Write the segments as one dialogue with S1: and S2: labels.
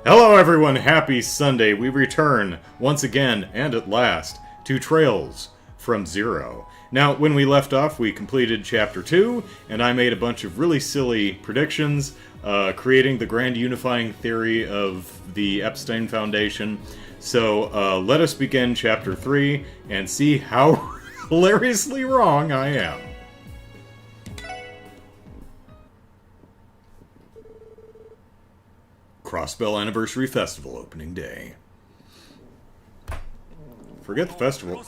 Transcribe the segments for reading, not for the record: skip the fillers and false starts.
S1: Hello everyone, happy Sunday. We return once again and at last to Trails from Zero. Now, when we left off, we completed Chapter 2, and I made a bunch of really silly predictions, creating the grand unifying theory of the Epstein Foundation. So, let us begin Chapter 3 and see how hilariously wrong I am. Crossbell Anniversary Festival opening day. Forget the festival.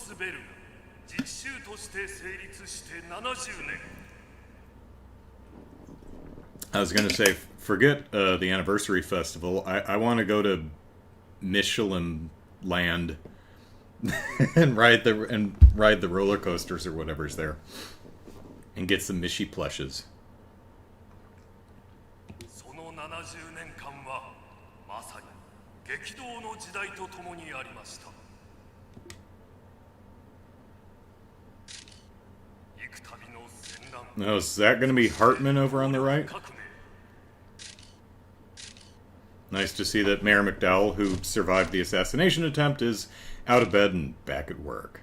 S1: I was going to say, forget the anniversary festival. I want to go to Michelin Land and ride the roller coasters or whatever's there, and get some Mishi plushes. Oh, is that going to be Hartman over on the right? Nice to see that Mayor McDowell, who survived the assassination attempt, is out of bed and back at work.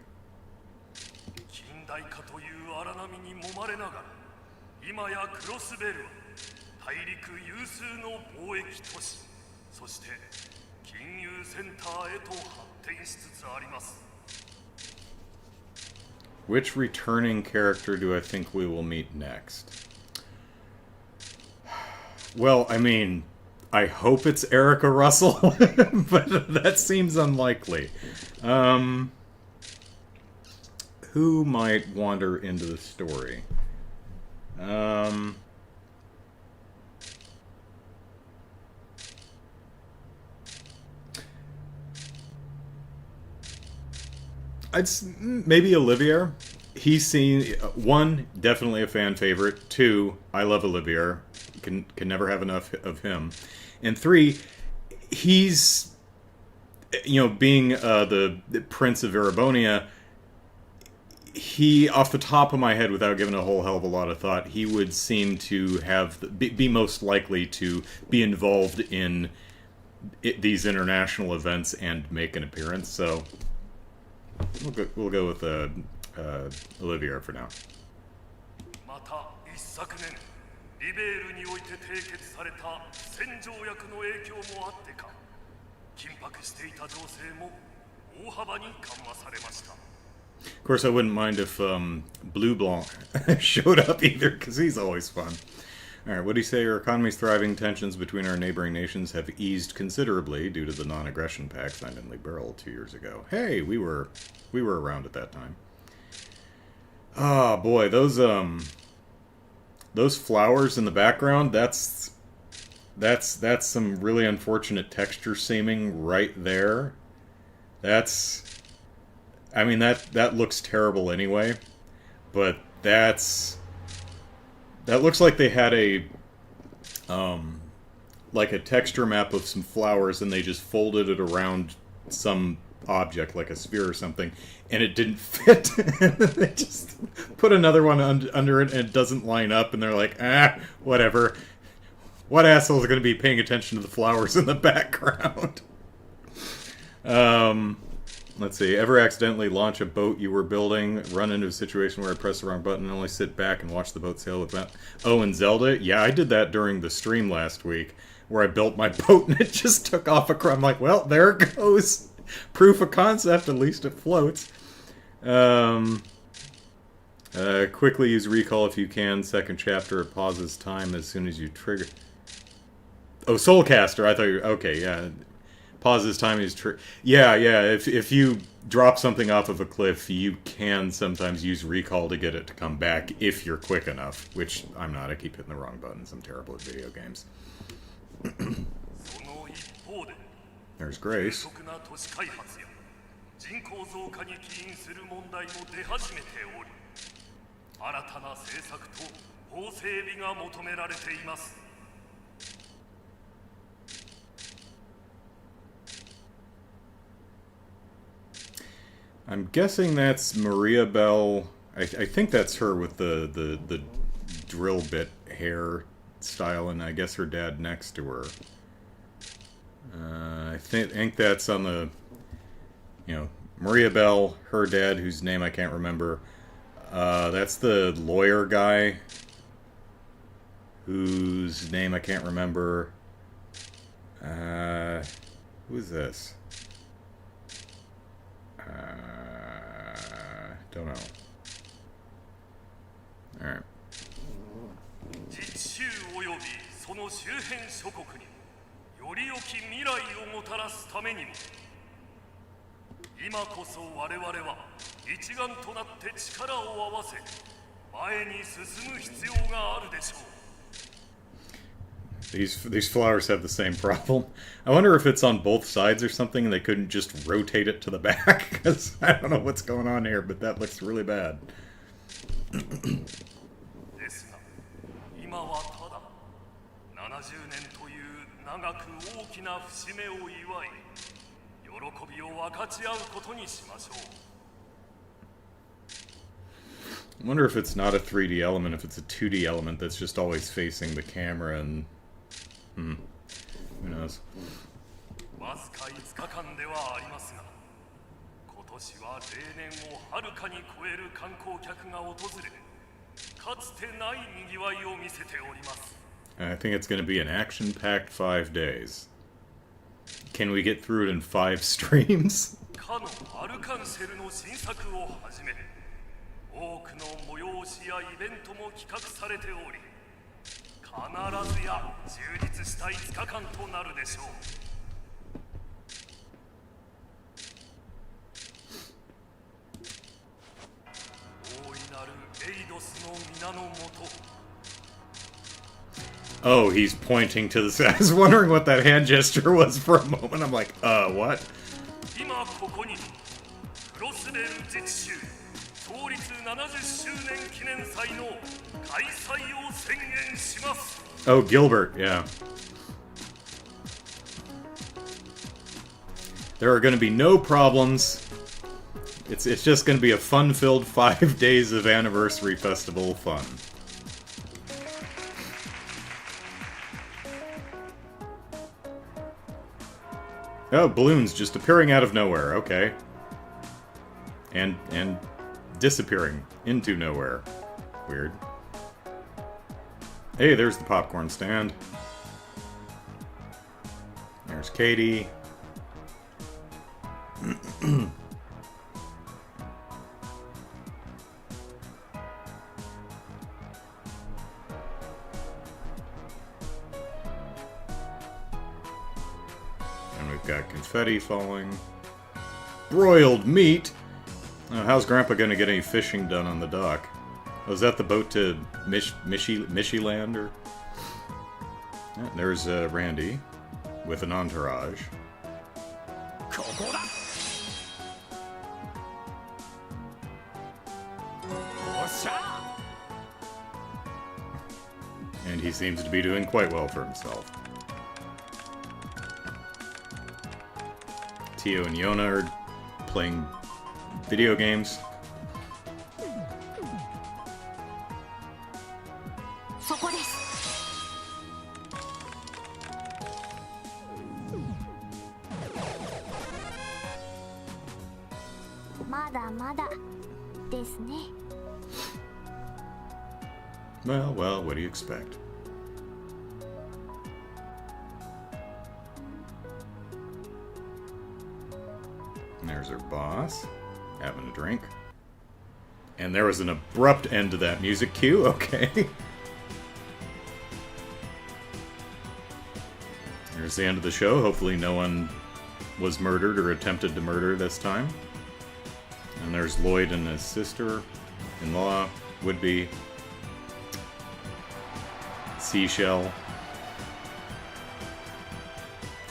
S1: Which returning character do I think we will meet next? Well, I mean, I hope it's Erica Russell, but that seems unlikely. Who might wander into the story? Maybe Olivier. He's seen one, definitely a fan favorite. Two, I love Olivier. Can never have enough of him. And three, he's being the Prince of Erebonia. He, off the top of my head, without giving a whole hell of a lot of thought, he would seem to be most likely to be involved in these international events and make an appearance. So. We'll go with Olivier for now. Of course, I wouldn't mind if Blue Blanc showed up either, because he's always fun. Alright, what do you say? Our economy's thriving. Tensions between our neighboring nations have eased considerably due to the non-aggression pact signed in Liberal 2 years ago. Hey, we were around at that time. Oh boy, those flowers in the background, that's some really unfortunate texture seaming right there. I mean that looks terrible anyway, but that looks like they had a texture map of some flowers and they just folded it around some object, like a sphere or something, and it didn't fit. They just put another one under it and it doesn't line up, and they're like, whatever. What assholes are going to be paying attention to the flowers in the background? Let's see. Ever accidentally launch a boat you were building, run into a situation where I pressed the wrong button and only sit back and watch the boat sail with that? Oh, and Zelda? Yeah, I did that during the stream last week, where I built my boat and it just took off a crumb. I'm like, well, there it goes. Proof of concept, at least it floats. Quickly use recall if you can. Second chapter, it pauses time as soon as you trigger. Oh, Soulcaster, I thought you were... Okay, yeah. Pauses time is yeah. If you drop something off of a cliff, you can sometimes use recall to get it to come back if you're quick enough. Which I'm not. I keep hitting the wrong buttons. I'm terrible at video games. There's Grace. I'm guessing that's Maria Bell. I think that's her with the drill bit hair style, and I guess her dad next to her. I think that's on the, Maria Bell, her dad, whose name I can't remember. That's the lawyer guy, whose name I can't remember. Who is this? Don't know. Alright.
S2: 実習およびその周辺諸国により良き未来をもたらすためにも今こそ我々は一丸となって力を合わせ前に進む必要があるでしょう
S1: These flowers have the same problem. I wonder if it's on both sides or something and they couldn't just rotate it to the back, because I don't know what's going on here, but that looks really bad.
S2: ですが今はただ70年という長く大きな節目を祝い喜びを分かち合うことにしましょう
S1: I wonder if it's not a 3D element, if it's a 2D element that's just always facing the camera and... who knows?
S2: わずか5日間ではありますが今年は例年をはるかに超える観光客が訪れかつてない賑わいを見せております
S1: I think it's going to be an action-packed 5 days. Can we get through it in 5 streams?
S2: かのアルカンシェルの新作をはじめ多くの催しやイベントも企画されており必ずや充実した5日間となるでしょう大いなるエイドスの皆のもと
S1: Oh, he's pointing to the... I was wondering what that hand gesture was for a moment. I'm like, what?
S2: 今ここにクロスレール実習創立70周年記念祭の開催を宣言します
S1: Oh, Gilbert, yeah. There are going to be no problems. It's just going to be a fun-filled 5 days of anniversary festival fun. Oh, balloons just appearing out of nowhere. Okay. And disappearing into nowhere. Weird. Hey, there's the popcorn stand. There's Katie. And we've got confetti falling. Broiled meat! How's Grandpa gonna get any fishing done on the dock? Was that the boat to Mishyland, or? Yeah, there's Randy with an entourage. And he seems to be doing quite well for himself. Tio and Yona are playing video games. Well, what do you expect? And there's our boss, having a drink. And there was an abrupt end to that music cue, okay. There's the end of the show. Hopefully no one was murdered or attempted to murder this time. And there's Lloyd and his sister-in-law, would-be. Seashell.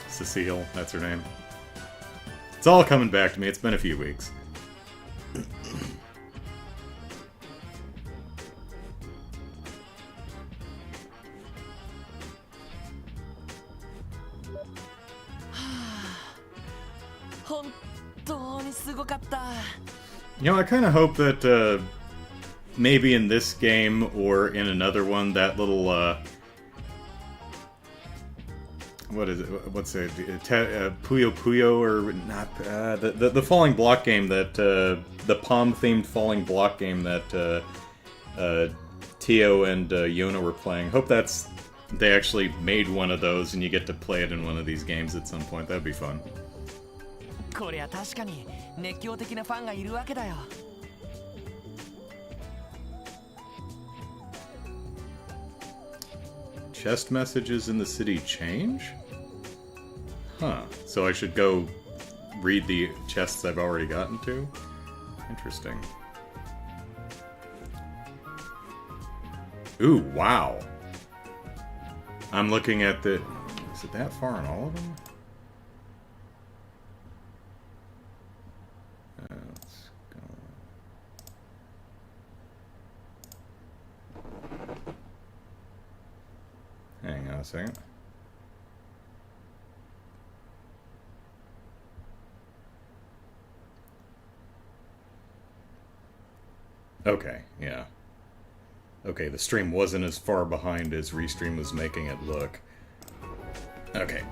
S1: Cecile, that's her name. It's all coming back to me. It's been a few weeks. You know, I kind of hope that maybe in this game or in another one, that little what is it? What's it? Puyo Puyo or not? The falling block game that the Palm themed falling block game that Tio and Yona were playing. Hope they actually made one of those and you get to play it in one of these games at some point. That'd be fun.
S3: これは確かに熱狂的なファンがいるわけだよ。
S1: Chest messages in the city change? Huh. So I should go read the chests I've already gotten to? Interesting. Ooh, wow. I'm looking at the... Is it that far in all of them? Let's go... Hang on a second. Okay, yeah. Okay, the stream wasn't as far behind as Restream was making it look. Okay.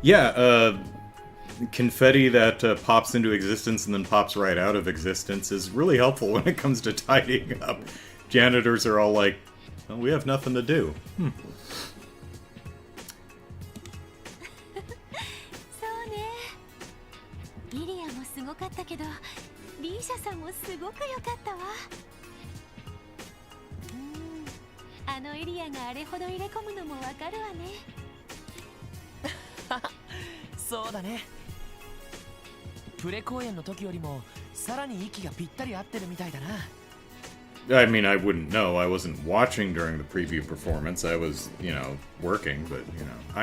S1: Yeah, confetti that pops into existence and then pops right out of existence is really helpful when it comes to tidying up. Janitors are all like, well, we have nothing to do. Hmm.
S4: そうね。リリアもすごかったけど、リーシャさんもすごく良かったわ。あのエリアがあれほど入れ込むのもわかるわね。
S3: そうだね。プレ公演の時よりもさらに息がぴったり合ってるみたいだな。
S1: I mean, I wouldn't know. I wasn't watching during the preview performance. I was, working, but,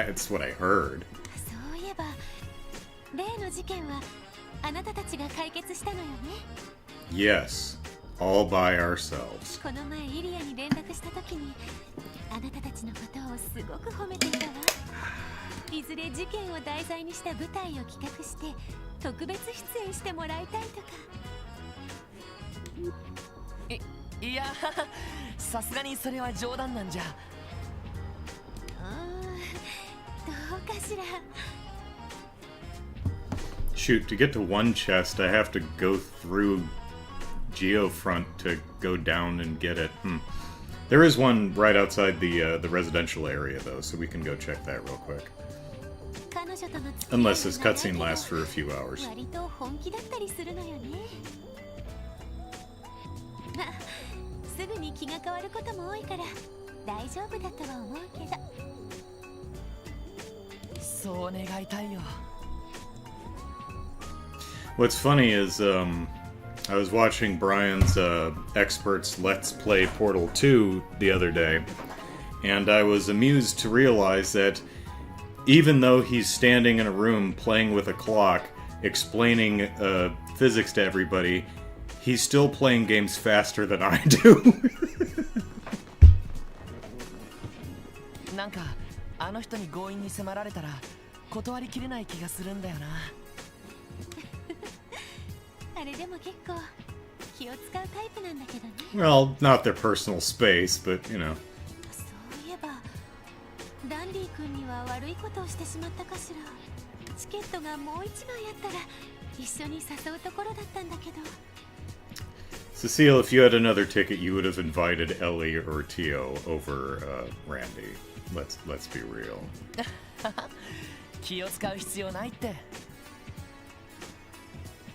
S1: it's what I heard.
S4: そういえば、例の事件はあなたたちが解決したのよね。
S1: Yes, all by ourselves.
S4: この前イリアに連絡した時に、あなたたちのことをすごく褒めていたわ。いずれ事件を題材にした舞台を企画して特別出演してもらいたいとか。
S3: いや、さすがにそれは冗談なんじゃ。
S4: どうかしら。
S1: Shoot, to get to one chest, I have to go through Geofront to go down and get it. There is one right outside the residential area, though, so we can go check that real quick. Unless this cutscene lasts for a few hours.
S4: 割と本気だったりするのよね。まあ、すぐに気が変わることも多いから大丈夫だとは思うけど。
S3: そう願いたいよ。
S1: What's funny is, I was watching Brian's Experts Let's Play Portal 2 the other day, and I was amused to realize that even though he's standing in a room playing with a clock, explaining physics to everybody, he's still playing games faster than I do.
S3: なんかあの人に強引に迫られたら断りきれない気がするんだよな。
S4: あれでも結構気を使うタイプなんだけどね。
S1: Well, not their personal space, but,
S4: そういえば、ダンディ君には悪いことをしてしまったかしら。チケットがもう一枚あったら一緒に誘うところだったんだけど。
S1: Cecile, if you had another ticket, you would have invited Ellie or Tio over Randy. Let's be real.
S3: 気を使う必要ないって。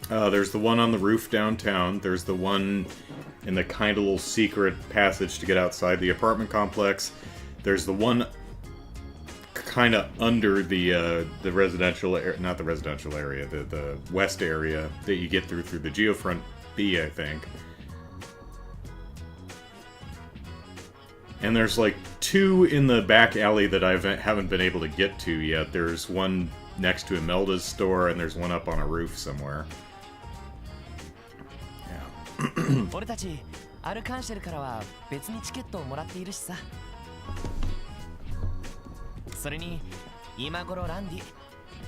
S1: There's the one on the roof downtown. There's the one in the kind of little secret passage to get outside the apartment complex. There's the one kind of under the residential area, not the residential area, the west area that you get through the Geofront B, I think. And there's like two in the back alley that I haven't been able to get to yet. There's one next to Imelda's store, and there's one up on a roof somewhere.
S3: 俺たちアルカンシェルからは別にチケットをもらっているしさ。それに今頃ランディ、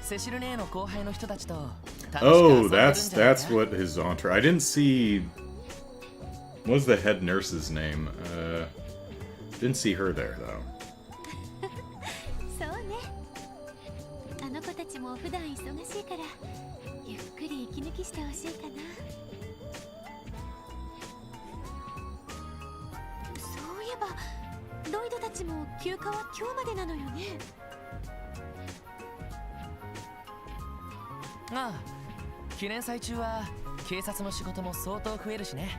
S3: セシル姉の後輩の人たちと楽しく遊んでるんじゃないか。
S1: that's what his entourage. I didn't see. What was the head nurse's name? Didn't see her there though.
S4: そうね。あの子たちも普段忙しいからゆっくり息抜きしてほしいかな。そういえばロイドたちも休暇は今日までなのよね。
S3: ああ、記念祭中は警察の仕事も相当増えるしね。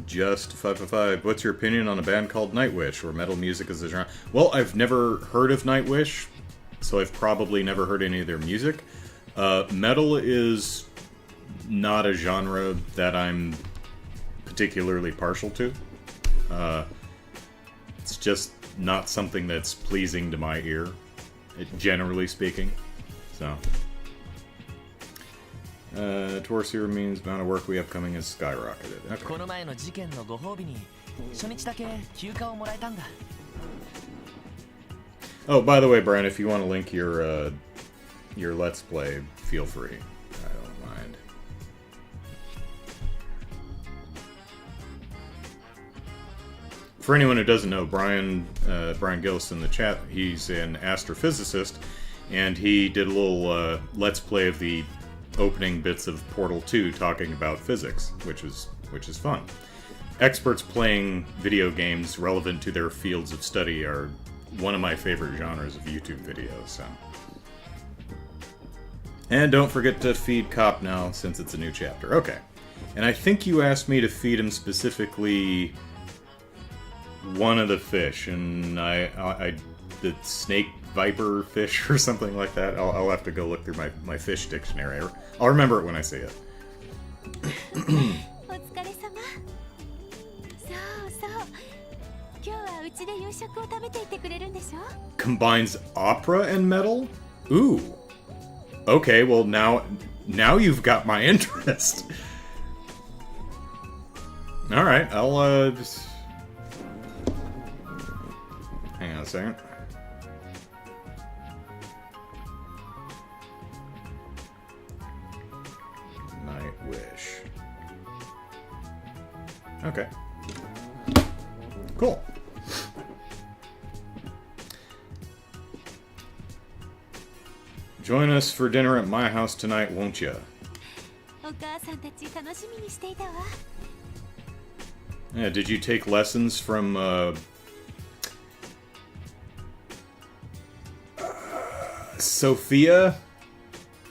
S1: Just 555. What's your opinion on a band called Nightwish, where metal music is a genre? Well, I've never heard of Nightwish, so I've probably never heard any of their music. Metal is not a genre that I'm particularly partial to. It's just not something that's pleasing to my ear, generally speaking. So, Torsier means the amount of work we have coming has skyrocketed. Okay.
S3: この前の事件のご褒美に初日だけ休暇をもらえたんだ。
S1: Oh, by the way, Brian, if you want to link your Let's Play, feel free. I don't mind. For anyone who doesn't know, Brian Gillis in the chat, he's an astrophysicist, and he did a little Let's Play of the opening bits of Portal 2 talking about physics, which is fun. Experts playing video games relevant to their fields of study are one of my favorite genres of YouTube videos, so. And don't forget to feed Cop now, since it's a new chapter. Okay. And I think you asked me to feed him specifically one of the fish, and I the snake viper fish or something like that. I'll have to go look through my fish dictionary. I'll remember it when I see it.
S4: お疲れ様。そうそう。今日はうちで夕食を食べていてくれるんでしょ?
S1: Combines opera and metal? Ooh. Okay, well now you've got my interest. All right, I'll just hang on a second. Nightwish. Okay. Cool. Join us for dinner at my house tonight, won't ya?
S4: お母さんたち楽しみにしていたわ。
S1: Yeah, did you take lessons from Sophia?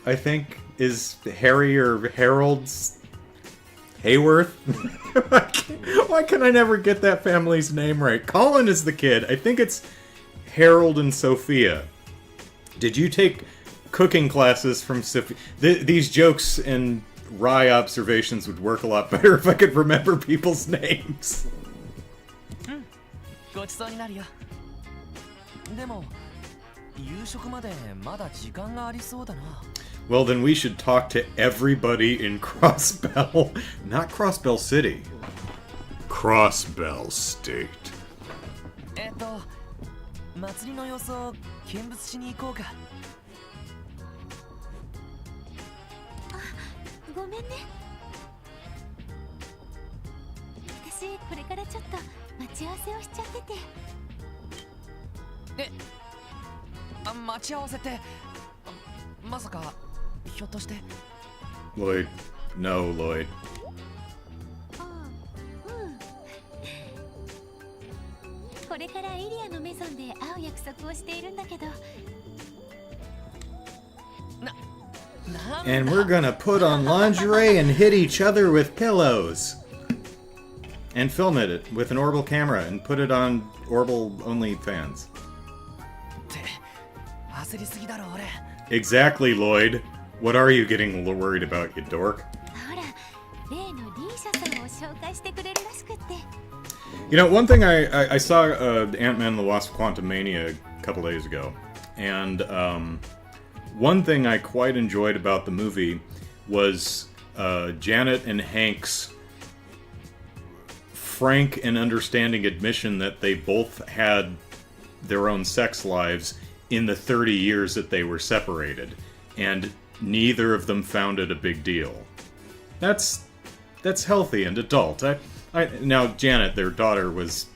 S1: I think is Harry or Harold's Hayworth. Why can I never get that family's name right? Colin is the kid. I think it's Harold and Sophia. Did you take cooking classes from Sophia? These jokes and wry observations would work a lot better if I could remember people's names.
S3: ごちそうになるよ。でも夕食までまだ時間がありそうだな。
S1: Well, then we should talk to everybody in Crossbell. Not Crossbell City. Crossbell State.
S3: 祭りの様子を見物しに行こうか。
S4: ごめんね。私これからちょっと待ち合わせをしちゃってて。
S3: 待ち合わせってまさかひょっとして。
S1: Lloyd. No, Lloyd.
S4: これからエリアのメゾンで会う約束をしているんだけど。
S1: And we're gonna put on lingerie and hit each other with pillows. And film it with an Orbital camera and put it on Orbital OnlyFans.
S3: って焦りすぎだろ俺。
S1: Exactly, Lloyd. What are you getting worried about, you dork?
S4: ほら、例のリーシャさんを紹介してくれるらしくって。
S1: You know, one thing I saw Ant-Man and the Wasp: Quantumania a couple days ago, and one thing I quite enjoyed about the movie was Janet and Hank's frank and understanding admission that they both had their own sex lives in the 30 years that they were separated, and neither of them found it a big deal. That's healthy and adult. Now Janet, their daughter, was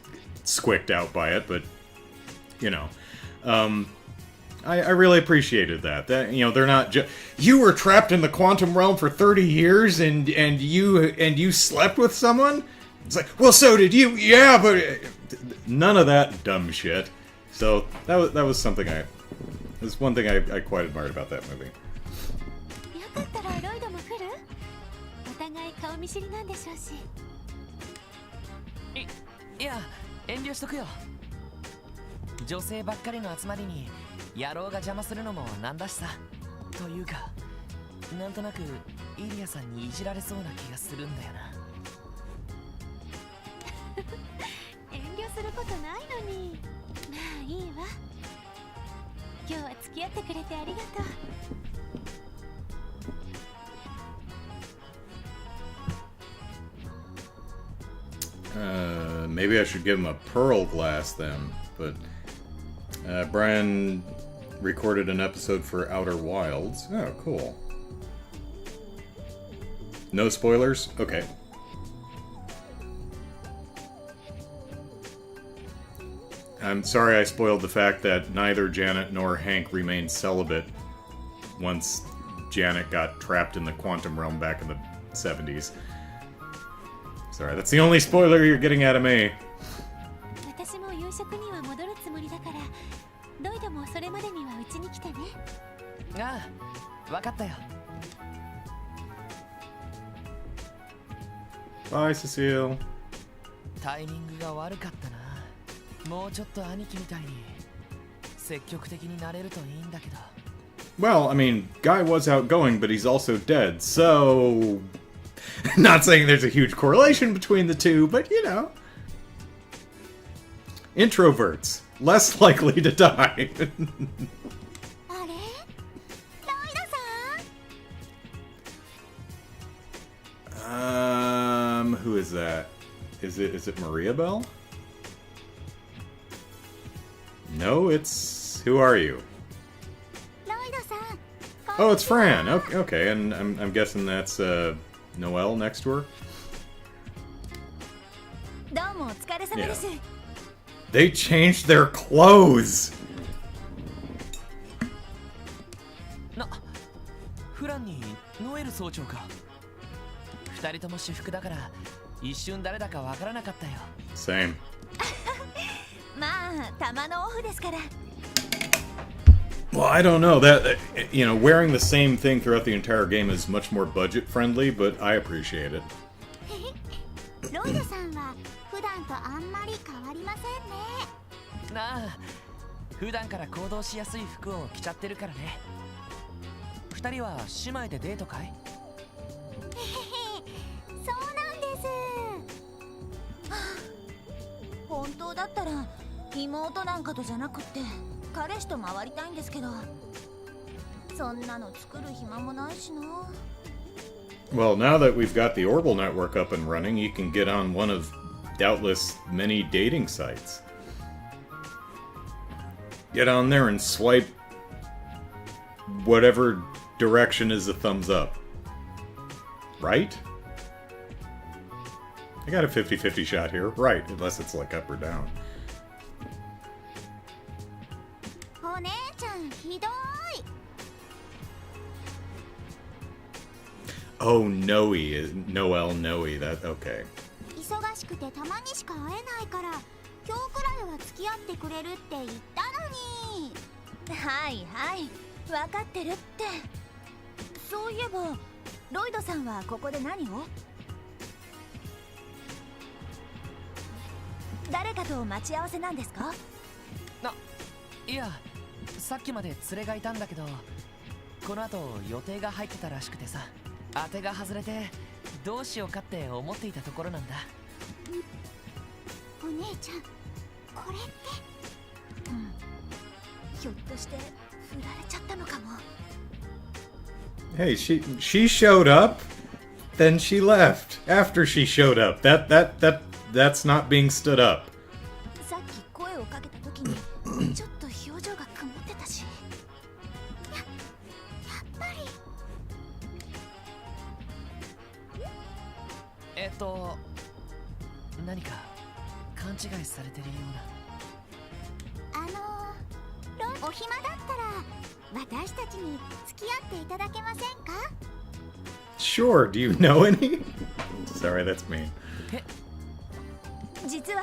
S1: squicked out by it, but you know, I really appreciated that. That, you know, they're not just, you were trapped in the quantum realm for 30 years and you slept with someone. It's like, well, so did you. Yeah, but none of that dumb shit. So that was something there's one thing I quite admired about that movie.
S4: よかったらロイドも来る？お互い顔見知りなんでしょうし。
S3: いや、遠慮しとくよ。女性ばっかりの集まりに野郎が邪魔するのもなんだしさ。というか、なんとなくイリアさんにいじられそうな気がするんだよな。
S4: 遠慮することないのに。まあいいわ。今日は付き合ってくれてありがとう。
S1: Maybe I should give him a pearl glass then, but Brian recorded an episode for Outer Wilds. Oh, cool. No spoilers? Okay. I'm sorry I spoiled the fact that neither Janet nor Hank remained celibate once Janet got trapped in the quantum realm back in the 70s. Sorry, that's the only spoiler you're getting out of me.
S4: 私も夕食には戻るつもりだから、ロイドもそれまでにはうちに来てね。
S3: ああ、わかったよ。
S1: Bye, Cecile.
S3: タイミングが悪かったな。もうちょっと兄貴みたいに積極的になれるといいんだけど。
S1: Well, I mean, Guy was outgoing, but he's also dead, so... Not saying there's a huge correlation between the two, but you know. Introverts, less likely to die.
S4: あれ？ロイドさん？
S1: Who is that? Is it Maria Bell? No, it's... Who are you?
S4: ロイドさん。
S1: Oh, it's Fran. Okay, and I'm guessing that's Noelle next to her.
S4: どうもお疲れ様です。
S1: They changed their clothes.
S3: フランにノエル総長か。二人とも私服だから一瞬誰だかわからなかったよ。
S1: Same.
S4: まあ、たまのオフですから。
S1: Well, I don't know that, you know, wearing the same thing throughout the entire game is much more budget friendly, but I appreciate it.
S4: ロイドさんは普段とあんまり変わりませんね。
S3: なあ、普段から行動しやすい服を着ちゃってるからね。二人は姉妹でデートかい？
S4: そうなんです。本当だったら妹なんかとじゃなくって彼氏と回りたいんですけど、そんなの作る暇もないしな。
S1: Well, now that we've got the Orbital network up and running, you can get on one of doubtless many dating sites. Get on there and swipe whatever direction is a thumbs up. Right? I got a 50-50 shot here. Right, unless it's like up or down.
S4: お姉ちゃんひどい。
S1: Oh, Noelle Noe. That okay.
S4: 忙しくてたまにしか会えないから今日くらいは付き合ってくれるって言ったのに。はいはい分かってるって。そういえばロイドさんはここで何を？誰かと待ち合わせなんですか？
S3: いや、さっきまで連れがいたんだけど、この後予定が入ってたらしくてさ、当てが外れてどうしようかって思っていたところなんだ。
S4: お姉ちゃん、これって、ひょっとして振られちゃったのかも。
S1: Hey, she showed up, then she left after she showed up. That's not being stood up.
S4: さっき声をかけた時にちょっと表情が曇ってたし。やっぱり。
S3: と何か勘違いされてるような。
S4: お暇だったら私たちに付き合っていただけませんか？
S1: Sure, do you know any? Sorry, that's me.
S4: 実は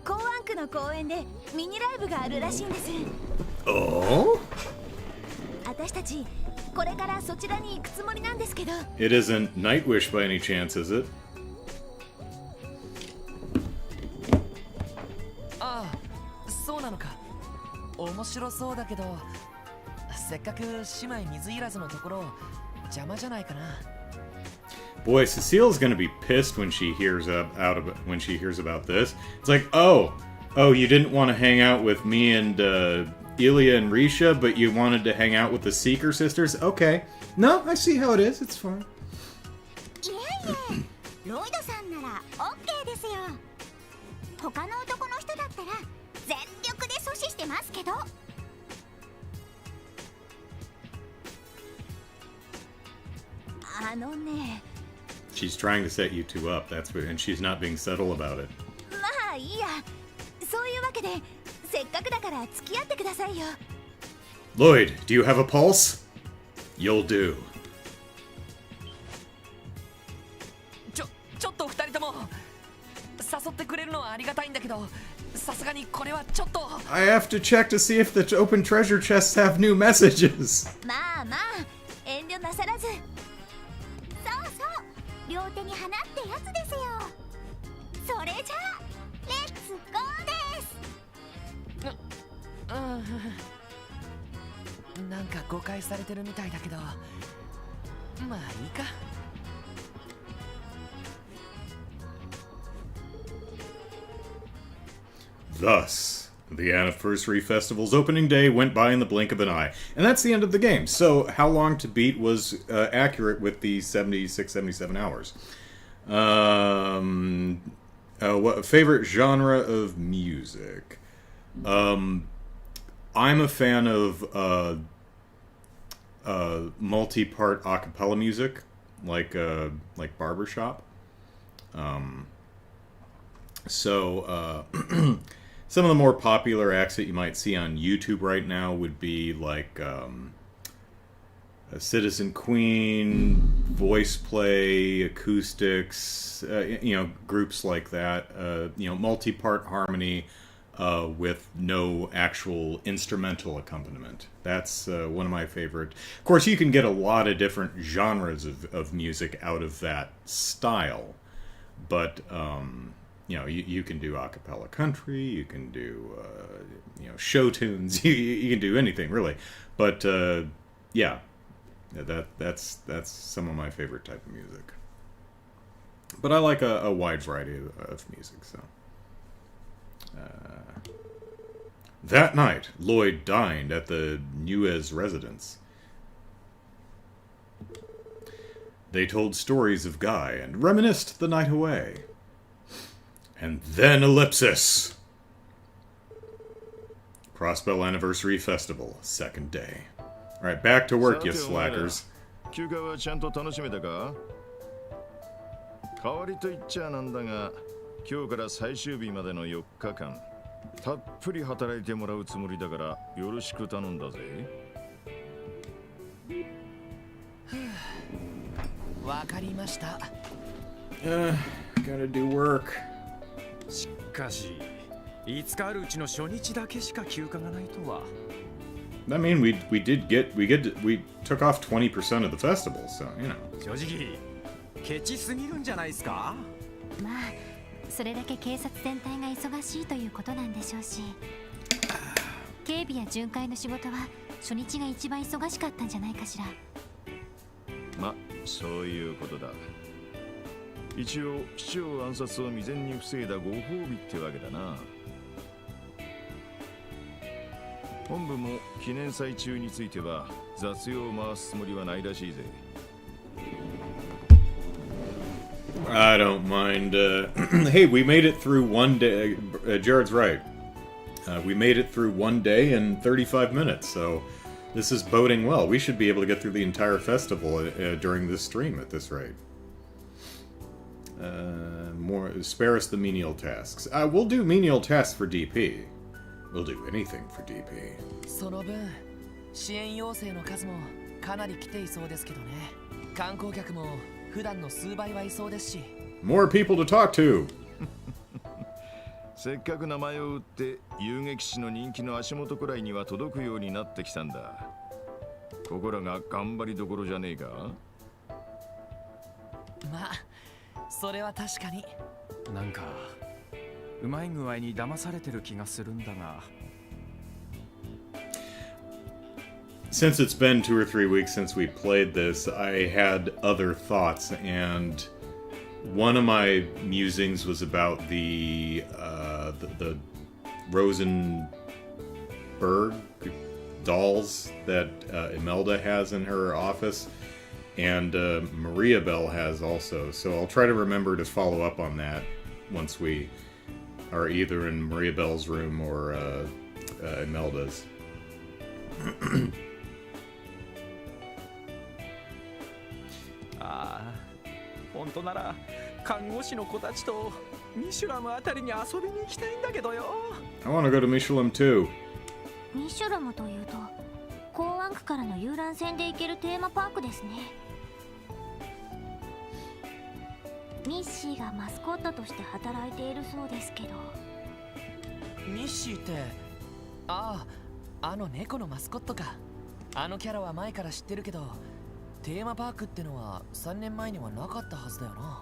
S4: 港湾区の公園でミニライブがあるらしいんです。
S1: Oh?
S4: 私たちこれからそちらに行くつもりなんですけど。
S1: It isn't Nightwish by any chance, is it?
S3: ああ、そうなのか。面白そうだけど、せっかく姉妹水入らずのところ邪魔じゃないかな。
S1: Boy, Cecile's gonna be pissed when she hears about this. It's like, oh, you didn't want to hang out with me and Ilya and Risha, but you wanted to hang out with the Seeker sisters? Okay. No, I see how it is. It's fine.
S4: いえいえ、ロイドさんなら OK ですよ。他の男の人だったら全力で阻止してますけど。ね。
S1: She's trying to set you two up. That's what, and she's not being subtle about it.
S4: まあいいや。そういうわけでせっかくだから付き合ってくださいよ。
S1: Lloyd, do you have a pulse? You'll do.
S3: ちょっと二人とも誘ってくれるのはありがたいんだけど、さすがにこれはちょっと。
S1: I have to check to see if the open treasure chests have new messages.
S4: まあまあ遠慮なさらず。そうそう両手に花ってやつですよ。それじゃあレッツゴーです。
S3: なんか誤解されてるみたいだけど、まあいいか。
S1: Thus, the anniversary festival's opening day went by in the blink of an eye. And that's the end of the game. So, how long to beat was accurate with the 76, 77 hours. What favorite genre of music? I'm a fan of multi-part a cappella music, like barbershop. Some of the more popular acts that you might see on YouTube right now would be like Citizen Queen, voice play, acoustics, groups like that. Multi-part harmony with no actual instrumental accompaniment. That's one of my favorite. Of course, you can get a lot of different genres of music out of that style, but you can do a cappella country, you can do show tunes, you can do anything really. But that's some of my favorite type of music. But I like a wide variety of music. So that night, Lloyd dined at the Nuez residence. They told stories of Guy and reminisced the night away. And then ellipsis. Crossbell Anniversary Festival, second day. Alright, back to work, you slackers.
S5: 休暇はちゃんと楽しめたか？代わりと言っちゃなんだが、今日から最終日までの4日間、たっぷり働いてもらうつもりだからよろしく頼んだぜ。
S3: わかりました。
S1: Gotta do work.
S6: しかし、5日あるうちの初日だけしか休暇がないとは。
S1: I mean, we took off 20% of the festival, so you know.
S6: 正直、ケチすぎるんじゃないですか？
S4: まあそれだけ警察全体が忙しいということなんでしょうし、警備や巡回の仕事は初日が一番忙しかったんじゃないかしら。
S5: ま、そういうことだ。一応市長暗殺を未然に防いだご褒美ってわけだな。本部も記念祭中については雑用を回すつもりはないらしいぜ。
S1: I don't mind. Hey, we made it through one day. Jared's right. We made it through one day in 35 minutes, so this is boding well. We should be able to get through the entire festival during this stream at this rate. More spare us the menial tasks. We'll do menial tasks for DP. We'll do anything for DP.
S3: その分支援要請の数もかなり来ていそうですけどね。観光客も普段の数倍はいそうですし。
S1: More people to talk to.
S5: せっかく名前を売って遊撃士の人気の足元くらいには届くようになってきたんだ。ここらが頑張りどころじゃねえか。
S3: まあそれは確かに。
S6: なんかうまい具合に騙されてる気がするんだが。
S1: Since it's been 2 or 3 weeks since we played this, I had other thoughts, and one of my musings was about the Rosenberg dolls that Imelda has in her office, and Maria Bell has also. So I'll try to remember to follow up on that once we are either in Maria Bell's room or Imelda's.
S6: ああ、本当なら看護師の子たちとミシュラムあたりに遊びに行きたいんだけどよ。
S1: I want to go to Michelin too.
S4: ミシュラムというと港湾区からの遊覧船で行けるテーマパークですね。ミッシーがマスコットとして働いているそうですけど。
S3: ミッシーって、ああ、あの猫のマスコットか。あのキャラは前から知ってるけど、テーマパークってのは3年前にはなかったはずだよな。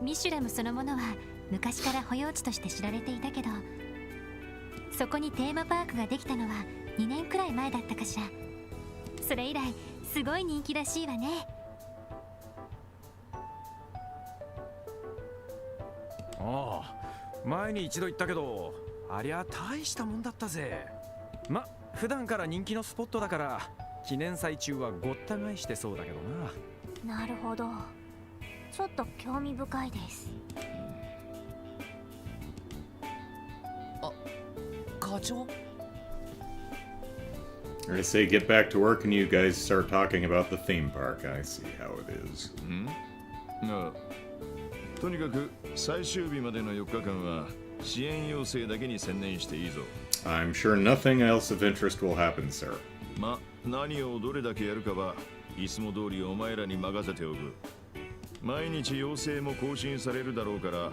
S4: ミシュラムそのものは昔から保養地として知られていたけど、そこにテーマパークができたのは2年くらい前だったかしら。それ以来すごい人気らしいわね。
S6: ああ、前に一度言ったけど、ありゃ大したもんだったぜ。ま、普段から人気のスポットだから記念祭中はごった返してそうだけどな。
S4: なるほど、ちょっと興味深いです。
S3: あ、課長？
S1: I say get back to work and you guys start talking about the theme park. I see how it is.
S5: ああ、とにかく最終日までの4日間は支援要請だけに専念していいぞ。
S1: I'm sure nothing else of interest will happen, sir.
S5: ま、何をどれだけやるかはいつも通りお前らに任せておく。毎日要請も更新されるだろうから、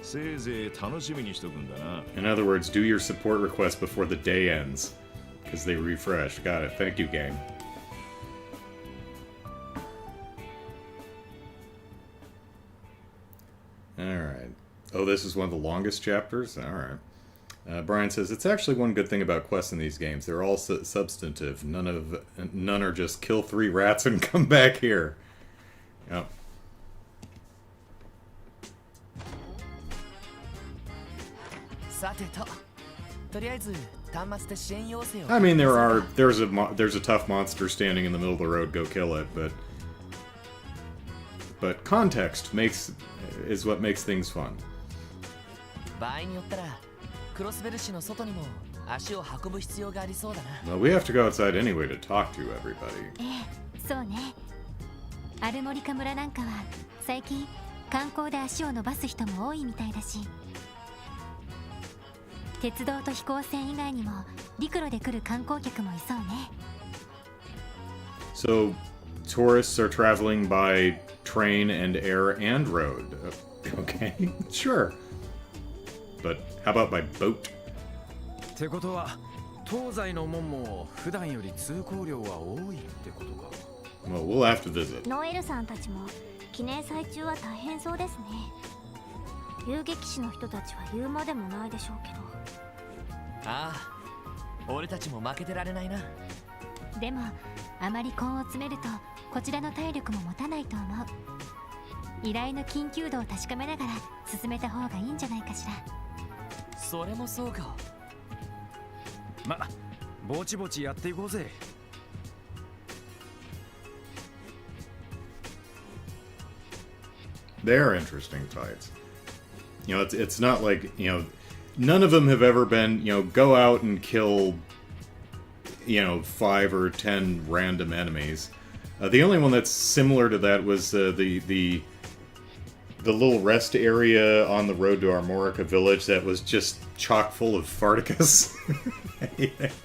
S5: せいぜい楽しみにしとくんだな。
S1: In other words, do your support request before the day ends. Because they refresh. Got it. Thank you, game. Alright. Oh, this is one of the longest chapters? Alright. Brian says, it's actually one good thing about quests in these games. They're all substantive. None are just kill 3 rats and come back here. Yep. I mean, there's a tough monster standing in the middle of the road. Go kill it, but context is what makes things fun.
S3: 場合によったらクロスベル市の外にも足を運ぶ必要がありそうだな。
S1: Well, we have to go outside anyway to talk to everybody.
S4: そうね。アルモリカ村なんかは最近観光で足を伸ばす人も多いみたいだし、鉄道と飛行船以外にも陸路で来る観光客もいそうね。
S1: So, tourists are traveling by train and air and road. Okay, sure. But how about by boat?
S6: ってことは東西の門も普段より通行量は多いってことか。
S1: Well, we'll have to visit.
S4: ノエルさんたちも記念祭中は大変そうですね。遊撃士の人たちは言うまでもないでしょうけど。
S3: ああ、俺たちも負けてられないな。
S4: でもあまり根を詰めるとこちらの体力も持たないと思う。依頼の緊急度を確かめながら進めた方がいいんじゃないかしら。
S3: それもそうか。
S6: ま、ぼちぼちやっていこうぜ。
S1: They're interesting fights. You know, it's not like, you know, none of them have ever been, you know, go out and kill, you know, 5 or 10 random enemies. The only one that's similar to that was the the little rest area on the road to Armorica village that was just chock full of Farticus.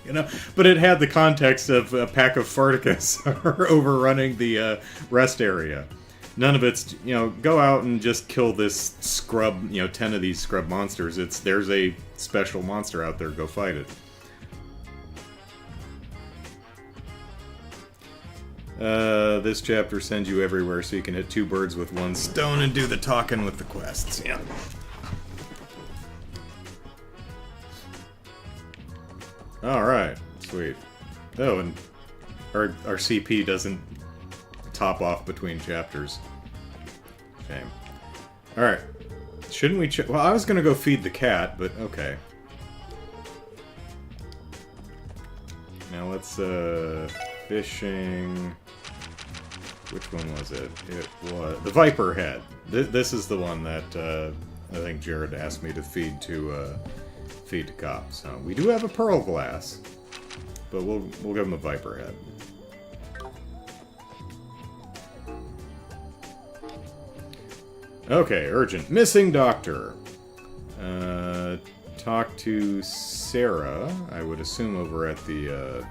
S1: You know, but it had the context of a pack of Farticus overrunning the rest area. None of it's, you know, go out and just kill this scrub, you know, 10 of these scrub monsters. There's a special monster out there, go fight it. This chapter sends you everywhere so you can hit 2 birds with 1 stone and do the talking with the quests. Yeah. Alright, sweet. Oh, and our CP doesn't top off between chapters. Shame. Alright. Shouldn't we well, I was gonna go feed the cat, but okay. Now let's, fishing... Which one was it? It was... The Viper Head. This is the one that, I think Jared asked me to feed to Cop. So, we do have a Pearl Glass, but we'll give him a Viper Head. Okay, urgent. Missing doctor. Talk to Sarah, I would assume over at the,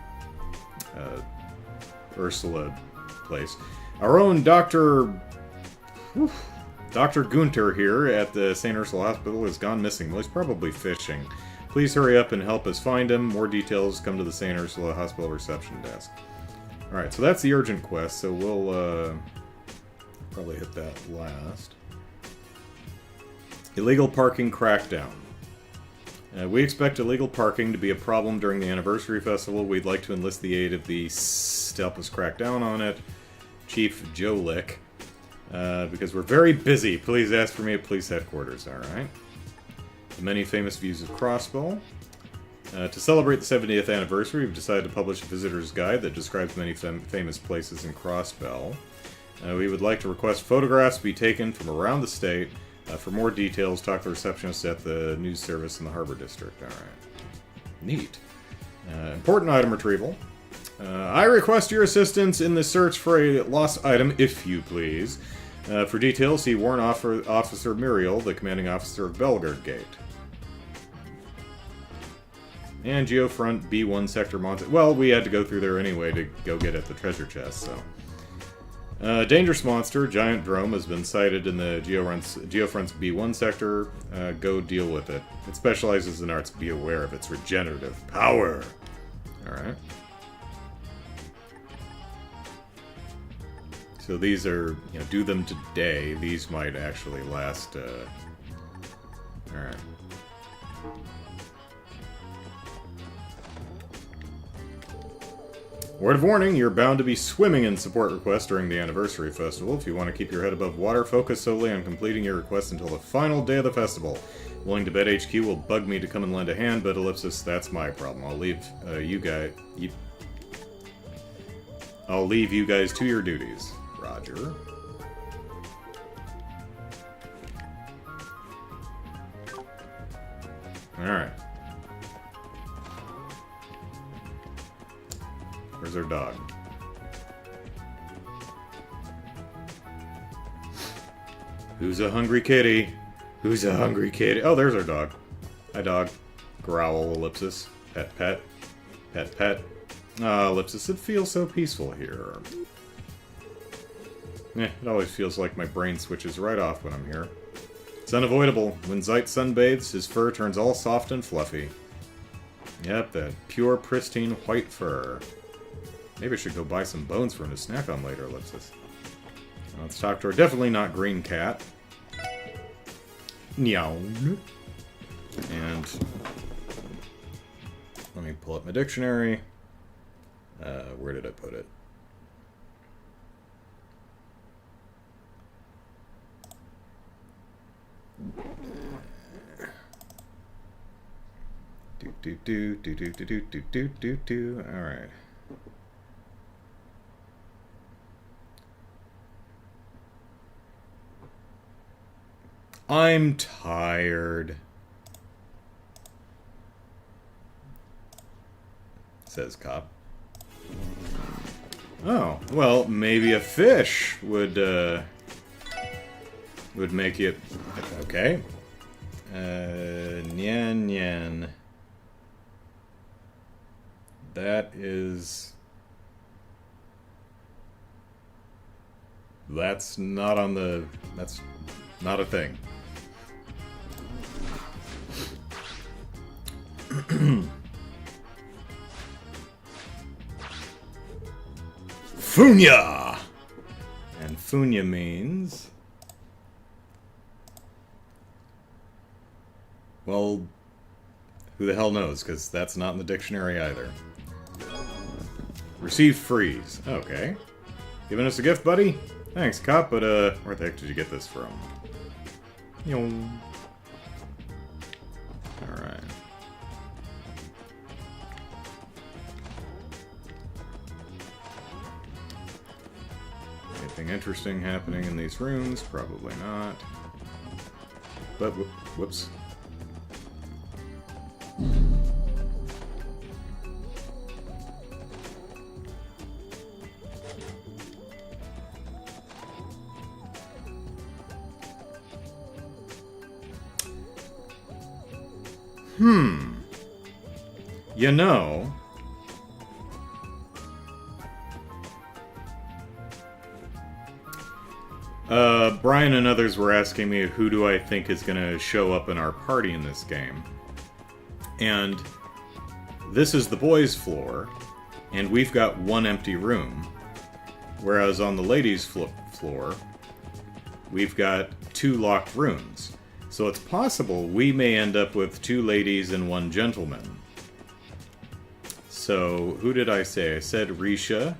S1: Ursula place. Our own Dr. Dr. Gunter here at the St. Ursula Hospital has gone missing. Well, he's probably fishing. Please hurry up and help us find him. More details come to the St. Ursula Hospital reception desk. Alright, so that's the urgent quest, so we'll, probably hit that last. Illegal parking crackdown. We expect illegal parking to be a problem during the anniversary festival. We'd like to enlist the aid of the to help us crack down on it. Chief Joe Lick. Because we're very busy. Please ask for me at police headquarters, alright? The many famous views of Crossbow. To celebrate the 70th anniversary, we've decided to publish a visitor's guide that describes many famous places in Crossbell. We would like to request photographs be taken from around the state. For more details, talk to the receptionist at the news service in the Harbor District. Alright. Neat. Important item retrieval. I request your assistance in the search for a lost item, if you please. For details, see Warrant Officer Muriel, the commanding officer of Belgard Gate. And Geofront B1 Sector Monster. Well, we had to go through there anyway to go get at the treasure chest, so. Dangerous monster, giant drome, has been sighted in the Geofront's B1 sector. Go deal with it. It specializes in arts. Be aware of its regenerative power. Alright. So these are, you know, do them today. These might actually last, Alright. Word of warning, you're bound to be swimming in support requests during the anniversary festival. If you want to keep your head above water, focus solely on completing your request until the final day of the festival. Willing to bet HQ will bug me to come and lend a hand, but Ellipsis, that's my problem. I'll leave you guys to your duties. Roger. Alright. Where's our dog? Who's a hungry kitty? Who's a hungry kitty? Oh, there's our dog. Hi, dog. Growl, Ellipsis. Pet, pet. Pet, pet. Ah, Ellipsis, it feels so peaceful here. It always feels like my brain switches right off when I'm here. It's unavoidable. When Zeit sunbathes, his fur turns all soft and fluffy. Yep, that pure, pristine white fur. Maybe I should go buy some bones for him to snack on later, Ellipsis. Let's talk to her. Definitely not Green Cat. Nyaun. And let me pull up my dictionary. Where did I put it? Alright. I'm tired, says Cop. Oh, well, maybe a fish would would make it... Okay. Nyan Nyan. That is... That's not on the... That's not a thing. Funya! And Funya means... Well, who the hell knows, because that's not in the dictionary either. Receive freeze. Okay. Giving us a gift, buddy? Thanks, cop, but, where the heck did you get this from? Alright. Anything interesting happening in these rooms? Probably not. But, whoops. You know... Brian and others were asking me who do I think is going to show up in our party in this game. And this is the boys' floor, and we've got one empty room. Whereas on the ladies' floor, we've got 2 locked rooms. So it's possible we may end up with 2 ladies and 1 gentleman. So, who did I say? I said Risha.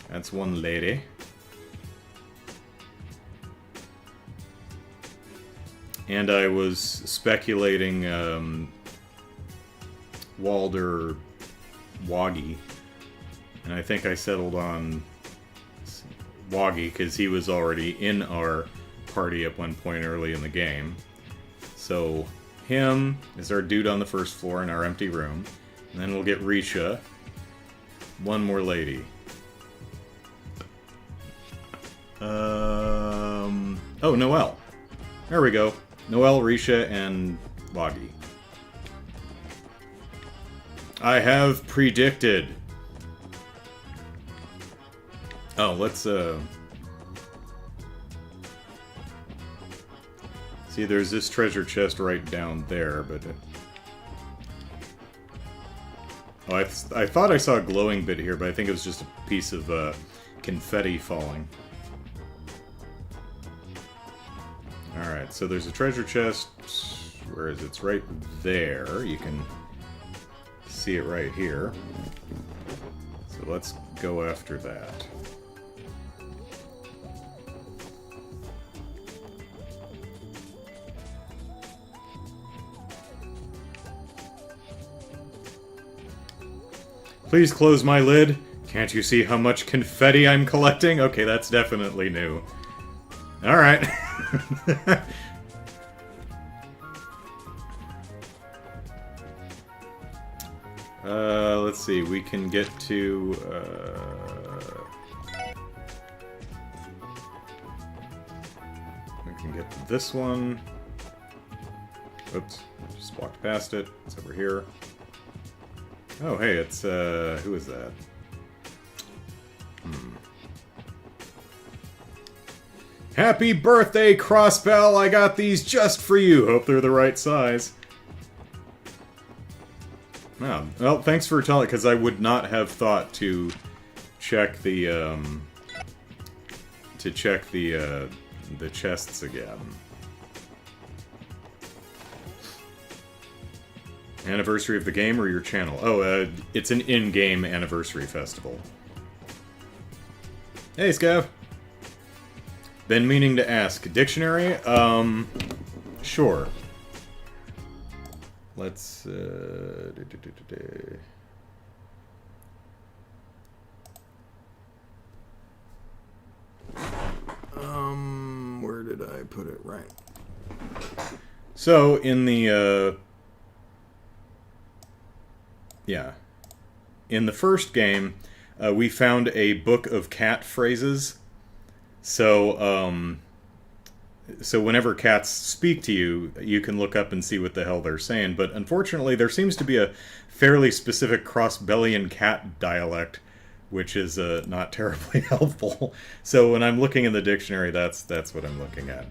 S1: That's 1 lady. And I was speculating Walder Woggy. And I think I settled on Woggy because he was already in our party at one point early in the game. So, him is our dude on the first floor in our empty room. And then we'll get Risha. 1 more lady. Oh, Noelle. There we go. Noelle, Risha, and Woggy. I have predicted. Oh, let's, see, there's this treasure chest right down there, but... Oh, I thought I saw a glowing bit here, but I think it was just a piece of confetti falling. Alright, so there's a treasure chest. Where is it? It's right there. You can see it right here. So let's go after that. Please close my lid. Can't you see how much confetti I'm collecting? Okay, that's definitely new. Alright. Let's see, we can get to, we can get to this one. Oops, just walked past it. It's over here. Oh, hey, it's, who is that? Happy birthday, Crossbell! I got these just for you! Hope they're the right size. Oh, well, thanks for telling, because I would not have thought to check the, the chests again. Anniversary of the game or your channel? Oh, it's an in-game anniversary festival. Hey, Scav! Been meaning to ask. Dictionary? Sure. Let's, where did I put it? Right. So, in the, yeah. In the first game, we found a book of cat phrases. So, so whenever cats speak to you, you can look up and see what the hell they're saying. But unfortunately, there seems to be a fairly specific cross-Bellian cat dialect, which is not terribly helpful. So when I'm looking in the dictionary, that's what I'm looking at.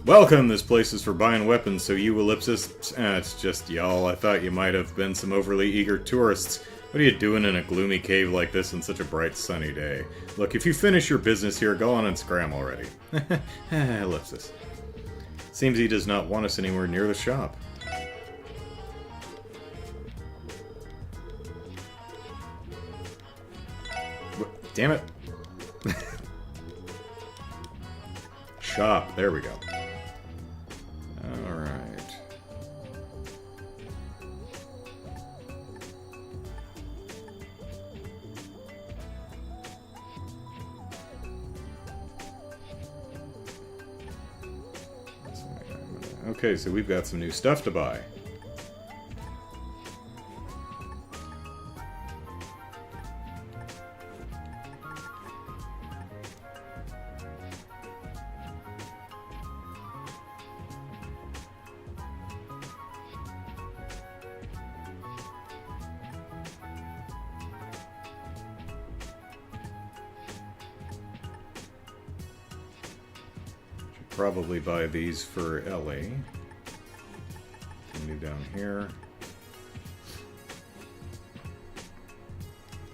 S1: Welcome, this place is for buying weapons, so you ellipsis... it's just y'all. I thought you might have been some overly eager tourists. What are you doing in a gloomy cave like this on such a bright sunny day? Look, if you finish your business here, go on and scram already. Ellipsis. Seems he does not want us anywhere near the shop. Damn it. Shop, there we go. Alright. Okay, so we've got some new stuff to buy. Probably buy these for Ellie. Continue down here.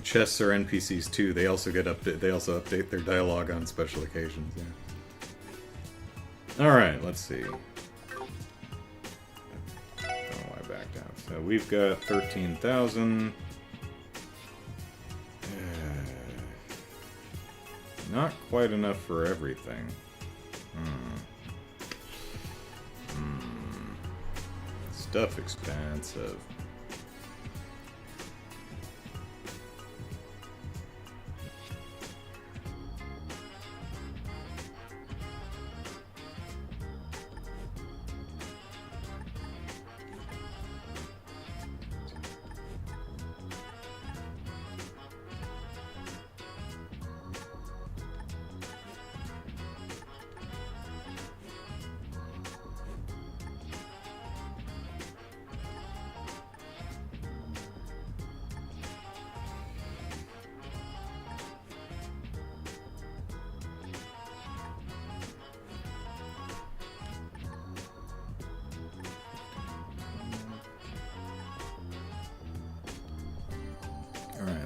S1: Chests are NPCs too. They also get update. They also update their dialogue on special occasions. Yeah. All right. Let's see. Oh, I back down. So we've got 13,000. Not quite enough for everything. Stuff expensive.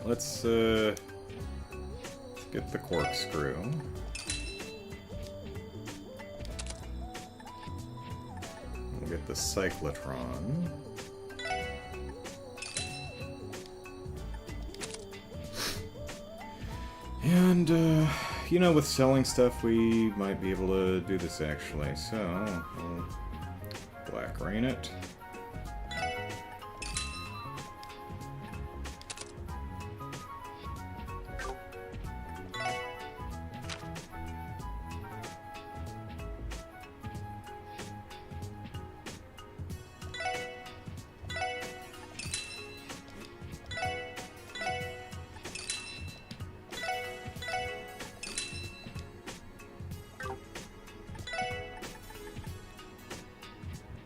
S1: Let's get the corkscrew. We'll get the cyclotron. And, you know, with selling stuff, we might be able to do this actually. So, we'll black rain it.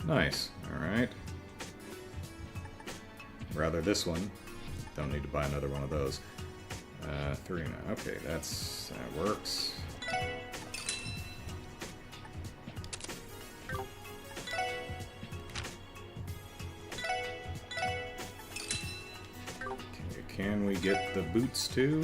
S1: Nice. Alright. Rather this one. Don't need to buy another one of those. 3 now. Okay, that works. Okay, can we get the boots too?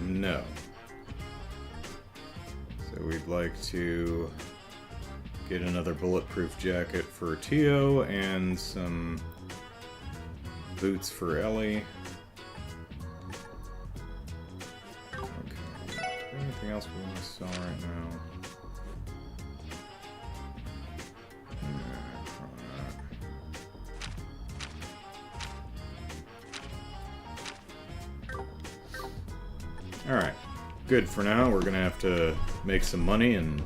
S1: No. So we'd like to get another bulletproof jacket for Tio and some boots for Ellie. Okay. Anything else we want to sell right now? Alright, good for now. We're gonna have to make some money and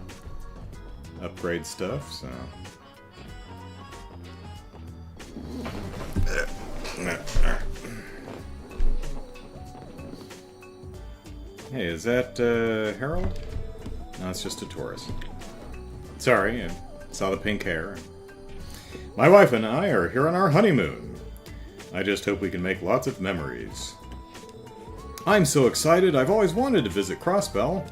S1: upgrade trade stuff, so... Hey, is that, Harold? No, it's just a tourist. Sorry, I saw the pink hair. My wife and I are here on our honeymoon. I just hope we can make lots of memories. I'm so excited, I've always wanted to visit Crossbell.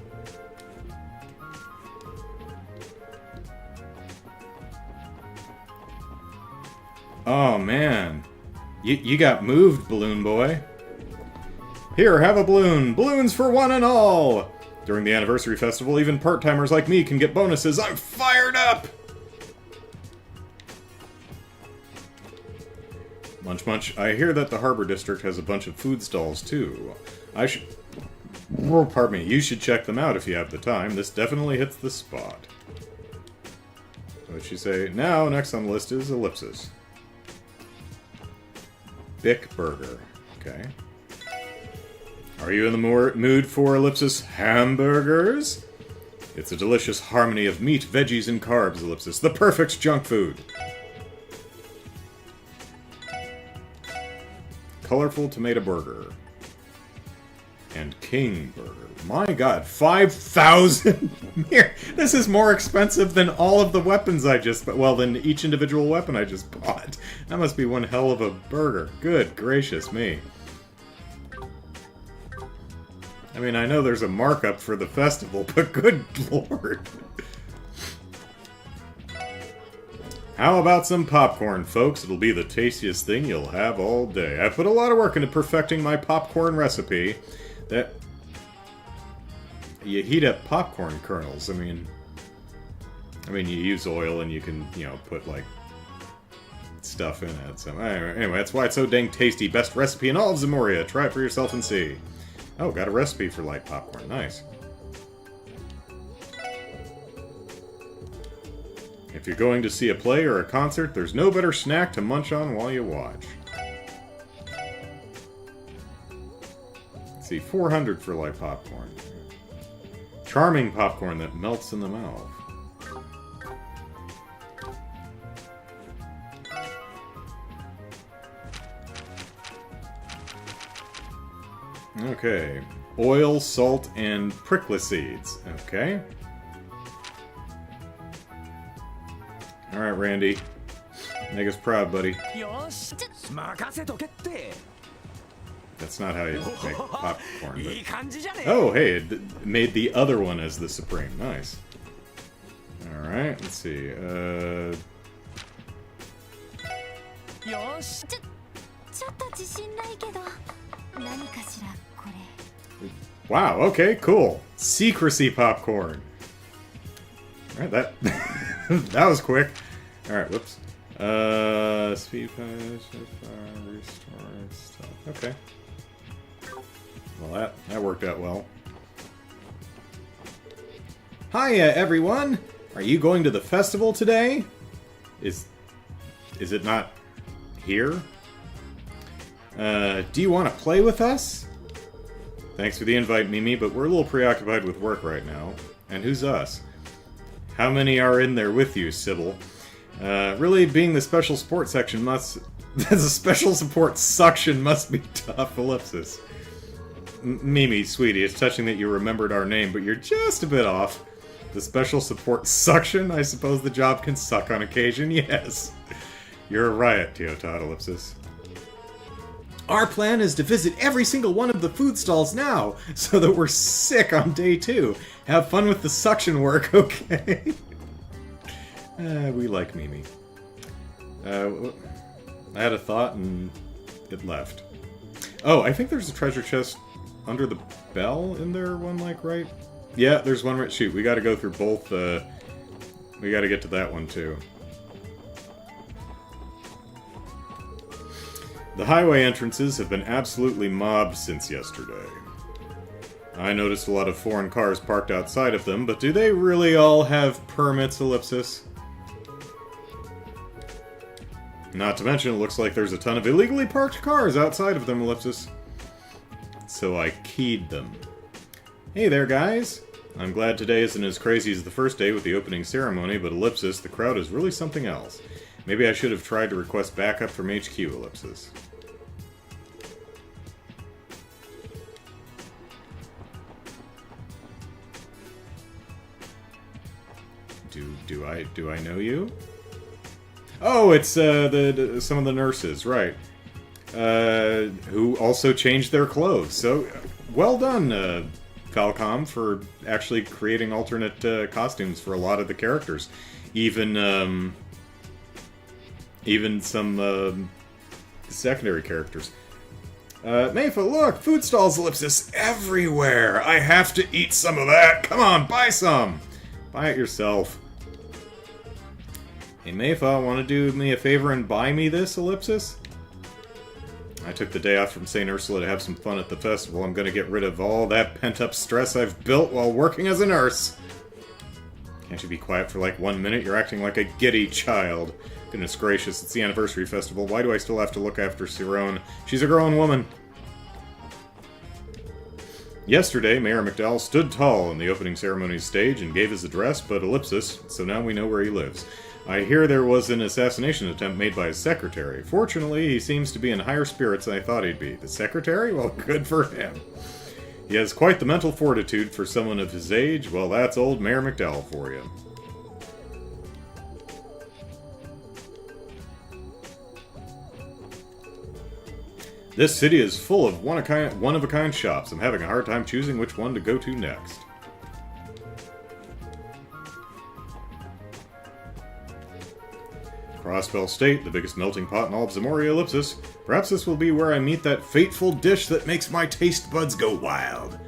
S1: Oh man, you got moved, Balloon Boy. Here, have a balloon. Balloons for one and all! During the anniversary festival, even part-timers like me can get bonuses. I'm fired up! Munch Munch, I hear that the Harbor District has a bunch of food stalls, too. Oh, pardon me, you should check them out if you have the time. This definitely hits the spot. What'd she say? Now, next on the list is Ellipsis. Bick Burger. Okay. Are you in the mood for Ellipsis hamburgers? It's a delicious harmony of meat, veggies, and carbs, Ellipsis. The perfect junk food! Colorful tomato burger. And king burger. My god, 5,000? This is more expensive than all of the weapons I just... Well, than each individual weapon I just bought. That must be one hell of a burger. Good gracious me. I mean, I know there's a markup for the festival, but good lord. How about some popcorn, folks? It'll be the tastiest thing you'll have all day. I put a lot of work into perfecting my popcorn recipe. That... You heat up popcorn kernels. I mean, you use oil and you can, you know, put, like, stuff in it. So, anyway, that's why it's so dang tasty. Best recipe in all of Zamoria. Try it for yourself and see. Oh, got a recipe for light popcorn. Nice. If you're going to see a play or a concert, there's no better snack to munch on while you watch. Let's see, 400 for light popcorn. Charming popcorn that melts in the mouth. Okay. Oil, salt, and prickly seeds. Okay. Alright, Randy. Make us proud, buddy. That's not how you make popcorn. But... Oh, hey, it made the other one as the supreme. Nice. Alright, let's see. Wow, okay, cool. Secrecy popcorn. Alright, that that was quick. Alright, whoops. Speed restore stuff. Okay. Well, that worked out well. Hiya, everyone! Are you going to the festival today? Is it not here? Do you want to play with us? Thanks for the invite, Mimi, but we're a little preoccupied with work right now. And who's us? How many are in there with you, Sybil? Really, being the special support section must... the special support suction must be tough, Ellipsis. Mimi, sweetie, it's touching that you remembered our name, but you're just a bit off. The special support suction? I suppose the job can suck on occasion, yes. You're a riot, Teotod, Ellipsis. Our plan is to visit every single one of the food stalls now, so that we're sick on day 2. Have fun with the suction work, okay? We like Mimi. I had a thought and it left. Oh, I think there's a treasure chest under the bell in there, one like right? Yeah, there's one right. Shoot, we gotta go through both, we gotta get to that one too. The highway entrances have been absolutely mobbed since yesterday. I noticed a lot of foreign cars parked outside of them, but do they really all have permits, Ellipsis? Not to mention, it looks like there's a ton of illegally parked cars outside of them, Ellipsis. So I keyed them. Hey there, guys. I'm glad today isn't as crazy as the first day with the opening ceremony, but ellipsis, the crowd is really something else. Maybe I should have tried to request backup from HQ, ellipsis. Do I know you? Oh, it's some of the nurses, right? Who also changed their clothes. So, well done, Falcom, for actually creating alternate costumes for a lot of the characters. Even some secondary characters. Mayfa, look! Food stalls, ellipsis, everywhere! I have to eat some of that! Come on, buy some! Buy it yourself. Hey, Mayfa, want to do me a favor and buy me this, ellipsis? I took the day off from St. Ursula to have some fun at the festival. I'm going to get rid of all that pent-up stress I've built while working as a nurse. Can't you be quiet for like 1 minute? You're acting like a giddy child. Goodness gracious, it's the anniversary festival. Why do I still have to look after Cyrone? She's a grown woman. Yesterday, Mayor McDowell stood tall on the opening ceremony stage and gave his address, but ellipsis, so now we know where he lives. I hear there was an assassination attempt made by his secretary. Fortunately, he seems to be in higher spirits than I thought he'd be. The secretary? Well, good for him. He has quite the mental fortitude for someone of his age. Well, that's old Mayor McDowell for you. This city is full of one-of-a-kind shops. I'm having a hard time choosing which one to go to next. Crossbell State, the biggest melting pot in all of Zamoria, ellipsis. Perhaps this will be where I meet that fateful dish that makes my taste buds go wild.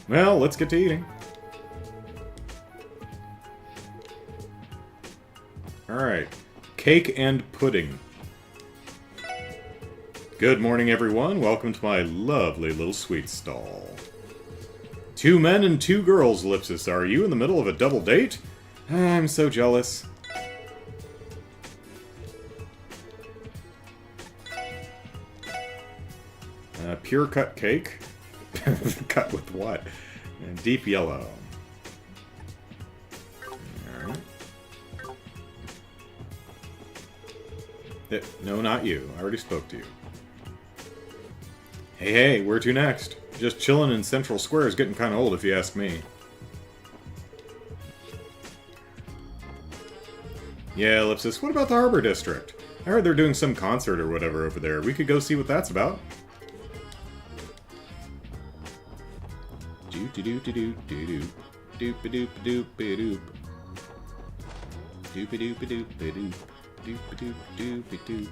S1: Well, let's get to eating. Alright. Cake and pudding. Good morning, everyone. Welcome to my lovely little sweet stall. 2 men and 2 girls, ellipsis. Are you in the middle of a double date? I'm so jealous. Pure cut cake? Cut with what? And deep yellow. Alright. No, not you. I already spoke to you. Hey, where to next? Just chilling in Central Square is getting kind of old if you ask me. Yeah, ellipsis, what about the Harbor District? I heard they're doing some concert or whatever over there. We could go see what that's about. Doop-a-doop-a-doop-a-doop. Doop-a-doop-a-doop-a-doop. Doop-a-doop-a-doop-a-doop. Doop-a-doop-a-doop-a-doop.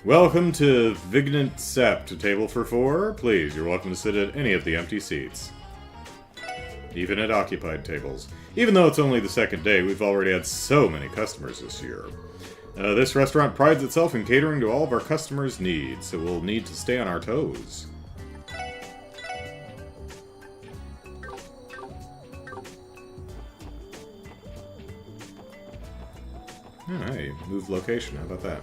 S1: Welcome to Vignant Sept, table for 4. Please, you're welcome to sit at any of the empty seats. Even at occupied tables. Even though it's only the second day, we've already had so many customers this year. This restaurant prides itself in catering to all of our customers' needs, so we'll need to stay on our toes. Alright, move location, how about that?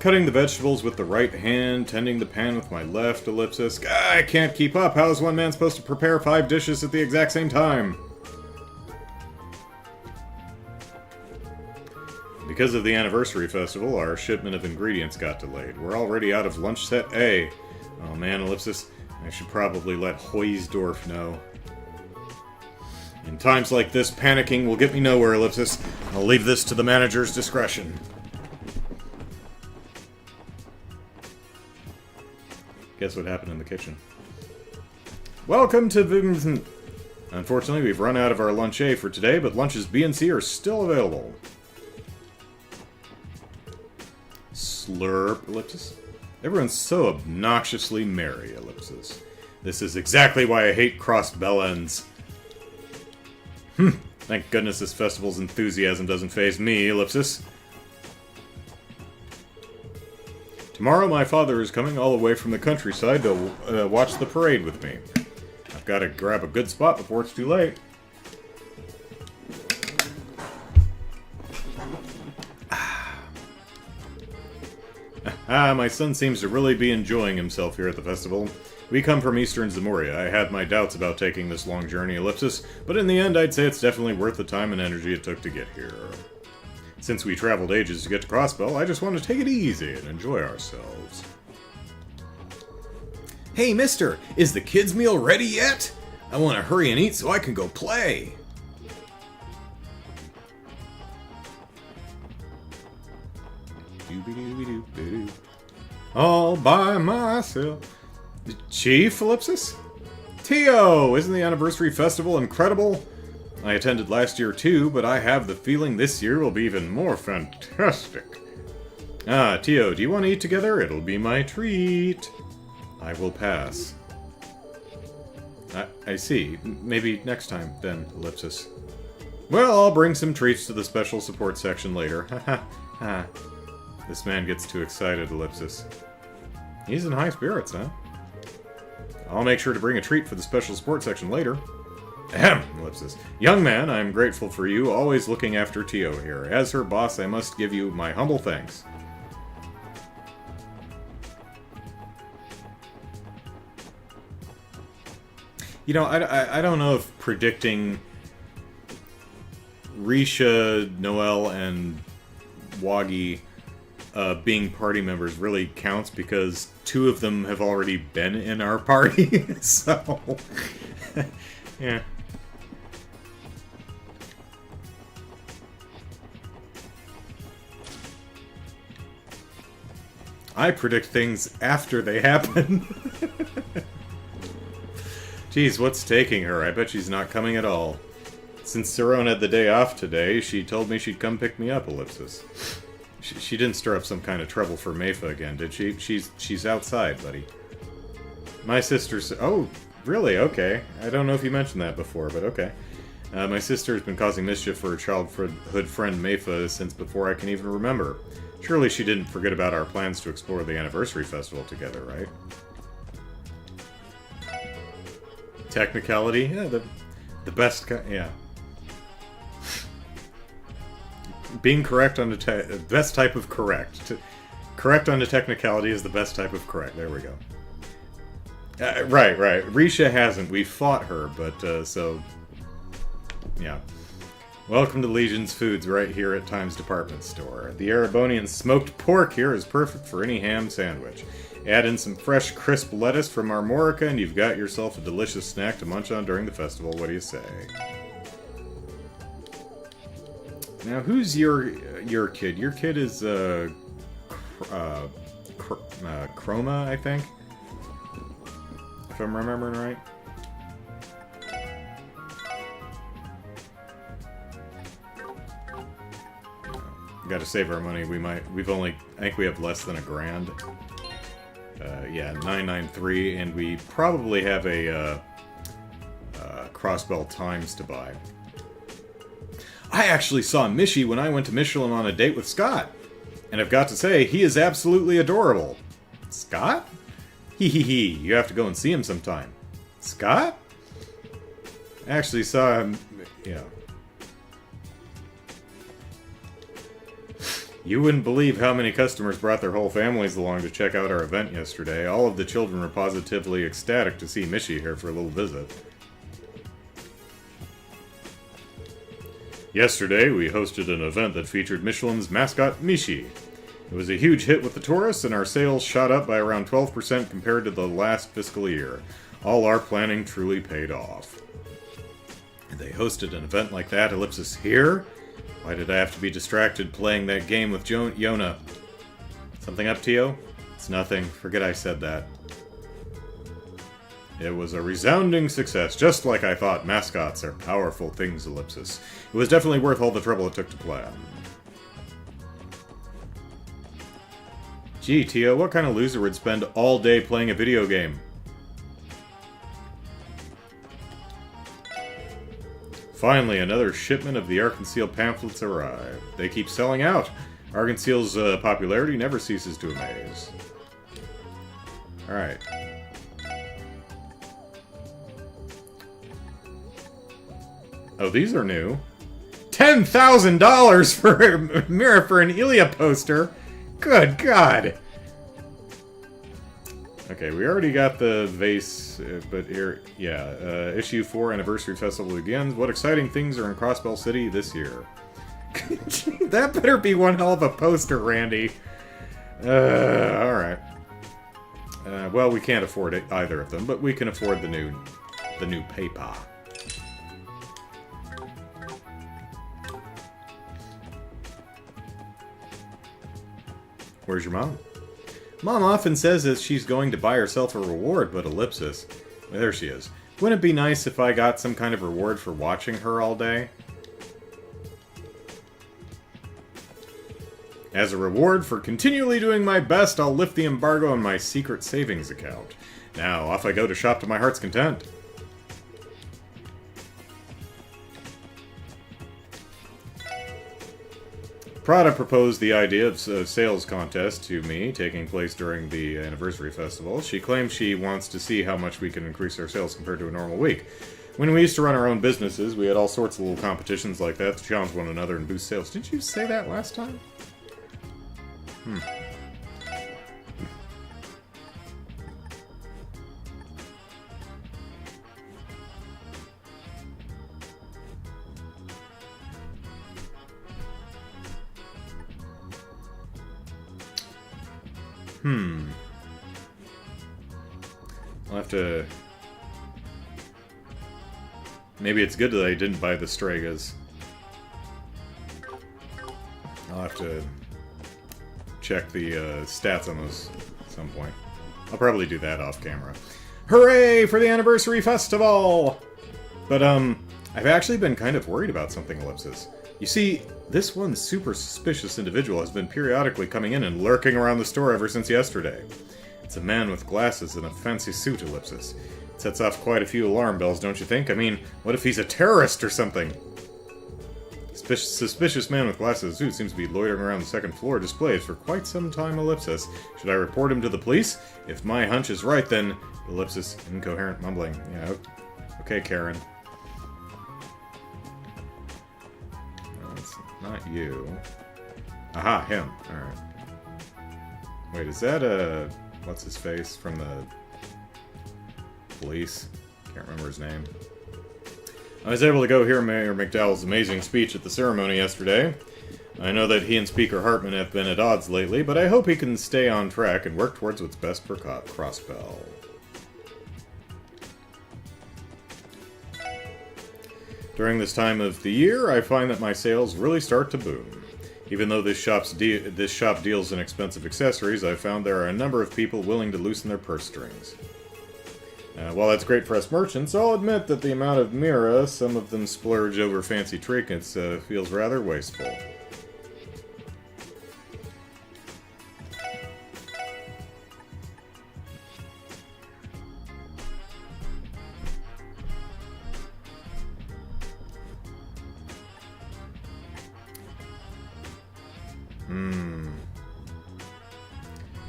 S1: Cutting the vegetables with the right hand, tending the pan with my left, ellipsis. I can't keep up. How is one man supposed to prepare 5 dishes at the exact same time? Because of the anniversary festival, our shipment of ingredients got delayed. We're already out of lunch set A. Oh man, ellipsis. I should probably let Hoysdorf know. In times like this, panicking will get me nowhere, ellipsis. I'll leave this to the manager's discretion. Guess what happened in the kitchen? Welcome to Vincent. Unfortunately, we've run out of our lunch A for today, but lunches B and C are still available. Slurp, ellipsis. Everyone's so obnoxiously merry, ellipsis. This is exactly why I hate crossed bell ends. Thank goodness this festival's enthusiasm doesn't faze me, ellipsis. Tomorrow my father is coming all the way from the countryside to watch the parade with me. I've got to grab a good spot before it's too late. My son seems to really be enjoying himself here at the festival. We come from Eastern Zamoria. I had my doubts about taking this long journey, Ellipsis, but in the end I'd say it's definitely worth the time and energy it took to get here. Since we traveled ages to get to Crossbell, I just want to take it easy and enjoy ourselves. Hey, mister! Is the kids' meal ready yet? I want to hurry and eat so I can go play! All by myself. Chief, Ellipsis? Tio! Isn't the anniversary festival incredible? I attended last year too, but I have the feeling this year will be even more fantastic. Ah, Tio, do you want to eat together? It'll be my treat. I will pass. I see. Maybe next time, then, Ellipsis. Well, I'll bring some treats to the special support section later. Ha ha. This man gets too excited, Ellipsis. He's in high spirits, huh? I'll make sure to bring a treat for the special support section later. Ahem, Ellipsis. Young man, I'm grateful for you, always looking after Tio here. As her boss, I must give you my humble thanks. You know, I don't know if predicting Risha, Noel, and Wagi being party members really counts because 2 of them have already been in our party, so... yeah. I predict things after they happen. Geez, what's taking her? I bet she's not coming at all. Since Cerrone had the day off today, she told me she'd come pick me up, Ellipsis. She didn't stir up some kind of trouble for Meifa again, did she? She's outside, buddy. My sister's... Oh, really? Okay. I don't know if you mentioned that before, but okay. My sister's been causing mischief for her childhood friend Meifa since before I can even remember. Surely she didn't forget about our plans to explore the anniversary festival together, right? Technicality? Yeah, the best yeah. Being correct on the best type of correct. Correct on the technicality is the best type of correct. There we go. Right. Risha hasn't. We fought her, but, so... Yeah. Welcome to Legion's Foods right here at Times Department Store. The Erebonian smoked pork here is perfect for any ham sandwich. Add in some fresh, crisp lettuce from Armorica, and you've got yourself a delicious snack to munch on during the festival. What do you say? Now, who's your kid? Your kid is, Chroma, I think? If I'm remembering right. Got to save our money. I think we have less than $1,000. Yeah, 993, and we probably have a Crossbell Times to buy. I actually saw Mishi when I went to Michelin on a date with Scott, and I've got to say, he is absolutely adorable. Scott? Hee hee hee, you have to go and see him sometime. Scott? I actually saw him, yeah. You wouldn't believe how many customers brought their whole families along to check out our event yesterday. All of the children were positively ecstatic to see Mishi here for a little visit. Yesterday, we hosted an event that featured Michelin's mascot, Mishi. It was a huge hit with the tourists, and our sales shot up by around 12% compared to the last fiscal year. All our planning truly paid off. And they hosted an event like that, Ellipsis, here? Why did I have to be distracted playing that game with Yona? Something up, Tio? It's nothing. Forget I said that. It was a resounding success, just like I thought. Mascots are powerful things, Ellipsis. It was definitely worth all the trouble it took to plan. Gee, Tio, what kind of loser would spend all day playing a video game? Finally, another shipment of the Arc-and-Seal pamphlets arrived. They keep selling out. Arc-and-Seal's popularity never ceases to amaze. Alright. Oh, these are new. $10,000 for a mirror for an Ilya poster? Good God! Okay, we already got the vase, but here, yeah. Issue 4 Anniversary Festival begins. What exciting things are in Crossbell City this year? That better be one hell of a poster, Randy. Alright. Well, we can't afford it, either of them, but we can afford the new paper. Where's your mom? Mom often says that she's going to buy herself a reward, but ellipsis. There she is. Wouldn't it be nice if I got some kind of reward for watching her all day? As a reward for continually doing my best, I'll lift the embargo on my secret savings account. Now, off I go to shop to my heart's content. Prada proposed the idea of a sales contest to me, taking place during the anniversary festival. She claims she wants to see how much we can increase our sales compared to a normal week. When we used to run our own businesses, we had all sorts of little competitions like that to challenge one another and boost sales. Didn't you say that last time? I'll have to... Maybe it's good that I didn't buy the Stregas. I'll have to check the stats on those at some point. I'll probably do that off camera. Hooray for the anniversary festival! But, I've actually been kind of worried about something, Ellipsis. You see, this one super suspicious individual has been periodically coming in and lurking around the store ever since yesterday. It's a man with glasses and a fancy suit, Ellipsis. It sets off quite a few alarm bells, don't you think? I mean, what if he's a terrorist or something? Suspicious man with glasses and suit seems to be loitering around the second floor displays for quite some time, Ellipsis. Should I report him to the police? If my hunch is right, then... Ellipsis, incoherent mumbling. Yeah, okay, Karen. No, it's not you. Aha, him. Alright. Wait, is that, what's his face from the police? Can't remember his name. I was able to go hear Mayor McDowell's amazing speech at the ceremony yesterday. I know that he and Speaker Hartman have been at odds lately, but I hope he can stay on track and work towards what's best for Crossbell. During this time of the year, I find that my sales really start to boom. Even though this shop deals in expensive accessories, I've found there are a number of people willing to loosen their purse strings. While that's great for us merchants, I'll admit that the amount of mira some of them splurge over fancy trinkets feels rather wasteful.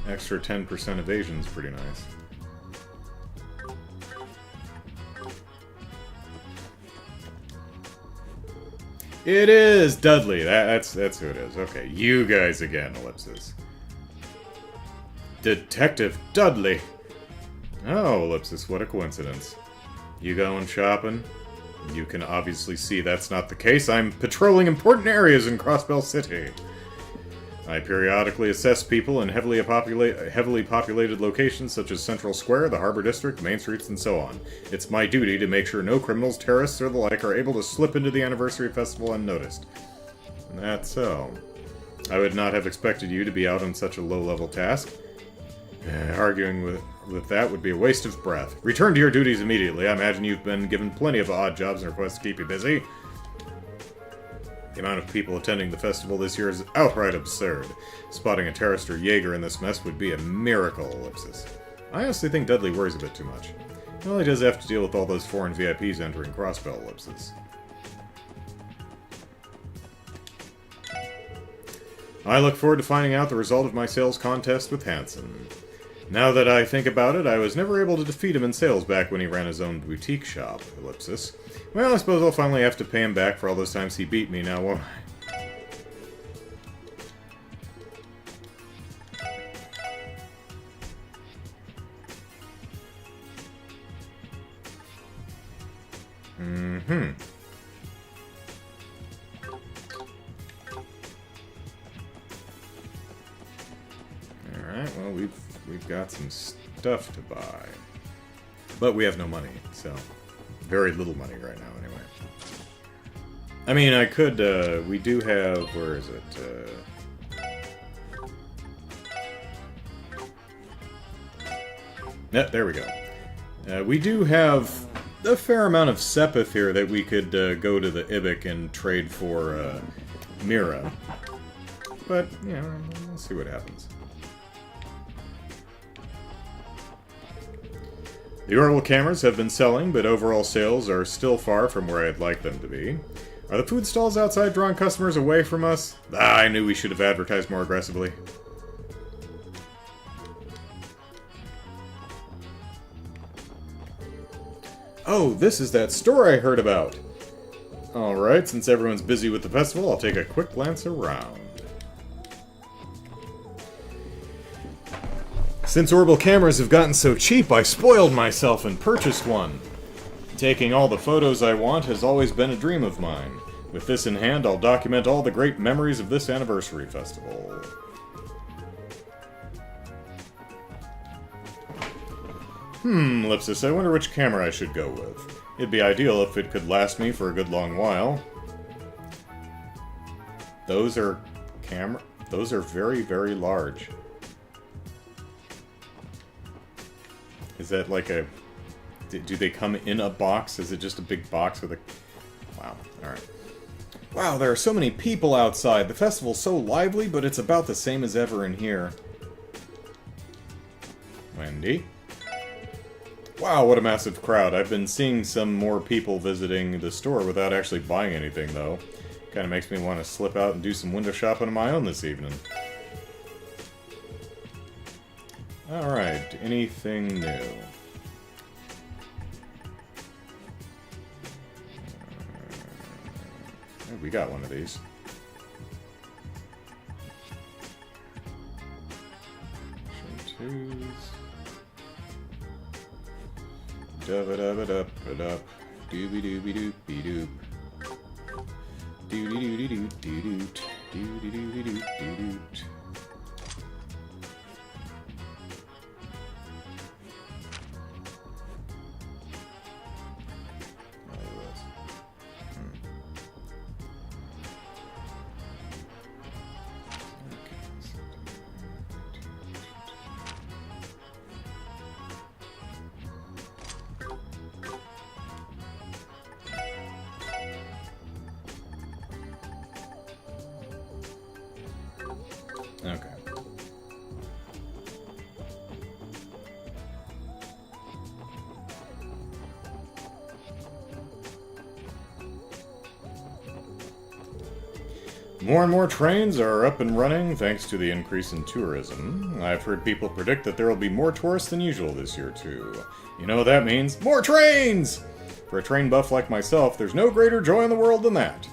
S1: Extra 10% evasion's pretty nice. It is Dudley. That's who it is. Okay, you guys again, Ellipsis. Detective Dudley. Oh, Ellipsis, what a coincidence. You going shopping? You can obviously see that's not the case. I'm patrolling important areas in Crossbell City. I periodically assess people in heavily populated locations such as Central Square, the Harbor District, Main Streets, and so on. It's my duty to make sure no criminals, terrorists, or the like are able to slip into the anniversary festival unnoticed. And that's so. I would not have expected you to be out on such a low-level task. Arguing with that would be a waste of breath. Return to your duties immediately. I imagine you've been given plenty of odd jobs and requests to keep you busy. The amount of people attending the festival this year is outright absurd. Spotting a terrorist or Jaeger in this mess would be a miracle, Ellipsis. I honestly think Dudley worries a bit too much. He only does have to deal with all those foreign VIPs entering Crossbell, Ellipsis. I look forward to finding out the result of my sales contest with Hansen. Now that I think about it, I was never able to defeat him in sales back when he ran his own boutique shop, Ellipsis. Well, I suppose I'll finally have to pay him back for all those times he beat me now, won't I? Mm-hmm. Alright, well, we've got some stuff to buy. But we have no money, so... Very little money right now, anyway. I mean, I could, we do have... Where is it? Yeah, there we go. We do have a fair amount of Sepith here that we could go to the Ibik and trade for Mira. But, you know, we'll see what happens. The orbital cameras have been selling, but overall sales are still far from where I'd like them to be. Are the food stalls outside drawing customers away from us? Ah, I knew we should have advertised more aggressively. Oh, this is that store I heard about! Alright, since everyone's busy with the festival, I'll take a quick glance around. Since orbital cameras have gotten so cheap, I spoiled myself and purchased one. Taking all the photos I want has always been a dream of mine. With this in hand, I'll document all the great memories of this anniversary festival. Lipsis, I wonder which camera I should go with. It'd be ideal if it could last me for a good long while. Those are very, very large. Is that like a... Do they come in a box? Is it just a big box with a... Wow, alright. Wow, there are so many people outside. The festival's so lively, but it's about the same as ever in here. Wendy? Wow, what a massive crowd. I've been seeing some more people visiting the store without actually buying anything, though. Kinda makes me want to slip out and do some window shopping of my own this evening. Alright, anything new? We got one of these. Dub-a-dub-a-dub-a-dub. Dooby-dooby-doop-be-doop. Doo-dee-doo-dee-doo-dee-doot. Doo-dee-doo-dee-doo-dee-doot. Okay. More and more trains are up and running thanks to the increase in tourism. I've heard people predict that there will be more tourists than usual this year, too. You know what that means? More trains! For a train buff like myself, there's no greater joy in the world than that.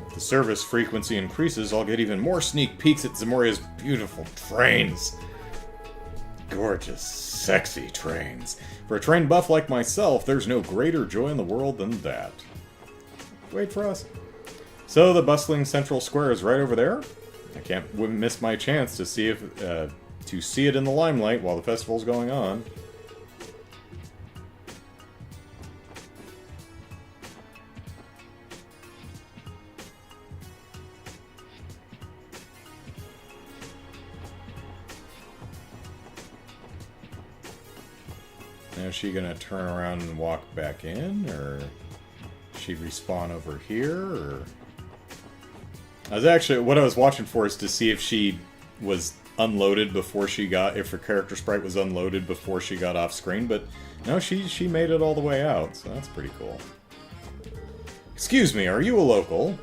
S1: If the service frequency increases, I'll get even more sneak peeks at Zamoria's beautiful trains. Gorgeous, sexy trains. For a train buff like myself, there's no greater joy in the world than that. Wait for us. So the bustling central square is right over there. I can't miss my chance to see if to see it in the limelight while the festival's going on. Now, is she gonna turn around and walk back in, or she respawn over here, or... what I was watching for is to see if she was unloaded before she got, if her character sprite was unloaded before she got off screen, but no, she made it all the way out, so that's pretty cool. Excuse me, are you a local?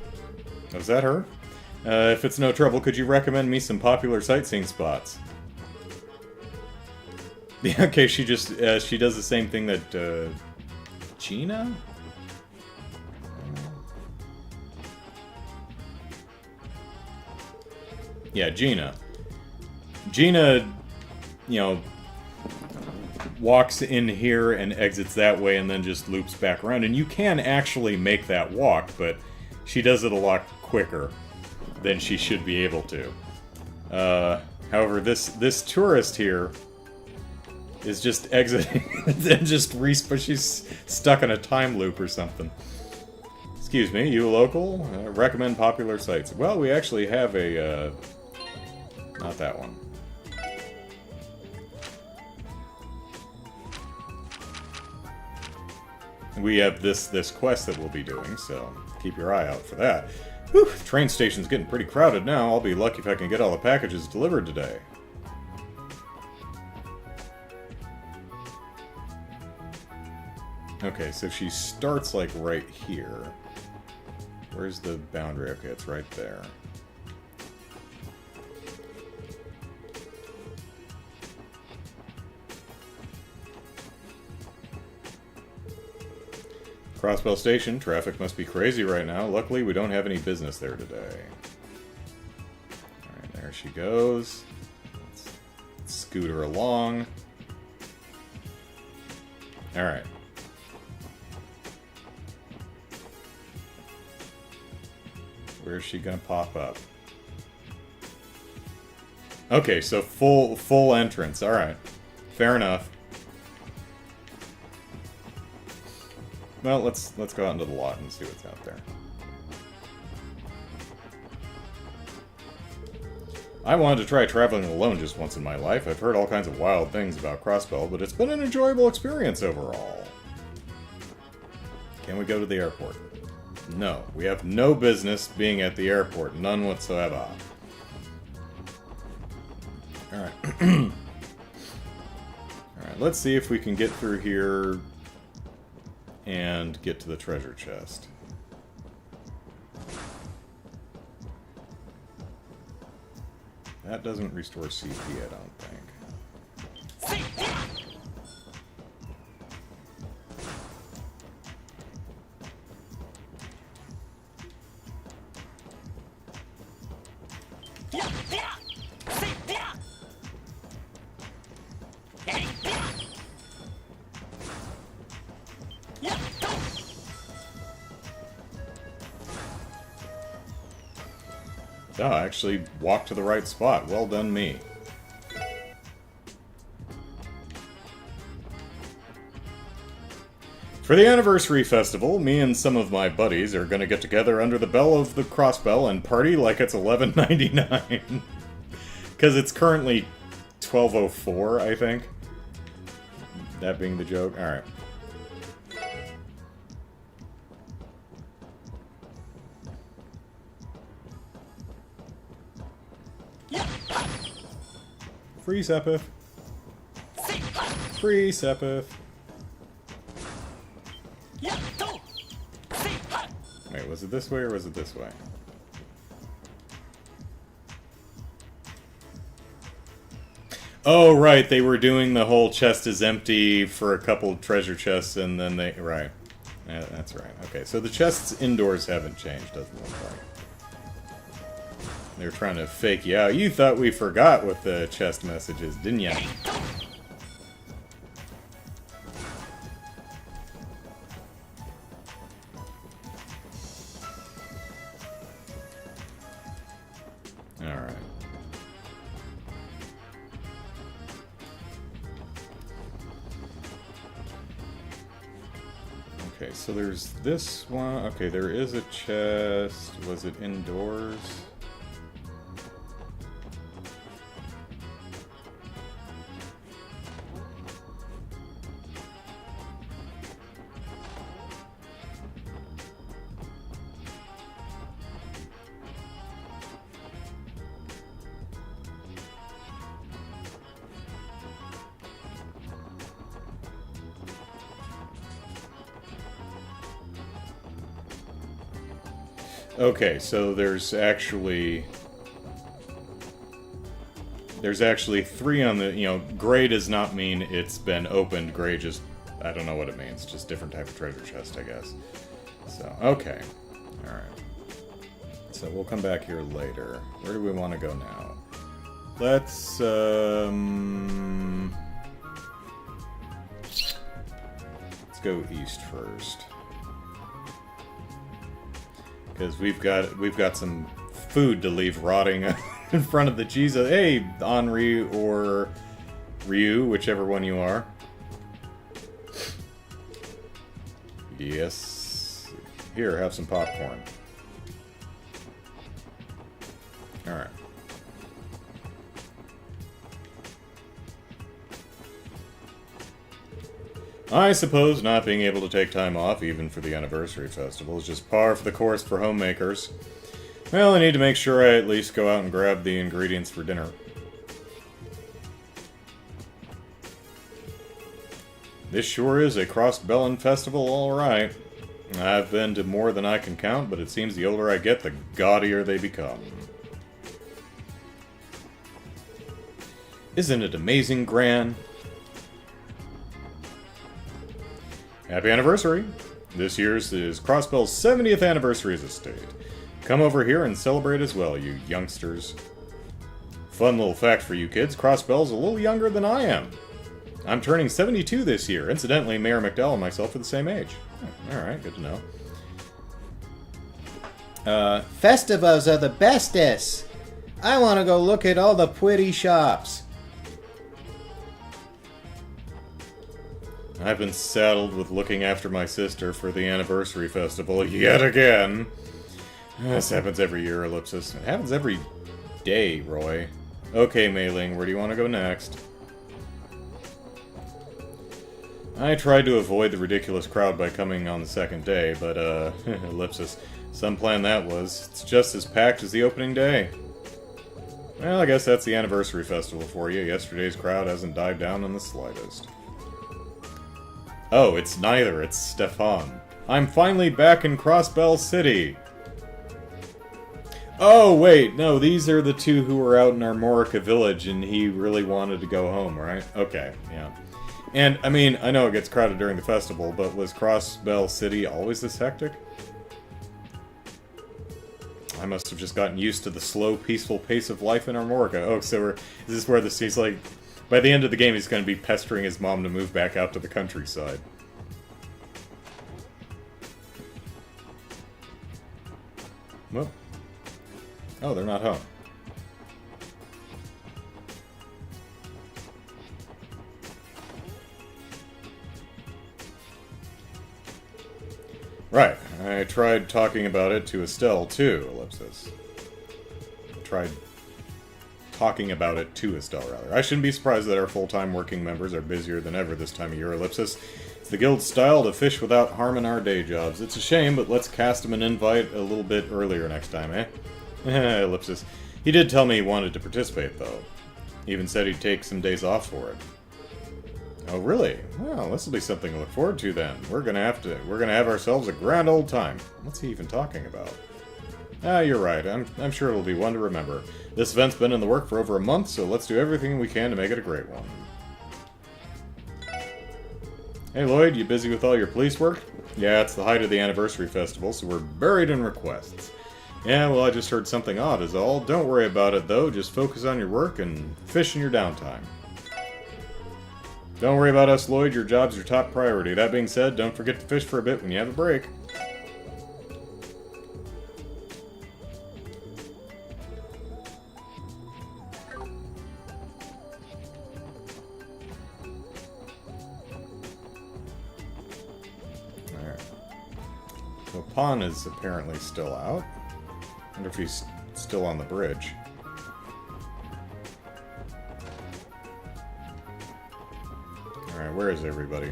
S1: Oh, is that her? If it's no trouble, could you recommend me some popular sightseeing spots? Yeah, okay, she just, she does the same thing that, Gina? Yeah, Gina. Gina, you know, walks in here and exits that way and then just loops back around. And you can actually make that walk, but she does it a lot quicker than she should be able to. However, this tourist here is just exiting and just she's stuck in a time loop or something. Excuse me, you local? Recommend popular sites. Well, we actually have a, not that one. We have this quest that we'll be doing, so keep your eye out for that. Whew, the train station's getting pretty crowded now. I'll be lucky if I can get all the packages delivered today. Okay, so she starts, like, right here. Where's the boundary? Okay, it's right there. Crossbell Station. Traffic must be crazy right now. Luckily, we don't have any business there today. Alright, there she goes. Let's scoot her along. Alright. Where's she gonna pop up? Okay, so full entrance. Alright. Fair enough. Well, let's go out into the lot and see what's out there. I wanted to try traveling alone just once in my life. I've heard all kinds of wild things about Crossbell, but it's been an enjoyable experience overall. Can we go to the airport? No. We have no business being at the airport. None whatsoever. Alright. Alright, let's see if we can get through here and get to the treasure chest. That doesn't restore CP, I don't think. Oh, I actually walked to the right spot. Well done, me. For the anniversary festival, me and some of my buddies are gonna get together under the bell of the Crossbell and party like it's $11.99. Because it's currently $12.04, I think. That being the joke. Alright. Free Sepith. Free Sepith. Wait, was it this way or was it this way? Oh, right, they were doing the whole chest is empty for a couple treasure chests and then they... Right. Yeah, that's right. Okay, so the chests indoors haven't changed, doesn't look like. They're trying to fake you out. You thought we forgot what the chest message is, didn't ya? Alright. Okay, so there's this one. Okay, there is a chest. Was it indoors? Okay, so there's actually three on the, you know, gray does not mean it's been opened. Gray just, I don't know what it means. Just different type of treasure chest, I guess. So, okay. Alright. So we'll come back here later. Where do we want to go now? Let's, Let's go east first. Because we've got some food to leave rotting in front of the Jesus. Hey, Henri or Ryu, whichever one you are. Yes. Here, have some popcorn. Alright. I suppose not being able to take time off, even for the anniversary festival, is just par for the course for homemakers. Well, I need to make sure I at least go out and grab the ingredients for dinner. This sure is a cross-bellin festival, alright. I've been to more than I can count, but it seems the older I get, the gaudier they become. Isn't it amazing, Gran? Happy anniversary! This year's is Crossbell's 70th anniversary as a state. Come over here and celebrate as well, you youngsters. Fun little fact for you kids, Crossbell's a little younger than I am. I'm turning 72 this year. Incidentally, Mayor McDowell and myself are the same age. Alright, good to know.
S7: Festivals are the bestest. I want to go look at all the pretty shops.
S1: I've been saddled with looking after my sister for the anniversary festival yet again. This happens every year, Ellipsis. It happens every day, Roy. Okay, Mei Ling, where do you want to go next? I tried to avoid the ridiculous crowd by coming on the second day, but, Ellipsis, some plan that was. It's just as packed as the opening day. Well, I guess that's the anniversary festival for you. Yesterday's crowd hasn't died down in the slightest. Oh, it's neither. It's Stefan. I'm finally back in Crossbell City. Oh, wait. No, these are the two who were out in Armorica Village, and he really wanted to go home, right? Okay, yeah. And, I mean, I know it gets crowded during the festival, but was Crossbell City always this hectic? I must have just gotten used to the slow, peaceful pace of life in Armorica. Oh, so is this where this he's like... By the end of the game, he's going to be pestering his mom to move back out to the countryside. Well. Oh, they're not home. Right. I tried talking about it to Estelle, too, Ellipsis. Tried talking about it to Estelle, rather. I shouldn't be surprised that our full-time working members are busier than ever this time of year, Ellipsis. It's the guild's style to fish without harming our day jobs. It's a shame, but let's cast him an invite a little bit earlier next time, eh? Ellipsis. He did tell me he wanted to participate, though. He even said he'd take some days off for it. Oh, really? Well, this will be something to look forward to, then. We're gonna have ourselves a grand old time. What's he even talking about? Ah, you're right. I'm sure it'll be one to remember. This event's been in the work for over a month, so let's do everything we can to make it a great one. Hey Lloyd, you busy with all your police work? Yeah, it's the height of the anniversary festival, so we're buried in requests. Yeah, well, I just heard something odd is all. Don't worry about it, though. Just focus on your work and fish in your downtime. Don't worry about us, Lloyd. Your job's your top priority. That being said, don't forget to fish for a bit when you have a break. Alright. So Pon is apparently still out. I wonder if he's still on the bridge. Alright, where is everybody?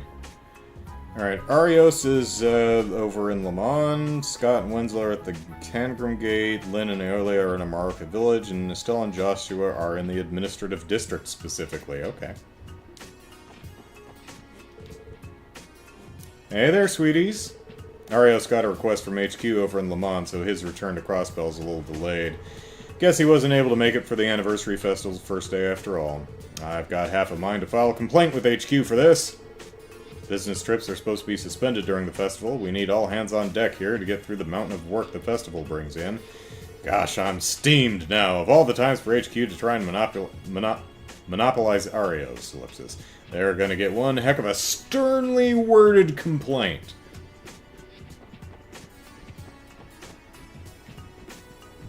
S1: Alright, Arios is over in Le Mans, Scott and Winslow are at the Tangram Gate, Lynn and Aeolia are in Amarca Village, and Estelle and Joshua are in the Administrative District specifically. Okay. Hey there, sweeties! Arios got a request from HQ over in Le Mans, so his return to Crossbell is a little delayed. Guess he wasn't able to make it for the anniversary festival's first day after all. I've got half a mind to file a complaint with HQ for this. Business trips are supposed to be suspended during the festival. We need all hands on deck here to get through the mountain of work the festival brings in. Gosh, I'm steamed now. Of all the times for HQ to try and monopolize Arios, Ellipsis. they're gonna get one heck of a sternly worded complaint.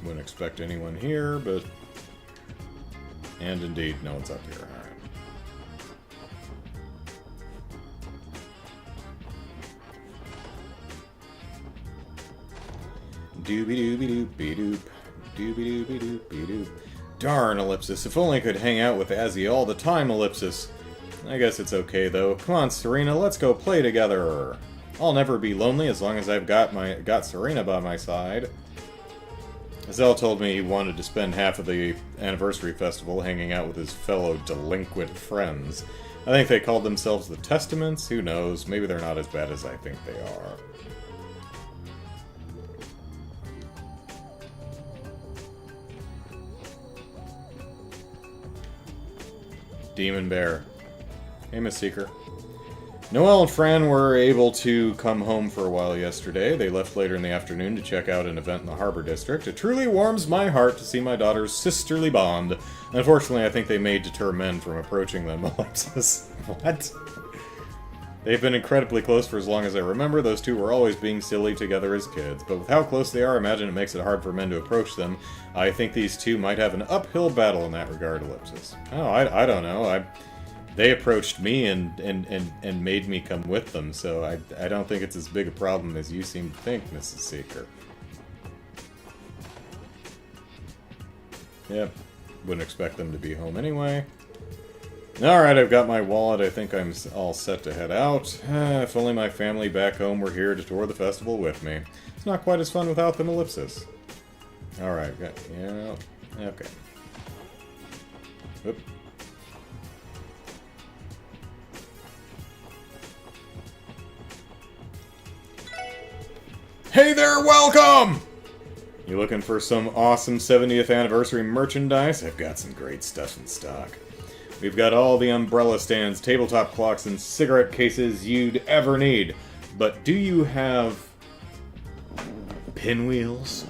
S1: Wouldn't expect anyone here, but... And indeed, no one's up here. Alright. Doobie-doobie-doop-be-doop. Doobie-doobie-doop-be-doop. Darn, Ellipsis. If only I could hang out with Azzy all the time, Ellipsis. I guess it's okay, though. Come on, Serena, let's go play together. I'll never be lonely as long as I've got Serena by my side. Zell told me he wanted to spend half of the anniversary festival hanging out with his fellow delinquent friends. I think they called themselves the Testaments. Who knows? Maybe they're not as bad as I think they are. Demon Bear. Hey, Miss Seeker. Noelle and Fran were able to come home for a while yesterday. They left later in the afternoon to check out an event in the Harbor District. It truly warms my heart to see my daughter's sisterly bond. Unfortunately, I think they may deter men from approaching them. Alexis. What? They've been incredibly close for as long as I remember. Those two were always being silly together as kids. But with how close they are, I imagine it makes it hard for men to approach them. I think these two might have an uphill battle in that regard, Ellipsis. Oh, I don't know. They approached me and made me come with them, so I don't think it's as big a problem as you seem to think, Mrs. Seeker. Yep. Wouldn't expect them to be home anyway. Alright, I've got my wallet. I think I'm all set to head out. If only my family back home were here to tour the festival with me. It's not quite as fun without them, Ellipsis. Alright, yeah, okay. Oop. Hey there, welcome! You looking for some awesome 70th anniversary merchandise? I've got some great stuff in stock. We've got all the umbrella stands, tabletop clocks, and cigarette cases you'd ever need. But do you have pinwheels?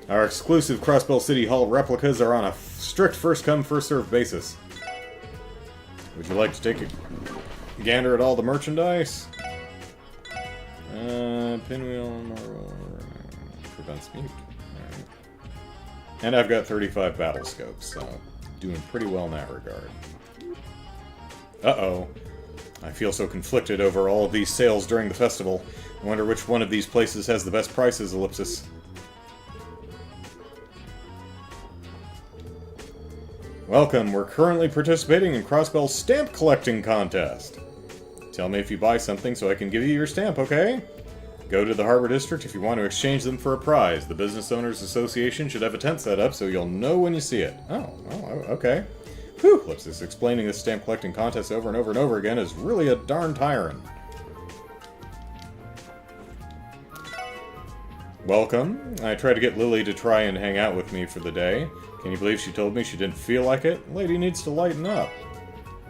S1: Our exclusive Crossbell City Hall replicas are on a strict first-come, first-served basis. Would you like to take a gander at all the merchandise? Pinwheel prevents mute. Alright. And I've got 35 battle scopes, so doing pretty well in that regard. Uh-oh. I feel so conflicted over all of these sales during the festival. I wonder which one of these places has the best prices, Ellipsis. Welcome, we're currently participating in Crossbell's stamp collecting contest. Tell me if you buy something so I can give you your stamp, okay? Go to the Harbor District if you want to exchange them for a prize. The Business Owners Association should have a tent set up so you'll know when you see it. Oh, okay. Whew, Ellipsis, explaining this stamp collecting contest over and over and over again is really a darn tiring. Welcome. I tried to get Lily to try and hang out with me for the day. Can you believe she told me she didn't feel like it? Lady needs to lighten up.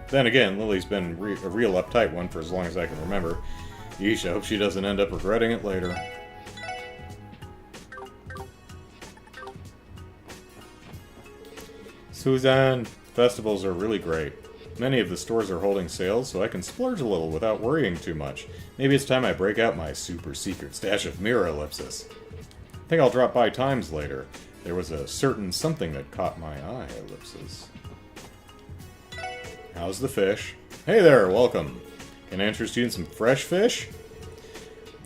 S1: Then again, Lily's been a real uptight one for as long as I can remember. Yeesh, I hope she doesn't end up regretting it later. Suzanne, festivals are really great. Many of the stores are holding sales, so I can splurge a little without worrying too much. Maybe it's time I break out my super secret stash of mirror ellipsis. I think I'll drop by Times later. There was a certain something that caught my eye, ellipsis. How's the fish? Hey there, welcome. Can I interest you in some fresh fish?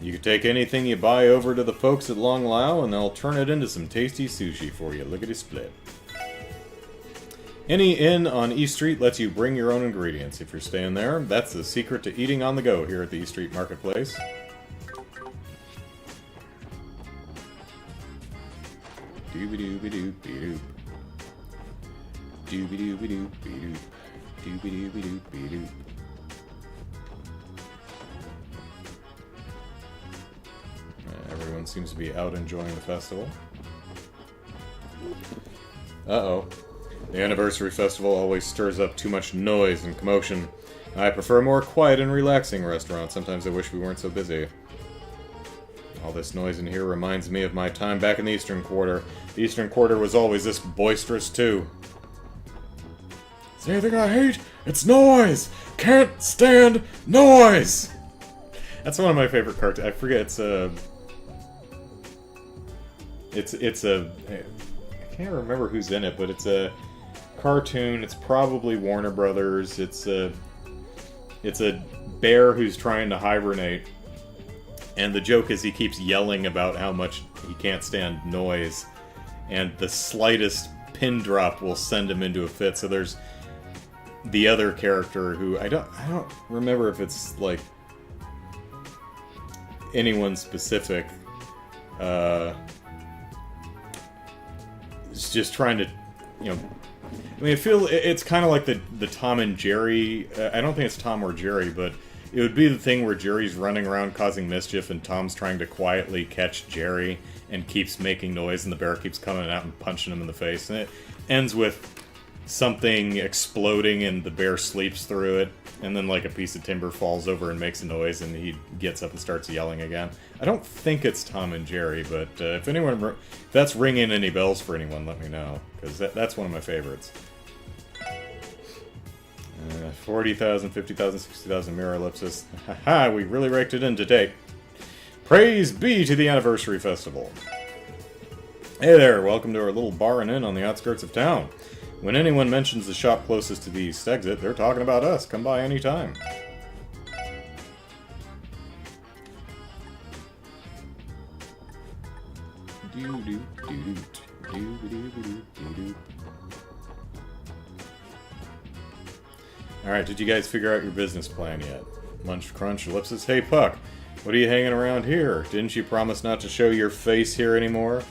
S1: You can take anything you buy over to the folks at Long Lao and they'll turn it into some tasty sushi for you. Lickety split. Any inn on East Street lets you bring your own ingredients. If you're staying there, that's the secret to eating on the go here at the East Street Marketplace. Doobie-doobie-doop-be-doop. Doobie-doobie-doop-be-doop. Doobie-doobie-doop-be-doop. Everyone seems to be out enjoying the festival. Uh-oh. The anniversary festival always stirs up too much noise and commotion. I prefer a more quiet and relaxing restaurant. Sometimes I wish we weren't so busy. All this noise in here reminds me of my time back in the Eastern Quarter. The Eastern Quarter was always this boisterous, too. Is there anything I hate? It's noise! Can't stand noise! That's one of my favorite cartoons. I forget, it's a... I can't remember who's in it, but it's a cartoon. It's probably Warner Brothers. It's a bear who's trying to hibernate. And the joke is he keeps yelling about how much he can't stand noise. And the slightest pin drop will send him into a fit. So there's the other character who I don't remember if it's like anyone specific. It's just trying to, you know, I mean, it's kind of like the Tom and Jerry. I don't think it's Tom or Jerry, but it would be the thing where Jerry's running around causing mischief, and Tom's trying to quietly catch Jerry and keeps making noise, and the bear keeps coming out and punching him in the face, and it ends with something exploding, and the bear sleeps through it, and then like a piece of timber falls over and makes a noise, and he gets up and starts yelling again. I don't think it's Tom and Jerry, but if that's ringing any bells for anyone, let me know, because that's one of my favorites. 40,000, 50,000, 60,000 mirror ellipsis. Haha, we really raked it in today. Praise be to the anniversary festival. Hey there, welcome to our little bar and inn on the outskirts of town. When anyone mentions the shop closest to the east exit, they're talking about us. Come by anytime. Alright, did you guys figure out your business plan yet? Munch, crunch, ellipsis. Hey, Puck, what are you hanging around here? Didn't you promise not to show your face here anymore?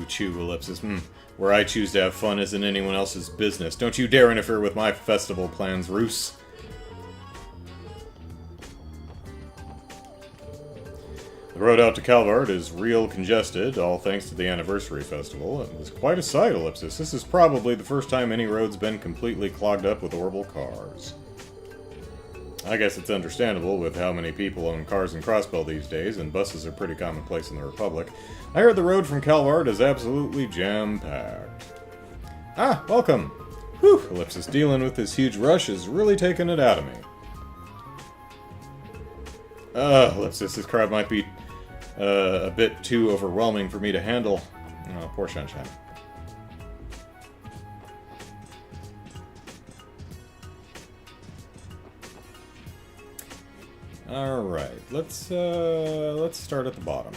S1: Chew, ellipsis. Where I choose to have fun isn't anyone else's business. Don't you dare interfere with my festival plans, Roos. The road out to Calvard is real congested, all thanks to the anniversary festival. It was quite a sight, ellipsis. This is probably the first time any road's been completely clogged up with horrible cars. I guess it's understandable with how many people own cars in Crossbell these days, and buses are pretty commonplace in the Republic. I heard the road from Calvard is absolutely jam-packed. Ah, welcome! Whew, ellipsis, dealing with this huge rush is really taking it out of me. Ellipsis, this crowd might be a bit too overwhelming for me to handle. Oh, poor Sunshine. Alright, let's start at the bottom.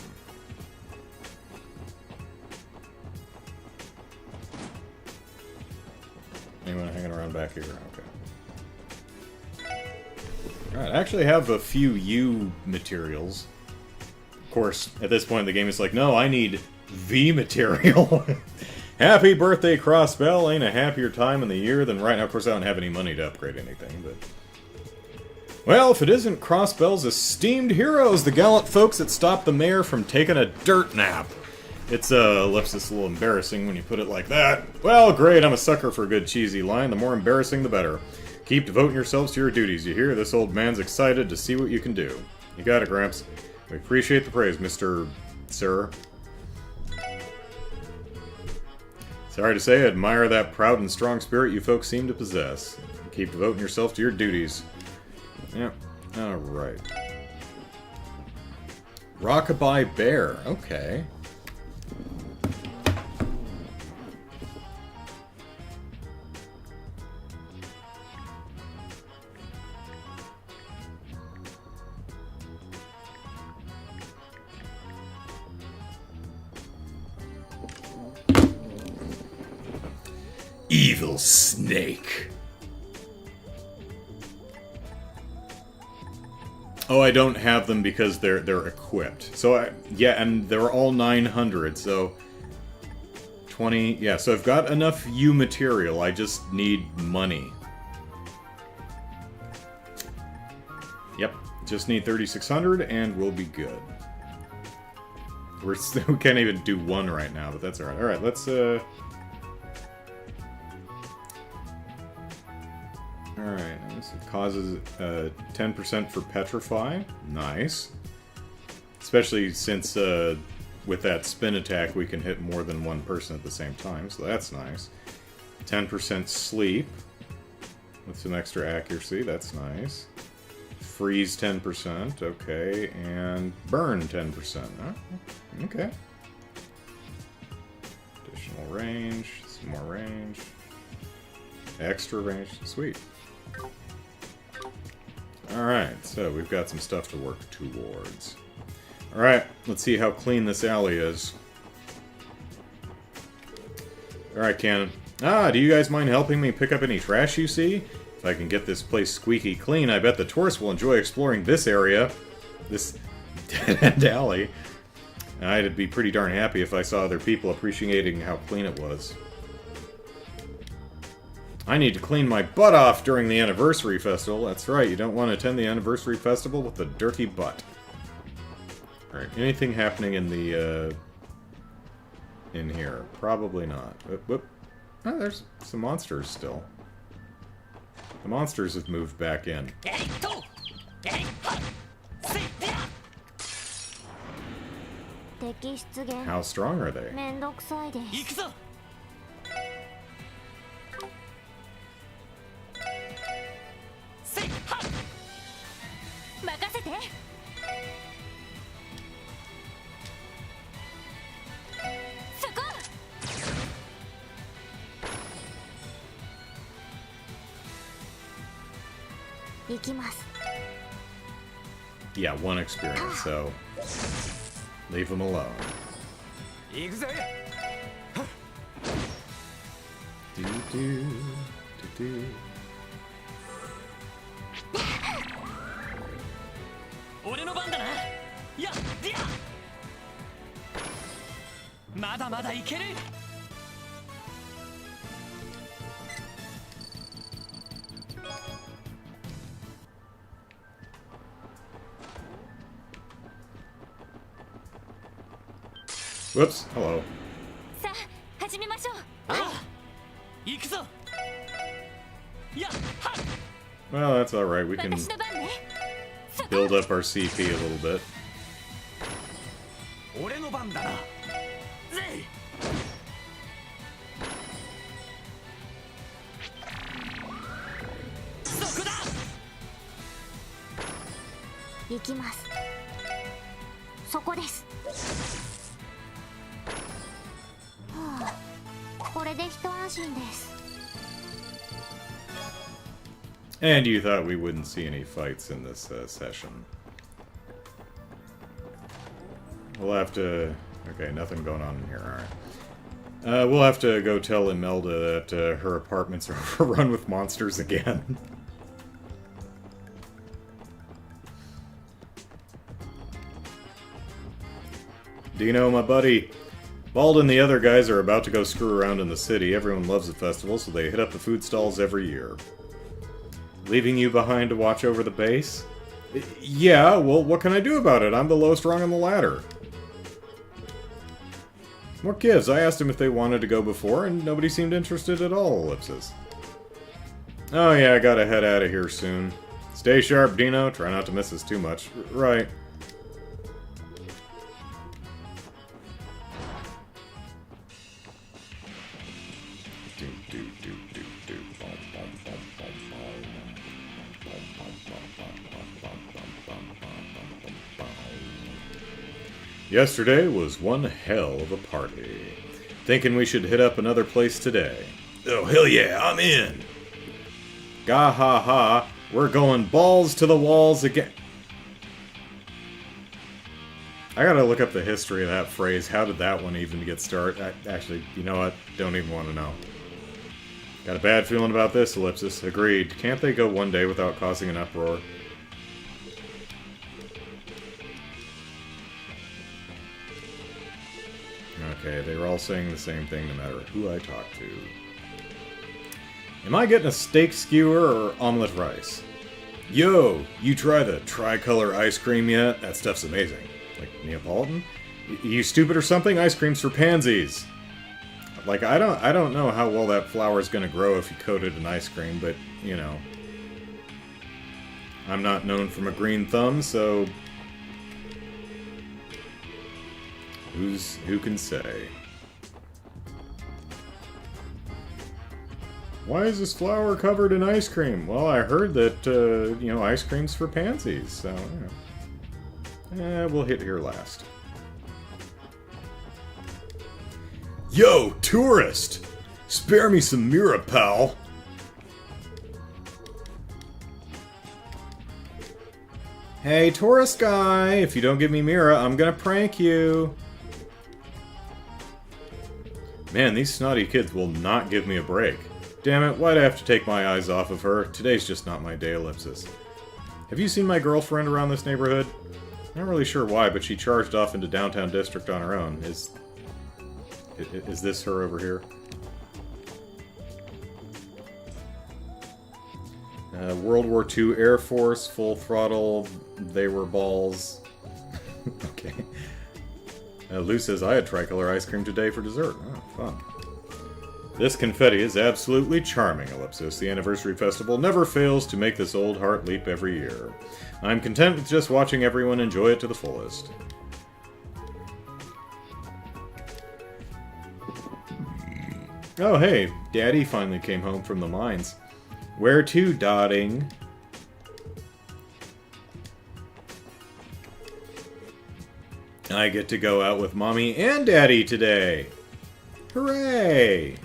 S1: Anyone hanging around back here? Okay. Alright, I actually have a few U materials. Of course, at this point in the game, it's like, no, I need V material. Happy birthday, Crossbell. Ain't a happier time in the year than right now. Of course, I don't have any money to upgrade anything, but... Well, if it isn't Crossbell's esteemed heroes, the gallant folks that stopped the mayor from taking a dirt nap. It's, ellipsis, a little embarrassing when you put it like that. Well, great, I'm a sucker for a good cheesy line. The more embarrassing, the better. Keep devoting yourselves to your duties, you hear? This old man's excited to see what you can do. You got it, Gramps. We appreciate the praise, Mr. Sir. Sorry to say, I admire that proud and strong spirit you folks seem to possess. Keep devoting yourself to your duties. Yep. Alright. Rockabye Bear. Okay. Evil snake. Oh, I don't have them because they're equipped. So, yeah, and they're all 900, so... 20... Yeah, so I've got enough U material, I just need money. Yep, just need 3,600 and we'll be good. We can't even do one right now, but that's alright. Alright, let's, Alright, this causes 10% for Petrify. Nice. Especially since with that spin attack, we can hit more than one person at the same time, so that's nice. 10% sleep with some extra accuracy, that's nice. Freeze 10%, okay, and burn 10%. Oh, okay. Additional range, some more range. Extra range, sweet. Alright, so we've got some stuff to work towards. Alright, let's see how clean this alley is. Alright, Cannon. Do you guys mind helping me pick up any trash you see? If I can get this place squeaky clean, I bet the tourists will enjoy exploring this area. This dead-end alley. I'd be pretty darn happy if I saw other people appreciating how clean it was. I need to clean my butt off during the anniversary festival. That's right, you don't want to attend the anniversary festival with a dirty butt. Alright, anything happening in the, in here? Probably not. Whoop. Oh, there's some monsters still. The monsters have moved back in. How strong are they?
S4: 行くぞ。任せて。そこ。行きます。
S1: Yeah, one experience, so leave them alone.
S6: 行くぜ。
S1: Do do do.
S3: 俺の番だな。やっディア。まだまだいける。
S1: Whoops. Hello.
S4: さあ始めましょう。
S3: 行くぞ。やっは。
S1: Well, that's alright. We can
S4: 私の番ね。
S1: build up our CP a little bit.
S3: 俺の番だな。ぜい。そこだ。
S4: 行きます。そこです。はあ、これで一安心です。
S1: And you thought we wouldn't see any fights in this session. We'll have to... Okay, nothing going on in here, alright. We'll have to go tell Imelda that her apartments are overrun with monsters again. Dino, my buddy. Bald and the other guys are about to go screw around in the city. Everyone loves the festival, so they hit up the food stalls every year. Leaving you behind to watch over the base? Yeah, well, what can I do about it? I'm the lowest rung on the ladder. What gives? I asked them if they wanted to go before, and nobody seemed interested at all, ellipsis. Oh yeah, I gotta head out of here soon. Stay sharp, Dino. Try not to miss us too much. Right. Yesterday was one hell of a party. Thinking we should hit up another place today. Oh, hell yeah, I'm in! Gah ha ha, we're going balls to the walls again. I gotta look up the history of that phrase. How did that one even get started? Actually, you know what? Don't even want to know. Got a bad feeling about this, ellipsis. Agreed. Can't they go one day without causing an uproar? Okay, they were all saying the same thing no matter who I talk to. Am I getting a steak skewer or omelet rice? Yo, you try the tricolor ice cream yet? That stuff's amazing. Like Neapolitan? You stupid or something? Ice cream's for pansies. Like, I don't know how well that flower is gonna grow if you coat it in ice cream, but, you know. I'm not known for my green thumb, so... Who can say? Why is this flower covered in ice cream? Well, I heard that, you know, ice cream's for pansies, so, you know. We'll hit here last. Yo, tourist! Spare me some Mira, pal! Hey, tourist guy, if you don't give me Mira, I'm gonna prank you. Man, these snotty kids will not give me a break. Damn it, why'd I have to take my eyes off of her? Today's just not my day, Ellipsis. Have you seen my girlfriend around this neighborhood? Not really sure why, but she charged off into downtown district on her own. Is this her over here? World War II Air Force, full throttle, they were balls. Okay. Lou says, I had tricolor ice cream today for dessert. Oh, fun. This confetti is absolutely charming, Ellipsis. The anniversary festival never fails to make this old heart leap every year. I'm content with just watching everyone enjoy it to the fullest. Oh, hey, Daddy finally came home from the mines. Where to, Dotting? I get to go out with Mommy and Daddy today! Hooray!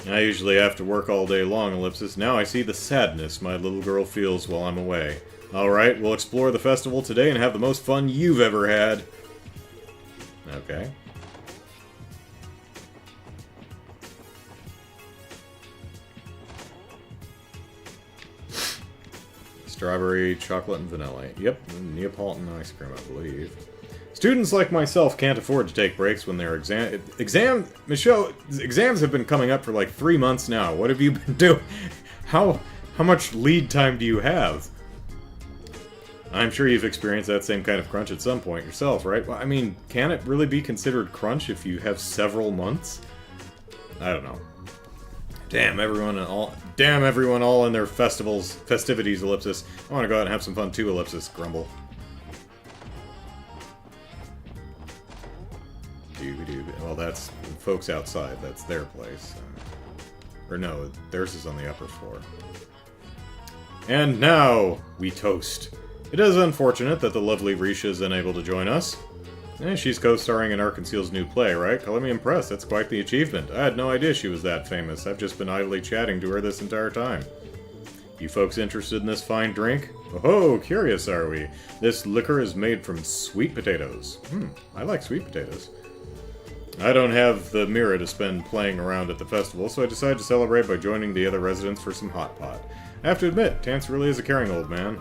S1: I usually have to work all day long, Ellipsis. Now I see the sadness my little girl feels while I'm away. Alright, we'll explore the festival today and have the most fun you've ever had. Okay. Strawberry, chocolate, and vanilla. Yep, Neapolitan ice cream, I believe. Students like myself can't afford to take breaks when their Michelle, exams have been coming up for like 3 months now. What have you been doing? How much lead time do you have? I'm sure you've experienced that same kind of crunch at some point yourself, right? Well, I mean, can it really be considered crunch if you have several months? I don't know. Damn everyone all in their festivities, Ellipsis. I want to go out and have some fun too, Ellipsis, grumble. Well, that's folks outside. That's their place. Or no, theirs is on the upper floor. And now, we toast. It is unfortunate that the lovely Risha is unable to join us. She's co-starring in Arkanseal's new play, right? Color me impressed, that's quite the achievement. I had no idea she was that famous. I've just been idly chatting to her this entire time. You folks interested in this fine drink? Oh, curious are we. This liquor is made from sweet potatoes. I like sweet potatoes. I don't have the Mira to spend playing around at the festival, so I decided to celebrate by joining the other residents for some hot pot. I have to admit, Tance really is a caring old man.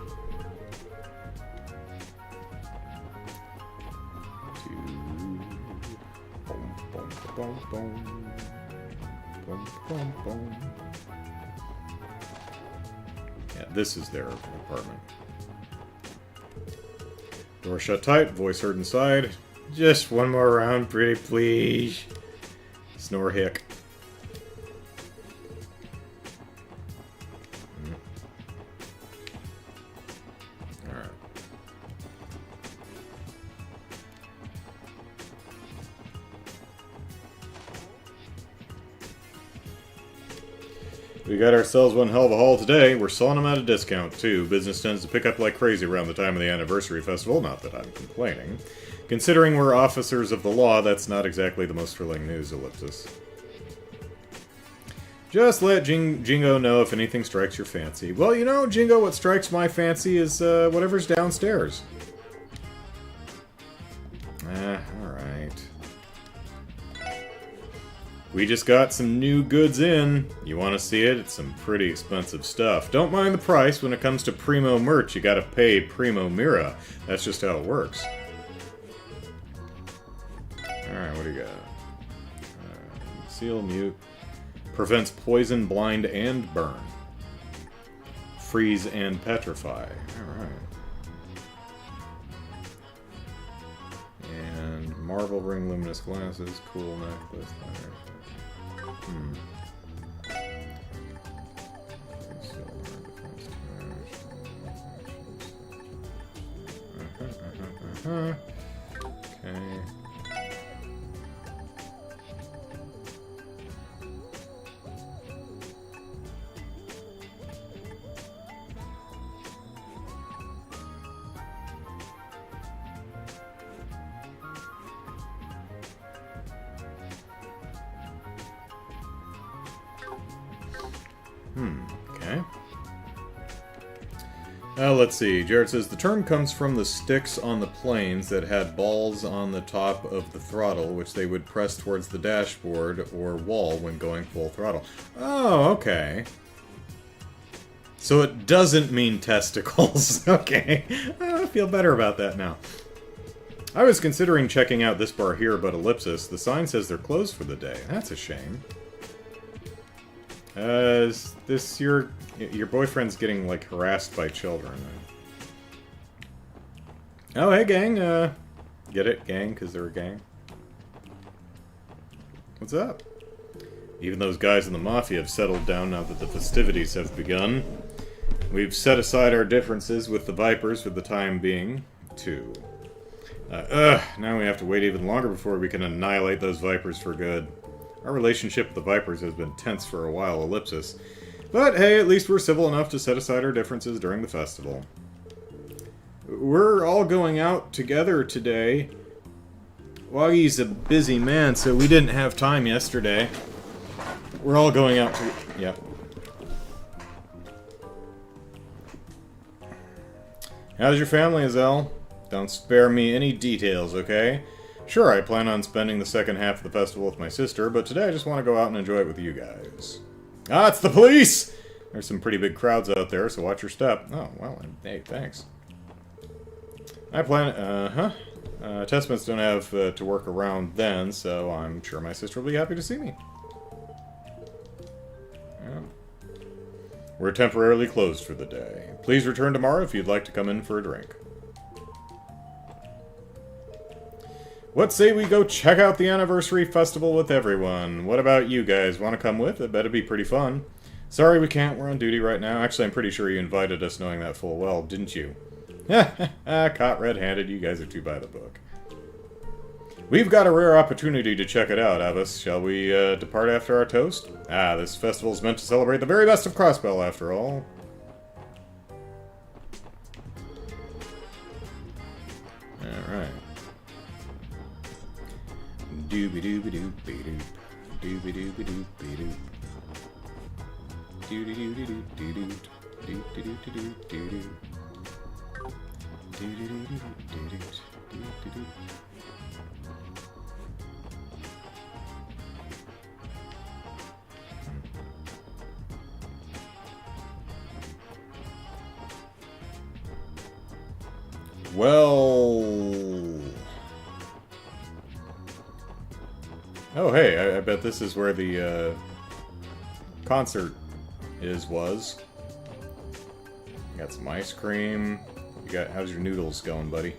S1: Yeah, this is their apartment. Door shut tight, voice heard inside. Just one more round, pretty please. Snore hick. Alright. We got ourselves one hell of a haul today. We're selling them at a discount, too. Business tends to pick up like crazy around the time of the anniversary festival. Not that I'm complaining. Considering we're officers of the law, that's not exactly the most thrilling news, Ellipsis. Just let Jingo know if anything strikes your fancy. Well, you know, Jingo, what strikes my fancy is whatever's downstairs. Alright. We just got some new goods in. You want to see it? It's some pretty expensive stuff. Don't mind the price. When it comes to Primo merch, you gotta pay Primo Mira. That's just how it works. Alright, what do you got? Seal, mute. Prevents poison, blind, and burn. Freeze and petrify. Alright. And marble ring, luminous glasses, cool necklace. Okay. Okay. Let's see. Jared says, the term comes from the sticks on the planes that had balls on the top of the throttle, which they would press towards the dashboard or wall when going full throttle. Oh, okay. So it doesn't mean testicles. Okay. I feel better about that now. I was considering checking out this bar here, but Ellipsis. The sign says they're closed for the day. That's a shame. Is this your boyfriend's getting, like, harassed by children? Oh, hey, gang. Get it, gang, because they're a gang? What's up? Even those guys in the Mafia have settled down now that the festivities have begun. We've set aside our differences with the Vipers for the time being, too. Now we have to wait even longer before we can annihilate those Vipers for good. Our relationship with the Vipers has been tense for a while, Ellipsis. But hey, at least we're civil enough to set aside our differences during the festival. We're all going out together today. Waggy's a busy man, so we didn't have time yesterday. We're all going out to... Yep. How's your family, Azelle? Don't spare me any details, okay? Sure, I plan on spending the second half of the festival with my sister, but today I just want to go out and enjoy it with you guys. Ah, it's the police! There's some pretty big crowds out there, so watch your step. Oh, well, hey, thanks. I plan... Testments don't have to work around then, so I'm sure my sister will be happy to see me. Yeah. We're temporarily closed for the day. Please return tomorrow if you'd like to come in for a drink. What say we go check out the anniversary festival with everyone? What about you guys? Want to come with? It better be pretty fun. Sorry we can't, we're on duty right now. Actually, I'm pretty sure you invited us knowing that full well, didn't you? Caught red-handed, you guys are too by the book. We've got a rare opportunity to check it out, Avis. Shall we depart after our toast? Ah, this festival's meant to celebrate the very best of Crossbell, after all. Alright. Dooby-dooby-dooby-doop. Dooby-dooby-dooby-doop. Doo-doo-doo-doo-doo-doo. Doo-doo-doo-doo-doo-doo. Doo-doo-doo-doo-doo-doo. Well... Oh, hey, I bet this is where the, concert was. You got some ice cream. How's your noodles going, buddy?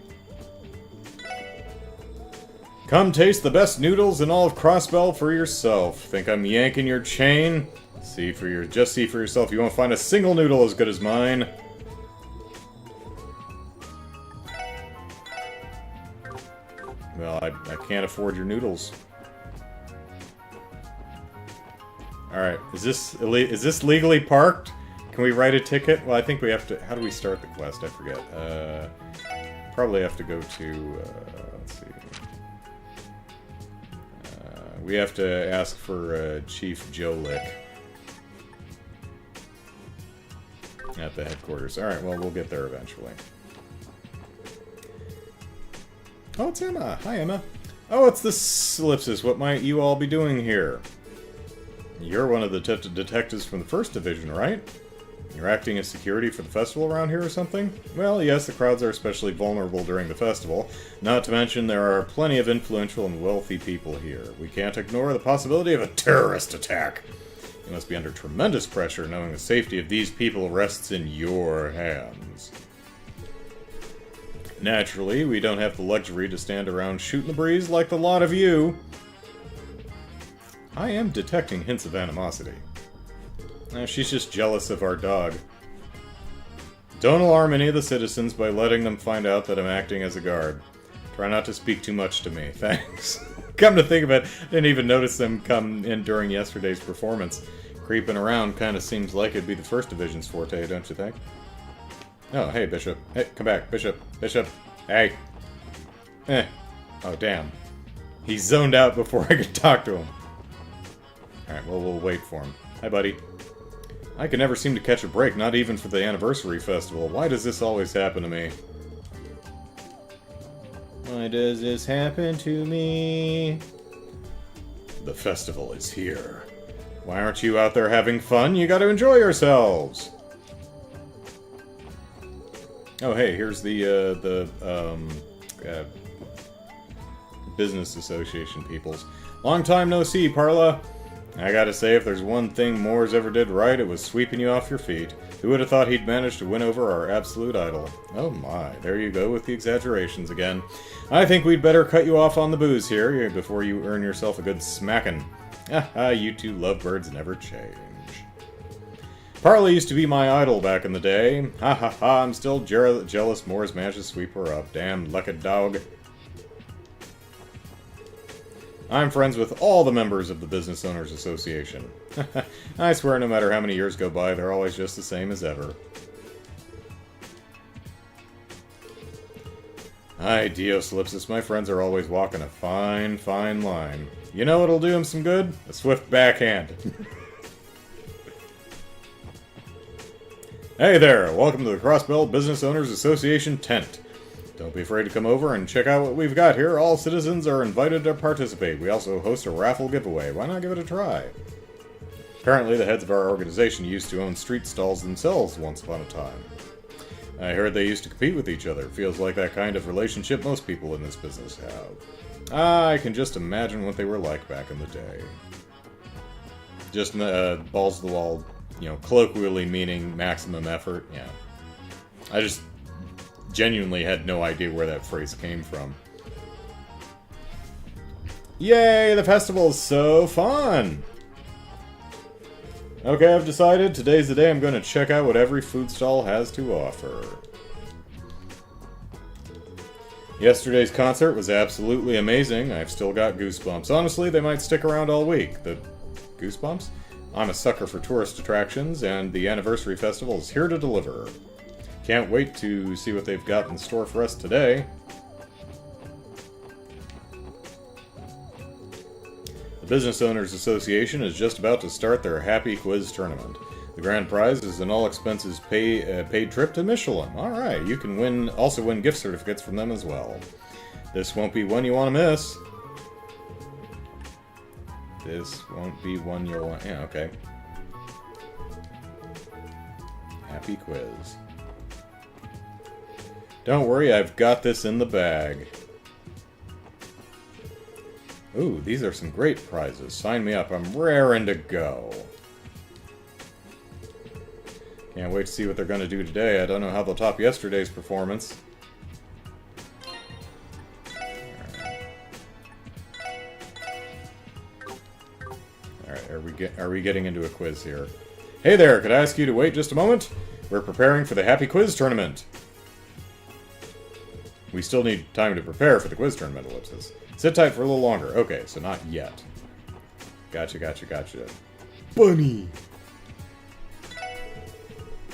S1: Come taste the best noodles in all of Crossbell for yourself. Think I'm yanking your chain? Just see for yourself. You won't find a single noodle as good as mine. Well, I can't afford your noodles. Alright, is this legally parked? Can we write a ticket? Well, I think we have to... How do we start the quest? I forget. Probably have to go to... let's see. We have to ask for Chief Joe Lick. At the headquarters. Alright, well, we'll get there eventually. Oh, it's Emma. Hi, Emma. Oh, it's the Ellipsis. What might you all be doing here? You're one of the detectives from the 1st Division, right? You're acting as security for the festival around here or something? Well, yes, the crowds are especially vulnerable during the festival. Not to mention there are plenty of influential and wealthy people here. We can't ignore the possibility of a terrorist attack. You must be under tremendous pressure knowing the safety of these people rests in your hands. Naturally, we don't have the luxury to stand around shooting the breeze like the lot of you. I am detecting hints of animosity. She's just jealous of our dog. Don't alarm any of the citizens by letting them find out that I'm acting as a guard. Try not to speak too much to me. Thanks. Come to think of it, I didn't even notice them come in during yesterday's performance. Creeping around kind of seems like it'd be the First Division's forte, don't you think? Oh, hey, Bishop. Hey, come back. Bishop. Bishop. Hey. Oh, damn. He zoned out before I could talk to him. Alright, well, we'll wait for him. Hi, buddy. I can never seem to catch a break, not even for the anniversary festival. Why does this always happen to me? Why does this happen to me? The festival is here. Why aren't you out there having fun? You gotta enjoy yourselves! Oh, hey, here's the business association peoples. Long time no see, Parla. I gotta say, if there's one thing Moores ever did right, it was sweeping you off your feet. Who would have thought he'd managed to win over our absolute idol? Oh my, there you go with the exaggerations again. I think we'd better cut you off on the booze here, before you earn yourself a good smacking. Haha, you two lovebirds never change. Parla used to be my idol back in the day. Ha ha ha, I'm still jealous Moores managed to sweep her up. Damn lucky dog. I'm friends with all the members of the Business Owners Association. I swear no matter how many years go by, they're always just the same as ever. Ay, Dios Lipsis, my friends are always walking a fine, fine line. You know what'll do them some good? A swift backhand. Hey there, welcome to the Crossbelt Business Owners Association tent. Don't be afraid to come over and check out what we've got here. All citizens are invited to participate. We also host a raffle giveaway. Why not give it a try? Apparently, the heads of our organization used to own street stalls themselves once upon a time. I heard they used to compete with each other. Feels like that kind of relationship most people in this business have. I can just imagine what they were like back in the day. Just balls to the wall, you know, colloquially meaning maximum effort. Yeah. I just genuinely had no idea where that phrase came from. Yay, the festival is so fun! Okay, I've decided today's the day I'm going to check out what every food stall has to offer. Yesterday's concert was absolutely amazing. I've still got goosebumps. Honestly, they might stick around all week. The goosebumps? I'm a sucker for tourist attractions, and the anniversary festival is here to deliver. Can't wait to see what they've got in store for us today. The Business Owners Association is just about to start their Happy Quiz Tournament. The grand prize is an all-expenses paid trip to Michelin. Alright, you can also win gift certificates from them as well. This won't be one you want to miss. This won't be one you'll want... Yeah, okay. Happy Quiz. Don't worry, I've got this in the bag. Ooh, these are some great prizes. Sign me up, I'm raring to go. Can't wait to see what they're going to do today. I don't know how they'll top yesterday's performance. Alright, are we getting into a quiz here? Hey there, could I ask you to wait just a moment? We're preparing for the Happy Quiz Tournament. We still need time to prepare for the quiz tournament, Ellipsis. Sit tight for a little longer. Okay, so not yet. Gotcha. Bunny!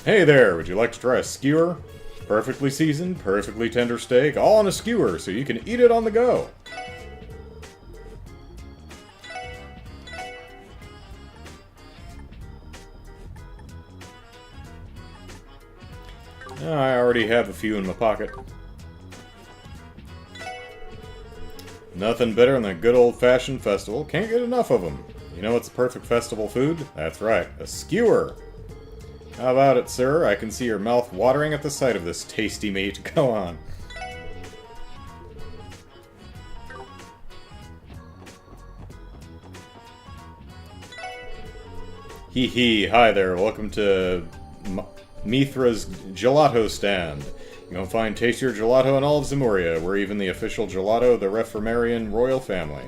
S1: Hey there, would you like to try a skewer? Perfectly seasoned, perfectly tender steak, all on a skewer, so you can eat it on the go. I already have a few in my pocket. Nothing better than a good old-fashioned festival. Can't get enough of them. You know what's the perfect festival food? That's right, a skewer. How about it, sir? I can see your mouth watering at the sight of this tasty meat. Go on. Hee hee, hi there. Welcome to Mithra's Gelato Stand. You're gonna find tastier gelato in all of Zemuria. We're even the official gelato of the Reframarian royal family.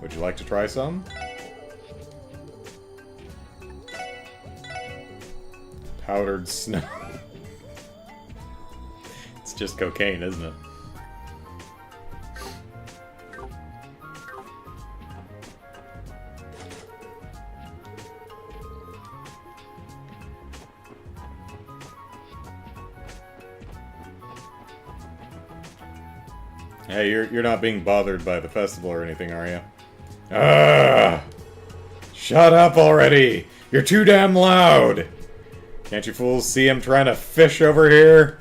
S1: Would you like to try some? Powdered snow. It's just cocaine, isn't it? Hey, you're not being bothered by the festival or anything, are you? Ah! Shut up already! You're too damn loud! Can't you fools see I'm trying to fish over here?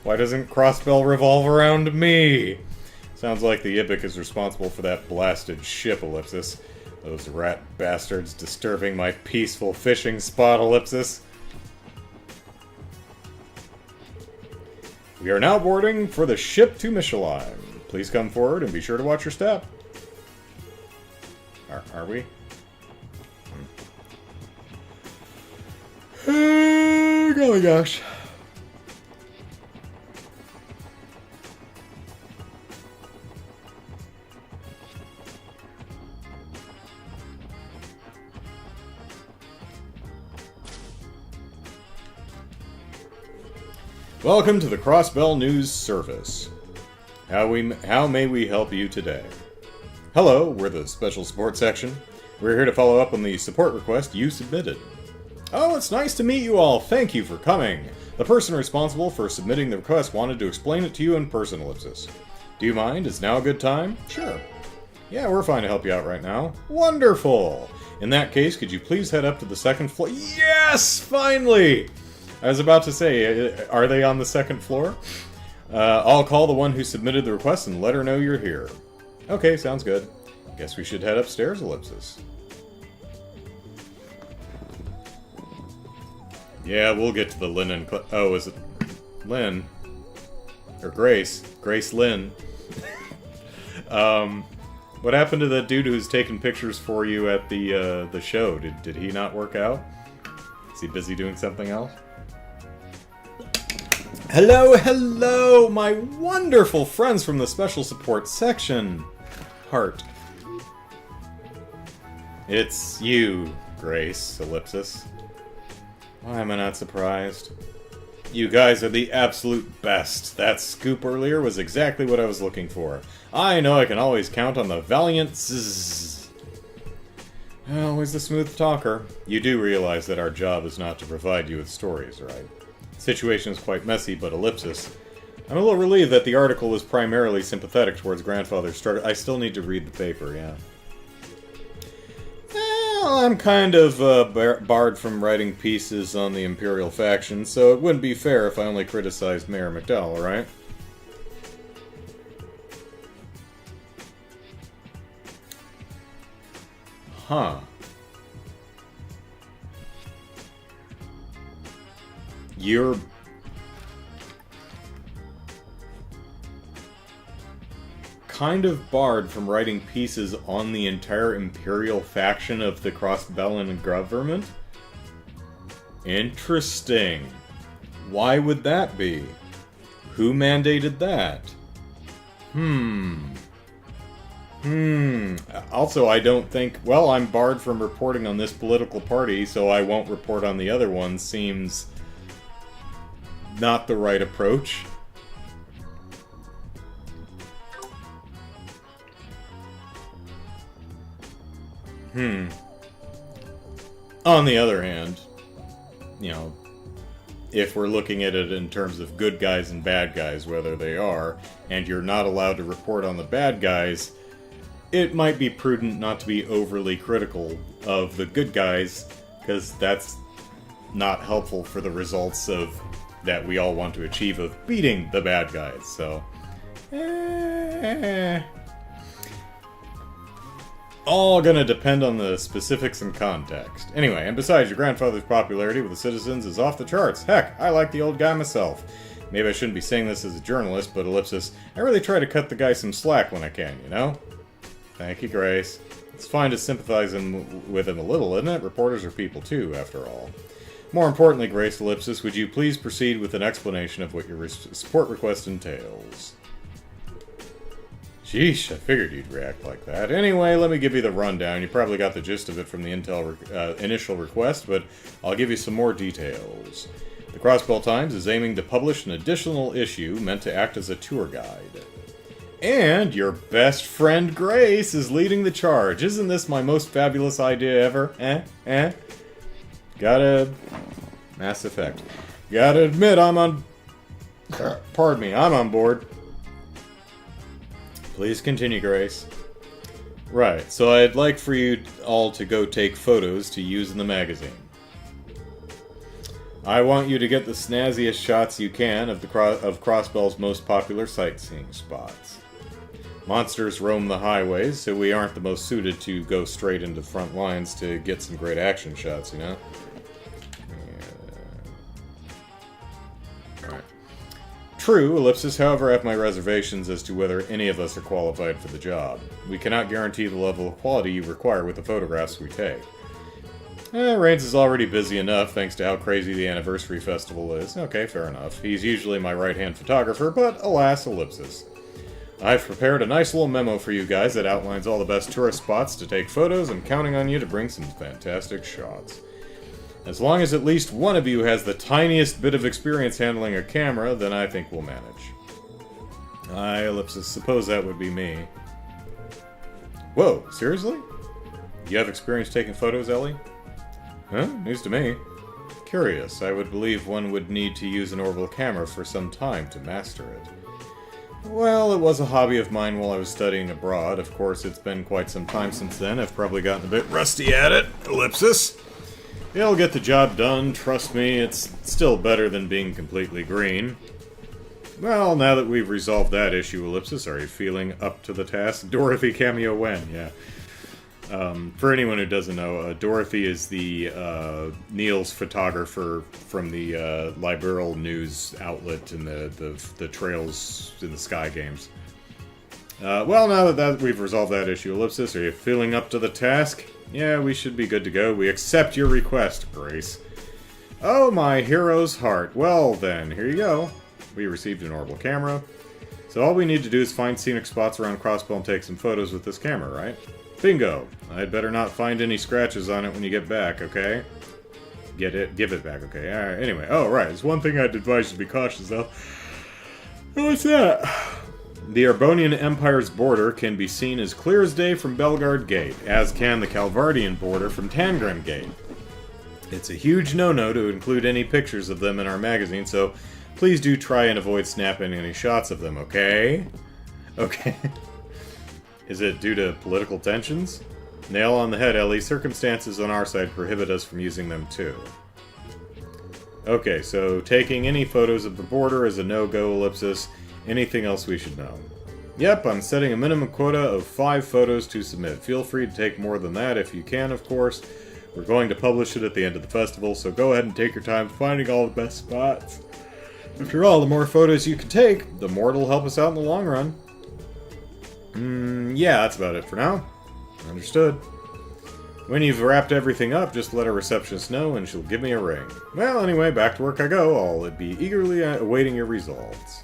S1: Why doesn't Crossbell revolve around me? Sounds like the Ibic is responsible for that blasted ship, Ellipsis. Those rat bastards disturbing my peaceful fishing spot, Ellipsis. We are now boarding for the ship to Michelin. Please come forward and be sure to watch your step. Are we? Oh, golly gosh. Welcome to the Crossbell News Service. How may we help you today? Hello, we're the Special Support Section. We're here to follow up on the support request you submitted. Oh, it's nice to meet you all. Thank you for coming. The person responsible for submitting the request wanted to explain it to you in person, Ellipsis. Do you mind? Is now a good time? Sure. Yeah, we're fine to help you out right now. Wonderful! In that case, could you please head up to the second floor? Yes! Finally! I was about to say, are they on the second floor? I'll call the one who submitted the request and let her know you're here. Okay, sounds good. Guess we should head upstairs, Ellipsis. Yeah, we'll get to the Lynn and... Oh, is it Lynn? Or Grace. Grace Lynn. What happened to that dude who was taking pictures for you at the show? Did he not work out? Is he busy doing something else? Hello, hello, my wonderful friends from the Special Support Section. Heart. It's you, Grace, Ellipsis. Why am I not surprised? You guys are the absolute best. That scoop earlier was exactly what I was looking for. I know I can always count on the valiant zzz. Always the smooth talker. You do realize that our job is not to provide you with stories, right? The situation is quite messy, but Ellipsis. I'm a little relieved that the article was primarily sympathetic towards grandfather's struggle. I still need to read the paper, yeah. Well, I'm kind of barred from writing pieces on the Imperial faction, so it wouldn't be fair if I only criticized Mayor McDowell, right? Huh. You're... kind of barred from writing pieces on the entire Imperial faction of the Crossbellan government? Interesting. Why would that be? Who mandated that? Also, I don't think... Well, I'm barred from reporting on this political party, so I won't report on the other one. Seems... not the right approach. On the other hand, you know, if we're looking at it in terms of good guys and bad guys, whether they are, and you're not allowed to report on the bad guys, it might be prudent not to be overly critical of the good guys, because that's not helpful for the results of that we all want to achieve of beating the bad guys, so... All gonna depend on the specifics and context. Anyway, and besides, your grandfather's popularity with the citizens is off the charts. Heck, I like the old guy myself. Maybe I shouldn't be saying this as a journalist, but Ellipsis, I really try to cut the guy some slack when I can, you know? Thank you, Grace. It's fine to sympathize with him a little, isn't it? Reporters are people too, after all. More importantly, Grace Ellipsis, would you please proceed with an explanation of what your support request entails? Sheesh, I figured you'd react like that. Anyway, let me give you the rundown. You probably got the gist of it from the initial request, but I'll give you some more details. The Crossbell Times is aiming to publish an additional issue meant to act as a tour guide. And your best friend Grace is leading the charge. Isn't this my most fabulous idea ever? Gotta... Mass Effect. Gotta admit, I'm on... Pardon me, I'm on board. Please continue, Grace. Right, so I'd like for you all to go take photos to use in the magazine. I want you to get the snazziest shots you can of Crossbell's most popular sightseeing spots. Monsters roam the highways, so we aren't the most suited to go straight into the front lines to get some great action shots, you know? Alright. True, Ellipsis, however, I have my reservations as to whether any of us are qualified for the job. We cannot guarantee the level of quality you require with the photographs we take. Rains is already busy enough, thanks to how crazy the anniversary festival is. Okay, fair enough. He's usually my right-hand photographer, but alas, Ellipsis. I've prepared a nice little memo for you guys that outlines all the best tourist spots to take photos. I'm counting on you to bring some fantastic shots. As long as at least one of you has the tiniest bit of experience handling a camera, then I think we'll manage. Ellipsis, suppose that would be me. Whoa, seriously? You have experience taking photos, Ellie? Huh? News to me. Curious. I would believe one would need to use an orbital camera for some time to master it. Well, it was a hobby of mine while I was studying abroad. Of course, it's been quite some time since then. I've probably gotten a bit rusty at it. Ellipsis. It'll get the job done, trust me. It's still better than being completely green. Well, now that we've resolved that issue, Ellipsis, are you feeling up to the task? Dorothy cameo when? Yeah. For anyone who doesn't know, Dorothy is the Neil's photographer from the Liberal News outlet in the Trails in the Sky games. Well, now that we've resolved that issue, Ellipsis, are you feeling up to the task? Yeah, we should be good to go. We accept your request, Grace. Oh, my hero's heart. Well, then, here you go. We received an orbital camera. So all we need to do is find scenic spots around Crossbell and take some photos with this camera, right? Bingo! I'd better not find any scratches on it when you get back, okay? Get it? Give it back, okay? Alright, anyway. Oh, right. There's one thing I'd advise you to be cautious of. What's that? The Arbonian Empire's border can be seen as clear as day from Belgard Gate, as can the Calvardian border from Tangren Gate. It's a huge no-no to include any pictures of them in our magazine, so please do try and avoid snapping any shots of them, okay? Okay. Is it due to political tensions? Nail on the head, Ellie. Circumstances on our side prohibit us from using them too. Okay, so taking any photos of the border is a no-go, Ellipsis. Anything else we should know? Yep, I'm setting a minimum quota of 5 photos to submit. Feel free to take more than that if you can, of course. We're going to publish it at the end of the festival, so go ahead and take your time finding all the best spots. After all, the more photos you can take, the more it'll help us out in the long run. Yeah, that's about it for now. Understood. When you've wrapped everything up, just let our receptionist know and she'll give me a ring. Well, anyway, back to work I go. I'll be eagerly awaiting your results.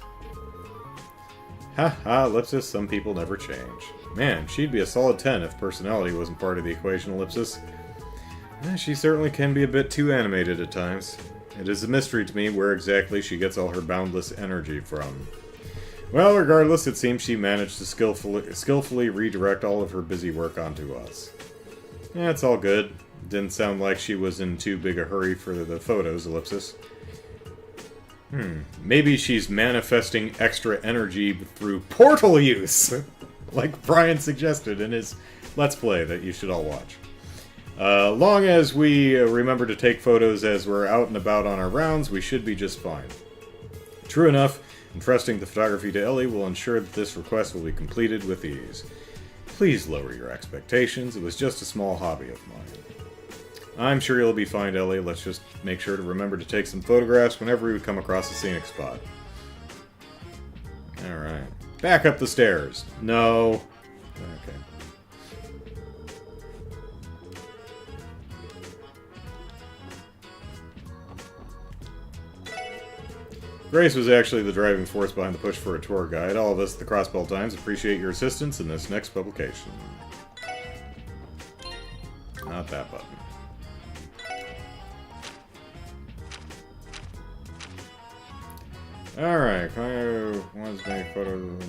S1: Ha, Ellipsis, some people never change. Man, she'd be a solid 10 if personality wasn't part of the equation, Ellipsis. She certainly can be a bit too animated at times. It is a mystery to me where exactly she gets all her boundless energy from. Well, regardless, it seems she managed to skillfully redirect all of her busy work onto us. Yeah, it's all good. Didn't sound like she was in too big a hurry for the photos, Ellipsis. Maybe she's manifesting extra energy through portal use! Like Brian suggested in his Let's Play that you should all watch. Long as we remember to take photos as we're out and about on our rounds, we should be just fine. True enough, entrusting the photography to Ellie will ensure that this request will be completed with ease. Please lower your expectations, it was just a small hobby of mine. I'm sure you'll be fine, Ellie. Let's just make sure to remember to take some photographs whenever we come across a scenic spot. Alright. Back up the stairs. No. Okay. Grace was actually the driving force behind the push for a tour guide. All of us at the Crossbell Times appreciate your assistance in this next publication. Not that button. Alright, want to make photos.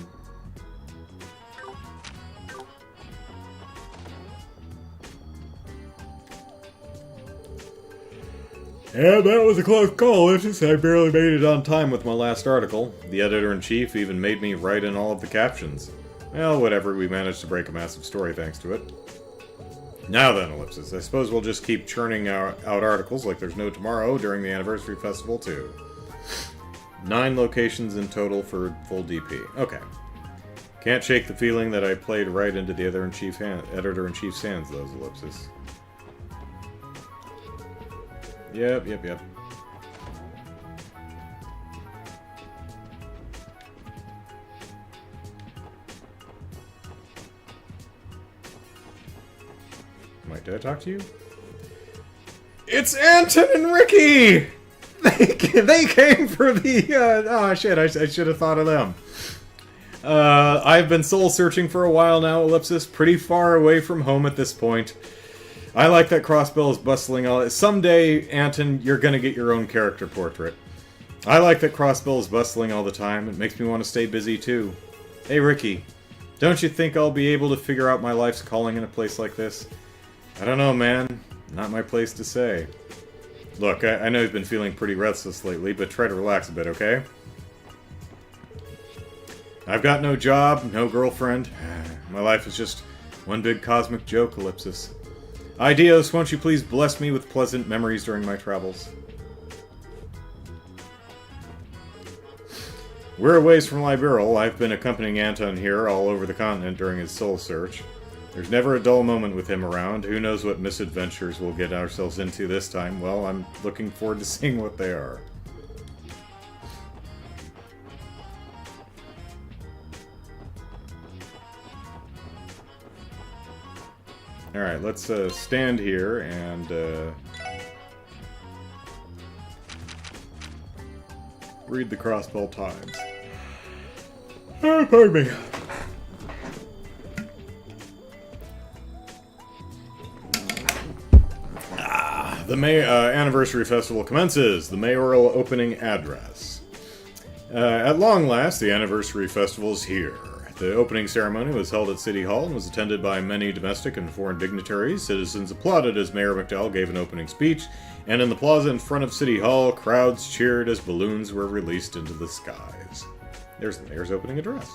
S1: Yeah, that was a close call. It's just I barely made it on time with my last article. The editor-in-chief even made me write in all of the captions. Well, whatever, we managed to break a massive story thanks to it. Now then, Ellipsis, I suppose we'll just keep churning out articles like there's no tomorrow during the anniversary festival, too. 9 locations in total for full DP. Okay. Can't shake the feeling that I played right into the editor-in-chief's hands, those Ellipsis. Yep. Mike, did I talk to you? It's Anton and Ricky! They came for the... oh, shit, I should have thought of them. I've been soul searching for a while now, Ellipsis. Pretty far away from home at this point. I like that Crossbell is bustling all... Someday, Anton, you're gonna get your own character portrait. I like that Crossbell is bustling all the time. It makes me want to stay busy, too. Hey, Ricky. Don't you think I'll be able to figure out my life's calling in a place like this? I don't know, man. Not my place to say. Look, I know you've been feeling pretty restless lately, but try to relax a bit, okay? I've got no job, no girlfriend. My life is just one big cosmic joke, Ellipsis. Ideos, won't you please bless me with pleasant memories during my travels? We're a ways from Liberal. I've been accompanying Anton here all over the continent during his soul search. There's never a dull moment with him around. Who knows what misadventures we'll get ourselves into this time? Well, I'm looking forward to seeing what they are. Alright, let's stand here and read the Crossbell Times. Oh, pardon me. The Anniversary Festival commences. The mayoral opening address. At long last, the Anniversary Festival is here. The opening ceremony was held at City Hall and was attended by many domestic and foreign dignitaries. Citizens applauded as Mayor McDowell gave an opening speech, and in the plaza in front of City Hall, crowds cheered as balloons were released into the skies. There's the mayor's opening address.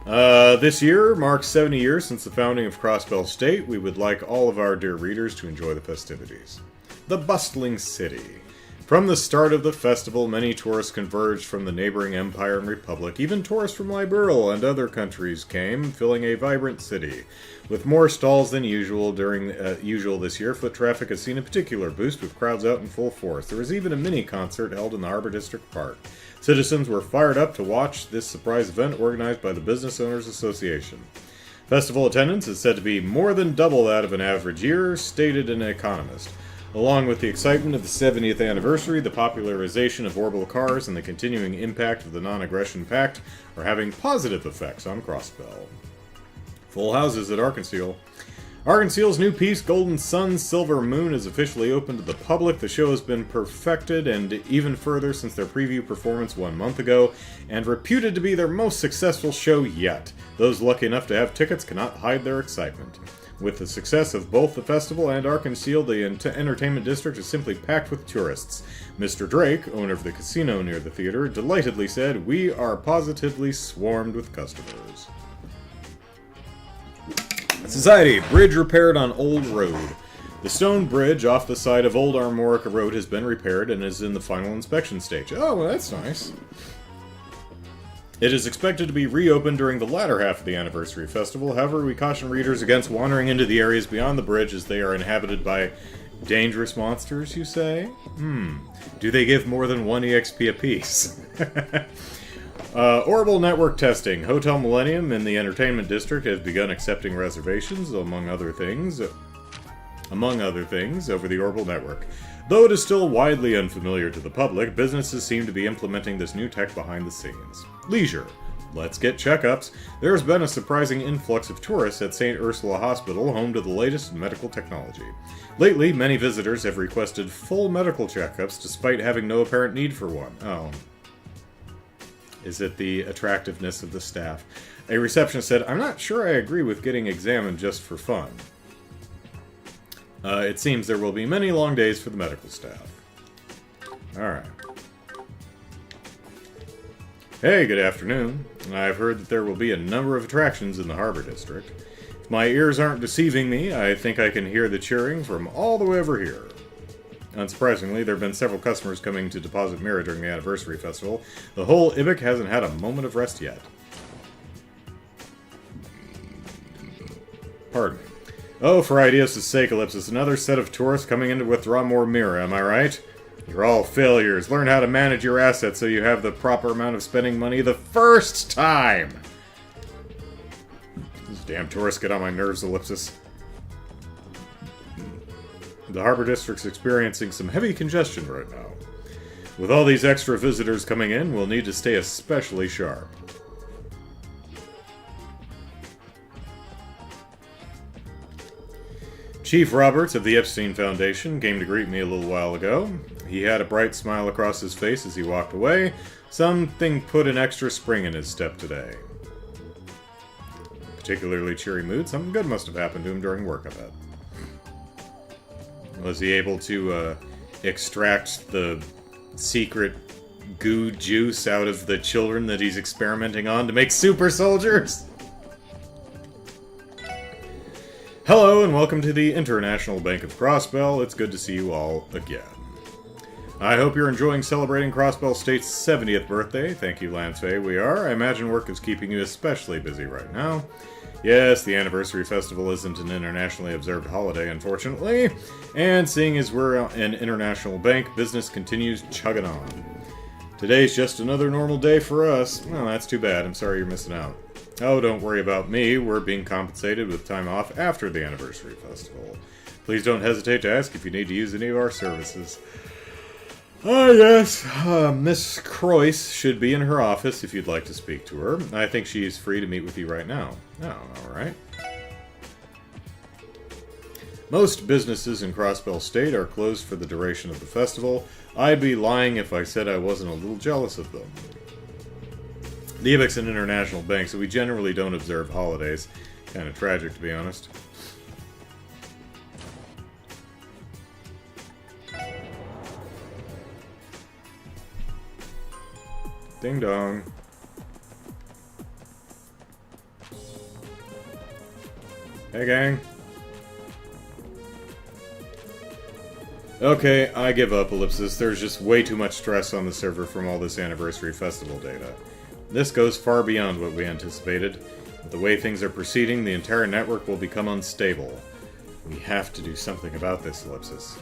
S1: This year marks 70 years since the founding of Crossbell State. We would like all of our dear readers to enjoy the festivities. The bustling city. From the start of the festival, many tourists converged from the neighboring Empire and Republic. Even tourists from Liberal and other countries came, filling a vibrant city. With more stalls than usual this year, foot traffic has seen a particular boost with crowds out in full force. There was even a mini-concert held in the Harbor District Park. Citizens were fired up to watch this surprise event organized by the Business Owners Association. Festival attendance is said to be more than double that of an average year, stated an economist. Along with the excitement of the 70th anniversary, the popularization of orbital cars and the continuing impact of the Non-Aggression Pact are having positive effects on Crossbell. Full houses at Arkansas. Arkansas's new piece, Golden Sun, Silver Moon, is officially open to the public. The show has been perfected and even further since their preview performance 1 month ago, and reputed to be their most successful show yet. Those lucky enough to have tickets cannot hide their excitement. With the success of both the festival and Arkansas, the entertainment district is simply packed with tourists. Mr. Drake, owner of the casino near the theater, delightedly said, "We are positively swarmed with customers." Society. Bridge repaired on Old Road. The stone bridge off the side of Old Armorica Road has been repaired and is in the final inspection stage. Oh, well, that's nice. It is expected to be reopened during the latter half of the Anniversary Festival. However, we caution readers against wandering into the areas beyond the bridge as they are inhabited by dangerous monsters, you say? Do they give more than 1 EXP apiece? Orbital network testing. Hotel Millennium in the Entertainment District has begun accepting reservations, among other things, over the Orbital network. Though it is still widely unfamiliar to the public, businesses seem to be implementing this new tech behind the scenes. Leisure. Let's get checkups. There has been a surprising influx of tourists at St. Ursula Hospital, home to the latest in medical technology. Lately, many visitors have requested full medical checkups despite having no apparent need for one. Oh. Is it the attractiveness of the staff? A receptionist said, "I'm not sure I agree with getting examined just for fun." It seems there will be many long days for the medical staff. Alright. Hey, good afternoon. I've heard that there will be a number of attractions in the Harbor District. If my ears aren't deceiving me, I think I can hear the cheering from all the way over here. Unsurprisingly, there have been several customers coming to deposit Mira during the anniversary festival. The whole Ibik hasn't had a moment of rest yet. Pardon me. Oh, for Idios' sake, Ellipsis, another set of tourists coming in to withdraw more Mira, am I right? You're all failures. Learn how to manage your assets so you have the proper amount of spending money the first time! These damn tourists get on my nerves, Ellipsis. The Harbor District's experiencing some heavy congestion right now. With all these extra visitors coming in, we'll need to stay especially sharp. Chief Roberts of the Epstein Foundation came to greet me a little while ago. He had a bright smile across his face as he walked away. Something put an extra spring in his step today. Particularly cheery mood. Something good must have happened to him during work, I bet. Was he able to extract the secret goo juice out of the children that he's experimenting on to make super soldiers? Hello and welcome to the International Bank of Crossbell. It's good to see you all again. I hope you're enjoying celebrating Crossbell State's 70th birthday. Thank you, Lance Fay. We are. I imagine work is keeping you especially busy right now. Yes, the anniversary festival isn't an internationally observed holiday, unfortunately. And seeing as we're an international bank, business continues chugging on. Today's just another normal day for us. Well, that's too bad. I'm sorry you're missing out. Oh, don't worry about me. We're being compensated with time off after the anniversary festival. Please don't hesitate to ask if you need to use any of our services. Yes, Miss Croyce should be in her office if you'd like to speak to her. I think she's free to meet with you right now. Oh, alright. Most businesses in Crossbell State are closed for the duration of the festival. I'd be lying if I said I wasn't a little jealous of them. The Ibik's an international bank, so we generally don't observe holidays. Kind of tragic, to be honest. Ding dong. Hey, gang. Okay, I give up, Ellipsis. There's just way too much stress on the server from all this anniversary festival data. This goes far beyond what we anticipated. With the way things are proceeding, the entire network will become unstable. We have to do something about this, Ellipsis.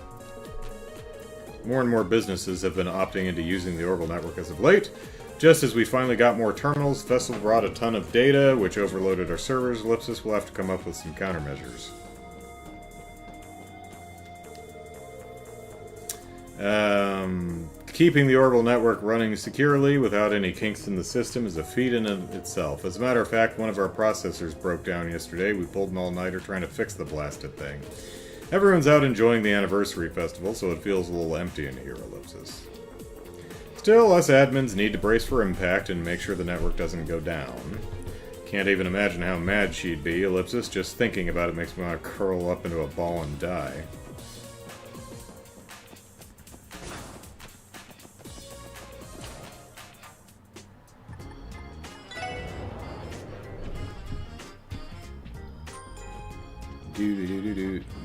S1: More and more businesses have been opting into using the Orbital network as of late. Just as we finally got more terminals, Festival brought a ton of data, which overloaded our servers. Ellipsis will have to come up with some countermeasures. Keeping the Orbital network running securely without any kinks in the system is a feat in itself. As a matter of fact, one of our processors broke down yesterday. We pulled an all-nighter trying to fix the blasted thing. Everyone's out enjoying the anniversary festival, so it feels a little empty in here, Ellipsis. Still, us admins need to brace for impact and make sure the network doesn't go down. Can't even imagine how mad she'd be, Ellipsis. Just thinking about it makes me want to curl up into a ball and die.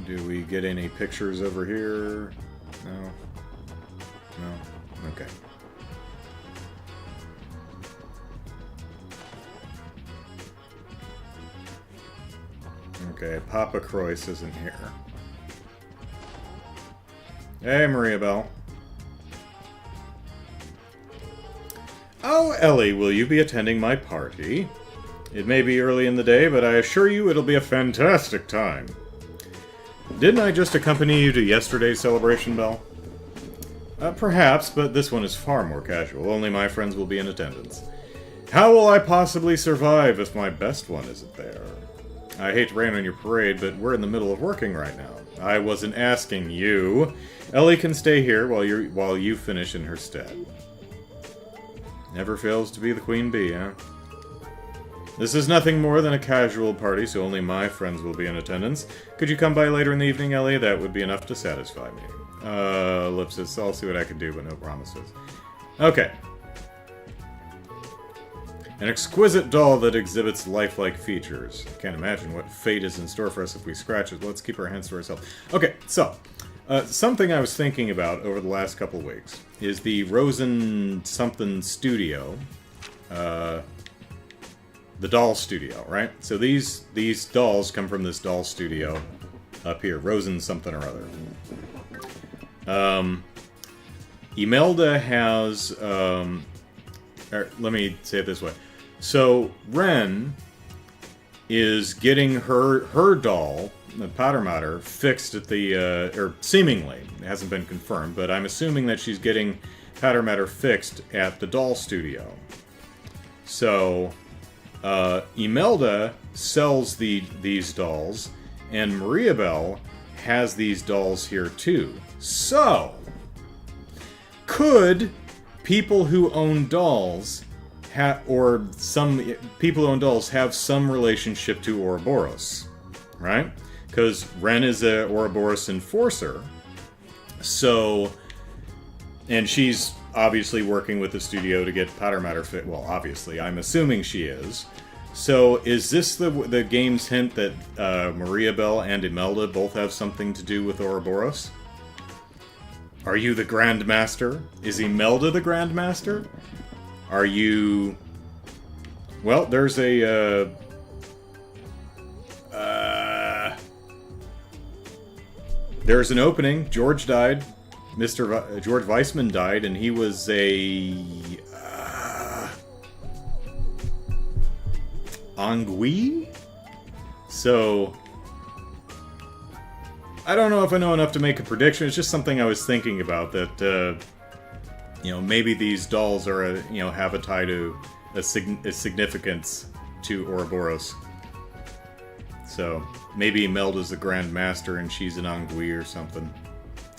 S1: Do we get any pictures over here? No? No? Okay. Okay, Papa Croyce isn't here. Hey, Maria Bell. Oh, Ellie, will you be attending my party? It may be early in the day, but I assure you it'll be a fantastic time. Didn't I just accompany you to yesterday's celebration, Belle? Perhaps, but this one is far more casual. Only my friends will be in attendance. How will I possibly survive if my best one isn't there? I hate to rain on your parade, but we're in the middle of working right now. I wasn't asking you. Ellie can stay here while you finish in her stead. Never fails to be the queen bee, huh? This is nothing more than a casual party, so only my friends will be in attendance. Could you come by later in the evening, Ellie? That would be ellipsis to satisfy me. Ellipsis, I'll see what I can do, but no promises. Okay. An exquisite doll that exhibits lifelike features. Can't imagine what fate is in store for us if we scratch it. Let's keep our hands to ourselves. Okay, so, something I was thinking about over the last couple weeks is the Rosen something studio. The doll studio, right? So these dolls come from this doll studio up here. Rosen something or other. Imelda has... let me say it this way. So, Ren is getting her doll, the Powder Matter, fixed at the... or seemingly, it hasn't been confirmed, but I'm assuming that she's getting Powder Matter fixed at the doll studio. So, Imelda sells these dolls, and Mariabelle has these dolls here too. So, could people who own dolls or some people who own dolls have some relationship to Ouroboros, right? Because Ren is a Ouroboros enforcer, so, and she's obviously working with the studio to get Powder Matter fit. Well, obviously, I'm assuming she is. So, is this the game's hint that Mariabelle and Imelda both have something to do with Ouroboros? Are you the Grand Master? Is Imelda the Grand Master? Are you... Well, there's a... there's an opening. George died. George Weissman died, and he was a... Ennui? So... I don't know if I know enough to make a prediction. It's just something I was thinking about, that, you know, maybe these dolls are, you know, have a tie to a significance to Ouroboros. So, maybe Imelda's the Grand Master and she's an Ennui or something.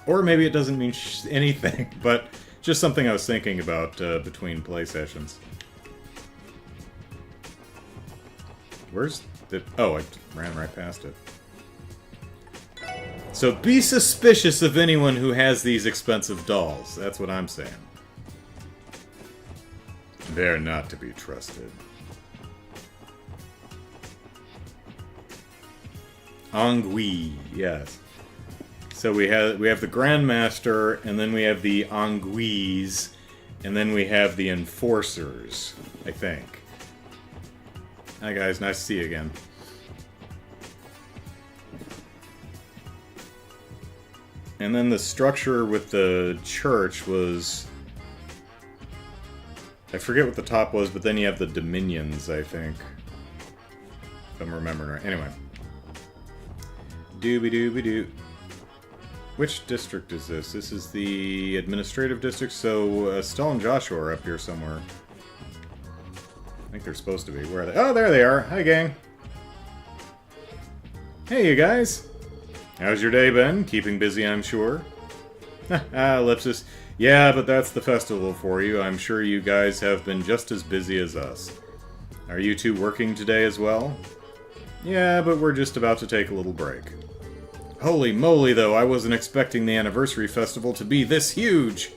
S1: Or maybe it doesn't mean anything, but just something I was thinking about between play sessions. Where's the... Oh, I ran right past it. So be suspicious of anyone who has these expensive dolls. That's what I'm saying. They're not to be trusted. Ennui, yes. So we have the Grandmaster, and then we have the Ennuis, and then we have the Enforcers, I think. Hi guys, nice to see you again. And then the structure with the church was... I forget what the top was, but then you have the Dominions, I think. If I'm remembering right. Anyway. Doobie-doobie-doo. Which district is this? This is the administrative district, so Estelle and Joshua are up here somewhere. I think they're supposed to be. Where are they? Oh, there they are! Hi, gang! Hey, you guys! How's your day been? Keeping busy, I'm sure. Ellipsis. Yeah, but that's the festival for you. I'm sure you guys have been just as busy as us. Are you two working today as well? Yeah, but we're just about to take a little break. Holy moly, though, I wasn't expecting the anniversary festival to be this huge!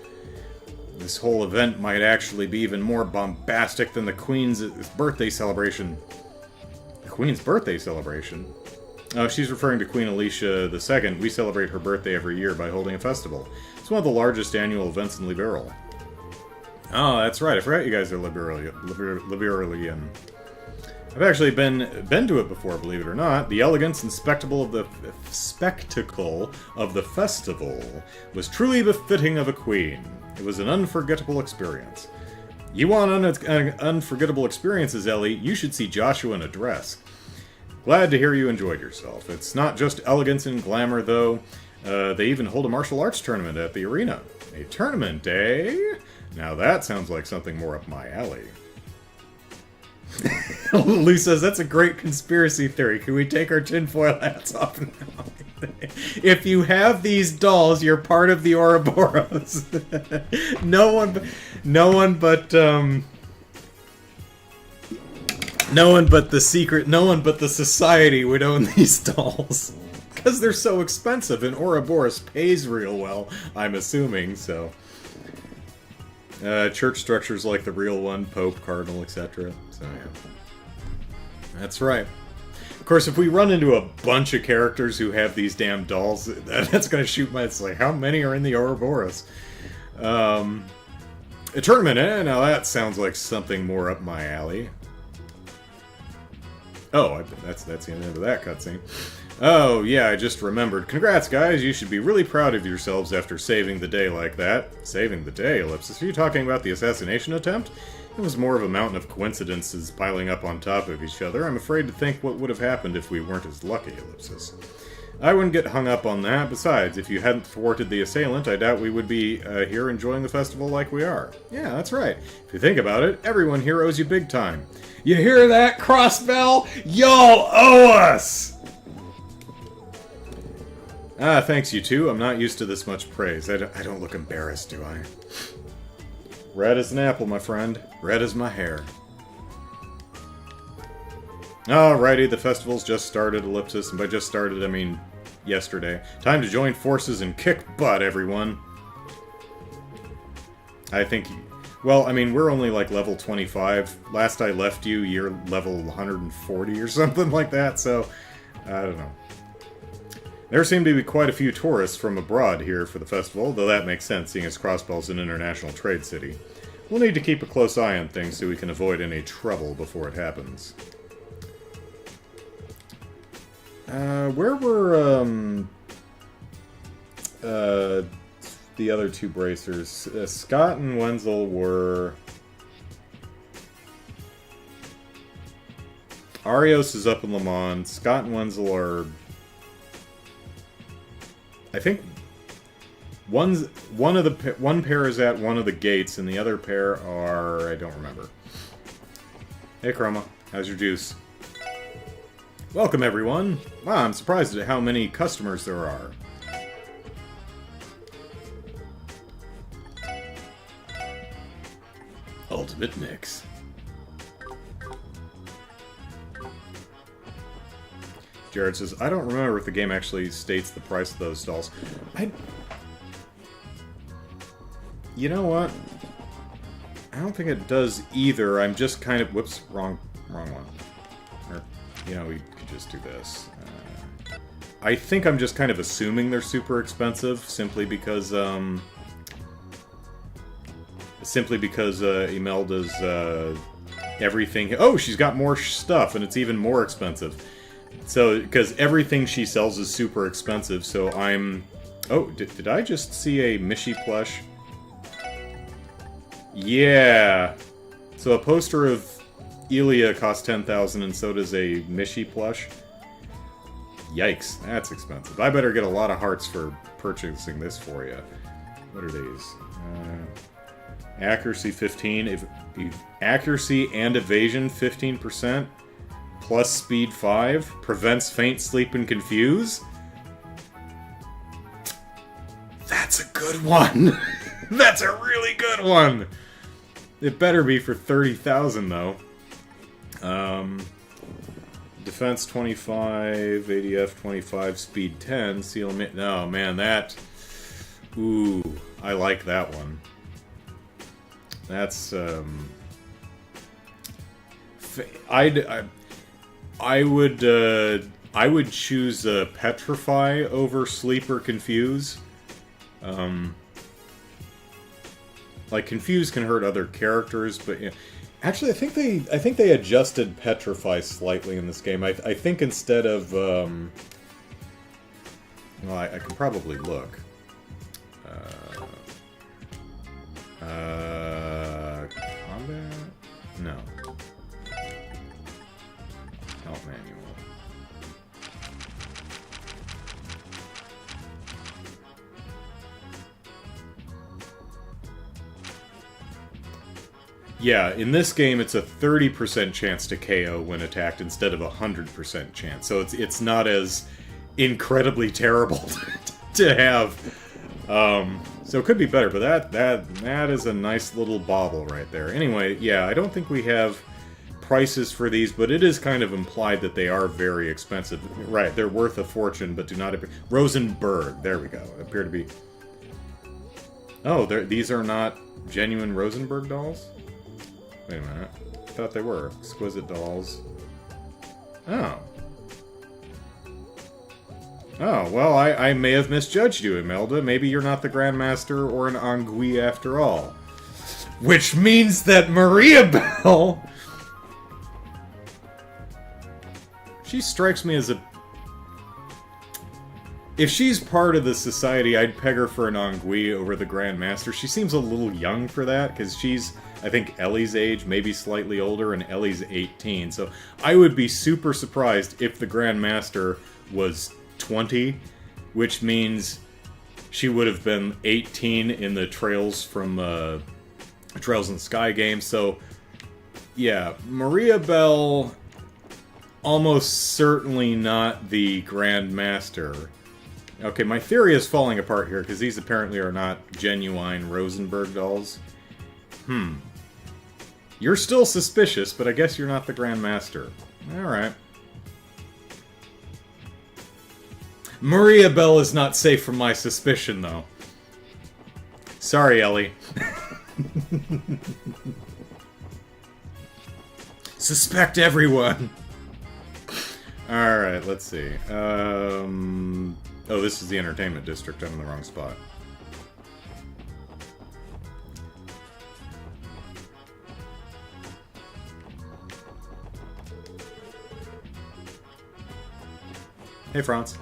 S1: This whole event might actually be even more bombastic than the Queen's birthday celebration. The Queen's birthday celebration? Oh, she's referring to Queen Alicia II. We celebrate her birthday every year by holding a festival. It's one of the largest annual events in Liberal. Oh, that's right. I forgot you guys are Liberalian. I've actually been to it before, believe it or not. The elegance and spectacle of the festival was truly befitting of a queen. It was an unforgettable experience. You want unforgettable experiences, Ellie? You should see Joshua in a dress. Glad to hear you enjoyed yourself. It's not just elegance and glamour, though. They even hold a martial arts tournament at the arena. A tournament, eh? Now that sounds like something more up my alley. Lou says, that's a great conspiracy theory. Can we take our tinfoil hats off now? If you have these dolls, you're part of the Ouroboros. No one but the society would own these dolls. Because they're so expensive, and Ouroboros pays real well, I'm assuming, so... Church structures like the real one, Pope, Cardinal, etc. So, yeah. That's right. Of course, if we run into a bunch of characters who have these damn dolls, that's going to shoot my... It's like, how many are in the Ouroboros? A tournament, eh? Now that sounds like something more up my alley. Oh, that's the end of that cutscene. Oh, yeah, I just remembered. Congrats, guys. You should be really proud of yourselves after saving the day like that. Saving the day, Ellipsis? Are you talking about the assassination attempt? It was more of a mountain of coincidences piling up on top of each other. I'm afraid to think what would have happened if we weren't as lucky, Ellipsis. I wouldn't get hung up on that. Besides, if you hadn't thwarted the assailant, I doubt we would be here enjoying the festival like we are. Yeah, that's right. If you think about it, everyone here owes you big time. You hear that, Crossbell? Y'all owe us! Ah, thanks, you two. I'm not used to this much praise. I don't look embarrassed, do I? Red as an apple, my friend. Red as my hair. Alrighty, the festival's just started, Ellipsis, and by just started, I mean yesterday. Time to join forces and kick butt, everyone. I think... Well, I mean, we're only like level 25. Last I left you, you're level 140 or something like that, so... I don't know. There seem to be quite a few tourists from abroad here for the festival, though that makes sense, seeing as Crossbell's an international trade city. We'll need to keep a close eye on things so we can avoid any trouble before it happens. Where were, the other two bracers? Scott and Wenzel were... Arios is up in Le Mans. Scott and Wenzel are... I think one pair is at one of the gates, and the other pair are... I don't remember. Hey, Chroma. How's your juice? Welcome, everyone. Wow, I'm surprised at how many customers there are. Ultimate Mix. Jared says, I don't remember if the game actually states the price of those dolls. You know what? I don't think it does either. I'm just kind of... Whoops, wrong one. Or, you know, we could just do this. I think I'm just kind of assuming they're super expensive, simply because Imelda's, everything... Oh, she's got more stuff, and it's even more expensive. So, because everything she sells is super expensive, so I'm... Oh, did I just see a Mishi plush? Yeah! So a poster of Elia costs 10,000, and so does a Mishi plush. Yikes, that's expensive. I better get a lot of hearts for purchasing this for you. What are these? Accuracy 15. Accuracy and evasion 15%. Plus speed 5. Prevents faint, sleep, and confuse. That's a good one. That's a really good one. It better be for 30,000 though. Defense 25, ADF 25, speed 10, seal... No, man, that... Ooh, I like that one. That's, I would choose Petrify over Sleep or Confuse. Like, Confuse can hurt other characters, but... You know, actually, I think they adjusted Petrify slightly in this game. I think instead of... well, I can probably look. Combat? No. Help manual. Yeah, in this game it's a 30% chance to KO when attacked instead of a 100% chance. So it's not as incredibly terrible to have. So it could be better, but that is a nice little bauble right there. Anyway, yeah, I don't think we have prices for these, but it is kind of implied that they are very expensive. Right, they're worth a fortune, but do not appear... Rosenberg, there we go. Appear to be... Oh, these are not genuine Rosenberg dolls? Wait a minute. I thought they were. Exquisite dolls. Oh. Oh, well, I may have misjudged you, Imelda. Maybe you're not the Grandmaster or an Ennui after all. Which means that Maria Bell... She strikes me as a... If she's part of the society, I'd peg her for an Ennui over the Grandmaster. She seems a little young for that, because she's, I think, Ellie's age, maybe slightly older, and Ellie's 18. So I would be super surprised if the Grandmaster was 20, which means she would have been 18 in the Trails from Trails in the Sky game. So, yeah, Maria Bell, almost certainly not the Grandmaster. Okay, my theory is falling apart here, because these apparently are not genuine Rosenberg dolls. You're still suspicious, but I guess you're not the Grandmaster. Alright. Maria Bell is not safe from my suspicion, though. Sorry, Ellie. Suspect everyone! Alright, let's see. Oh, this is the entertainment district. I'm in the wrong spot. Hey, Franz.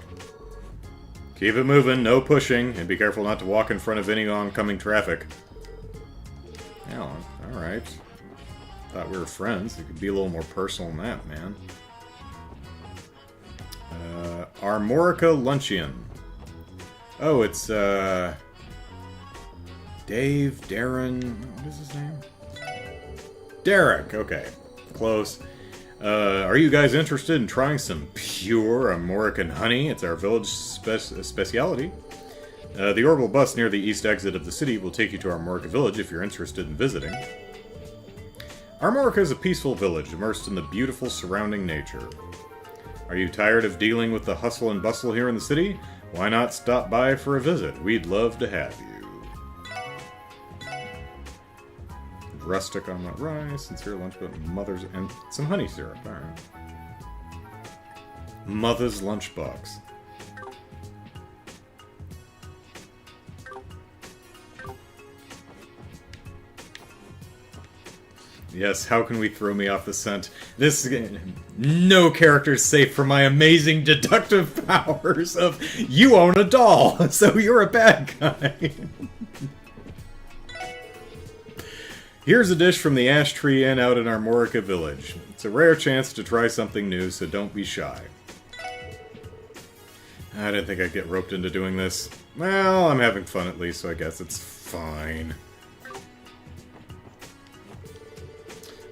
S1: Keep it moving, no pushing, and be careful not to walk in front of any oncoming traffic. Yeah, alright. Thought we were friends. It could be a little more personal than that, man. Armorica Luncheon. Oh, it's, Dave, Darren... What is his name? Derek, okay. Close. Are you guys interested in trying some pure Armorican honey? It's our village speciality. The orbital bus near the east exit of the city will take you to Armorica Village if you're interested in visiting. Armorica is a peaceful village immersed in the beautiful surrounding nature. Are you tired of dealing with the hustle and bustle here in the city? Why not stop by for a visit? We'd love to have you. Rustic on that rice, sincere lunch, but mother's and some honey syrup. Alright. Mother's lunchbox. Yes, how can we throw me off the scent? This... No character's safe from my amazing deductive powers of you own a doll, so you're a bad guy. Here's a dish from the Ash Tree Inn out in Armorica Village. It's a rare chance to try something new, so don't be shy. I didn't think I'd get roped into doing this. Well, I'm having fun at least, so I guess it's fine.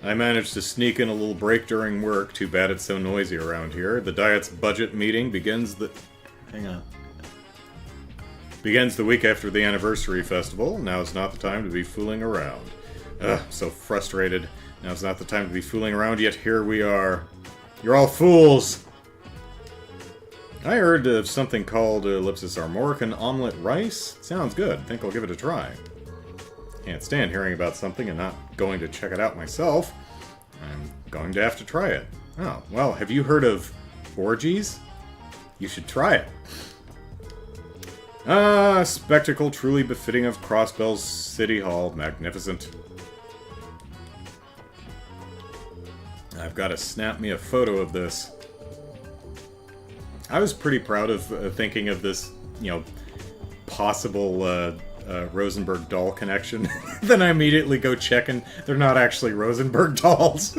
S1: I managed to sneak in a little break during work. Too bad it's so noisy around here. The Diet's budget meeting begins the... Hang on. Begins the week after the anniversary festival. Now's not the time to be fooling around. Ugh, so frustrated. Now's not the time to be fooling around, yet here we are. You're all fools! I heard of something called ellipsis Armorican omelet rice. Sounds good. Think I'll give it a try. Can't stand hearing about something and not going to check it out myself. I'm going to have to try it. Oh, well, have you heard of orgies? You should try it. Ah, spectacle truly befitting of Crossbell's City Hall. Magnificent. I've got to snap me a photo of this. I was pretty proud of thinking of this, you know, possible Rosenberg doll connection. Then I immediately go check and they're not actually Rosenberg dolls.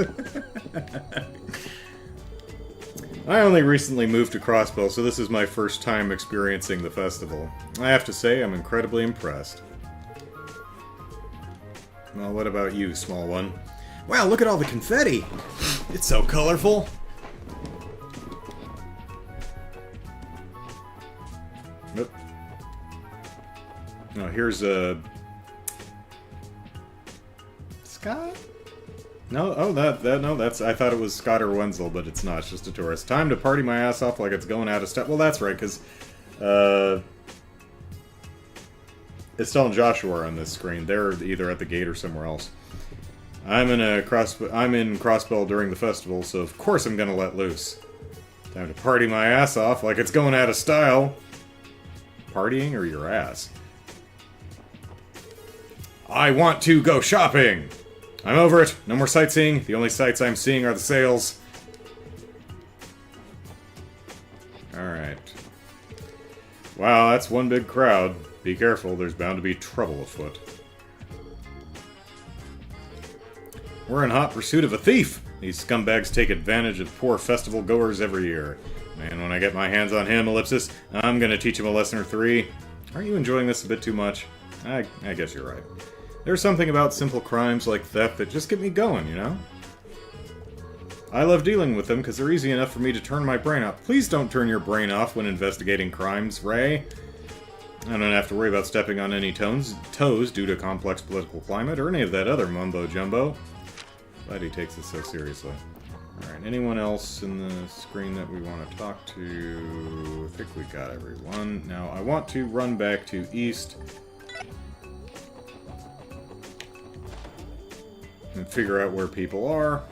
S1: I only recently moved to Crossbell, so this is my first time experiencing the festival. I have to say, I'm incredibly impressed. Well, what about you, small one? Wow, look at all the confetti! It's so colorful! Nope. No, here's a... Scott? No, oh, no, that's... I thought it was Scott or Wenzel, but it's not, it's just a tourist. Time to party my ass off like it's going out of step. Well, that's right, because, Estelle and Joshua are on this screen. They're either at the gate or somewhere else. I'm in Crossbell during the festival, so of course I'm gonna let loose. Time to party my ass off like it's going out of style. Partying or your ass? I want to go shopping! I'm over it. No more sightseeing. The only sights I'm seeing are the sales. Alright. Wow, that's one big crowd. Be careful, there's bound to be trouble afoot. We're in hot pursuit of a thief! These scumbags take advantage of poor festival goers every year. Man, when I get my hands on him, Ellipsis, I'm gonna teach him a lesson or three. Aren't you enjoying this a bit too much? I guess you're right. There's something about simple crimes like theft that just get me going, you know? I love dealing with them because they're easy enough for me to turn my brain off. Please don't turn your brain off when investigating crimes, Ray. I don't have to worry about stepping on any toes due to complex political climate or any of that other mumbo-jumbo. Glad he takes it so seriously. Alright, anyone else in the screen that we want to talk to? I think we got everyone. Now, I want to run back to East and figure out where people are.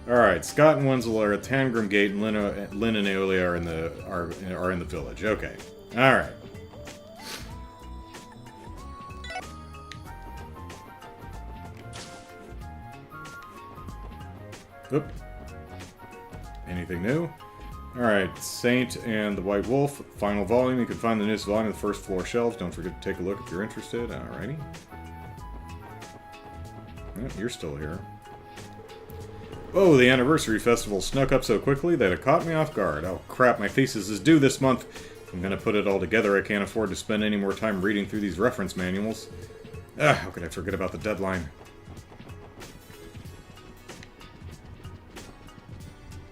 S1: Alright, Scott and Wenzel are at Tangrim Gate, and Lynn and Aeolia are in the village. Okay. Alright. Oop. Anything new? Alright, Saint and the White Wolf, final volume. You can find the newest volume on the first floor shelves. Don't forget to take a look if you're interested. Alrighty. Oh, you're still here. Oh, the anniversary festival snuck up so quickly that it caught me off guard. Oh crap, my thesis is due this month. If I'm gonna put it all together, I can't afford to spend any more time reading through these reference manuals. How could I forget about the deadline?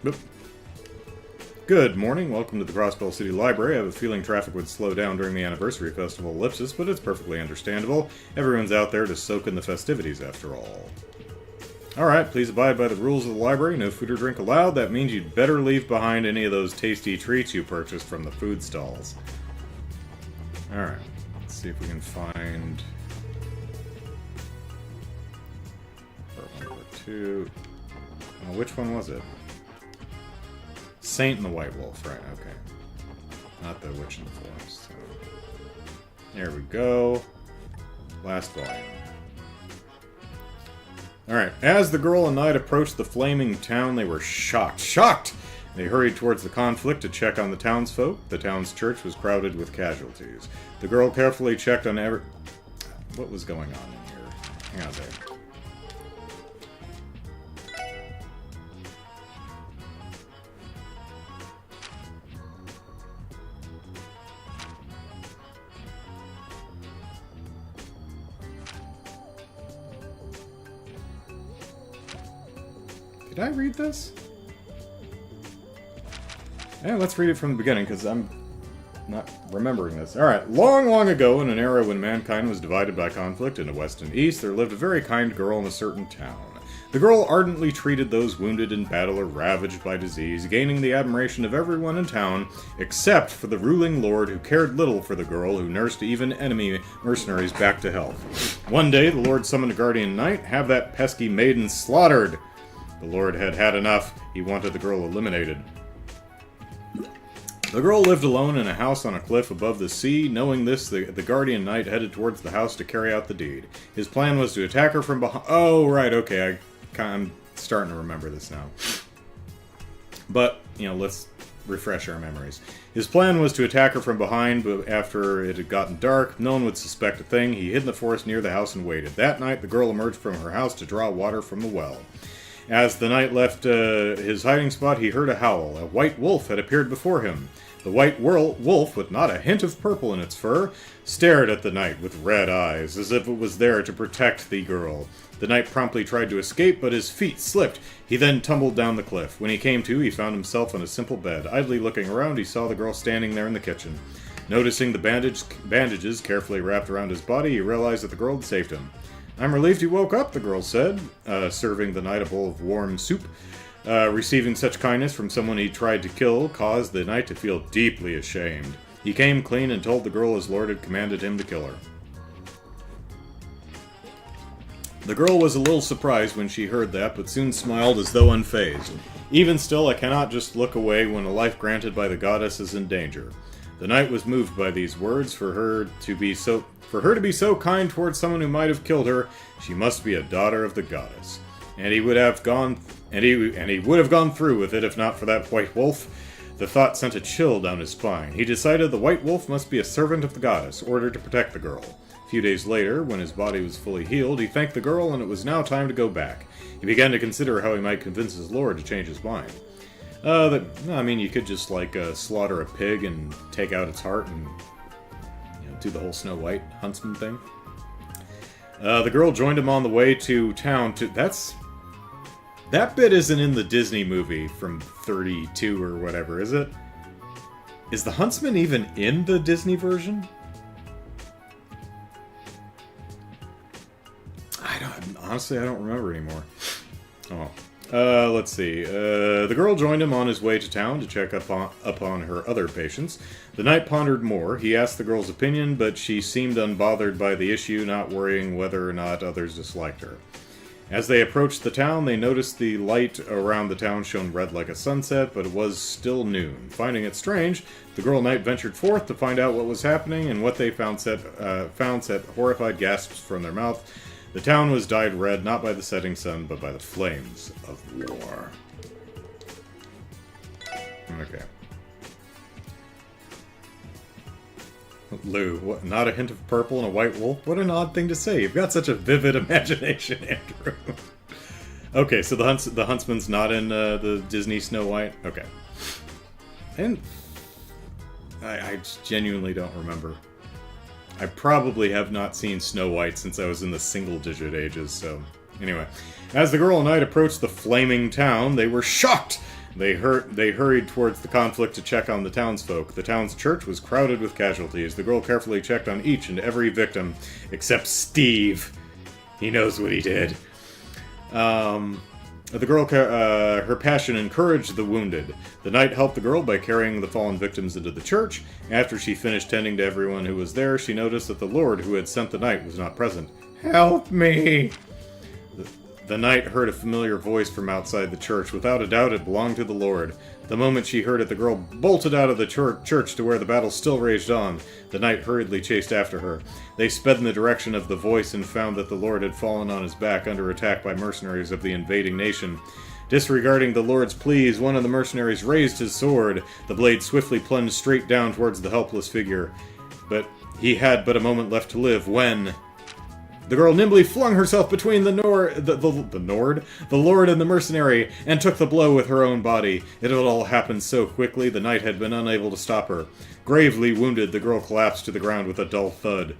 S1: Oop. Good morning, welcome to the Crossbell City Library. I have a feeling traffic would slow down during the anniversary festival ellipsis, but it's perfectly understandable. Everyone's out there to soak in the festivities after all. Alright, please abide by the rules of the library. No food or drink allowed. That means you'd better leave behind any of those tasty treats you purchased from the food stalls. Alright, let's see if we can find... Number 2... Oh, which one was it? Saint and the White Wolf, right, okay. Not the Witch in the Forest. So. There we go. Last volume. Alright, as the girl and knight approached the flaming town, they were shocked. Shocked! They hurried towards the conflict to check on the townsfolk. The town's church was crowded with casualties. The girl carefully checked on every... What was going on in here? Hang on a second. Did I read this? Yeah, let's read it from the beginning, because I'm not remembering this. Alright, long, long ago, in an era when mankind was divided by conflict into West and East, there lived a very kind girl in a certain town. The girl ardently treated those wounded in battle or ravaged by disease, gaining the admiration of everyone in town, except for the ruling lord who cared little for the girl, who nursed even enemy mercenaries back to health. One day, the lord summoned a guardian knight, have that pesky maiden slaughtered. The lord had had enough. He wanted the girl eliminated. The girl lived alone in a house on a cliff above the sea. Knowing this, the guardian knight headed towards the house to carry out the deed. His plan was to attack her from behind. Oh, right, okay. I'm starting to remember this now. But, you know, let's refresh our memories. His plan was to attack her from behind, but after it had gotten dark, no one would suspect a thing. He hid in the forest near the house and waited. That night, the girl emerged from her house to draw water from the well. As the knight left his hiding spot, he heard a howl. A white wolf had appeared before him. The white wolf, with not a hint of purple in its fur, stared at the knight with red eyes, as if it was there to protect the girl. The knight promptly tried to escape, but his feet slipped. He then tumbled down the cliff. When he came to, he found himself on a simple bed. Idly looking around, he saw the girl standing there in the kitchen. Noticing the bandages carefully wrapped around his body, he realized that the girl had saved him. "I'm relieved you woke up," the girl said, serving the knight a bowl of warm soup. Receiving such kindness from someone he tried to kill caused the knight to feel deeply ashamed. He came clean and told the girl his lord had commanded him to kill her. The girl was a little surprised when she heard that, but soon smiled as though unfazed. Even still, I cannot just look away when a life granted by the goddess is in danger. The knight was moved by these words. For her to be so kind towards someone who might have killed her, she must be a daughter of the goddess. And he would have gone through with it if not for that white wolf. The thought sent a chill down his spine. He decided the white wolf must be a servant of the goddess, ordered to protect the girl. A few days later, when his body was fully healed, he thanked the girl, and it was now time to go back. He began to consider how he might convince his lord to change his mind. You could just, slaughter a pig and take out its heart and, do the whole Snow White huntsman thing. The girl joined him on the way to town That bit isn't in the Disney movie from 32 or whatever, is it? Is the huntsman even in the Disney version? Honestly, I don't remember anymore. Let's see. The girl joined him on his way to town to check upon her other patients. The knight pondered more. He asked the girl's opinion, but she seemed unbothered by the issue, not worrying whether or not others disliked her. As they approached the town, they noticed the light around the town shone red like a sunset, but it was still noon. Finding it strange, the girl knight ventured forth to find out what was happening, and what they found set horrified gasps from their mouth. The town was dyed red, not by the setting sun, but by the flames of war. Okay. Lou, what, not a hint of purple and a white wolf? What an odd thing to say. You've got such a vivid imagination, Andrew. Okay, so the huntsman's not in the Disney Snow White? Okay. And I genuinely don't remember. I probably have not seen Snow White since I was in the single-digit ages, so... Anyway. As the girl and knight approached the flaming town, they were shocked! They hurried towards the conflict to check on the townsfolk. The town's church was crowded with casualties. The girl carefully checked on each and every victim, except Steve. He knows what he did. The girl, her passion encouraged the wounded. The knight helped the girl by carrying the fallen victims into the church. After she finished tending to everyone who was there, she noticed that the lord who had sent the knight was not present. Help me! The knight heard a familiar voice from outside the church. Without a doubt, it belonged to the lord. The moment she heard it, the girl bolted out of the church to where the battle still raged on. The knight hurriedly chased after her. They sped in the direction of the voice and found that the lord had fallen on his back under attack by mercenaries of the invading nation. Disregarding the lord's pleas, one of the mercenaries raised his sword. The blade swiftly plunged straight down towards the helpless figure. But he had but a moment left to live when... The girl nimbly flung herself between the lord and the mercenary, and took the blow with her own body. It had all happened so quickly, the knight had been unable to stop her. Gravely wounded, the girl collapsed to the ground with a dull thud.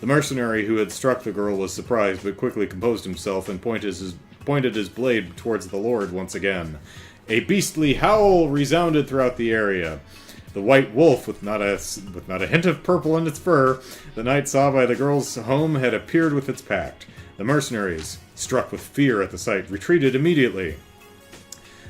S1: The mercenary who had struck the girl was surprised, but quickly composed himself and pointed his blade towards the lord once again. A beastly howl resounded throughout the area. The white wolf, with not a hint of purple in its fur, the knight saw by the girl's home, had appeared with its pack. The mercenaries, struck with fear at the sight, retreated immediately.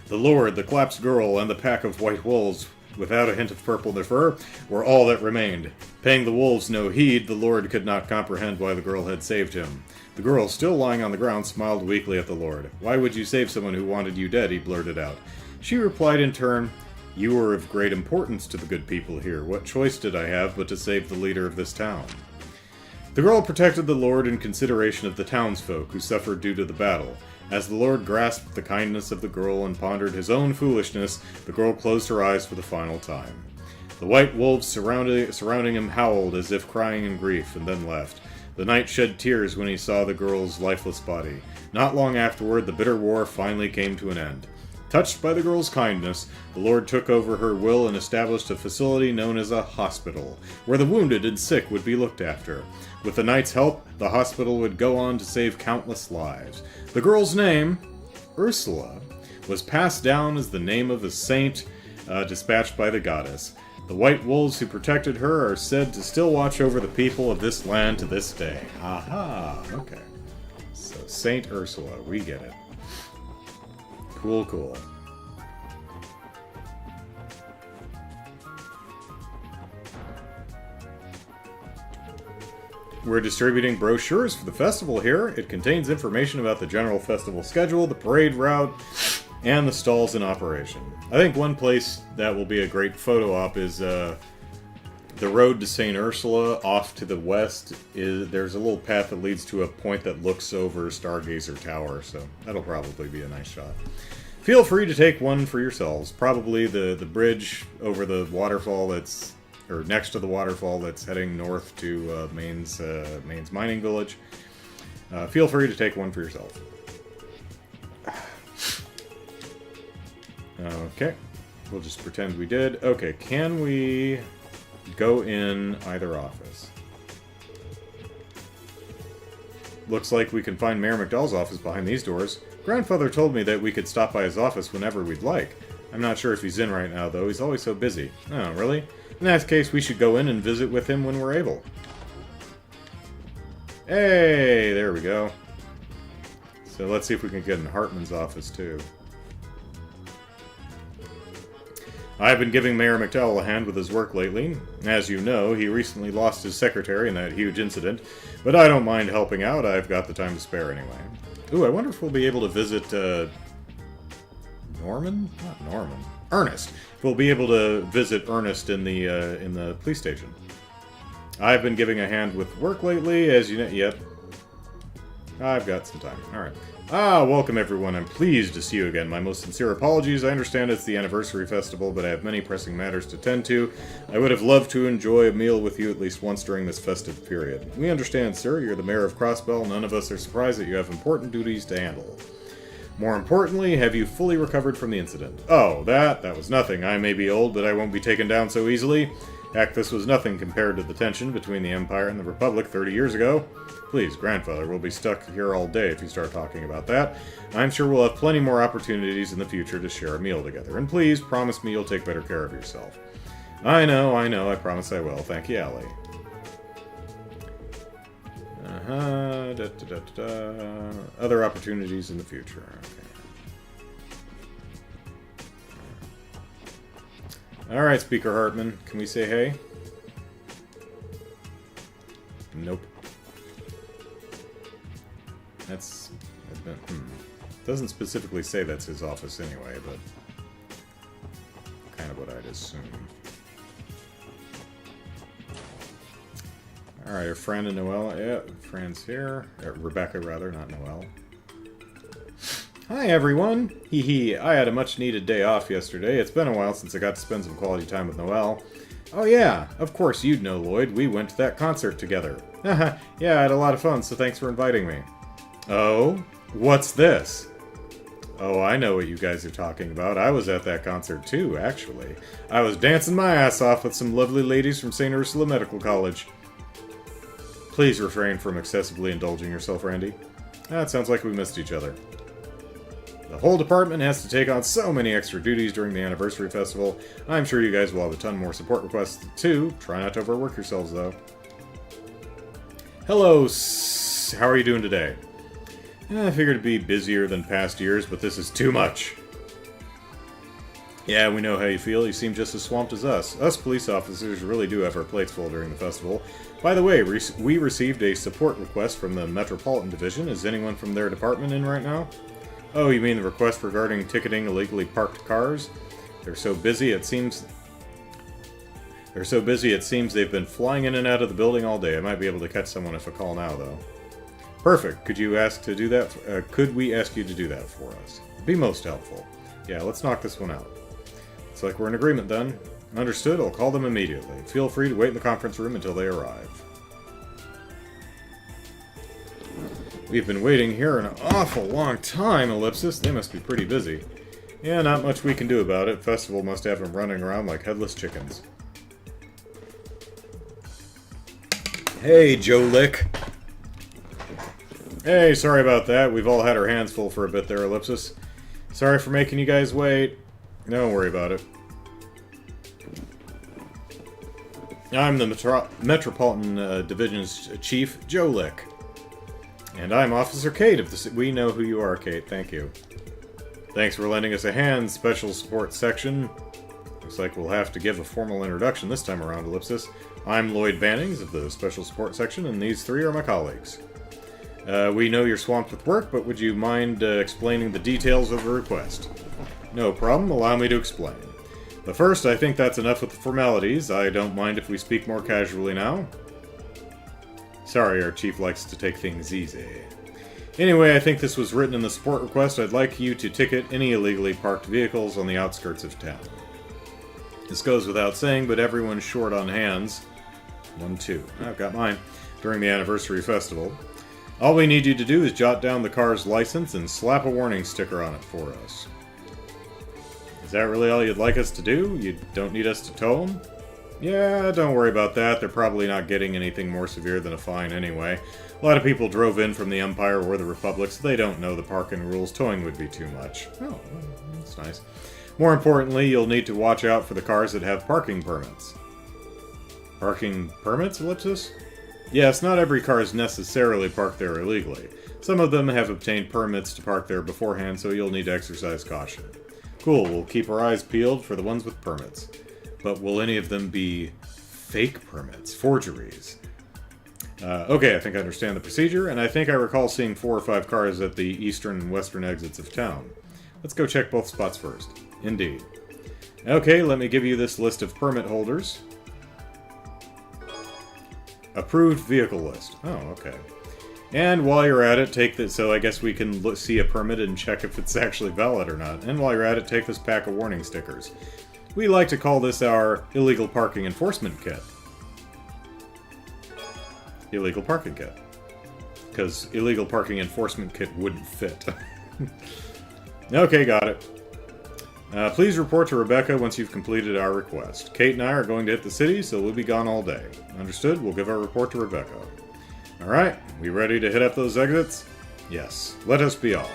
S1: The lord, the collapsed girl, and the pack of white wolves, without a hint of purple in their fur, were all that remained. Paying the wolves no heed, the lord could not comprehend why the girl had saved him. The girl, still lying on the ground, smiled weakly at the lord. "Why would you save someone who wanted you dead?" he blurted out. She replied in turn, "You are of great importance to the good people here. What choice did I have but to save the leader of this town?" The girl protected the lord in consideration of the townsfolk who suffered due to the battle. As the lord grasped the kindness of the girl and pondered his own foolishness, the girl closed her eyes for the final time. The white wolves surrounding him howled as if crying in grief, and then left. The knight shed tears when he saw the girl's lifeless body. Not long afterward, the bitter war finally came to an end. Touched by the girl's kindness, the lord took over her will and established a facility known as a hospital, where the wounded and sick would be looked after. With the knight's help, the hospital would go on to save countless lives. The girl's name, Ursula, was passed down as the name of a saint dispatched by the goddess. The white wolves who protected her are said to still watch over the people of this land to this day. Aha, okay. So Saint Ursula, we get it. Cool, cool. We're distributing brochures for the festival here. It contains information about the general festival schedule, the parade route, and the stalls in operation. I think one place that will be a great photo op is the road to St. Ursula. Off to the west, there's a little path that leads to a point that looks over Stargazer Tower, so that'll probably be a nice shot. Feel free to take one for yourselves. Probably the bridge over the waterfall or next to the waterfall that's heading north to Maine's mining village. Feel free to take one for yourself. Okay, we'll just pretend we did. Okay, can we go in either office? Looks like we can find Mayor McDowell's office behind these doors. Grandfather told me that we could stop by his office whenever we'd like. I'm not sure if he's in right now, though. He's always so busy. Oh, really? In that case, we should go in and visit with him when we're able. Hey, there we go. So let's see if we can get in Hartman's office, too. I've been giving Mayor McDowell a hand with his work lately. As you know, he recently lost his secretary in that huge incident, but I don't mind helping out. I've got the time to spare anyway. Ooh, I wonder if we'll be able to visit, Norman? Not Norman. Ernest. We'll be able to visit Ernest in the police station. I've been giving a hand with work lately, as you know. Yep. I've got some time. Alright. Welcome everyone. I'm pleased to see you again. My most sincere apologies. I understand it's the anniversary festival, but I have many pressing matters to tend to. I would have loved to enjoy a meal with you at least once during this festive period. We understand, sir. You're the mayor of Crossbell. None of us are surprised that you have important duties to handle. More importantly, have you fully recovered from the incident? Oh, that was nothing. I may be old, but I won't be taken down so easily. Heck, this was nothing compared to the tension between the Empire and the Republic 30 years ago. Please, Grandfather, we'll be stuck here all day if you start talking about that. I'm sure we'll have plenty more opportunities in the future to share a meal together. And please, promise me you'll take better care of yourself. I know, I promise I will. Thank you, Allie. Other opportunities in the future. Okay. Alright, Speaker Hartman. Can we say hey? Nope. That's... Doesn't specifically say that's his office anyway, but... kind of what I'd assume. Alright, our Fran and Noelle. Yeah, Fran's here. Rebecca, rather, not Noelle. Hi, everyone! Hee hee, I had a much-needed day off yesterday. It's been a while since I got to spend some quality time with Noelle. Oh yeah, of course you'd know, Lloyd. We went to that concert together. Haha, yeah, I had a lot of fun, so thanks for inviting me. Oh? What's this? Oh, I know what you guys are talking about. I was at that concert too, actually. I was dancing my ass off with some lovely ladies from St. Ursula Medical College. Please refrain from excessively indulging yourself, Randy. That sounds like we missed each other. The whole department has to take on so many extra duties during the anniversary festival. I'm sure you guys will have a ton more support requests too. Try not to overwork yourselves, though. Hello, how are you doing today? I figured it'd be busier than past years, but this is too much. Yeah, we know how you feel. You seem just as swamped as us. Us police officers really do have our plates full during the festival. By the way, we received a support request from the Metropolitan Division. Is anyone from their department in right now? Oh, you mean the request regarding ticketing illegally parked cars? They're so busy it seems they've been flying in and out of the building all day. I might be able to catch someone if I call now, though. Perfect. Could you ask to do that? Could we ask you to do that for us? Be most helpful. Yeah, let's knock this one out. Looks like we're in agreement then. Understood. I'll call them immediately. Feel free to wait in the conference room until they arrive. We've been waiting here an awful long time, Ellipsis. They must be pretty busy. Yeah, not much we can do about it. Festival must have them running around like headless chickens. Hey, Joe Lick. Hey, sorry about that. We've all had our hands full for a bit there, Ellipsis. Sorry for making you guys wait. Don't worry about it. I'm the Metropolitan Division's Chief, Joe Lick. And I'm Officer Kate of the... We know who you are, Kate. Thank you. Thanks for lending us a hand, Special Support Section. Looks like we'll have to give a formal introduction this time around, Ellipsis. I'm Lloyd Bannings of the Special Support Section, and these three are my colleagues. We know you're swamped with work, but would you mind explaining the details of the request? No problem, allow me to explain. But first, I think that's enough with the formalities. I don't mind if we speak more casually now. Sorry, our chief likes to take things easy. Anyway, I think this was written in the support request. I'd like you to ticket any illegally parked vehicles on the outskirts of town. This goes without saying, but everyone's short on hands. 1, 2. I've got mine. During the anniversary festival. All we need you to do is jot down the car's license and slap a warning sticker on it for us. Is that really all you'd like us to do? You don't need us to tow them? Yeah, don't worry about that. They're probably not getting anything more severe than a fine anyway. A lot of people drove in from the Empire or the Republic, so they don't know the parking rules. Towing would be too much. Oh, that's nice. More importantly, you'll need to watch out for the cars that have parking permits. Parking permits, Ellipsis? Yes, not every car is necessarily parked there illegally. Some of them have obtained permits to park there beforehand, so you'll need to exercise caution. Cool, we'll keep our eyes peeled for the ones with permits. But will any of them be fake permits? Forgeries? Okay, I think I understand the procedure, and I think I recall seeing 4 or 5 cars at the eastern and western exits of town. Let's go check both spots first. Indeed. Okay, let me give you this list of permit holders. Approved vehicle list. Oh, okay. And while you're at it, take this, so I guess we can see a permit and check if it's actually valid or not. And while you're at it, take this pack of warning stickers. We like to call this our illegal parking enforcement kit. Illegal parking kit. Because illegal parking enforcement kit wouldn't fit. Okay, got it. Please report to Rebecca once you've completed our request. Kate and I are going to hit the city, so we'll be gone all day. Understood? We'll give our report to Rebecca. Alright, we ready to hit up those exits? Yes. Let us be off.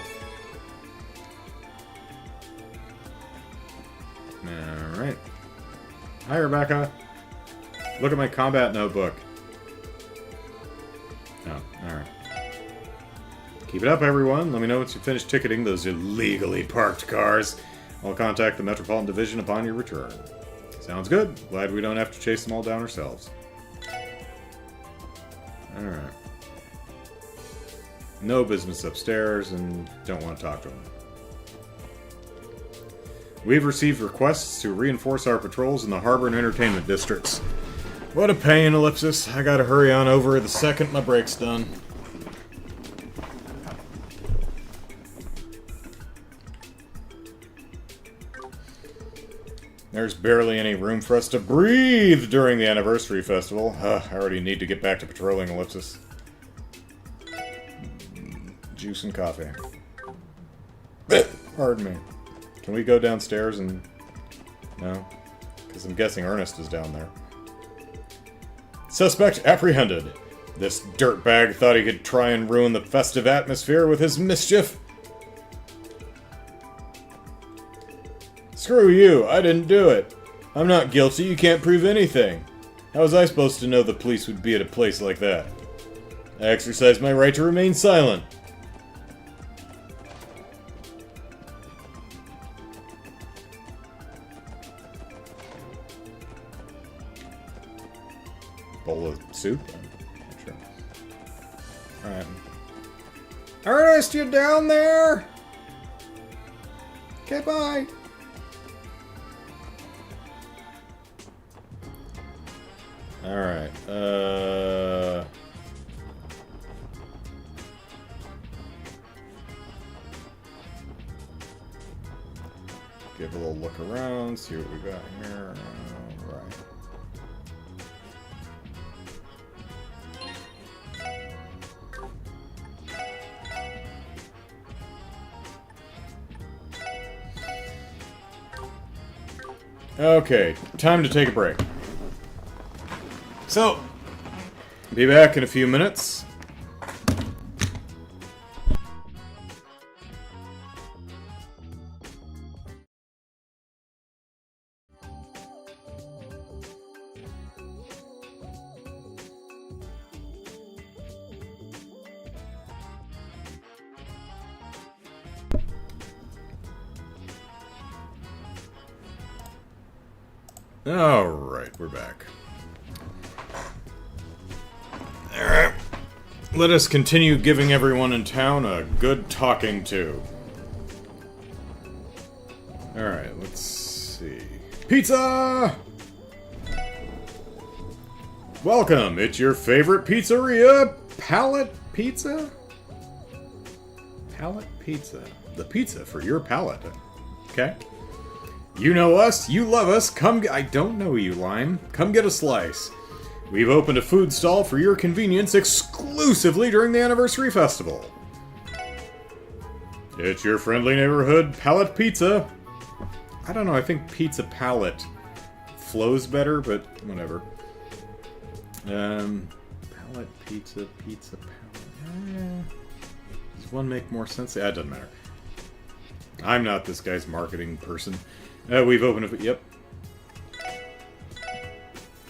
S1: Alright. Hi, Rebecca. Look at my combat notebook. Oh, alright. Keep it up, everyone. Let me know once you finish ticketing those illegally parked cars. I'll contact the Metropolitan Division upon your return. Sounds good. Glad we don't have to chase them all down ourselves. Alright. No business upstairs, and don't want to talk to them. We've received requests to reinforce our patrols in the harbor and entertainment districts. What a pain, Ellipsis. I gotta hurry on over the second my break's done. There's barely any room for us to breathe during the anniversary festival. I already need to get back to patrolling, Ellipsis. Juice and coffee. Pardon me. Can we go downstairs and... No? Because I'm guessing Ernest is down there. Suspect apprehended. This dirtbag thought he could try and ruin the festive atmosphere with his mischief. Screw you, I didn't do it. I'm not guilty, you can't prove anything. How was I supposed to know the police would be at a place like that? I exercised my right to remain silent. Bowl of soup? I'm not sure. Alright. Ernest, you down there? Okay, bye. Alright, give a little look around, see what we got here. Alright. Okay, time to take a break. So, be back in a few minutes. Alright, we're back. Alright. Let us continue giving everyone in town a good talking to. Alright, let's see. Pizza! Welcome! It's your favorite pizzeria, Palate Pizza? Palate Pizza. The pizza for your palate. Okay? You know us, you love us, come I don't know you, Lime. Come get a slice. We've opened a food stall for your convenience exclusively during the anniversary festival. It's your friendly neighborhood Palate Pizza. I don't know, I think Pizza Palate flows better, but whatever. Palate Pizza, Pizza Palate. Does one make more sense? It doesn't matter. I'm not this guy's marketing person. We've opened a... Yep.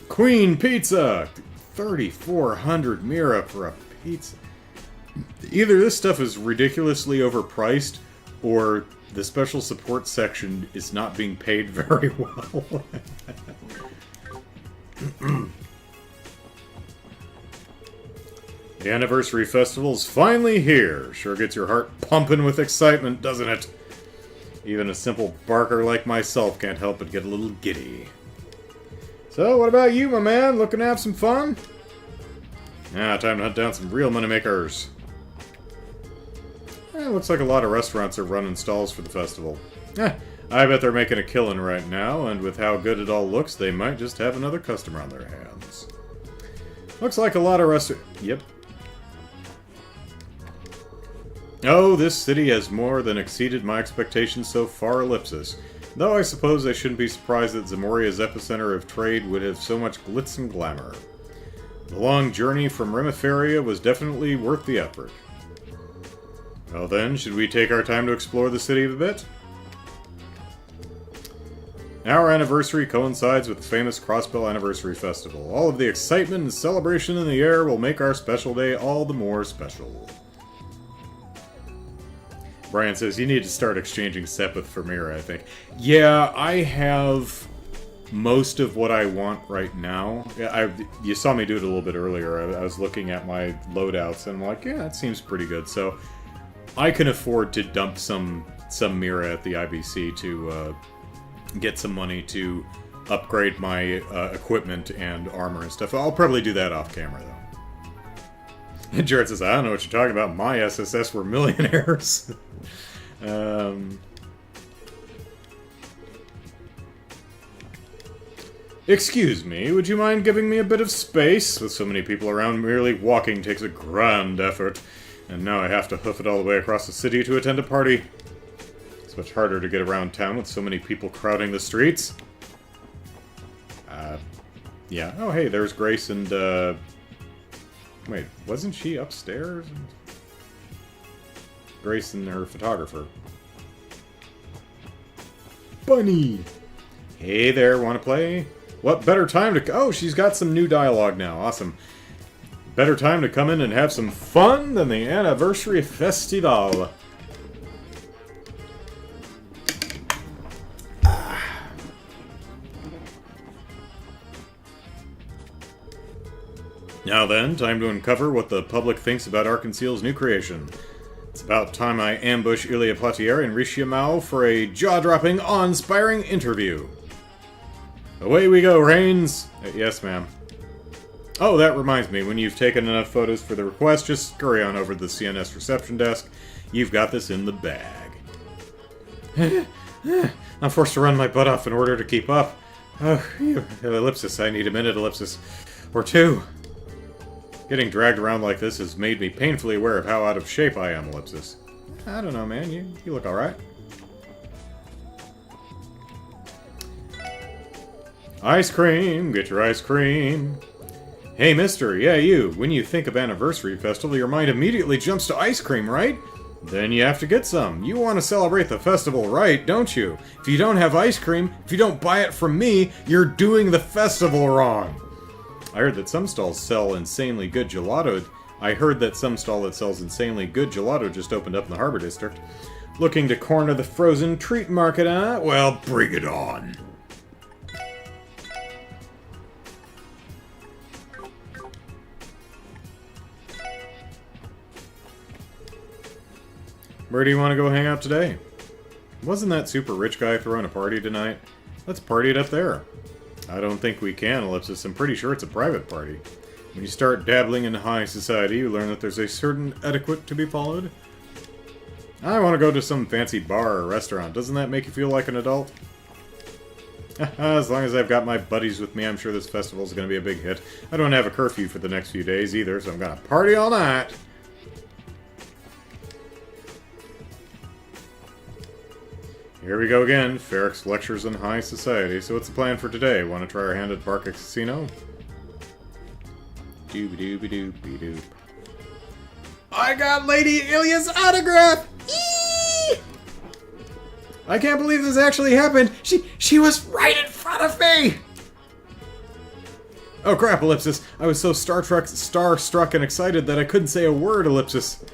S1: Queen Pizza! 3,400 Mira for a pizza. Either this stuff is ridiculously overpriced, or the special support section is not being paid very well. The anniversary festival is finally here. Sure gets your heart pumping with excitement, doesn't it? Even a simple barker like myself can't help but get a little giddy. So, what about you, my man? Looking to have some fun? Time to hunt down some real moneymakers. Looks like a lot of restaurants are running stalls for the festival. I bet they're making a killing right now, and with how good it all looks, they might just have another customer on their hands. Looks like a lot of Yep. Oh, this city has more than exceeded my expectations so far, ellipsis. Though I suppose I shouldn't be surprised that Zamoria's epicenter of trade would have so much glitz and glamour. The long journey from Remiferia was definitely worth the effort. Well then, should we take our time to explore the city a bit? Our anniversary coincides with the famous Crossbell Anniversary Festival. All of the excitement and celebration in the air will make our special day all the more special. Brian says, you need to start exchanging Sepith for Mira, I think. Yeah, I have most of what I want right now. You saw me do it a little bit earlier. I was looking at my loadouts, and I'm like, yeah, that seems pretty good. So I can afford to dump some Mira at the IBC to get some money to upgrade my equipment and armor and stuff. I'll probably do that off camera, though. And Jared says, I don't know what you're talking about. My SSS were millionaires. Excuse me, would you mind giving me a bit of space? With so many people around, merely walking takes a grand effort. And now I have to hoof it all the way across the city to attend a party. It's much harder to get around town with so many people crowding the streets. Yeah. Oh, hey, there's Grace and, wait, wasn't she upstairs? Grace and her photographer. Bunny! Hey there, wanna play? What better time to... Oh, she's got some new dialogue now. Awesome. Better time to come in and have some fun than the Anniversary Festival. Now then, time to uncover what the public thinks about Arkanseal's new creation. It's about time I ambush Ilya Platier and Rishia Mao for a jaw-dropping, awe-inspiring interview. Away we go, Reigns! Yes, ma'am. Oh, that reminds me, when you've taken enough photos for the request, just scurry on over to the CNS reception desk. You've got this in the bag. I'm forced to run my butt off in order to keep up. Oh, ellipsis, I need a minute, ellipsis. Or two. Getting dragged around like this has made me painfully aware of how out of shape I am, ellipsis. I don't know, man. You look alright. Ice cream! Get your ice cream! Hey, mister, yeah, you. When you think of Anniversary Festival, your mind immediately jumps to ice cream, right? Then you have to get some. You want to celebrate the festival right, don't you? If you don't have ice cream, if you don't buy it from me, you're doing the festival wrong. I heard that some stalls sell insanely good gelato. I heard that some stall that sells insanely good gelato just opened up in the Harbor District. Looking to corner the frozen treat market, huh? Well, bring it on. Where do you want to go hang out today? Wasn't that super rich guy throwing a party tonight? Let's party it up there. I don't think we can, Ellipsis. I'm pretty sure it's a private party. When you start dabbling in high society, you learn that there's a certain etiquette to be followed. I want to go to some fancy bar or restaurant. Doesn't that make you feel like an adult? As long as I've got my buddies with me, I'm sure this festival's going to be a big hit. I don't have a curfew for the next few days either, so I'm going to party all night. Here we go again. Ferrex lectures on high society. So what's the plan for today? Want to try our hand at Barca Casino? Doobie-doobie-doobie-doop. I got Lady Ilya's autograph! Eee! I can't believe this actually happened! She was right in front of me! Oh crap, Ellipsis. I was so starstruck and excited that I couldn't say a word, Ellipsis.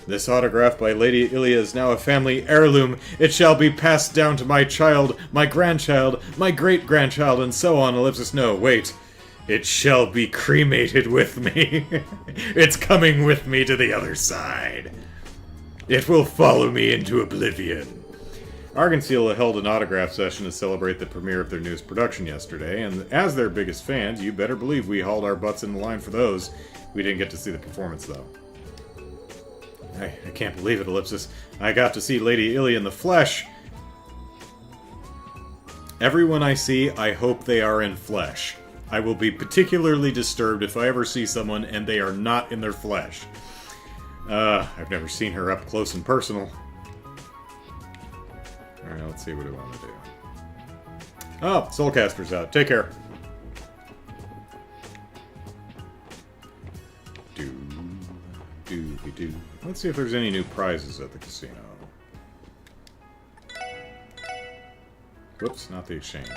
S1: This autograph by Lady Ilya is now a family heirloom. It shall be passed down to my child, my grandchild, my great-grandchild, and so on, Ellipsis. No, wait. It shall be cremated with me. It's coming with me to the other side. It will follow me into oblivion. Argenseal held an autograph session to celebrate the premiere of their newest production yesterday, and as their biggest fans, you better believe we hauled our butts in the line for those. We didn't get to see the performance, though. I can't believe it, Ellipsis. I got to see Lady Ilya in the flesh. Everyone I see, I hope they are in flesh. I will be particularly disturbed if I ever see someone and they are not in their flesh. I've never seen her up close and personal. Alright, let's see what we want to do. Oh, Soulcaster's out. Take care. Do. Let's see if there's any new prizes at the casino. Whoops, not the exchange.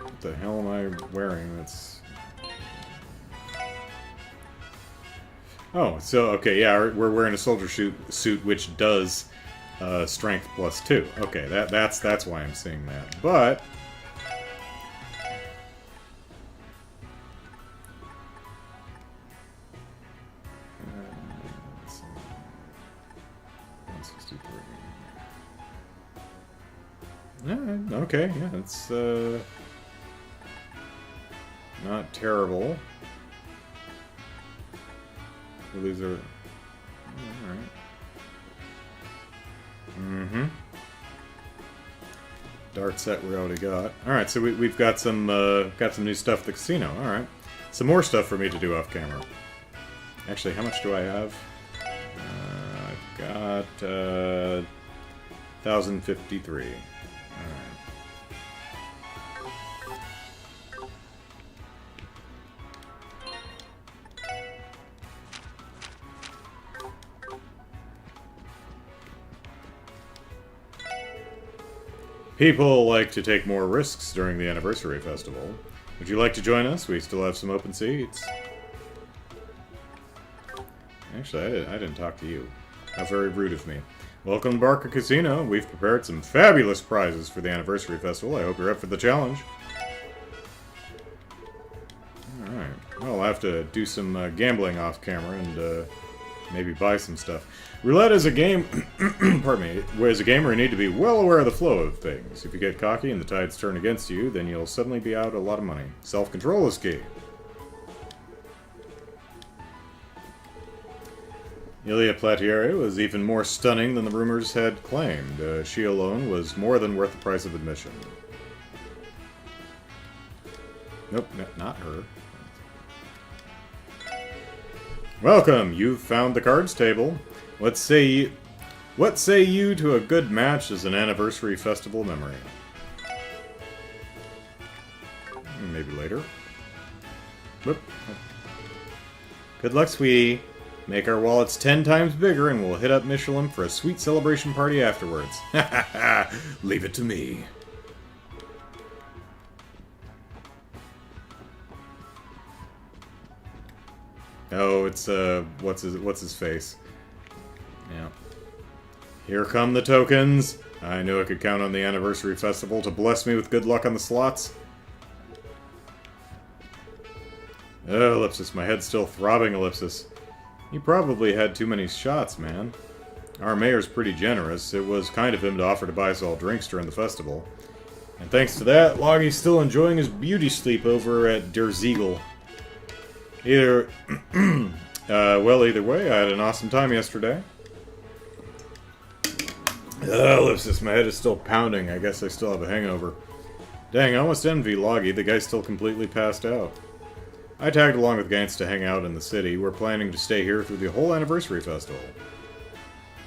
S1: What the hell am I wearing? That's... Oh, so, okay, yeah, we're wearing a soldier suit which does strength +2. Okay, that's why I'm seeing that. But... let's see. 163. Yeah, okay, yeah, it's not terrible. Well, these are... alright. Dart set we already got. Alright, so we've got some new stuff at the casino. Alright. Some more stuff for me to do off camera. Actually, how much do I have? I've got 1,053. Alright. People like to take more risks during the anniversary festival. Would you like to join us? We still have some open seats. Actually, I didn't talk to you. How very rude of me. Welcome to Barca Casino. We've prepared some fabulous prizes for the anniversary festival. I hope you're up for the challenge. Alright. Well, I'll have to do some gambling off camera and maybe buy some stuff. Roulette is a game... pardon me. As a gamer, you need to be well aware of the flow of things. If you get cocky and the tides turn against you, then you'll suddenly be out a lot of money. Self-control is key. Ilya Platieri was even more stunning than the rumors had claimed. She alone was more than worth the price of admission. Nope, not her. Welcome! You've found the cards table. What say you to a good match as an anniversary festival memory? Maybe later. Whoop. Good luck, sweetie. Make our wallets 10 times bigger and we'll hit up Michelin for a sweet celebration party afterwards. Ha ha ha! Leave it to me. Oh, it's what's his face? Yeah. Here come the tokens. I knew I could count on the anniversary festival to bless me with good luck on the slots. Oh, Ellipsis, my head's still throbbing, Ellipsis. You probably had too many shots, man. Our mayor's pretty generous. It was kind of him to offer to buy us all drinks during the festival. And thanks to that, Loggy's still enjoying his beauty sleep over at Der Ziegel. Either way, I had an awesome time yesterday. Ellipsis, my head is still pounding. I guess I still have a hangover. Dang, I almost envy Loggy. The guy's still completely passed out. I tagged along with Gantz to hang out in the city. We're planning to stay here through the whole anniversary festival.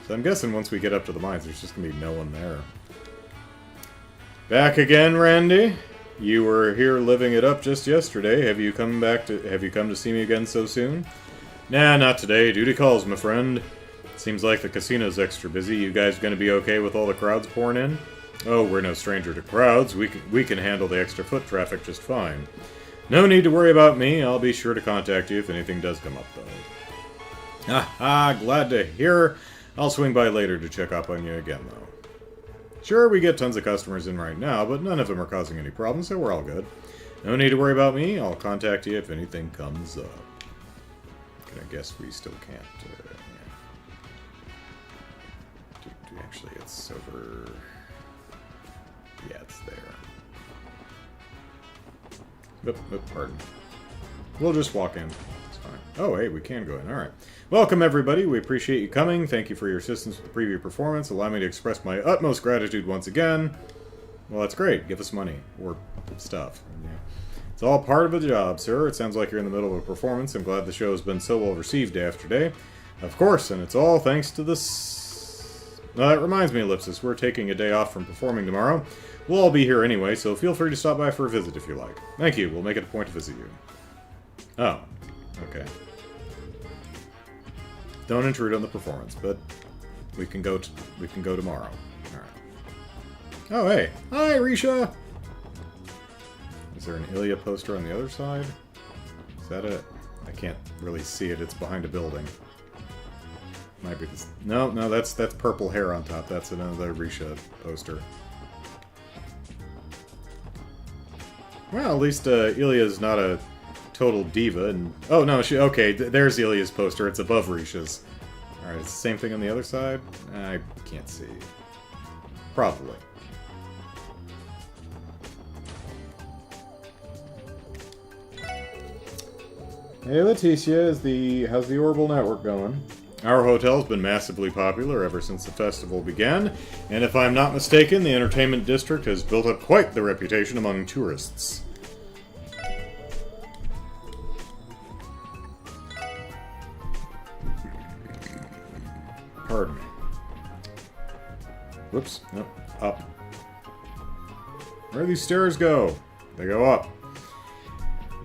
S1: So I'm guessing once we get up to the mines, there's just gonna be no one there. Back again, Randy? You were here living it up just yesterday. Have you come to see me again so soon? Nah, not today. Duty calls, my friend. Seems like the casino's extra busy. You guys gonna be okay with all the crowds pouring in? Oh, we're no stranger to crowds. We can handle the extra foot traffic just fine. No need to worry about me. I'll be sure to contact you if anything does come up, though. Ah, glad to hear. I'll swing by later to check up on you again, though. Sure, we get tons of customers in right now, but none of them are causing any problems, so we're all good. No need to worry about me. I'll contact you if anything comes up. I guess we still can't, yeah. Actually, it's over... Yeah, it's there. Pardon. We'll just walk in. It's fine. Oh, hey, we can go in. Alright. Welcome, everybody. We appreciate you coming. Thank you for your assistance with the preview performance. Allow me to express my utmost gratitude once again. Well, that's great. Give us money. Or stuff. Yeah. It's all part of the job, sir. It sounds like you're in the middle of a performance. I'm glad the show has been so well received day after day. Of course, and it's all thanks to this... that reminds me, Ellipsis. We're taking a day off from performing tomorrow. We'll all be here anyway, so feel free to stop by for a visit if you like. Thank you. We'll make it a point to visit you. Oh. Okay. Don't intrude on the performance, but we can go tomorrow. Alright. Oh, hey. Hi, Risha! Is there an Ilya poster on the other side? Is that it? I can't really see it. It's behind a building. Might be this... No, that's purple hair on top. That's another Risha poster. Well, at least Ilya's not a total diva, and... Oh, no, okay, there's Ilya's poster. It's above Risha's. Alright, it's the same thing on the other side? I can't see. Probably. Hey, Leticia, how's the Orbital Network going? Our hotel's been massively popular ever since the festival began, and if I'm not mistaken, the entertainment district has built up quite the reputation among tourists. Pardon me. Whoops. No, up. Where do these stairs go? They go up.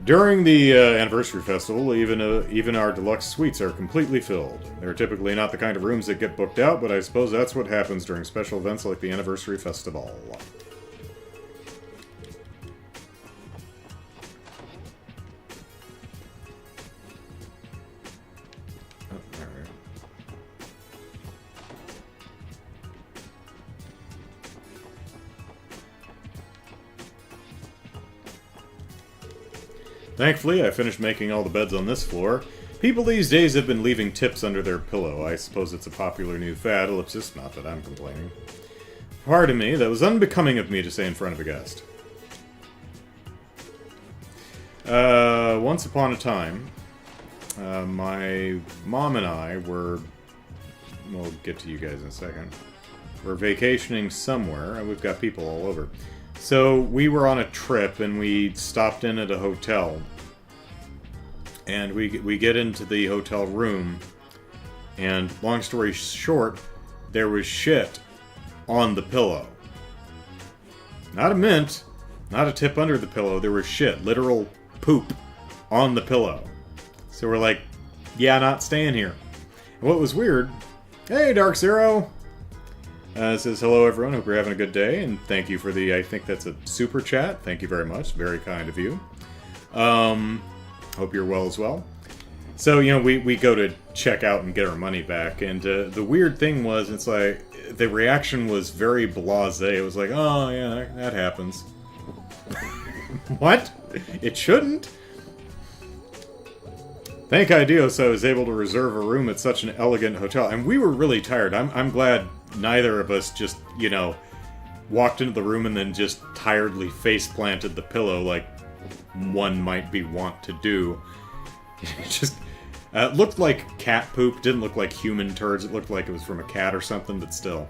S1: During the anniversary festival, even our deluxe suites are completely filled. They're typically not the kind of rooms that get booked out, but I suppose that's what happens during special events like the anniversary festival. Oh, alright. Thankfully, I finished making all the beds on this floor. People these days have been leaving tips under their pillow. I suppose it's a popular new fad, ellipsis, not that I'm complaining. Pardon me, that was unbecoming of me to say in front of a guest. Once upon a time, my mom and I were... We'll get to you guys in a second. We're vacationing somewhere, and we've got people all over. So we were on a trip, and we stopped in at a hotel. And we get into the hotel room, and long story short, there was shit on the pillow. Not a mint, not a tip under the pillow, there was shit, literal poop on the pillow. So we're like, yeah, not staying here. And what was weird, hey, Dark Zero! It says, hello everyone, hope you're having a good day, and thank you for the, I think that's a super chat, thank you very much, very kind of you. Hope you're well as well. So, you know, we go to check out and get our money back, and the weird thing was, it's like, the reaction was very blasé. It was like, oh, yeah, that happens. What? It shouldn't? Thank Ideos I was able to reserve a room at such an elegant hotel. And we were really tired. I'm glad neither of us just, you know, walked into the room and then just tiredly face-planted the pillow like one might be wont to do. It just looked like cat poop. Didn't look like human turds. It looked like it was from a cat or something, but still.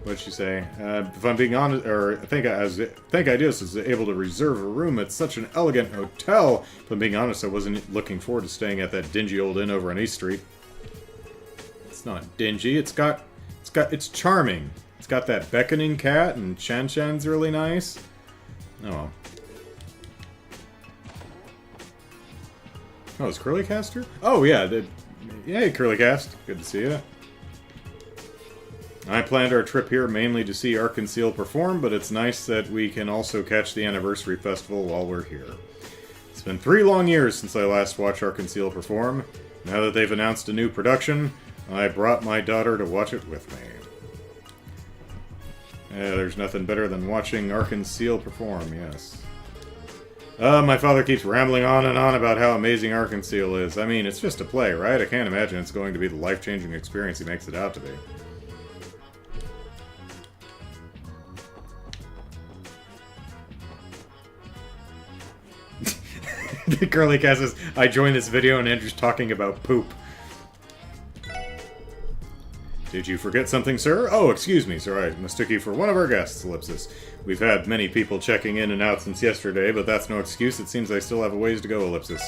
S1: What'd she say? If I'm being honest, or I think Ideas was able to reserve a room at such an elegant hotel. If I'm being honest, I wasn't looking forward to staying at that dingy old inn over on East Street. It's not dingy. It's charming. It's got that beckoning cat, and Shan Shan's really nice. Oh well. Oh, is Curly Caster? Oh yeah, hey Curly Cast, good to see you. I planned our trip here mainly to see Arkansas perform, but it's nice that we can also catch the anniversary festival while we're here. It's been 3 long years since I last watched Arkansas perform. Now that they've announced a new production, I brought my daughter to watch it with me. There's nothing better than watching Arkansas perform, yes. My father keeps rambling on and on about how amazing Arkansas is. I mean, it's just a play, right? I can't imagine it's going to be the life-changing experience he makes it out to be. The Curly Cat says, I joined this video and Andrew's talking about poop. Did you forget something, sir? Oh, excuse me, sir. I mistook you for one of our guests, Ellipsis. We've had many people checking in and out since yesterday, but that's no excuse. It seems I still have a ways to go, Ellipsis.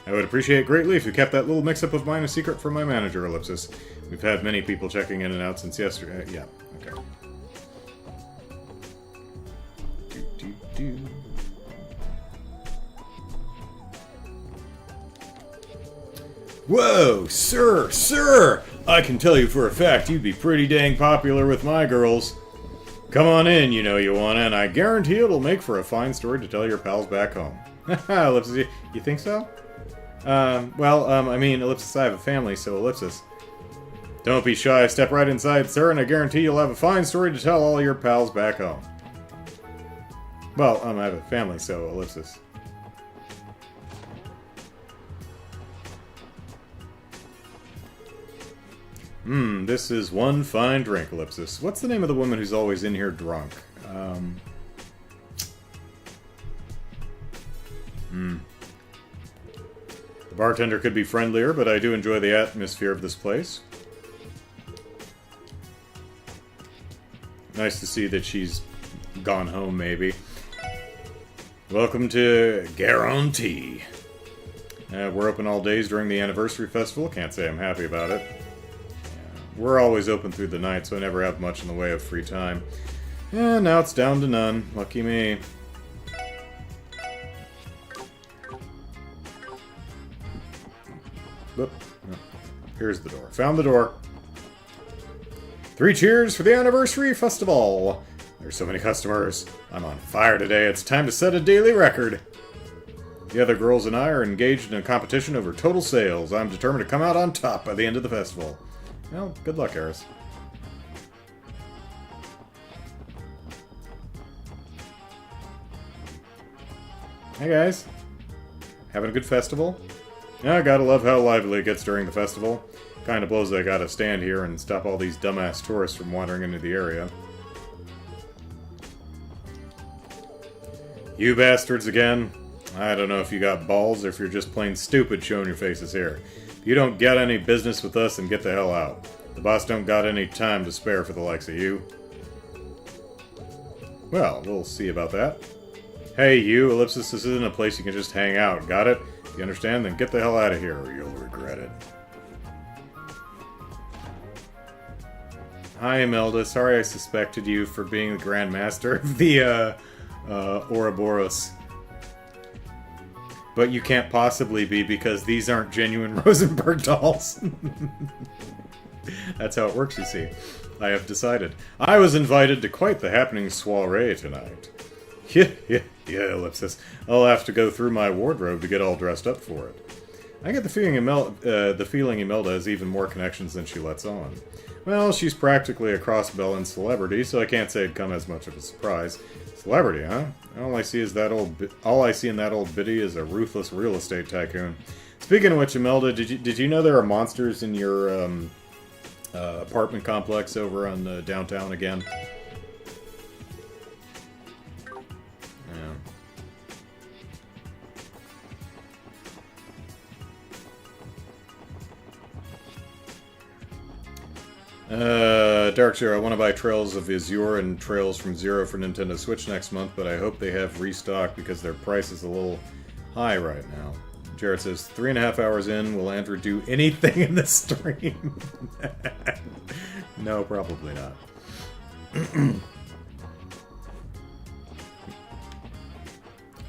S1: I would appreciate greatly if you kept that little mix-up of mine a secret from my manager, Ellipsis. We've had many people checking in and out since yesterday. Yeah, okay. Whoa, sir! I can tell you for a fact you'd be pretty dang popular with my girls. Come on in, you know you wanna, and I guarantee it'll make for a fine story to tell your pals back home. Haha, Ellipsis, you think so? I mean, Ellipsis, I have a family, so Ellipsis. Don't be shy, step right inside, sir, and I guarantee you'll have a fine story to tell all your pals back home. Well, I have a family, so Ellipsis. This is one fine drink, Ellipsis. What's the name of the woman who's always in here drunk? The bartender could be friendlier, but I do enjoy the atmosphere of this place. Nice to see that she's gone home, maybe. Welcome to Guarantee. We're open all days during the anniversary festival. Can't say I'm happy about it. We're always open through the night, so I never have much in the way of free time. Yeah, now it's down to none. Lucky me. Whoop. Oh, here's the door. Found the door. 3 cheers for the anniversary festival! There's so many customers. I'm on fire today. It's time to set a daily record. The other girls and I are engaged in a competition over total sales. I'm determined to come out on top by the end of the festival. Well, good luck, Eris. Hey guys. Having a good festival? Yeah, gotta love how lively it gets during the festival. Kinda blows that I gotta stand here and stop all these dumbass tourists from wandering into the area. You bastards again? I don't know if you got balls or if you're just plain stupid showing your faces here. If you don't get any business with us, then get the hell out. The boss don't got any time to spare for the likes of you. Well, we'll see about that. Hey, you, Ellipsis, this isn't a place you can just hang out, got it? If you understand, then get the hell out of here or you'll regret it. Hi, Imelda. Sorry I suspected you for being the Grand Master of the, Ouroboros. But you can't possibly be because these aren't genuine Rosenberg dolls. That's how it works, you see. I have decided. I was invited to quite the happening soiree tonight. Yeah, Ellipsis. I'll have to go through my wardrobe to get all dressed up for it. I get the feeling Imelda has even more connections than she lets on. Well, she's practically a cross-Bellan celebrity, so I can't say it'd come as much of a surprise. Celebrity, huh? All I see in that old biddy is a ruthless real estate tycoon. Speaking of which, Imelda, did you know there are monsters in your apartment complex over on downtown again? Dark Zero, I want to buy Trails of Azure and Trails from Zero for Nintendo Switch next month, but I hope they have restock because their price is a little high right now. Jared says, 3.5 hours in, will Andrew do anything in the stream? No, probably not.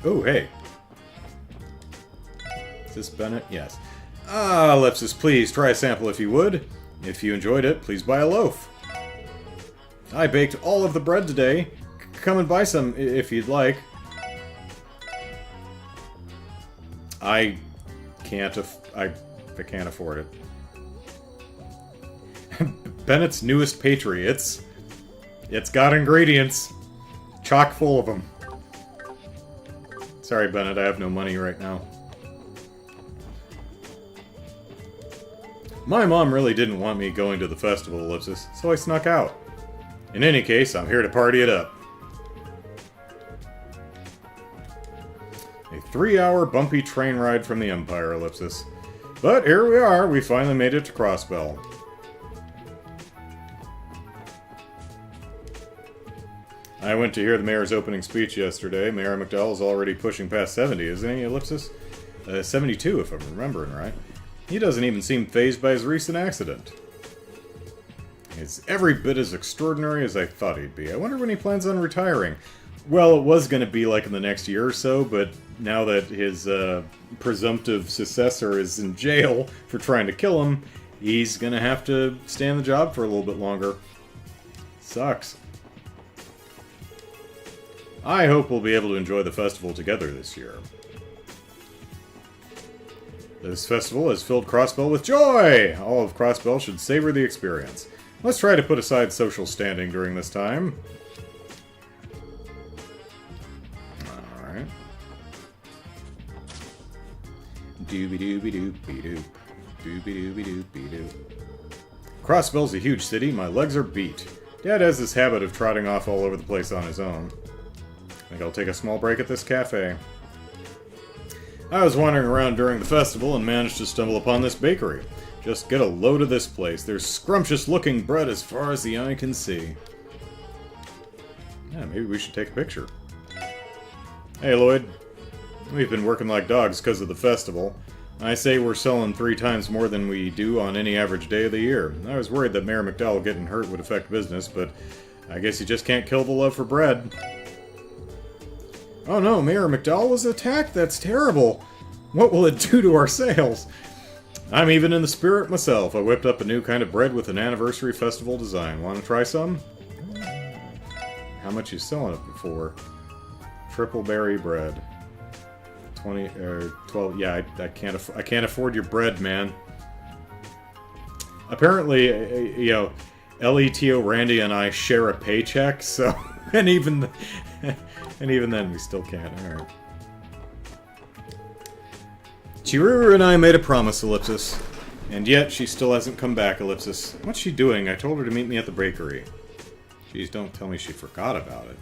S1: Oh, hey. Is this Bennett? Yes. Ah, Ellipsis, please, try a sample if you would. If you enjoyed it, please buy a loaf. I baked all of the bread today. Come and buy some if you'd like. I can't afford it. Bennett's newest Patriots. It's got ingredients. Chock full of them. Sorry, Bennett, I have no money right now. My mom really didn't want me going to the festival, Ellipsis, so I snuck out. In any case, I'm here to party it up. A 3-hour bumpy train ride from the Empire, Ellipsis. But here we are, we finally made it to Crossbell. I went to hear the mayor's opening speech yesterday. Mayor McDowell is already pushing past 70, isn't he, Ellipsis? 72, if I'm remembering right. He doesn't even seem fazed by his recent accident. He's every bit as extraordinary as I thought he'd be. I wonder when he plans on retiring. Well, it was going to be like in the next year or so, but now that his presumptive successor is in jail for trying to kill him, he's going to have to stay on the job for a little bit longer. Sucks. I hope we'll be able to enjoy the festival together this year. This festival has filled Crossbell with joy! All of Crossbell should savor the experience. Let's try to put aside social standing during this time. Alright. Doobie-doobie-doobie-doop. Doobie-doobie-doobie-doop. Crossbell's a huge city. My legs are beat. Dad has this habit of trotting off all over the place on his own. I think I'll take a small break at this cafe. I was wandering around during the festival and managed to stumble upon this bakery. Just get a load of this place. There's scrumptious-looking bread as far as the eye can see. Yeah, maybe we should take a picture. Hey, Lloyd. We've been working like dogs because of the festival. I say we're selling 3 times more than we do on any average day of the year. I was worried that Mayor McDowell getting hurt would affect business, but I guess you just can't kill the love for bread. Oh no, Mayor McDowell was attacked? That's terrible. What will it do to our sales? I'm even in the spirit myself. I whipped up a new kind of bread with an anniversary festival design. Want to try some? How much you selling it for? Triple berry bread. 20 or 12. Yeah, I can't afford your bread, man. Apparently, you know, LETO Randy and I share a paycheck, so and even then we still can't. All right. Chiruru and I made a promise, Ellipsis. And yet, she still hasn't come back, Ellipsis. What's she doing? I told her to meet me at the bakery. Jeez, don't tell me she forgot about it.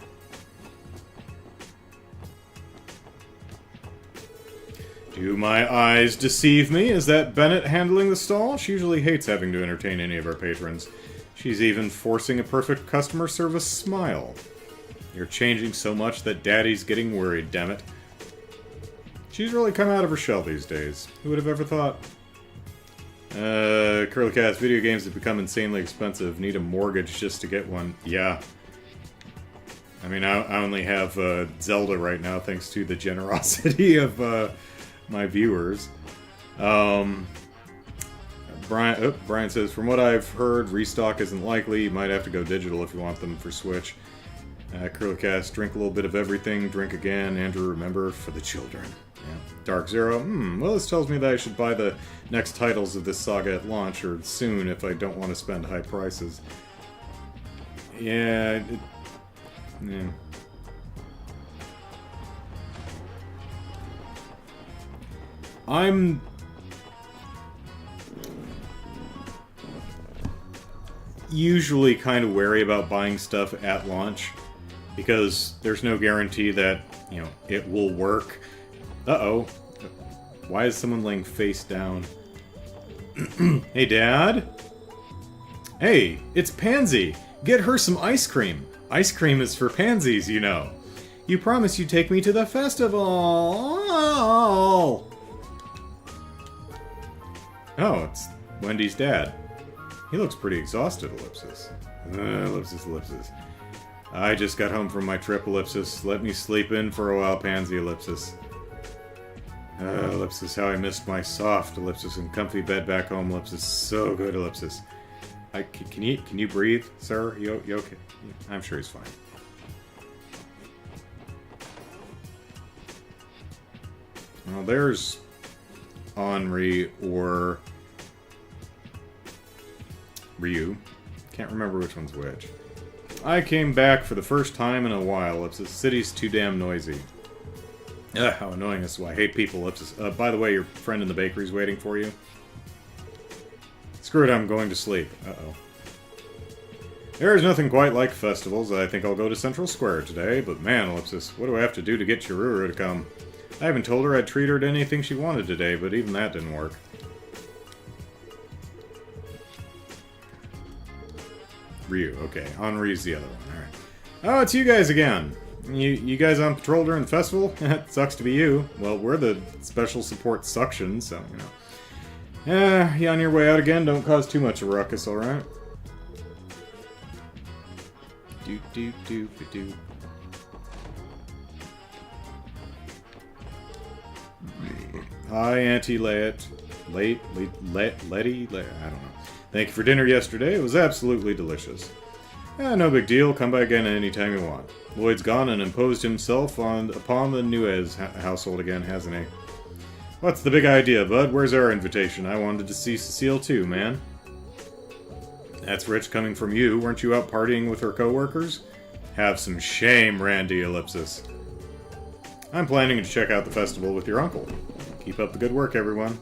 S1: Do my eyes deceive me? Is that Bennett handling the stall? She usually hates having to entertain any of our patrons. She's even forcing a perfect customer service smile. You're changing so much that Daddy's getting worried, dammit. She's really come out of her shell these days. Who would have ever thought? Curly Cats, video games have become insanely expensive. Need a mortgage just to get one. Yeah. I mean, I only have Zelda right now, thanks to the generosity of my viewers. Brian says, from what I've heard, restock isn't likely. You might have to go digital if you want them for Switch. Curlicast, drink a little bit of everything, drink again. Andrew, remember, for the children. Yeah. Dark Zero, well, this tells me that I should buy the next titles of this saga at launch, or soon, if I don't want to spend high prices. Yeah, yeah. I'm usually kind of wary about buying stuff at launch because there's no guarantee that, you know, it will work. Uh-oh. Why is someone laying face down? Hey, Dad? Hey, it's Pansy! Get her some ice cream! Ice cream is for pansies, you know. You promised you'd take me to the festival! Oh, it's Wendy's dad. He looks pretty exhausted, Ellipsis. Ellipsis. I just got home from my trip, Ellipsis. Let me sleep in for a while, Pansy, Ellipsis. Ellipsis, how I missed my soft, Ellipsis, and comfy bed back home, Ellipsis. So good, Ellipsis. Can you breathe, sir? You okay? I'm sure he's fine. Well, there's Henri or Ryu. Can't remember which one's which. I came back for the first time in a while. Ellipsis. City's too damn noisy. Ugh, how annoying this is. I hate people, Ellipsis. By the way, your friend in the bakery's waiting for you. Screw it, I'm going to sleep. Uh-oh. There is nothing quite like festivals. I think I'll go to Central Square today, but man, Ellipsis, what do I have to do to get Chiruru to come? I haven't told her I'd treat her to anything she wanted today, but even that didn't work. Ryu, okay. Henri's the other one, alright. Oh, it's you guys again! You guys on patrol during the festival? It sucks to be you. Well, we're the special support suction, so, you know. You on your way out again? Don't cause too much of a ruckus, alright? Do. Hi, Auntie Letty, I don't know. Thank you for dinner yesterday. It was absolutely delicious. No big deal. Come by again anytime you want. Lloyd's gone and imposed himself upon the Nuez household again, hasn't he? What's the big idea, bud? Where's our invitation? I wanted to see Cecile too, man. That's rich coming from you. Weren't you out partying with her coworkers? Have some shame, Randy, Ellipsis. I'm planning to check out the festival with your uncle. Keep up the good work, everyone.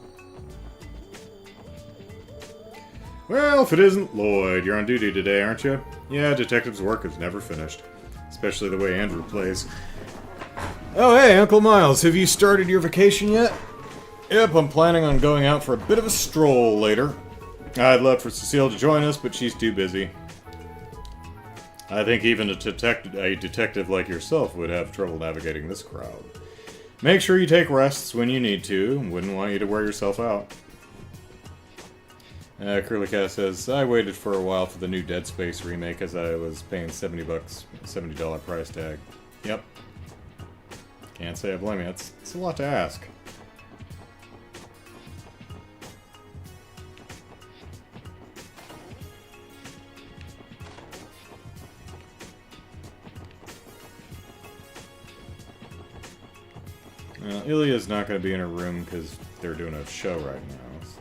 S1: Well, if it isn't Lloyd, you're on duty today, aren't you? Yeah, detective's work is never finished. Especially the way Andrew plays. Oh, hey, Uncle Miles, have you started your vacation yet? Yep, I'm planning on going out for a bit of a stroll later. I'd love for Cecile to join us, but she's too busy. I think even a detective like yourself would have trouble navigating this crowd. Make sure you take rests when you need to. Wouldn't want you to wear yourself out. Curlycat says, I waited for a while for the new Dead Space remake as I was paying $70 price tag. Yep. Can't say I blame you. It's a lot to ask. Ilya's not going to be in her room because they're doing a show right now. So.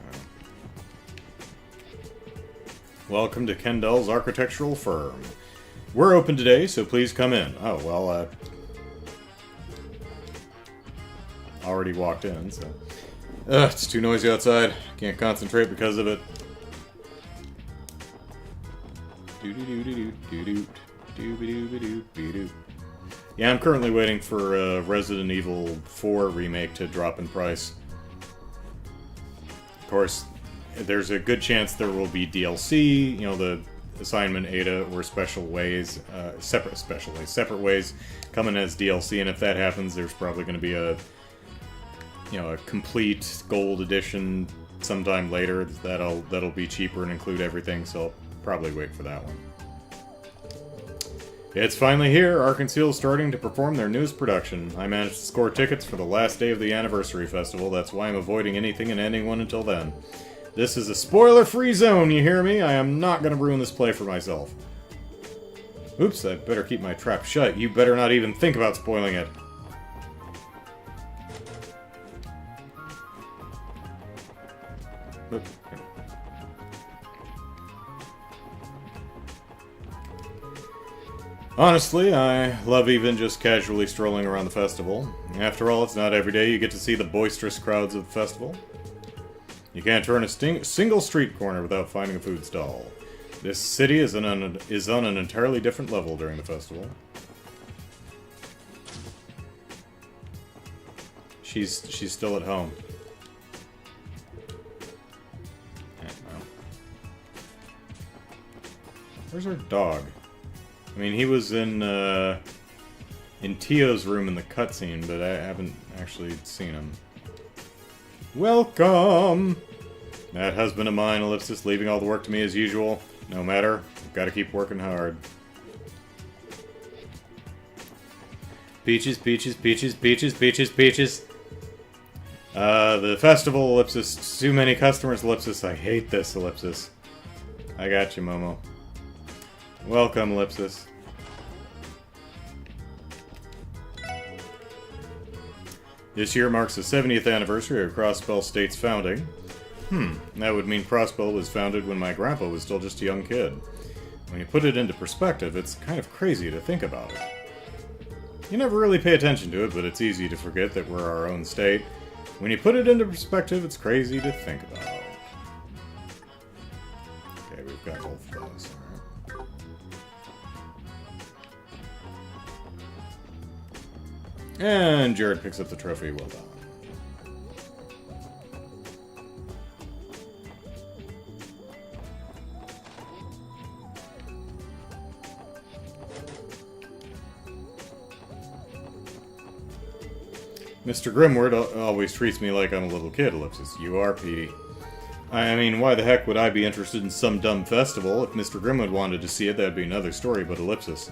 S1: Welcome to Kendall's architectural firm. We're open today, so please come in. Oh, well, already walked in, so... it's too noisy outside. Can't concentrate because of it. Yeah, I'm currently waiting for Resident Evil 4 remake to drop in price. Of course, there's a good chance there will be DLC, you know, the assignment Ada or separate ways coming as DLC, and if that happens, there's probably going to be a complete gold edition sometime later that'll be cheaper and include everything, so I'll probably wait for that one. It's finally here. Arkansas's starting to perform their newest production. I managed to score tickets for the last day of the anniversary festival. That's why I'm avoiding anything and anyone until then. This is a spoiler-free zone, you hear me? I am not going to ruin this play for myself. Oops, I better keep my trap shut. You better not even think about spoiling it. Oop. Honestly, I love even just casually strolling around the festival. After all, it's not every day you get to see the boisterous crowds of the festival. You can't turn a single street corner without finding a food stall. This city is on an entirely different level during the festival. She's still at home. Yeah, well. Where's her dog? I mean, he was in Tio's room in the cutscene, but I haven't actually seen him. Welcome! That husband of mine, Ellipsis, leaving all the work to me as usual. No matter, I've got to keep working hard. Peaches, peaches, peaches, peaches, peaches, peaches. The festival, Ellipsis. Too many customers, Ellipsis. I hate this, Ellipsis. I got you, Momo. Welcome, Ellipsis. This year marks the 70th anniversary of Crossbell State's founding. That would mean Crossbell was founded when my grandpa was still just a young kid. When you put it into perspective, it's kind of crazy to think about it. You never really pay attention to it, but it's easy to forget that we're our own state. When you put it into perspective, it's crazy to think about. Okay, we've got both of those. Alright. And Jared picks up the trophy. Well done. Mr. Grimward always treats me like I'm a little kid, Ellipsis. You are, Petey. I mean, why the heck would I be interested in some dumb festival? If Mr. Grimwood wanted to see it, that'd be another story, but Ellipsis.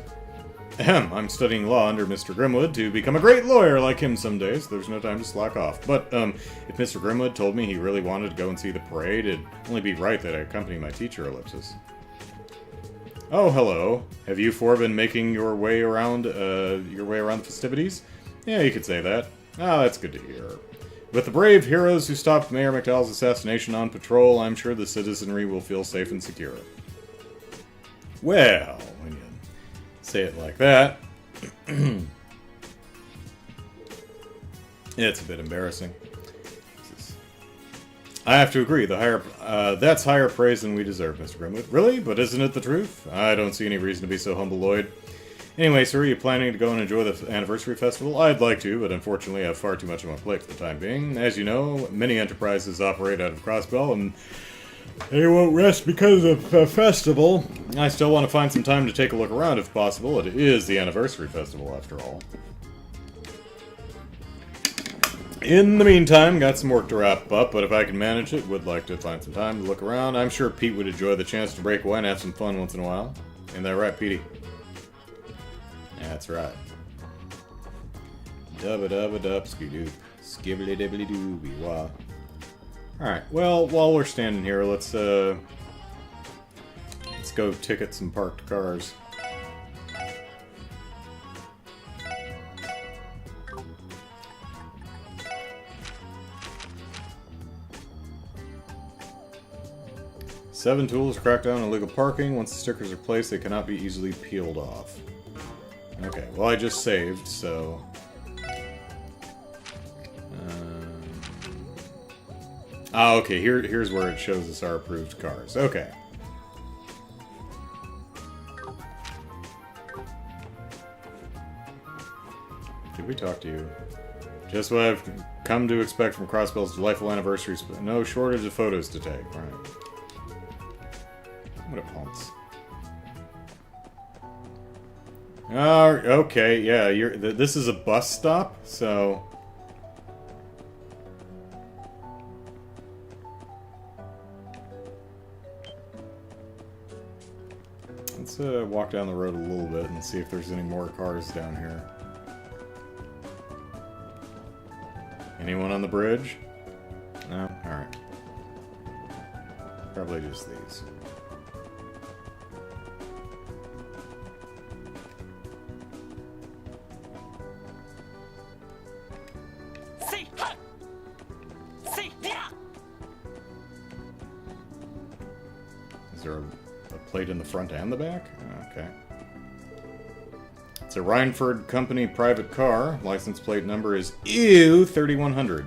S1: Ahem, I'm studying law under Mr. Grimwood to become a great lawyer like him someday, so there's no time to slack off. But, if Mr. Grimwood told me he really wanted to go and see the parade, it'd only be right that I accompany my teacher, Ellipsis. Oh, hello. Have you four been making your way around the festivities? Yeah, you could say that. Ah, that's good to hear. With the brave heroes who stopped Mayor McDowell's assassination on patrol, I'm sure the citizenry will feel safe and secure. Well, when you say it like that, it's a bit embarrassing. I have to agree, that's higher praise than we deserve, Mr. Grimwood. Really? But isn't it the truth? I don't see any reason to be so humble, Lloyd. Anyway, sir, are you planning to go and enjoy the anniversary festival? I'd like to, but unfortunately I have far too much on my plate for the time being. As you know, many enterprises operate out of Crossbell, and they won't rest because of a festival. I still want to find some time to take a look around if possible. It is the anniversary festival, after all. In the meantime, got some work to wrap up, but if I can manage it, would like to find some time to look around. I'm sure Pete would enjoy the chance to break away and have some fun once in a while. Ain't that right, Petey? That's right. Dubba-dubba-dub-ski-doop. Skibbly-dibbly-dooby-wah. Alright, well, while we're standing here, let's go ticket some parked cars. Seven tools to crack down on illegal parking. Once the stickers are placed, they cannot be easily peeled off. Okay, well I just saved, so... okay, here's where it shows us our approved cars. Okay. Did we talk to you? Just what I've come to expect from Crossbell's delightful anniversary. No shortage of photos to take. Alright. What a ponce. Okay, yeah, this is a bus stop, so... Let's walk down the road a little bit and see if there's any more cars down here. Anyone on the bridge? No? Alright. Probably just these. Is there a plate in the front and the back? Okay. It's a Rhineford Company private car. License plate number is EU3100.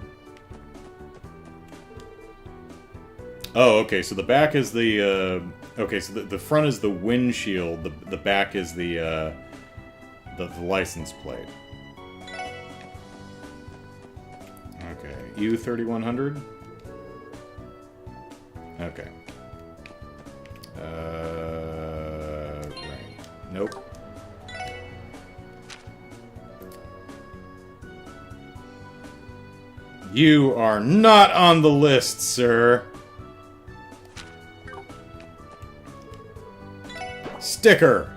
S1: Oh, okay, so the back is the, okay, so the front is the windshield, the back is the license plate. Okay, EU3100? Okay. Right. Nope. You are not on the list, sir. Sticker!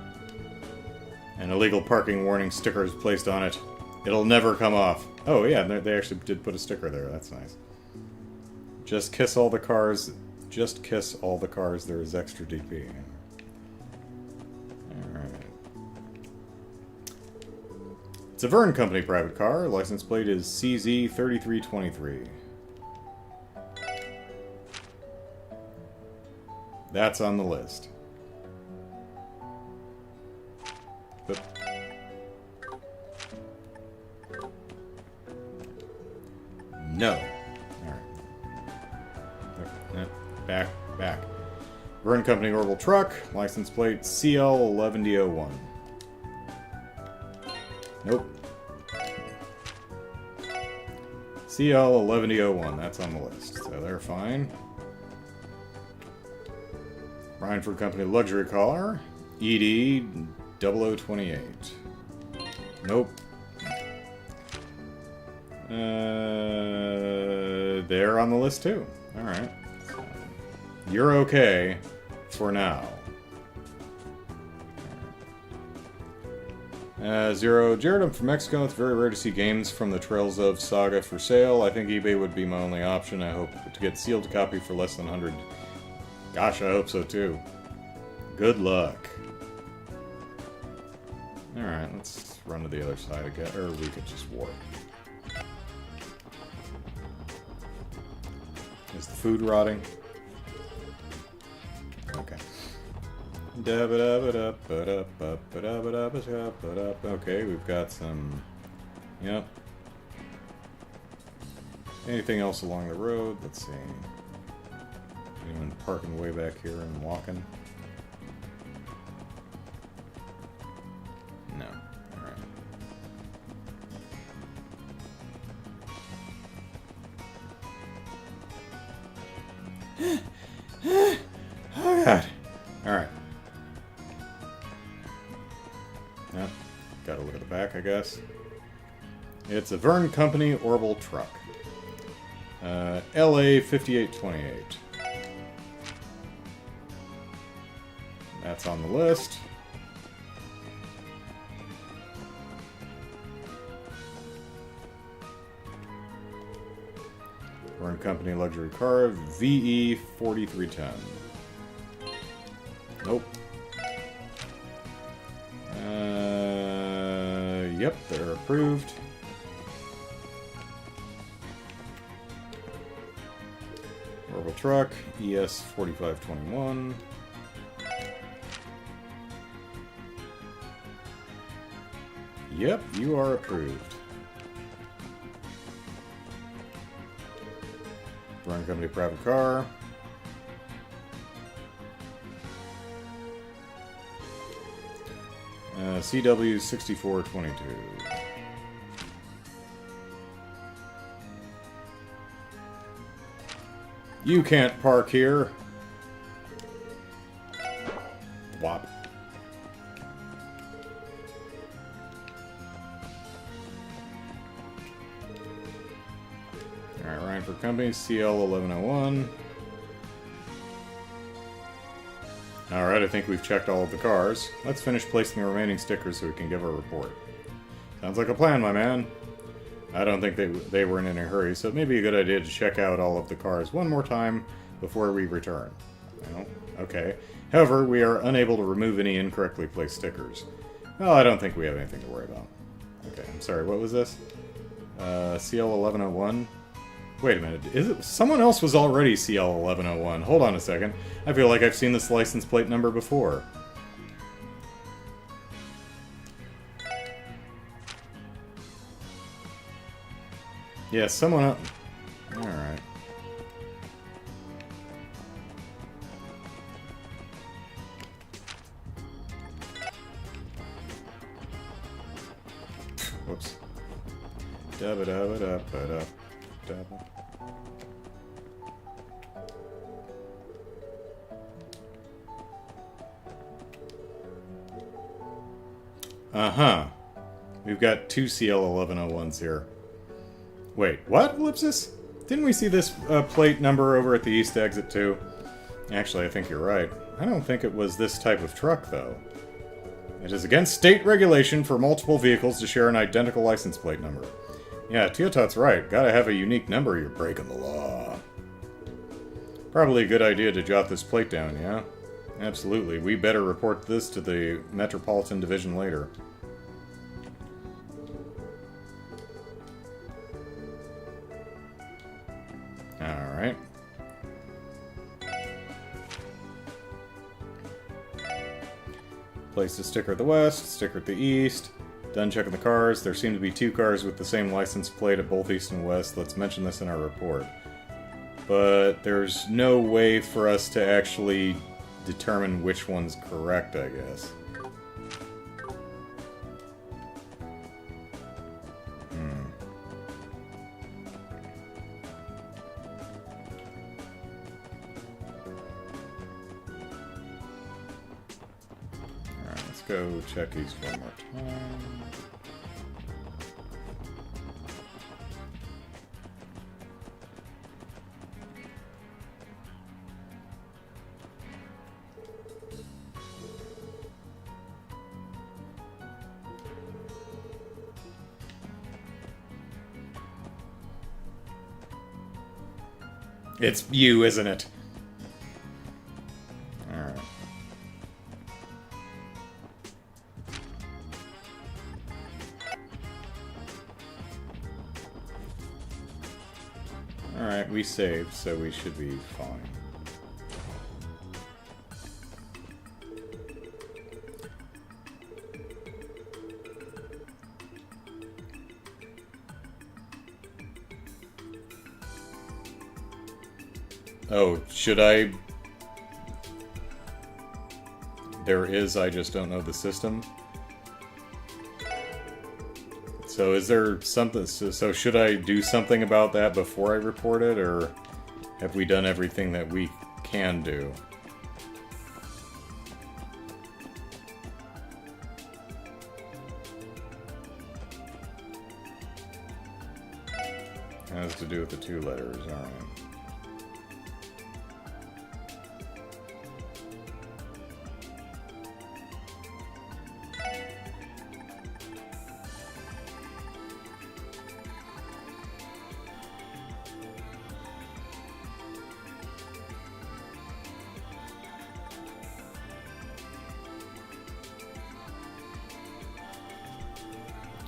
S1: An illegal parking warning sticker is placed on it. It'll never come off. Oh yeah, they actually did put a sticker there. That's nice. Just kiss all the cars. Just kiss all the cars. There is extra DP. Alright. It's a Vern Company private car. License plate is CZ3323. That's on the list. But no. Alright. Back. Vern Company Orbital Truck. License plate CL11D01. Nope. CL11D01. That's on the list. So they're fine. Rhineford Company Luxury Car. ED0028. Nope. They're on the list too. Alright. So you're okay for now. Zero. Jared, I'm from Mexico. It's very rare to see games from the Trails of Saga for sale. I think eBay would be my only option. I hope to get sealed copy for less than 100. Gosh, I hope so too. Good luck. Alright, let's run to the other side again. Or we could just warp. Is the food rotting? Okay. Okay, we've got some... Yep. Anything else along the road? Let's see. Anyone parking way back here and walking? No. Alright. Oh god. Alright. Yep. Gotta look at the back, I guess. It's a Vern Company Orbital Truck. LA 5828. That's on the list. Vern Company Luxury Car, VE 4310. Nope. Yep, they're approved. Orbital Truck, ES 4521. Yep, you are approved. Vern Company private car. CW 6422. You can't park here. Wop. Alright, Rhineford Company, CL1101. Alright, I think we've checked all of the cars. Let's finish placing the remaining stickers so we can give a report. Sounds like a plan, my man. I don't think they were in any hurry, so it may be a good idea to check out all of the cars one more time before we return. Well, okay. However, we are unable to remove any incorrectly placed stickers. Well, I don't think we have anything to worry about. Okay, I'm sorry, what was this? CL1101? Wait a minute. Is it someone else was already CL1101? Hold on a second. I feel like I've seen this license plate number before. Yeah, someone else. Alright. Whoops. Da-ba-da-ba-da-ba-da. Uh-huh. We've got two CL1101s here. Wait, what, Ellipsis? Didn't we see this plate number over at the east exit, too? Actually, I think you're right. I don't think it was this type of truck, though. It is against state regulation for multiple vehicles to share an identical license plate number. Yeah, Teotot's right. Gotta have a unique number, you're breaking the law. Probably a good idea to jot this plate down, yeah? Absolutely. We better report this to the Metropolitan Division later. Alright. Place a sticker at the west, sticker at the east. Done checking the cars. There seem to be two cars with the same license plate at both east and west. Let's mention this in our report. But there's no way for us to actually determine which one's correct, I guess. Alright, let's go check these one more time. It's you, isn't it? Alright. Alright, we saved, so we should be fine. Oh, should I? There is, I just don't know the system. So is there something, so should I do something about that before I report it, or have we done everything that we can do? Has to do with the two letters, alright.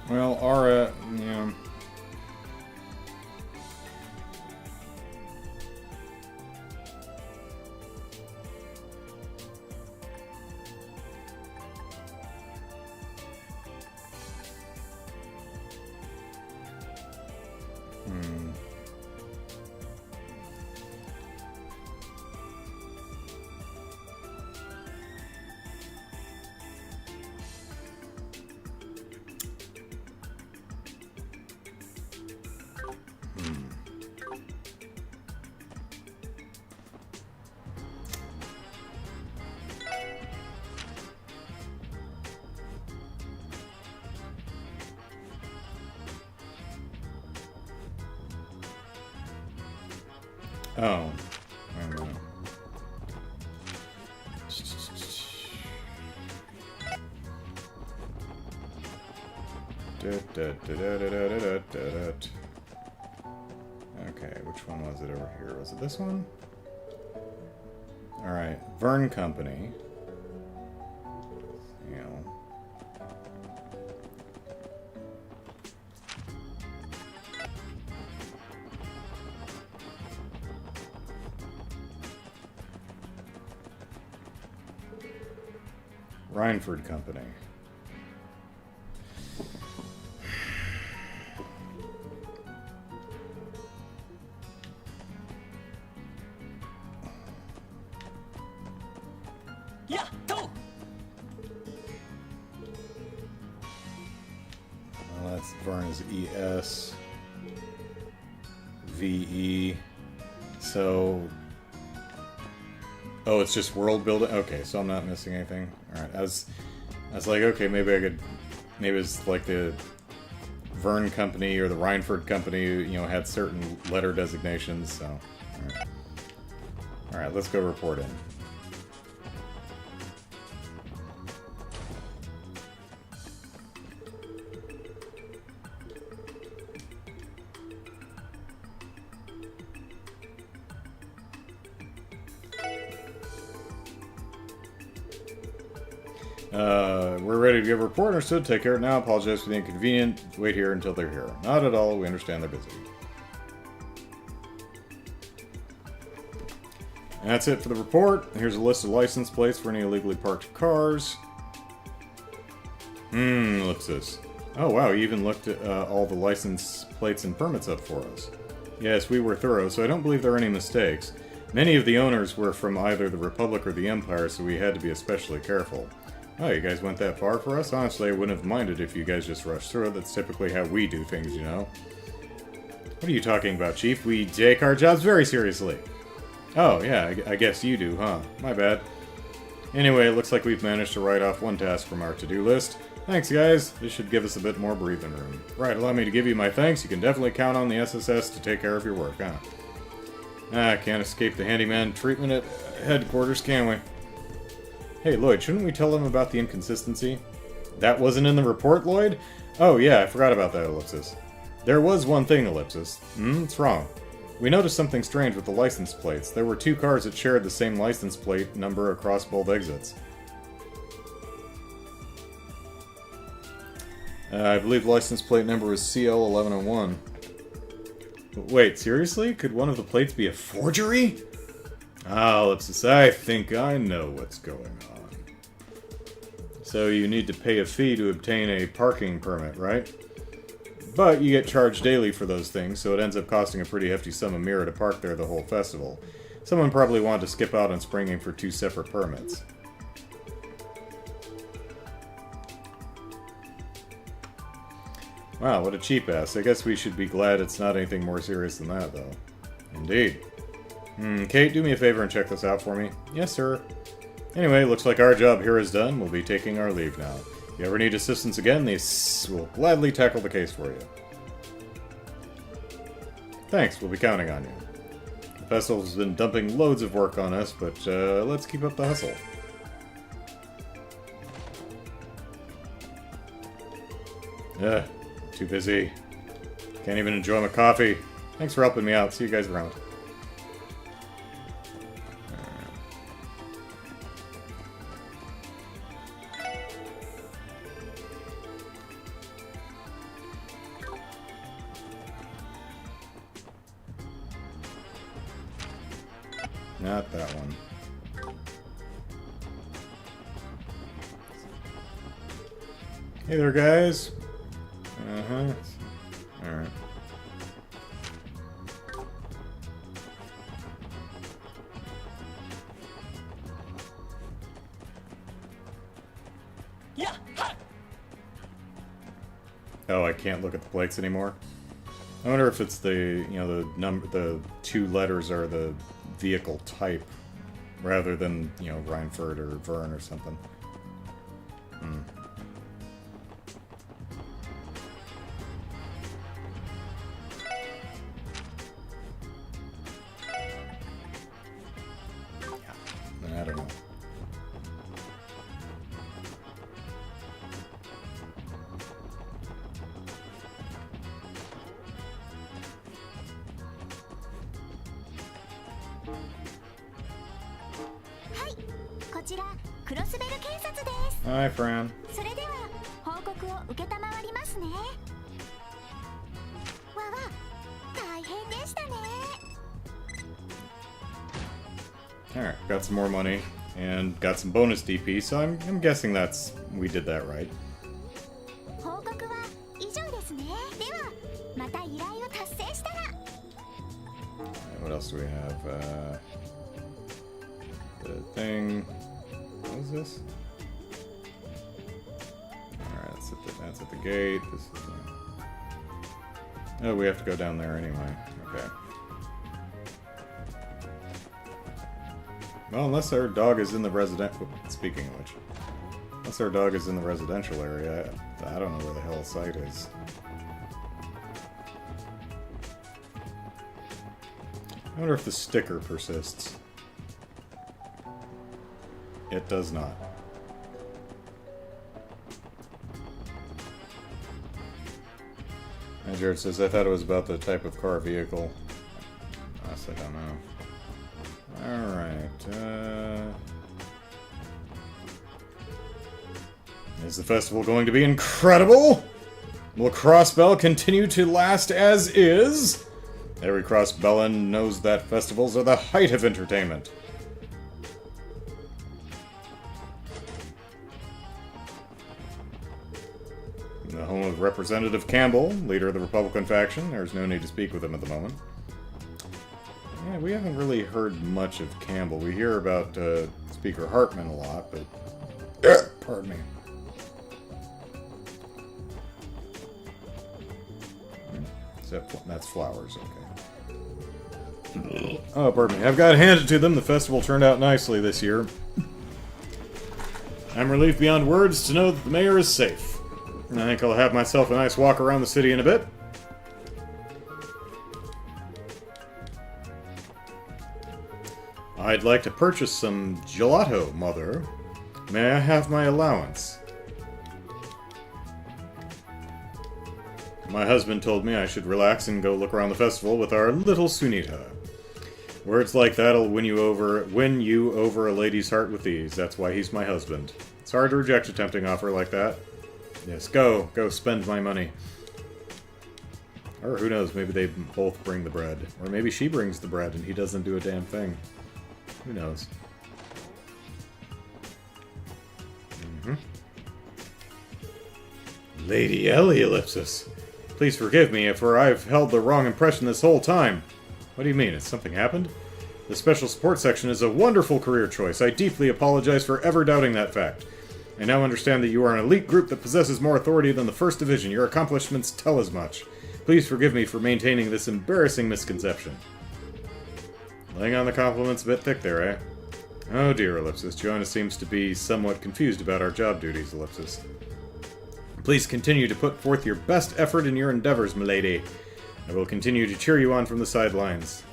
S1: Well, Aura, yeah. Oh. Wait a minute. Okay, which one was it over here? Was it this one? Alright, Vern Company. Yeah. Rhineford Company.
S3: Yeah, go!
S1: Well, that's Vern is ES. VE. So. Oh, it's just world building? Okay, so I'm not missing anything. Alright, I was like, okay, maybe I could. Maybe it's like the Vern Company or the Rhineford Company, you know, had certain letter designations, so. Alright. Alright, let's go report in. We're ready to give a report. Understood. Take care now. Apologize for the inconvenience. Wait here until they're here. Not at all. We understand they're busy. And that's it for the report. Here's a list of license plates for any illegally parked cars. Ellipsis. Oh wow, you even looked at all the license plates and permits up for us. Yes, we were thorough, so I don't believe there are any mistakes. Many of the owners were from either the Republic or the Empire, so we had to be especially careful. Oh, you guys went that far for us? Honestly, I wouldn't have minded if you guys just rushed through it. That's typically how we do things, you know? What are you talking about, Chief? We take our jobs very seriously. Oh, yeah, I guess you do, huh? My bad. Anyway, it looks like we've managed to write off one task from our to-do list. Thanks, guys. This should give us a bit more breathing room. Right, allow me to give you my thanks. You can definitely count on the SSS to take care of your work, huh? Can't escape the handyman treatment at headquarters, can we? Hey, Lloyd, shouldn't we tell them about the inconsistency? That wasn't in the report, Lloyd? Oh, yeah, I forgot about that, Ellipsis. There was one thing, Ellipsis. It's wrong. We noticed something strange with the license plates. There were two cars that shared the same license plate number across both exits. I believe license plate number was CL1101. Wait, seriously? Could one of the plates be a forgery? Ellipsis, I think I know what's going on. So you need to pay a fee to obtain a parking permit, right? But you get charged daily for those things, so it ends up costing a pretty hefty sum of mirror to park there the whole festival. Someone probably wanted to skip out on springing for two separate permits. Wow, what a cheap ass. I guess we should be glad it's not anything more serious than that, though. Indeed. Kate, do me a favor and check this out for me. Yes, sir. Anyway, looks like our job here is done. We'll be taking our leave now. If you ever need assistance again, they will gladly tackle the case for you. Thanks, we'll be counting on you. The festival's been dumping loads of work on us, but let's keep up the hustle. Too busy. Can't even enjoy my coffee. Thanks for helping me out. See you guys around. Not that one. Hey there, guys. Alright.
S3: Yeah.
S1: Oh, I can't look at the plates anymore. I wonder if it's the, the two letters are the vehicle type rather than, Rhineford or Vern or something. I don't know. Hi, Fran.
S4: それでは報告を受けたまわりますね。わわ、大変でしたね。
S1: Alright, got some more money. And got some bonus DP, so I'm guessing we did that right.
S4: 報告は以上ですね。ではまた依頼を達成したら。
S1: What else do we have? The thing. What is this? Alright, that's at the gate. This is, oh, we have to go down there anyway. Okay. Well, unless our dog is in the residential... Speaking of which. Unless our dog is in the residential area, I don't know where the hell the site is. I wonder if the sticker persists. It does not. And Jared says, I thought it was about the type of car or vehicle. Honestly, I don't know. Alright, is the festival going to be incredible? Will Cross Bell continue to last as is? Every Cross Bellin knows that festivals are the height of entertainment. In the home of Representative Campbell, leader of the Republican faction. There's no need to speak with him at the moment. Yeah, we haven't really heard much of Campbell. We hear about Speaker Hartman a lot, but... pardon me. That's flowers, okay. Oh, pardon me. I've got to hand it to them. The festival turned out nicely this year. I'm relieved beyond words to know that the mayor is safe. I think I'll have myself a nice walk around the city in a bit. I'd like to purchase some gelato, Mother. May I have my allowance? My husband told me I should relax and go look around the festival with our little Sunita. Words like that'll win you over a lady's heart with ease. That's why he's my husband. It's hard to reject a tempting offer like that. Yes, go spend my money. Or who knows, maybe they both bring the bread. Or maybe she brings the bread and he doesn't do a damn thing. Who knows? Lady Ellie, ellipsis. Please forgive me, for I've held the wrong impression this whole time. What do you mean? Has something happened? The Special Support Section is a wonderful career choice. I deeply apologize for ever doubting that fact. I now understand that you are an elite group that possesses more authority than the 1st Division. Your accomplishments tell as much. Please forgive me for maintaining this embarrassing misconception. Laying on the compliments a bit thick there, eh? Oh dear, ellipsis. Joanna seems to be somewhat confused about our job duties, ellipsis. Please continue to put forth your best effort in your endeavors, milady. I will continue to cheer you on from the sidelines.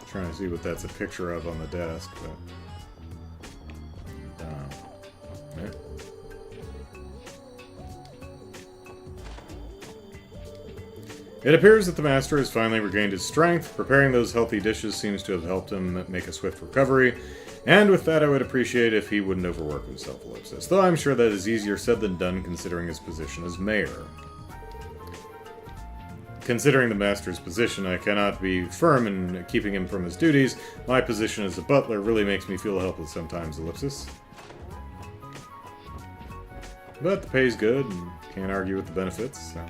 S1: Trying to see what that's a picture of on the desk, but... Right. It appears that the master has finally regained his strength. Preparing those healthy dishes seems to have helped him make a swift recovery, and with that I would appreciate if he wouldn't overwork himself, ellipsis. Though I'm sure that is easier said than done considering his position as mayor. Considering the master's position, I cannot be firm in keeping him from his duties. My position as a butler really makes me feel helpless sometimes, ellipsis. But the pay's good, and can't argue with the benefits, so...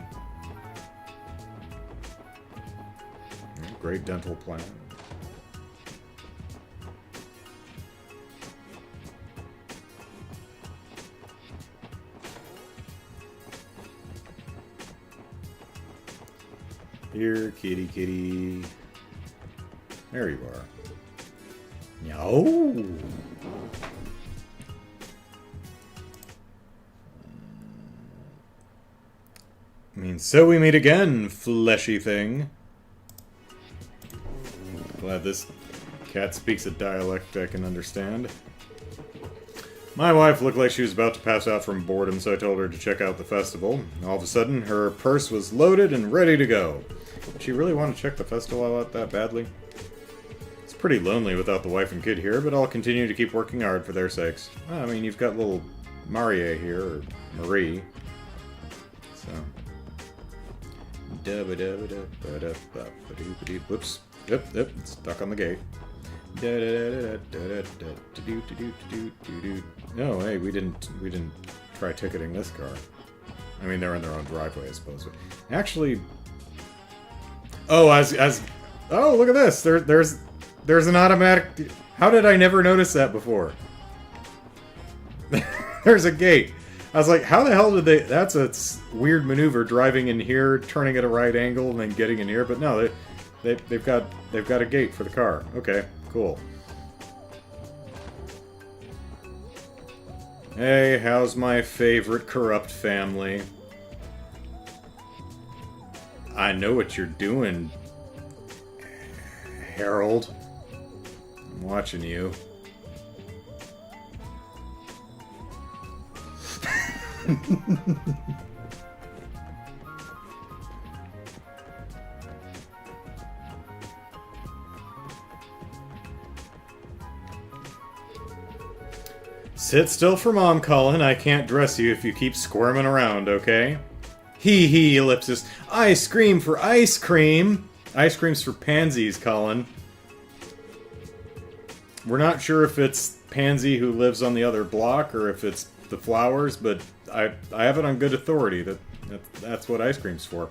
S1: Great dental plan. Here, kitty, kitty. There you are. No. I mean, so we meet again, fleshy thing. Glad this cat speaks a dialect I can understand. My wife looked like she was about to pass out from boredom, so I told her to check out the festival. All of a sudden, her purse was loaded and ready to go. Does she really want to check the festival out that badly? It's pretty lonely without the wife and kid here, but I'll continue to keep working hard for their sakes. Well, I mean, you've got little Marie here, or Marie. So. Whoops. Yep, stuck on the gate. No, hey, we didn't try ticketing this car. I mean, they're in their own driveway, I suppose. Actually, oh, oh, look at this. There's an automatic. How did I never notice that before? There's a gate. I was like, how the hell did they... That's a weird maneuver, driving in here, turning at a right angle, and then getting in here. But no, they've got a gate for the car. Okay, cool. Hey, how's my favorite corrupt family? I know what you're doing, Harold. I'm watching you. Sit still for Mom, Colin. I can't dress you if you keep squirming around, okay? Hee hee, ellipsis. Ice cream for ice cream! Ice cream's for pansies, Colin. We're not sure if it's Pansy who lives on the other block or if it's the flowers, but I have it on good authority that's what ice cream's for.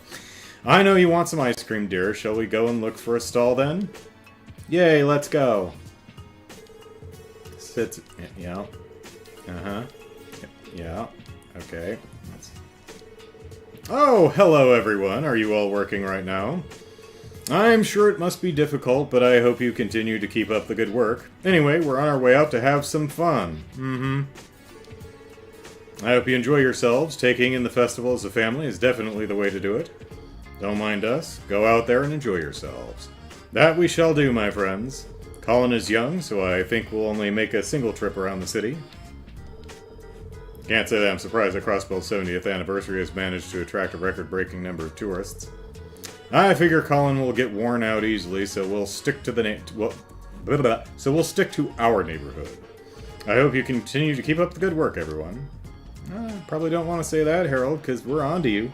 S1: I know you want some ice cream, dear. Shall we go and look for a stall then? Yay, let's go. Sit. Yeah. Uh-huh. Yeah. Okay. Oh, hello everyone. Are you all working right now? I'm sure it must be difficult, but I hope you continue to keep up the good work. Anyway, we're on our way out to have some fun. Mm-hmm. I hope you enjoy yourselves. Taking in the festival as a family is definitely the way to do it. Don't mind us. Go out there and enjoy yourselves. That we shall do, my friends. Colin is young, so I think we'll only make a single trip around the city. Can't say that I'm surprised that Crossbow's 70th anniversary has managed to attract a record-breaking number of tourists. I figure Colin will get worn out easily, so we'll stick to we'll stick to our neighborhood. I hope you continue to keep up the good work, everyone. Probably don't want to say that, Harold, because we're on to you.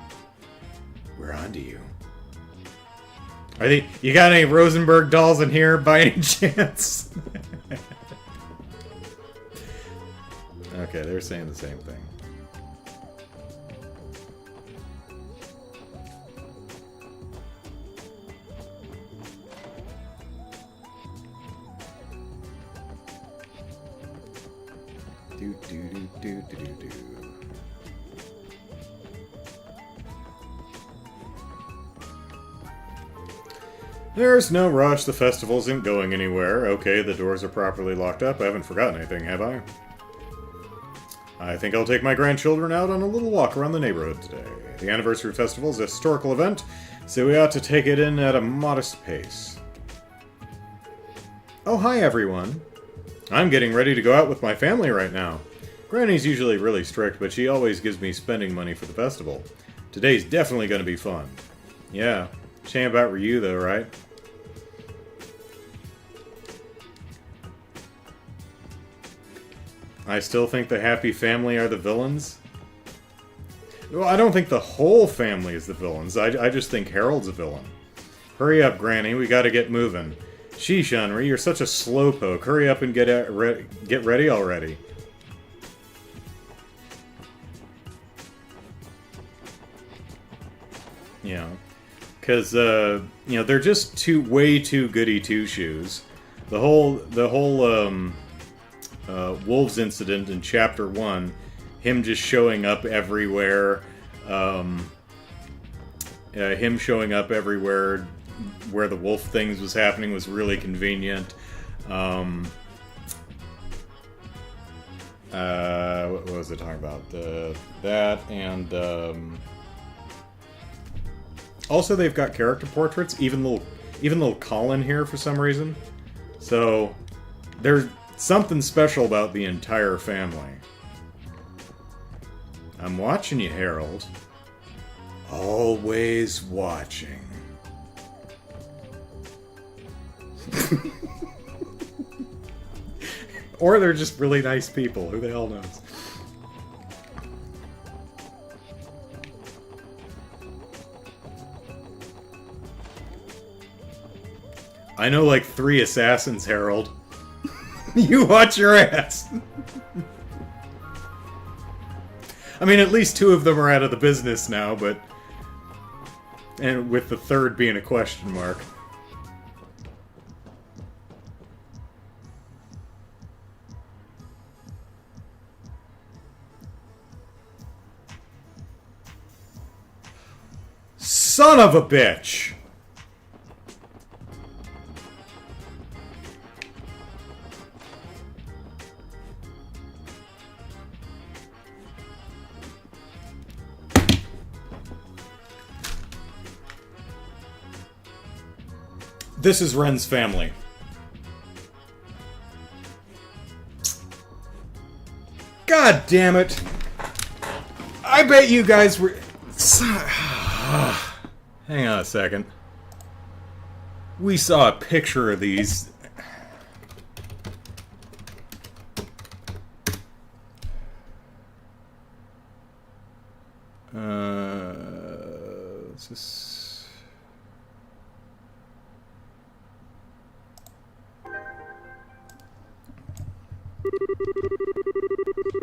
S1: We're on to you. I think you got any Rosenberg dolls in here by any chance? Okay, they're saying the same thing. Do do do do do do do. There's no rush, the festival isn't going anywhere. Okay, the doors are properly locked up. I haven't forgotten anything, have I? I think I'll take my grandchildren out on a little walk around the neighborhood today. The anniversary festival is a historical event, so we ought to take it in at a modest pace. Oh, hi everyone. I'm getting ready to go out with my family right now. Granny's usually really strict, but she always gives me spending money for the festival. Today's definitely going to be fun. Yeah, shame about Ryu though, right? I still think the happy family are the villains. Well, I don't think the whole family is the villains. I just think Harold's a villain. Hurry up, Granny. We gotta get moving. Sheesh, Henry, you're such a slowpoke. Hurry up and get ready already. You know, because they're just way too goody two shoes. The whole Wolves incident in Chapter 1, him just showing up everywhere, him showing up everywhere where the wolf things was happening was really convenient. What was I talking about? That, and also they've got character portraits, even little Colin here for some reason. So there's something special about the entire family. I'm watching you, Harold. Always watching. Or they're just really nice people. Who the hell knows? I know like 3 assassins, Harold. You watch your ass. I mean, at least 2 of them are out of the business now, but... And with the 3rd being a question mark. Son of a bitch! This is Ren's family. God damn it! I bet you guys were... Hang on a second. We saw a picture of these. This is...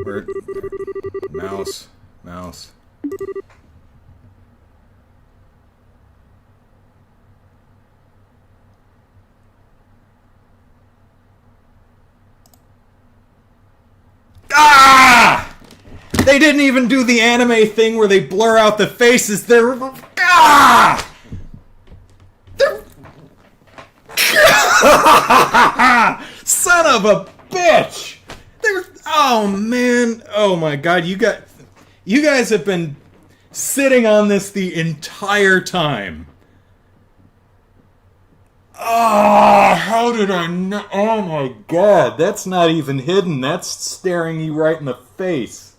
S1: Where? Mouse. Mouse. Ah! They didn't even do the anime thing where they blur out the faces. They're... Ah! They're... Son of a bitch! They're... Oh, man. Oh, my God. You guys have been sitting on this the entire time. Oh, how did I know? Oh my God, that's not even hidden. That's staring you right in the face.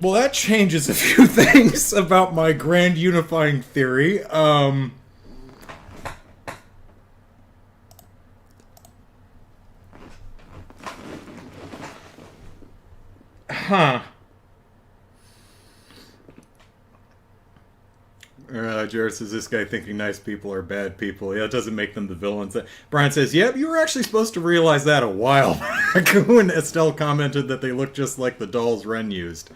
S1: Well, that changes a few things about my grand unifying theory. Huh. Jared says, this guy thinking nice people are bad people. Yeah, it doesn't make them the villains. Brian says, yep, you were actually supposed to realize that a while back when Estelle commented that they look just like the dolls Ren used.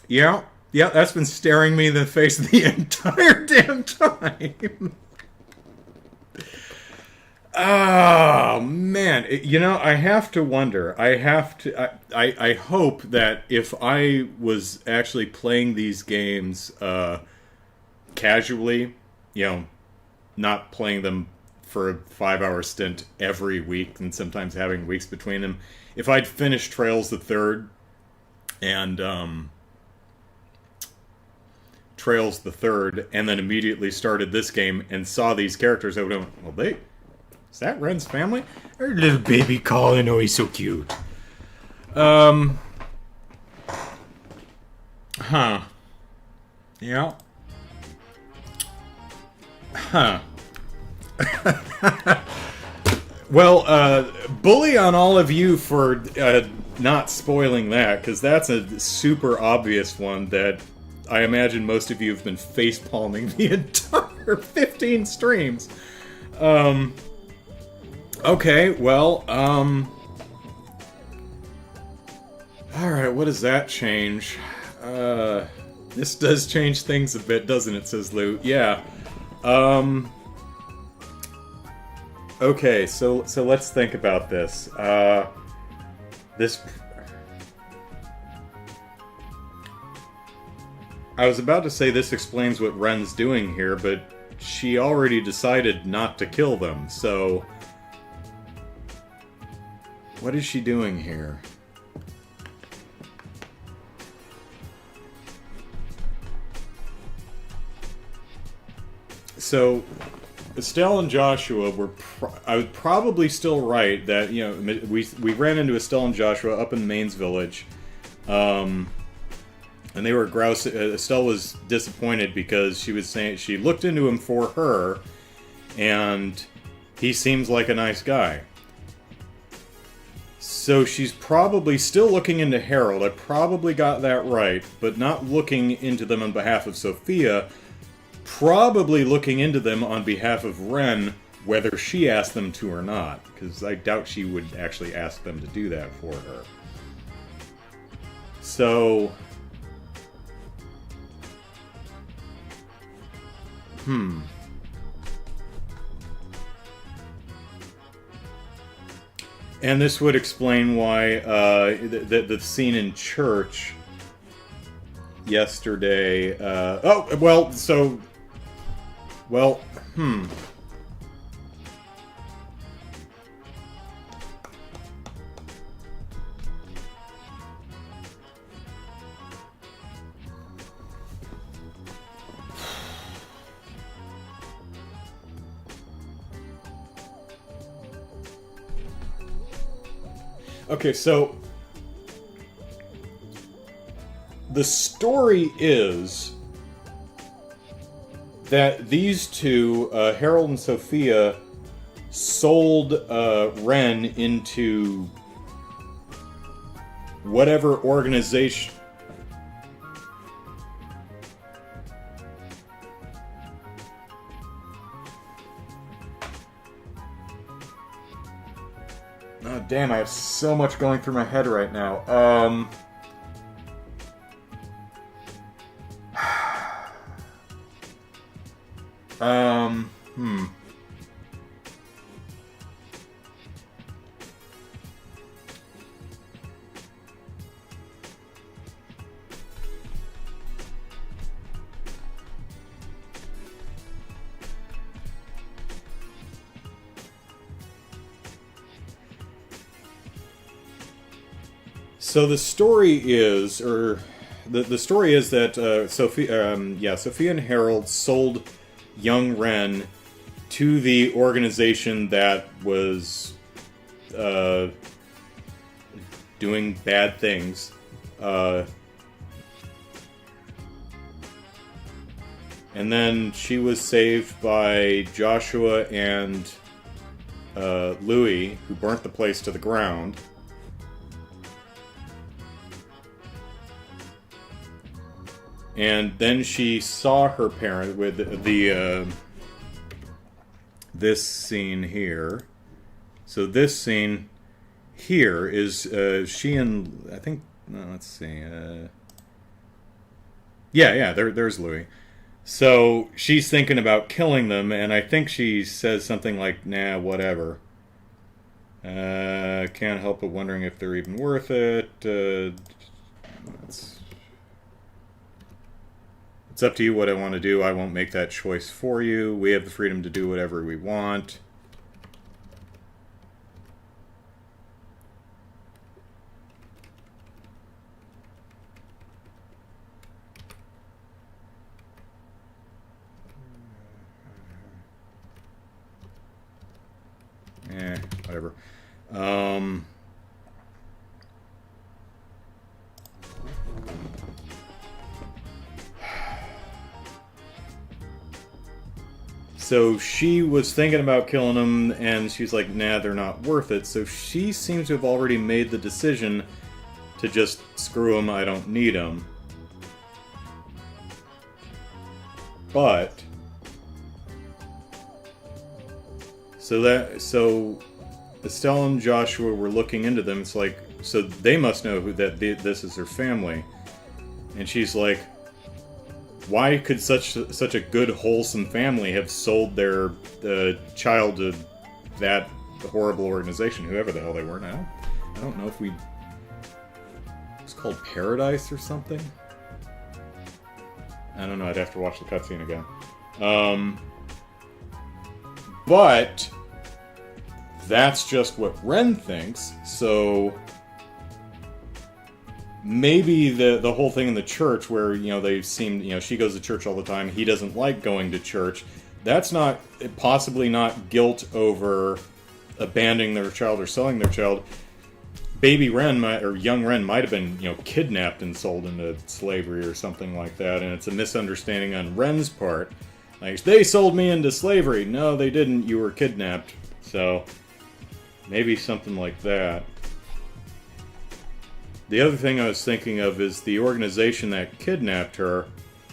S1: Yeah, that's been staring me in the face the entire damn time. Oh, man. You know, I have to wonder. I hope that if I was actually playing these games casually, you know, not playing them for a 5-hour stint every week and sometimes having weeks between them, if I'd finished Trails the Third and Trails the Third and then immediately started this game and saw these characters, I would have went, well, is that Ren's family? Her little baby Colin, oh, he's so cute. Huh. Yeah. Huh. Well, bully on all of you for not spoiling that, because that's a super obvious one that I imagine most of you have been facepalming the entire 15 streams. Okay, well, alright, what does that change? This does change things a bit, doesn't it, says Lou? Yeah. Okay, so let's think about this. This... I was about to say this explains what Ren's doing here, but she already decided not to kill them, so... What is she doing here? So, Estelle and Joshua were. I was probably still right that we ran into Estelle and Joshua up in Maine's village, and they were grouse. Estelle was disappointed because she was saying she looked into him for her, and he seems like a nice guy. So she's probably still looking into Harold. I probably got that right, but not looking into them on behalf of Sophia. Probably looking into them on behalf of Ren, whether she asked them to or not, because I doubt she would actually ask them to do that for her. So... And this would explain why the scene in church yesterday... Okay, so the story is that these two, Harold and Sophia, sold Ren into whatever organization. Oh, damn, I have so much going through my head right now. So the story is, the story is that Sophia and Harold sold young Ren to the organization that was doing bad things. And then she was saved by Joshua and Louis, who burnt the place to the ground. And then she saw her parent with this scene here. So this scene here is she and I think let's see. There's Louis. So she's thinking about killing them, and I think she says something like, "Nah, whatever." Can't help but wondering if they're even worth it. It's up to you what I want to do. I won't make that choice for you. We have the freedom to do whatever we want. Whatever. So she was thinking about killing them, and she's like, nah, they're not worth it. So she seems to have already made the decision to just screw them, I don't need them. But... So Estelle and Joshua were looking into them. It's like, so they must know that this is her family. And she's like, why could such a good, wholesome family have sold their child to that horrible organization, whoever the hell they were now? I don't know if it's called Paradise or something? I don't know, I'd have to watch the cutscene again. But that's just what Ren thinks, so maybe the whole thing in the church where, they seem, she goes to church all the time, he doesn't like going to church, that's not possibly not guilt over abandoning their child or selling their child. Baby Ren or young Ren might have been, kidnapped and sold into slavery or something like that, and it's a misunderstanding on Ren's part. Like, they sold me into slavery. No, they didn't. You were kidnapped. So, maybe something like that. The other thing I was thinking of is the organization that kidnapped her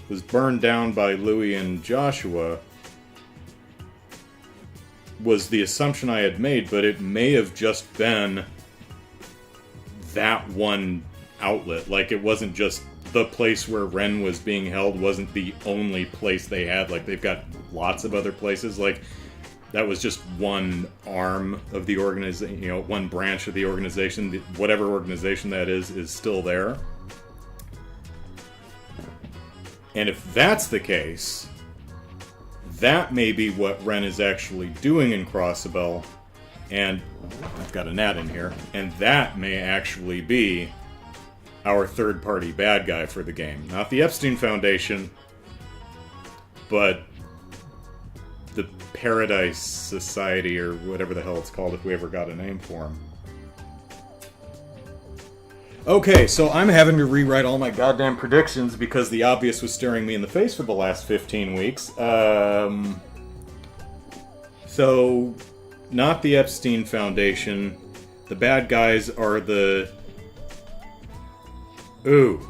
S1: was burned down by Louis and Joshua, was the assumption I had made, but it may have just been that one outlet. Like, it wasn't just the place where Ren was being held wasn't the only place they had. Like, they've got lots of other places. Like, that was just one arm of the organization, one branch of the organization. Whatever organization that is still there. And if that's the case, that may be what Ren is actually doing in Crossabel. And I've got a gnat in here. And that may actually be our third-party bad guy for the game. Not the Epstein Foundation, but the Paradise Society, or whatever the hell it's called, if we ever got a name for him. Okay, so I'm having to rewrite all my goddamn predictions because the obvious was staring me in the face for the last 15 weeks. So, not the Epstein Foundation. The bad guys are the... Ooh.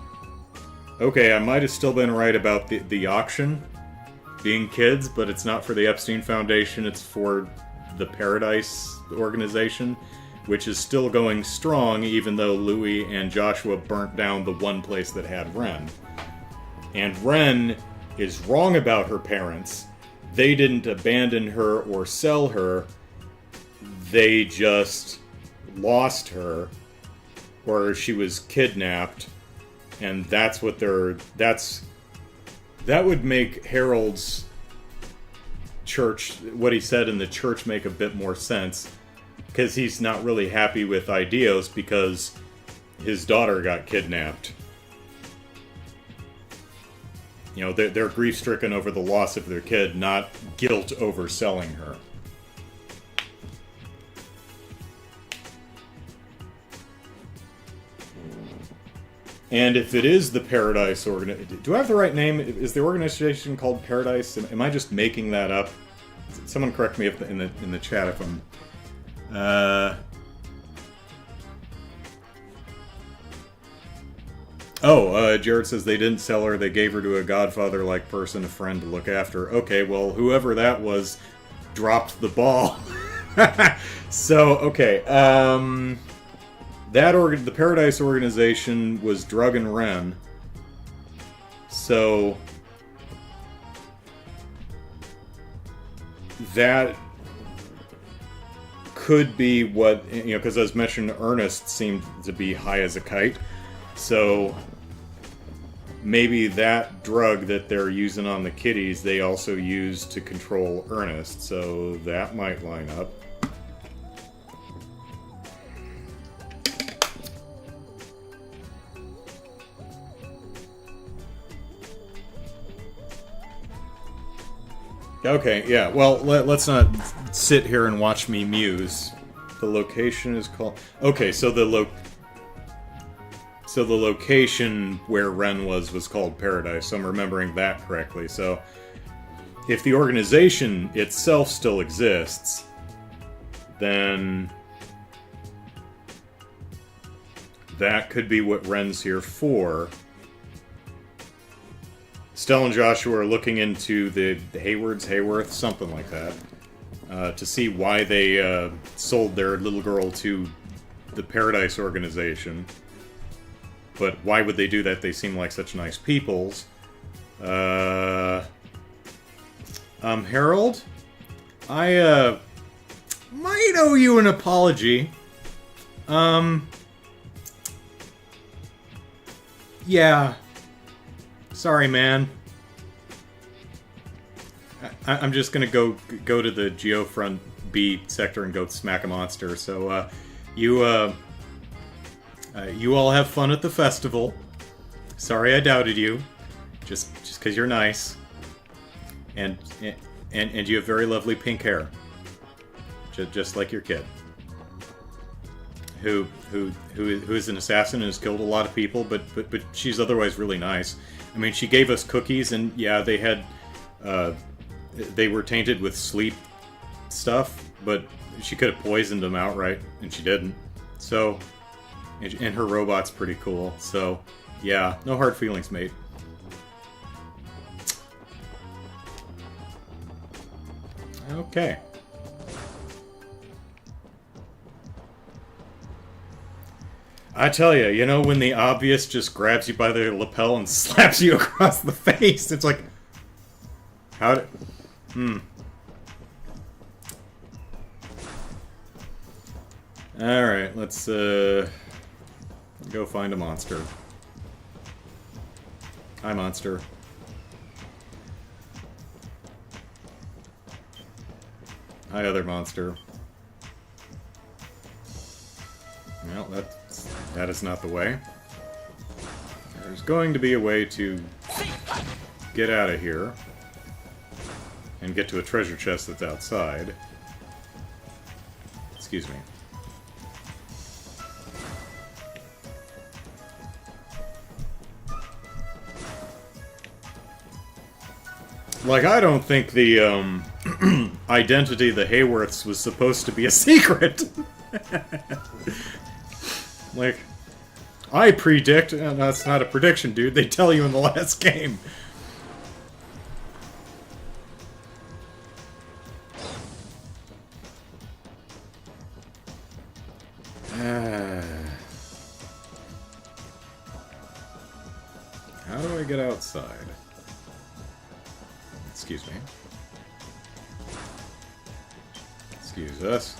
S1: Okay, I might have still been right about the auction being kids, but it's not for the Epstein Foundation, it's for the Paradise organization, which is still going strong even though Louis and Joshua burnt down the one place that had Ren. And Ren is wrong about her parents. They didn't abandon her or sell her. They just lost her, or she was kidnapped, and that's what that would make Harold's church, what he said in the church, make a bit more sense, because he's not really happy with Idios because his daughter got kidnapped. They're grief-stricken over the loss of their kid, not guilt over selling her. And if it is the Paradise organization... Do I have the right name? Is the organization called Paradise? Am I just making that up? Someone correct me in the chat if I'm... Jared says they didn't sell her, they gave her to a godfather-like person, a friend to look after. Okay, well, whoever that was dropped the ball. So, okay, the Paradise organization was Drug and Ren. So that could be what, because as mentioned, Ernest seemed to be high as a kite. So maybe that drug that they're using on the kitties, they also use to control Ernest. So that might line up. Okay, yeah, well, let's not sit here and watch me muse. The location is called... Okay, so the location where Ren was called Paradise, so I'm remembering that correctly. So, if the organization itself still exists, then that could be what Ren's here for. Stella and Joshua are looking into the Hayworth, something like that, to see why they sold their little girl to the Paradise organization. But why would they do that? They seem like such nice peoples. Harold? I, might owe you an apology. Yeah. Sorry, man. I'm just gonna go to the Geofront B sector and go smack a monster. So, you all have fun at the festival. Sorry I doubted you. Just because you're nice. And And you have very lovely pink hair. Just like your kid. Who is an assassin and has killed a lot of people, but she's otherwise really nice. I mean, she gave us cookies, and yeah, they had they were tainted with sleep stuff, but she could have poisoned them outright, and she didn't. So, and her robot's pretty cool. So, yeah, no hard feelings, mate. Okay. I tell you, you know, when the obvious just grabs you by the lapel and slaps you across the face, it's like, how did... Alright, let's, go find a monster. Hi, monster. Hi, other monster. Well, that is not the way. There's going to be a way to get out of here and get to a treasure chest that's outside. Excuse me. Like, I don't think the identity of the Hayworths was supposed to be a secret. Like, I predict... that's not a prediction, dude. They tell you in the last game. How do I get outside? Excuse me. Excuse us.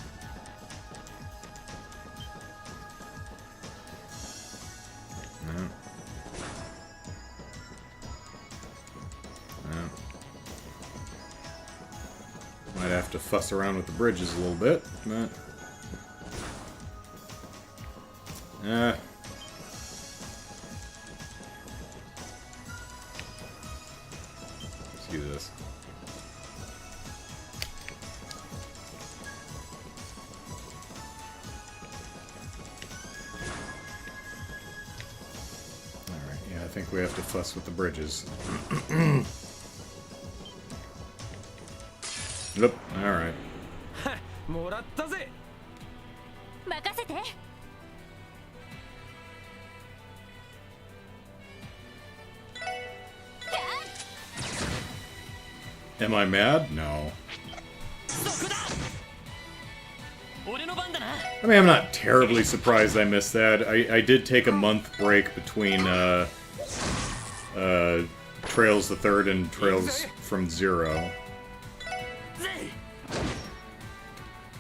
S1: No. No. Might have to fuss around with the bridges a little bit, but... Excuse us. Alright, yeah, I think we have to fuss with the bridges. Nope, alright.
S6: もらったぜ。
S4: 任せて。
S1: Am I mad? No.
S3: そこだ。俺の番だな。
S1: I mean, I'm not terribly surprised I missed that. I did take a month break between Trails the Third and Trails from Zero.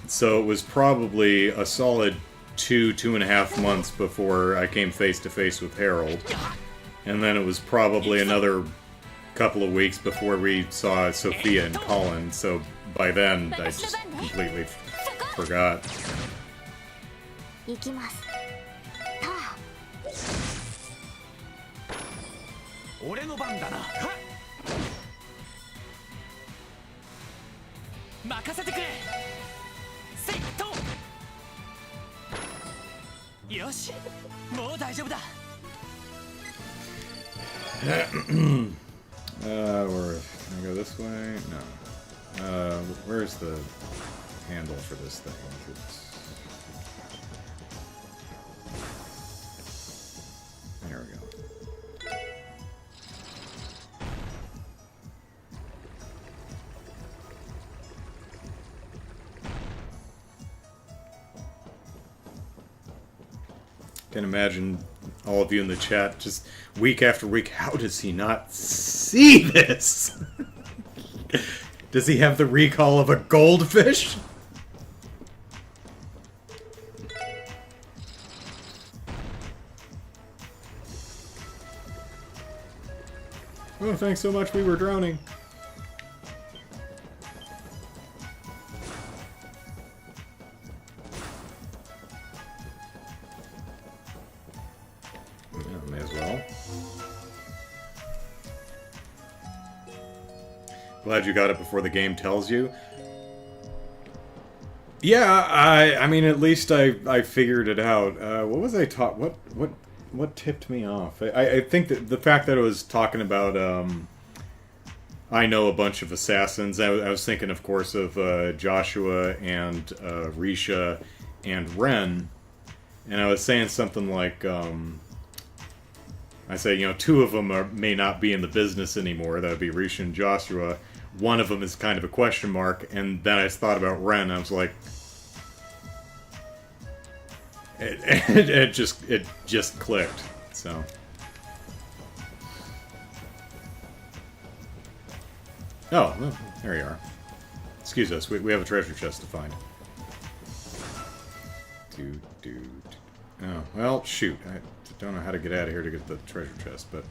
S1: So it was probably a solid 2.5 months before I came face to face with Harold. And then it was probably another couple of weeks before we saw Sophia and Colin, so by then I just completely forgot.
S4: 行きます。
S6: 俺の番だな。
S3: 任せてくれ。セット。よし、もう大丈夫だ。
S1: Can I go this way? No. Where's the handle for this thing? There we go. Can imagine all of you in the chat just week after week. How does he not see this? Does he have the recall of a goldfish? Oh, thanks so much. We were drowning. Glad you got it before the game tells you. Yeah, I mean, at least I figured it out. What was I taught? What tipped me off? I think that the fact that it was talking about I know a bunch of assassins. I was thinking, of course, of Joshua and Risha and Ren, and I was saying something like, I say, you know, two of them may not be in the business anymore. That would be Risha and Joshua. One of them is kind of a question mark, and then I thought about Ren. I was like, it just clicked. So. Oh, well, there you are. Excuse us, we have a treasure chest to find. Oh, well, shoot. I don't know how to get out of here to get the treasure chest, but...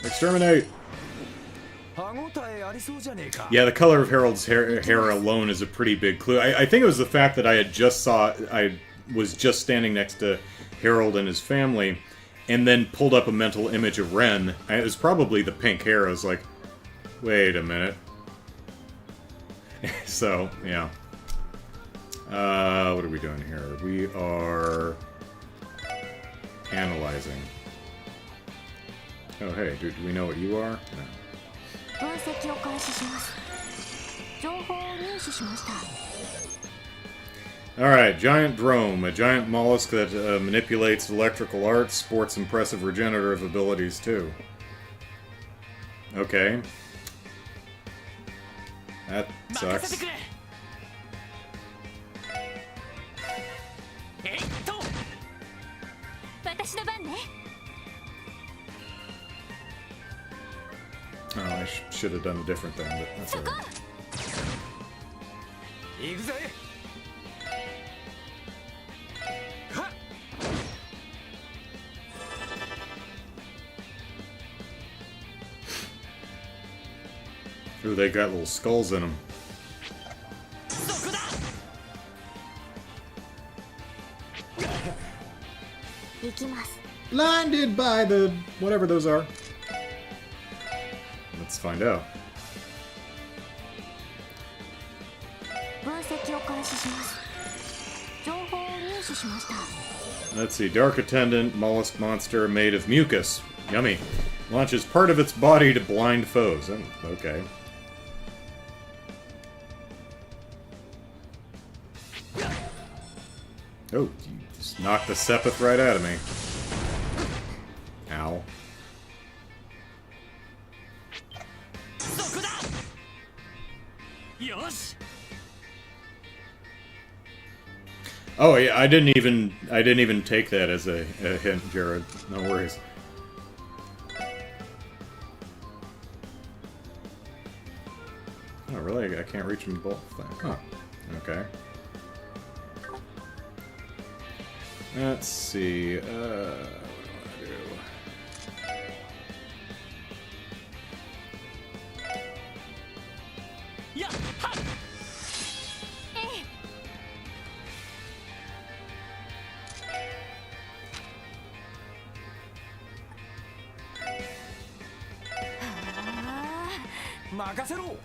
S1: Exterminate! Yeah, the color of Harold's hair alone is a pretty big clue. I think it was the fact that I was just standing next to Harold and his family, and then pulled up a mental image of Ren. It was probably the pink hair. I was like, wait a minute. So, yeah. What are we doing here? We are analyzing. Oh, hey, do we know what you are? No. Alright, giant drome, a giant mollusk that manipulates electrical arts, sports impressive regenerative abilities too. Okay. That sucks. Oh, I should have done a different thing, but that's alright. Ooh, they got little skulls in them. Blinded by the... whatever those are. Let's find out. Let's see. Dark Attendant, mollusk monster made of mucus. Yummy. Launches part of its body to blind foes. Okay. Oh, you just knocked the Sepith right out of me. Ow. Oh yeah, I didn't even take that as a hint, Jared. No worries. Oh really? I can't reach them both. Huh. Okay. Let's see. What do I do?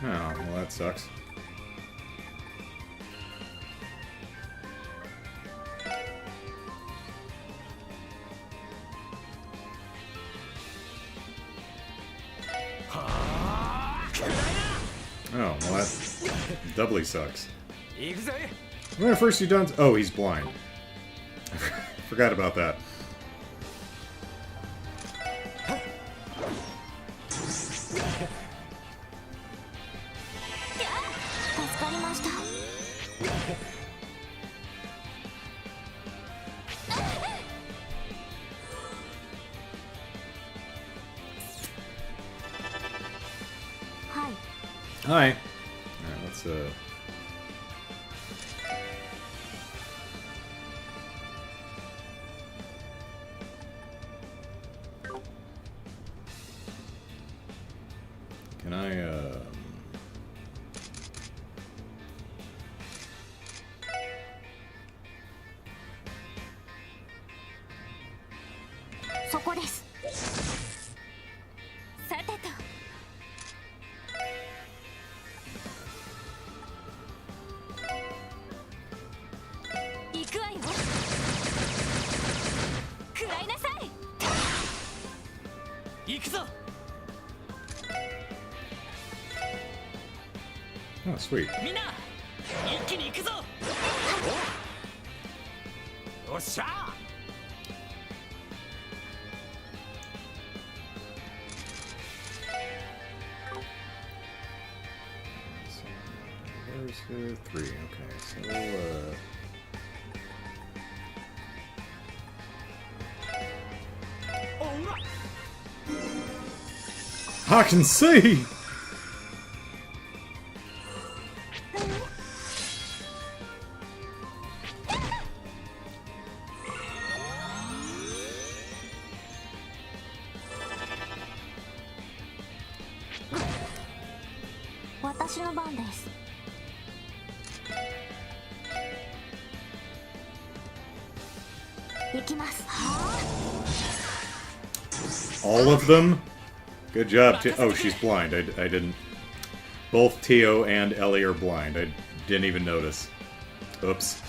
S1: Oh, well that sucks. Oh, well that doubly sucks. When first you done... Oh, he's blind. Forgot about that. Hi. Alright, let's Can I,
S3: 行くぞ。
S1: Oh, sweet.
S3: みんな一気に行くぞ。
S6: よっしゃ。
S1: So, where's the 3? Okay, so I can see. All of them? Good job. Oh, she's blind. I didn't. Both Tio and Ellie are blind. I didn't even notice. Oops.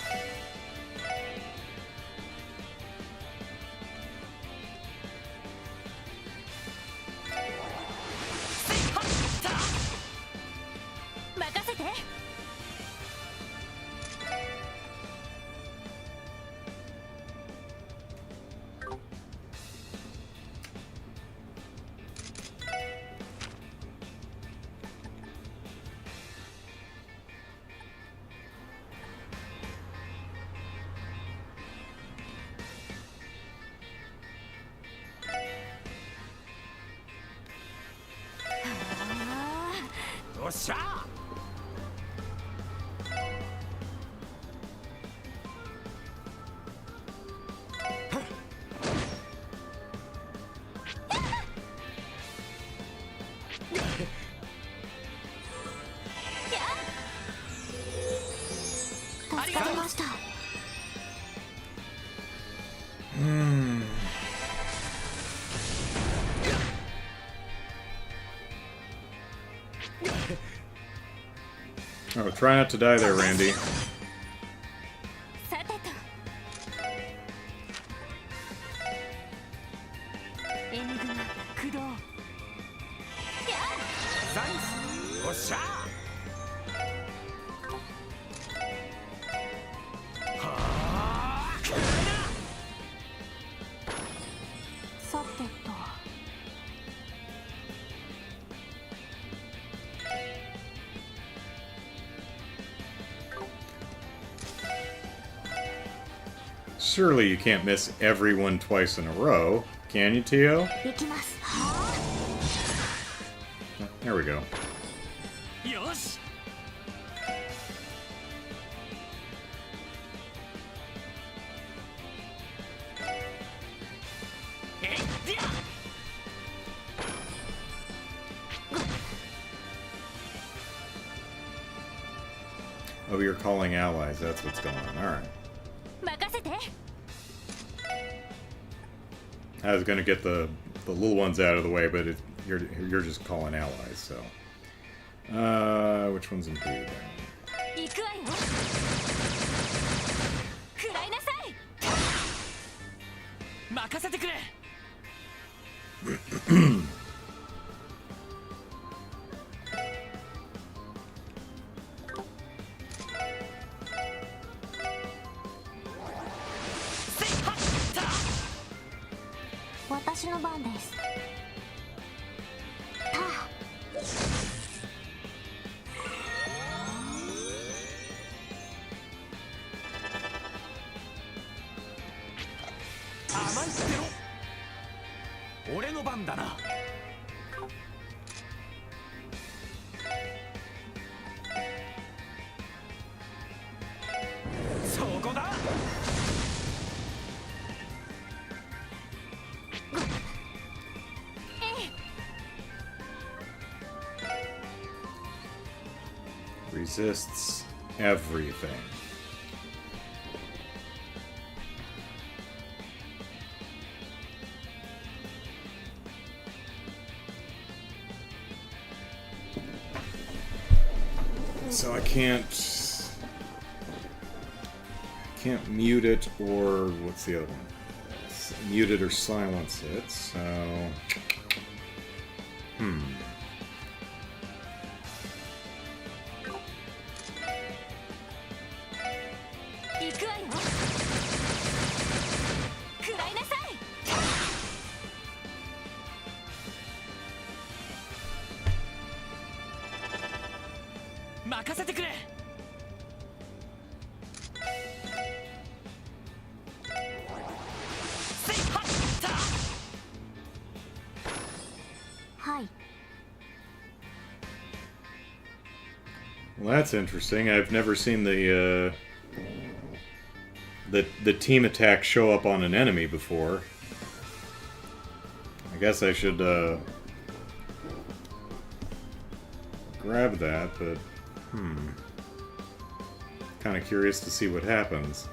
S1: Oh, try not to die there, Randy. Surely you can't miss everyone twice in a row, can you, Tio? There we go.
S3: Yosh.
S1: Oh, you're calling allies. That's what's going on. All right. I was gonna get the little ones out of the way, but you're just calling allies. So, which one's in here?
S3: 任せてくれ。
S4: 私の番です。
S6: 甘いってろ。俺の番だな。そこだ。
S1: Resists everything. So I can't mute it, or what's the other one? Mute it or silence it. So
S3: 任せてくれ。せいはった
S4: はい。
S1: Well, that's interesting. I've never seen the team attack show up on an enemy before. I guess I should grab that, but kind of curious to see what happens.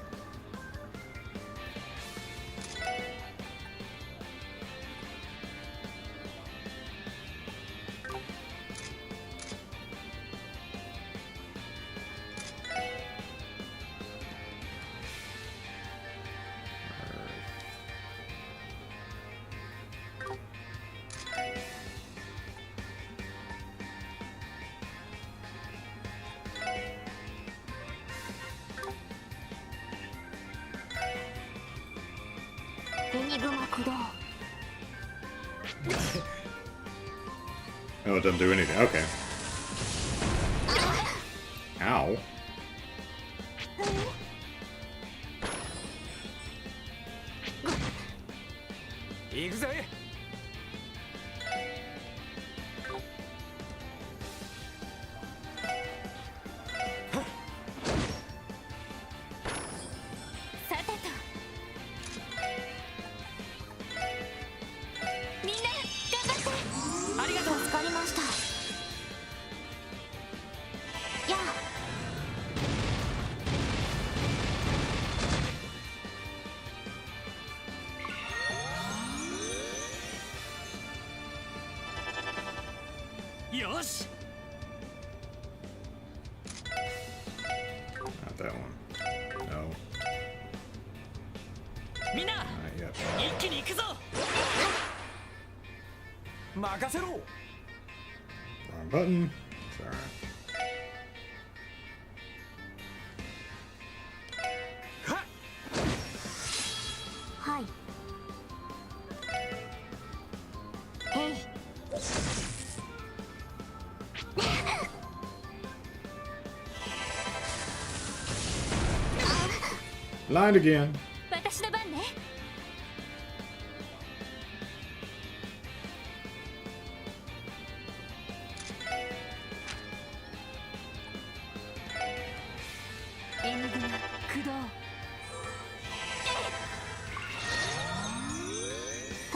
S1: Oh, it doesn't do anything. Okay. Ow. Not that one. No.
S3: みんな
S1: Not yet.
S3: 一気に行くぞ。
S6: 任せろ。
S1: Wrong button. It's alright.
S4: はい。えい。
S1: Lied again.
S4: 私の番ね。エニグマ駆動。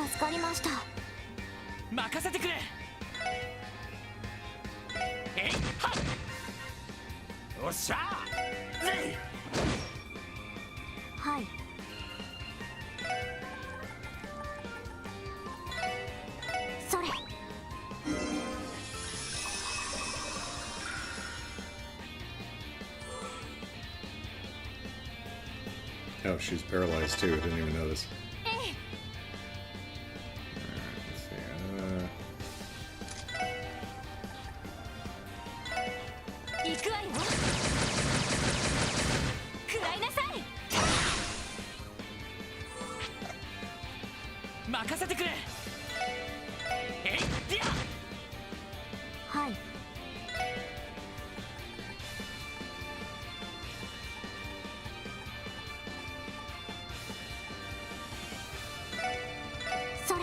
S4: 助かりました。
S3: 任せてくれ。えいはっ。おっしゃー。ぜい。
S4: はい。それ。
S1: Oh, she's paralyzed too. I didn't even notice.
S4: ええ。
S1: Alright, let's see.
S4: 行くわよ。食らいなさい。
S3: 任せてくれ。えいディア。
S4: はい。 それ。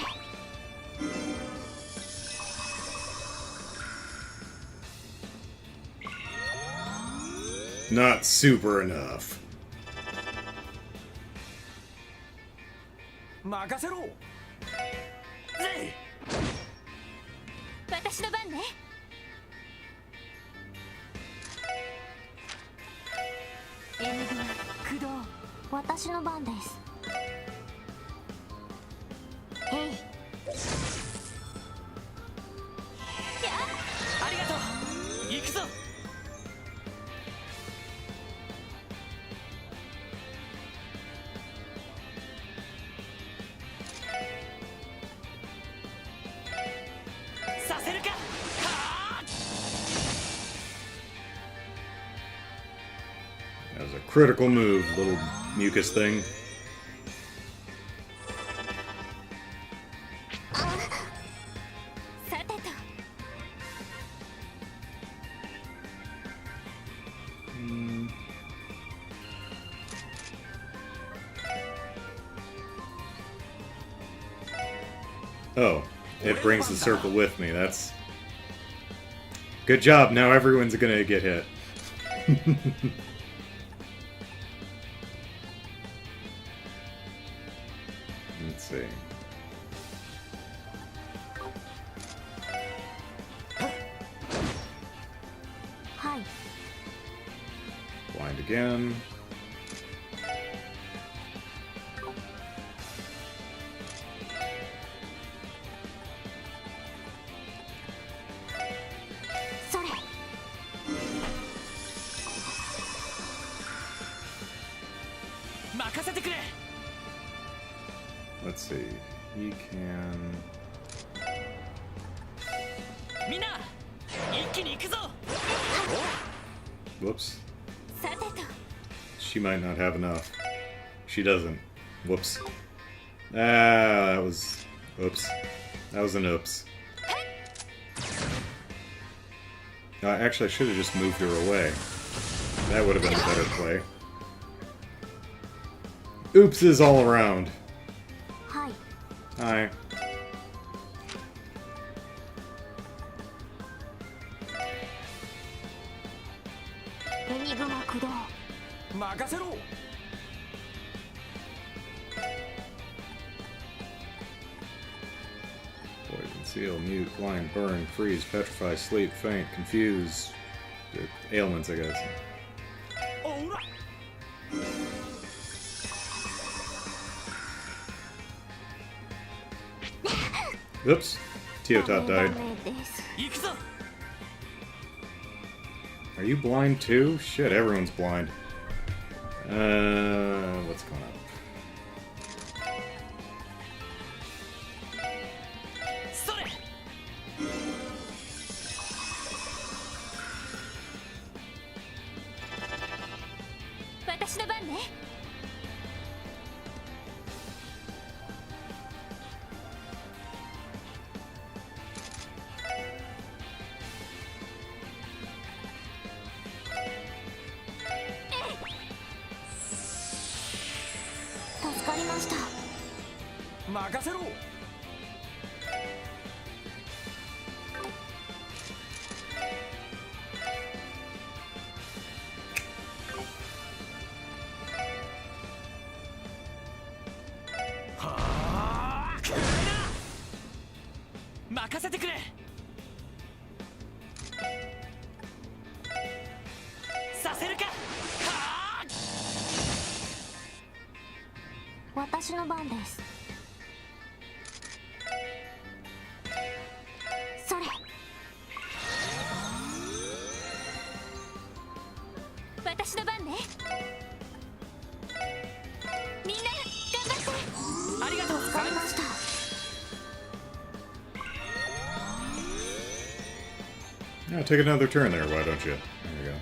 S1: Not super enough.
S6: 任せろ。
S3: ぜい。
S4: 私の番ね。エニグマ駆動。私の番です。えい。
S3: ありがとう。行くぞ。 させるか。はあ。
S1: That was a critical move, little mucus thing.
S4: さてと。
S1: Oh, it brings the circle with me. That's... Good job. Now everyone's gonna get hit. Let's see.
S4: Hi.
S1: Blind again. Let's see. He can... Whoops. She might not have enough. She doesn't. Whoops. Ah, that was... Oops. That was an oops. Actually, I should have just moved her away. That would have been a better play. Oopses all around.
S4: Hi.
S1: Hi. Poison, seal, mute, blind, burn, freeze, petrify, sleep, faint, confuse. Ailments, I guess. Oops. Teotot died. Are you blind too? Shit, everyone's blind. What's going on? Yeah, take another turn there, why don't you? There you go.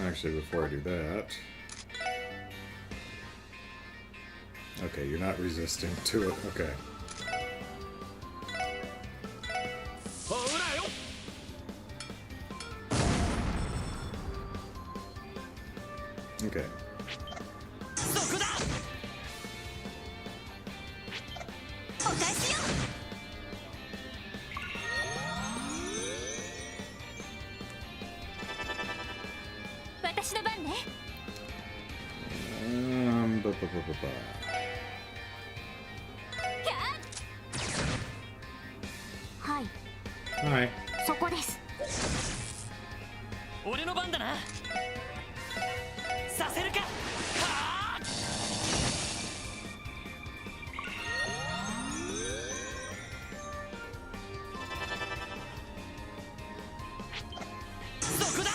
S1: Actually, before I do that... Okay, you're not resisting to it. Okay. Okay.
S3: そこだ。
S4: お返しよ。私の番ね。
S1: Ba, ba, ba, ba, ba.
S4: はい、
S1: Hi.
S4: そこです。
S3: 俺の番だな。させるか。はあ。そこだ。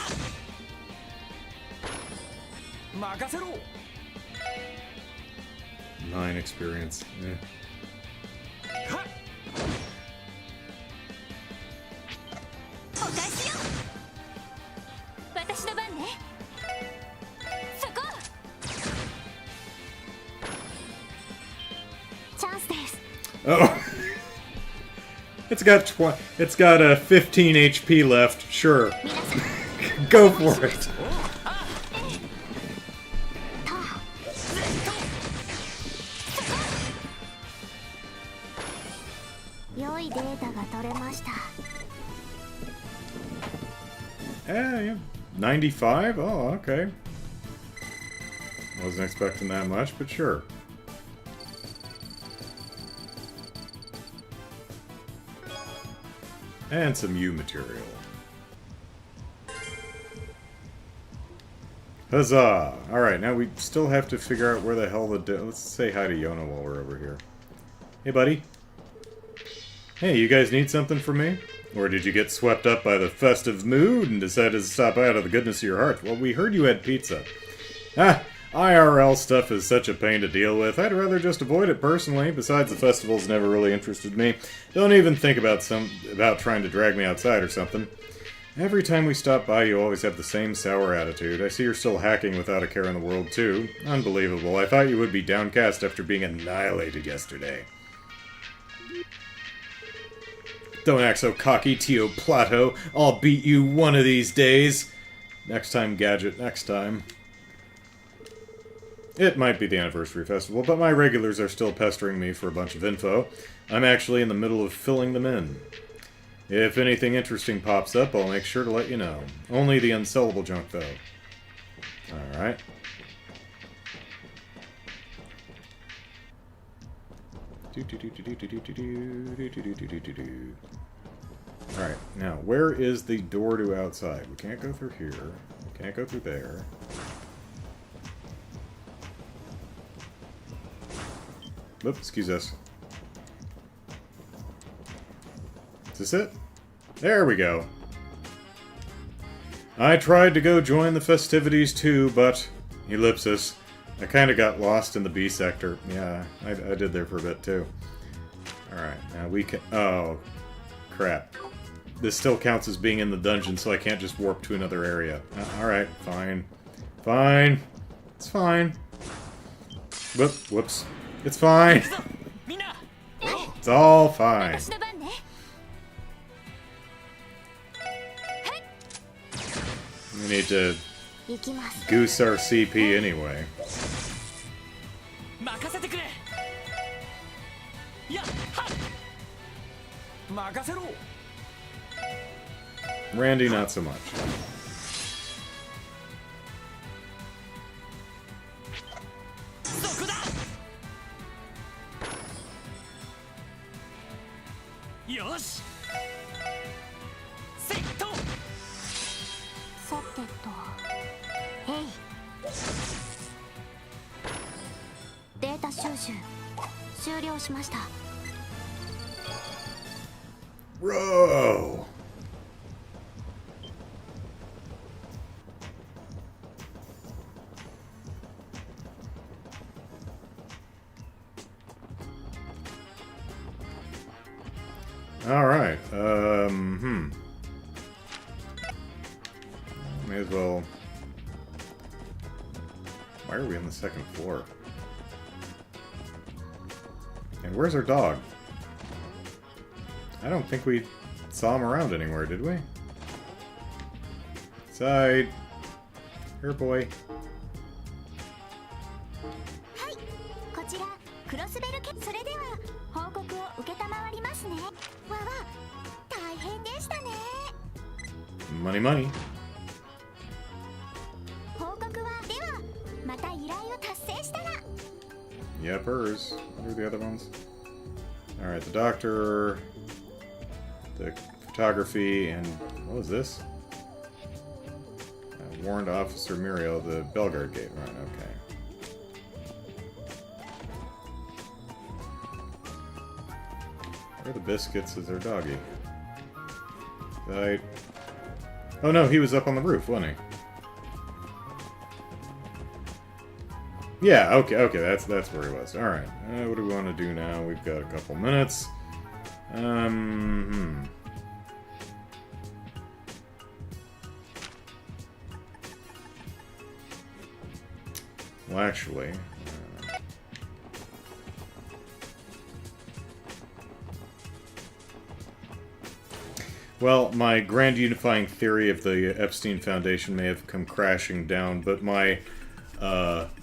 S6: 任せろ。
S1: 9 experience. Yeah.
S6: はっ。
S4: お返しよ。私の番ね。そこ。チャンスです。
S1: Oh. It's got a 15 HP left. Sure. Go for it.
S4: 良いデータが取れました。
S1: Yeah. 95? Oh, okay. Wasn't expecting that much, but sure. And some U material. Huzzah! Alright, now we still have to figure out where the hell let's say hi to Yona while we're over here. Hey, buddy. Hey, you guys need something from me? Or did you get swept up by the festive mood and decided to stop out of the goodness of your heart? Well, we heard you had pizza. Ah, IRL stuff is such a pain to deal with. I'd rather just avoid it personally. Besides, the festival's never really interested me. Don't even think about trying to drag me outside or something. Every time we stop by, you always have the same sour attitude. I see you're still hacking without a care in the world, too. Unbelievable. I thought you would be downcast after being annihilated yesterday. Don't act so cocky, Tio Plato. I'll beat you one of these days. Next time, Gadget, next time. It might be the anniversary festival, but my regulars are still pestering me for a bunch of info. I'm actually in the middle of filling them in. If anything interesting pops up, I'll make sure to let you know. Only the unsellable junk, though. Alright. Alright, now, where is the door to outside? We can't go through here. We can't go through there. Oops, excuse us. Is this it? There we go. I tried to go join the festivities too, but... Ellipsis. I kinda got lost in the B sector. Yeah, I did there for a bit too. Alright, now we can... Oh, crap. This still counts as being in the dungeon, so I can't just warp to another area. Alright, fine. Fine. It's fine. Whoops. It's fine. It's all fine. We need to goose our CP anyway. Randy, not so much. Bro. Alright, may as well... Why are we on the second floor? And where's our dog? I don't think we saw him around anywhere, did we? Side. Here, boy.
S4: はい、こちらクロスベルそれでは報告を承りますね。わわ、大変でしたね。
S1: Money, money.
S4: 報告はではまた依頼を達成したら。
S1: Yep, hers. What are the other ones? Alright, the doctor, the photography, and what was this? Warned Officer Muriel, the Belgard Gate. Right, okay. Where are the biscuits? Is their doggy? Right. Oh no, he was up on the roof, wasn't he? Yeah, okay, that's where he was. Alright, what do we want to do now? We've got a couple minutes. Well, actually... well, my grand unifying theory of the Epstein Foundation may have come crashing down, but my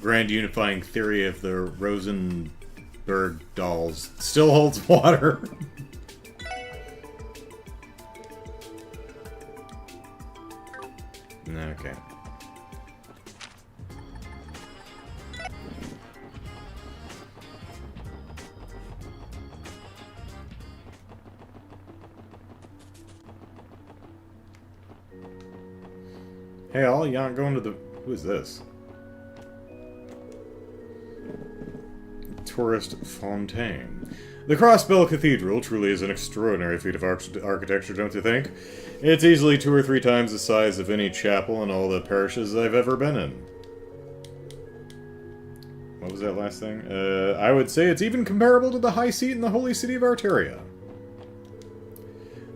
S1: grand unifying theory of the Rosenberg dolls still holds water. Okay. Hey, all, you aren't going to the... Who is this? Tourist Fontaine. The Crossbell Cathedral truly is an extraordinary feat of architecture, don't you think? It's easily 2 or 3 times the size of any chapel in all the parishes I've ever been in. What was that last thing? I would say it's even comparable to the High Seat in the Holy City of Arteria.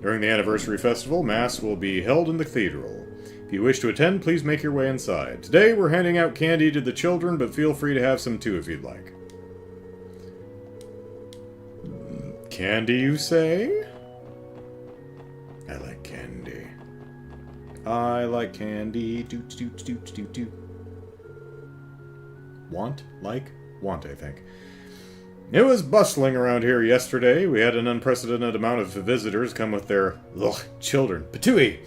S1: During the anniversary festival, Mass will be held in the cathedral. If you wish to attend, please make your way inside. Today, we're handing out candy to the children, but feel free to have some too if you'd like. Candy, you say? I like candy. I like candy. Doot, doot, doot, doot, doot. Want? Like? Want, I think. It was bustling around here yesterday. We had an unprecedented amount of visitors come with their children. Patooey!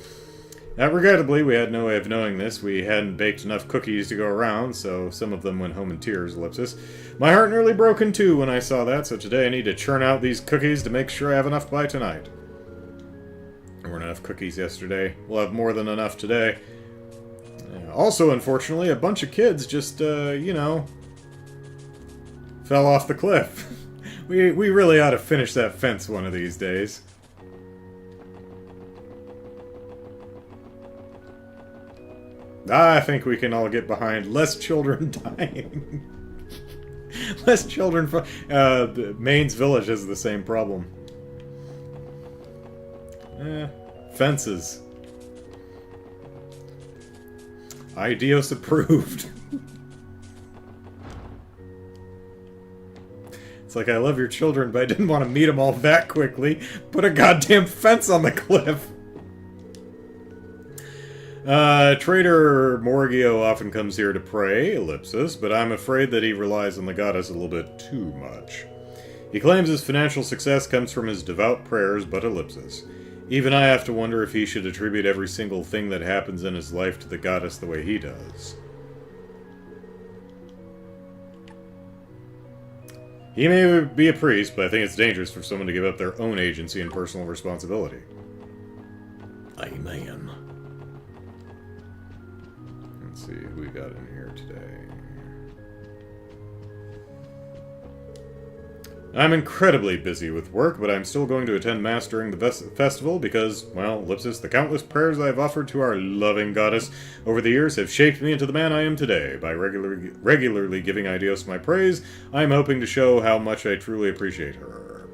S1: Regrettably, we had no way of knowing this. We hadn't baked enough cookies to go around, so some of them went home in tears, ellipsis. My heart nearly broke in two when I saw that, so today I need to churn out these cookies to make sure I have enough by tonight. There weren't enough cookies yesterday. We'll have more than enough today. Also, unfortunately, a bunch of kids just, you know, fell off the cliff. We really ought to finish that fence one of these days. I think we can all get behind less children dying. Less children... Maine's Village has the same problem. Fences. Ideos approved. It's like, I love your children, but I didn't want to meet them all that quickly. Put a goddamn fence on the cliff. Trader Morgio often comes here to pray, ellipsis, but I'm afraid that he relies on the goddess a little bit too much. He claims his financial success comes from his devout prayers, but ellipsis. Even I have to wonder if he should attribute every single thing that happens in his life to the goddess the way he does. He may be a priest, but I think it's dangerous for someone to give up their own agency and personal responsibility. Amen. Let's see who we got in here today. I'm incredibly busy with work, but I'm still going to attend Mass during the festival because, well, ellipsis, the countless prayers I've offered to our loving goddess over the years have shaped me into the man I am today. By regularly giving Ideos my praise, I'm hoping to show how much I truly appreciate her.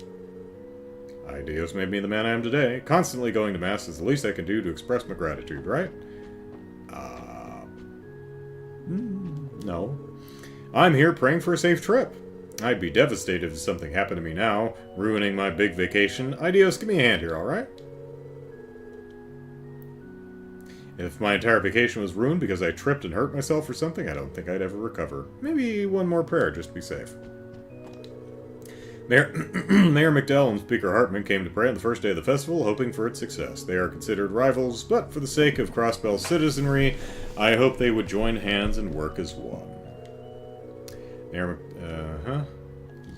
S1: Ideos made me the man I am today. Constantly going to Mass is the least I can do to express my gratitude, right? No. I'm here praying for a safe trip. I'd be devastated if something happened to me now, ruining my big vacation. Ideos, give me a hand here, alright? If my entire vacation was ruined because I tripped and hurt myself or something, I don't think I'd ever recover. Maybe one more prayer, just to be safe. Mayor McDowell and Speaker Hartman came to pray on the first day of the festival, hoping for its success. They are considered rivals, but for the sake of Crossbell's citizenry, I hope they would join hands and work as one. Mayor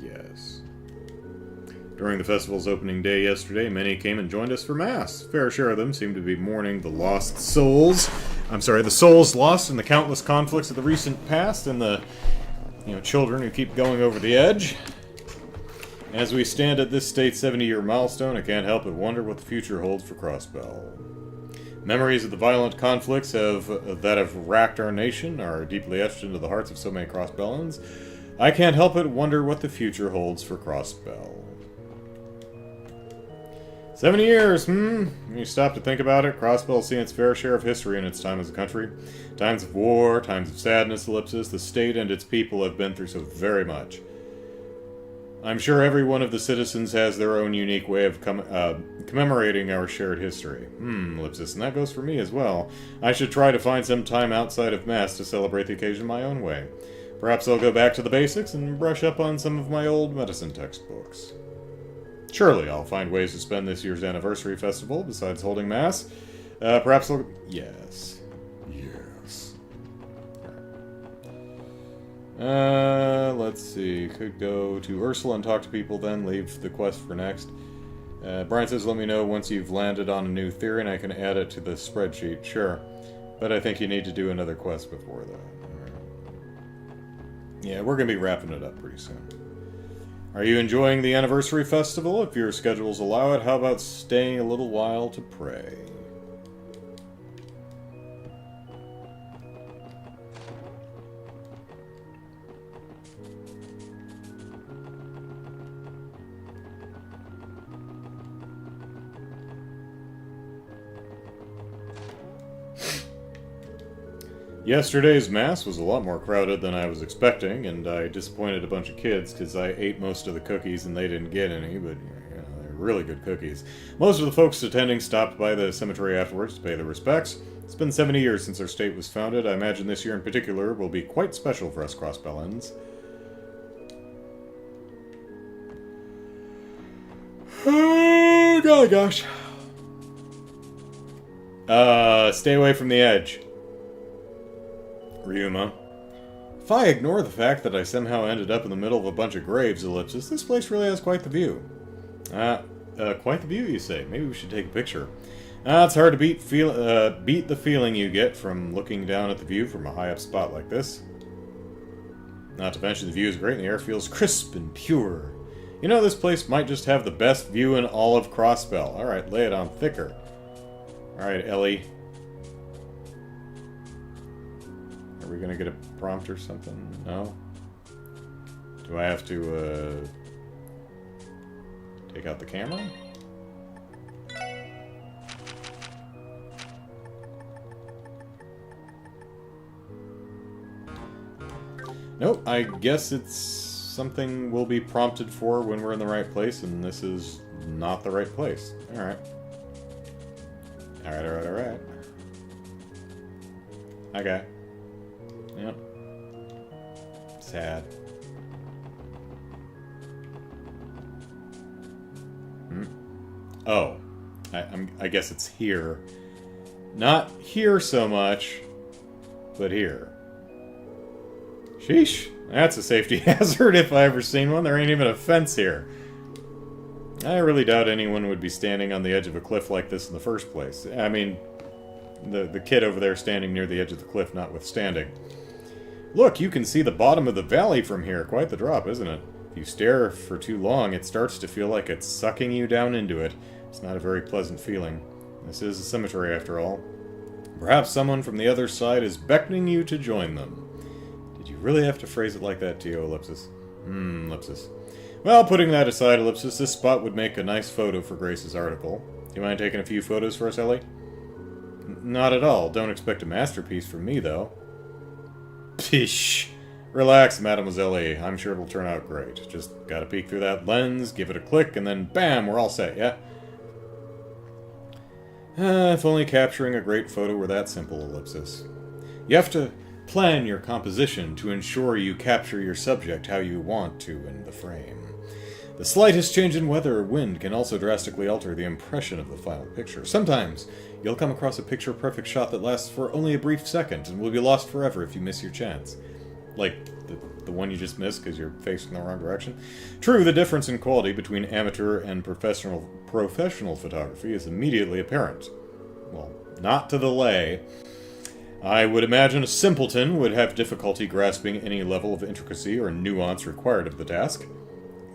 S1: Yes. During the festival's opening day yesterday, many came and joined us for Mass. Fair share of them seemed to be mourning the lost souls. The souls lost in the countless conflicts of the recent past and the, children who keep going over the edge. As we stand at this state's 70-year milestone, I can't help but wonder what the future holds for Crossbell. Memories of the violent conflicts that have racked our nation are deeply etched into the hearts of so many Crossbellans. I can't help but wonder what the future holds for Crossbell. 70 years, When you stop to think about it, Crossbell's seen its fair share of history in its time as a country. Times of war, times of sadness, ellipsis, the state and its people have been through so very much. I'm sure every one of the citizens has their own unique way of commemorating our shared history. Ellipsis, and that goes for me as well. I should try to find some time outside of Mass to celebrate the occasion my own way. Perhaps I'll go back to the basics and brush up on some of my old medicine textbooks. Surely I'll find ways to spend this year's anniversary festival besides holding Mass. Perhaps I'll... Yes. Let's see. Could go to Ursula and talk to people, then leave the quest for next. Brian says, let me know once you've landed on a new theory and I can add it to the spreadsheet. Sure. But I think you need to do another quest before that. Right. Yeah, we're going to be wrapping it up pretty soon. Are you enjoying the anniversary festival? If your schedules allow it, how about staying a little while to pray? Yesterday's Mass was a lot more crowded than I was expecting, and I disappointed a bunch of kids because I ate most of the cookies and they didn't get any, but they're really good cookies. Most of the folks attending stopped by the cemetery afterwards to pay their respects. It's been 70 years since our state was founded. I imagine this year in particular will be quite special for us Crossbellans. Oh, golly gosh. Stay away from the edge. Ryuma. If I ignore the fact that I somehow ended up in the middle of a bunch of graves, ellipsis, this place really has quite the view. Quite the view, you say? Maybe we should take a picture. It's hard to beat the feeling you get from looking down at the view from a high-up spot like this. Not to mention the view is great and the air feels crisp and pure. You know, this place might just have the best view in all of Crossbell. Alright, lay it on thicker. Alright, Ellie. Are we gonna get a prompt or something? No? Do I have to, take out the camera? Nope, I guess it's something we'll be prompted for when we're in the right place, and this is not the right place. Alright. Alright. Okay. Yep. Sad. Oh. I guess it's here. Not here so much, but here. Sheesh. That's a safety hazard if I ever seen one. There ain't even a fence here. I really doubt anyone would be standing on the edge of a cliff like this in the first place. I mean, the kid over there standing near the edge of the cliff notwithstanding. Look, you can see the bottom of the valley from here. Quite the drop, isn't it? If you stare for too long, it starts to feel like it's sucking you down into it. It's not a very pleasant feeling. This is a cemetery, after all. Perhaps someone from the other side is beckoning you to join them. Did you really have to phrase it like that, Tio, ellipsis? Ellipsis. Well, putting that aside, ellipsis, this spot would make a nice photo for Grace's article. Do you mind taking a few photos for us, Ellie? Not at all. Don't expect a masterpiece from me, though. Pish. Relax, Mademoiselle E. I'm sure it'll turn out great. Just gotta peek through that lens, give it a click, and then bam, we're all set, yeah? If only capturing a great photo were that simple, ellipsis. You have to plan your composition to ensure you capture your subject how you want to in the frame. The slightest change in weather or wind can also drastically alter the impression of the final picture. Sometimes, you'll come across a picture-perfect shot that lasts for only a brief second and will be lost forever if you miss your chance. Like the one you just missed because you're facing the wrong direction. True, the difference in quality between amateur and professional photography is immediately apparent. Well, not to the lay. I would imagine a simpleton would have difficulty grasping any level of intricacy or nuance required of the task.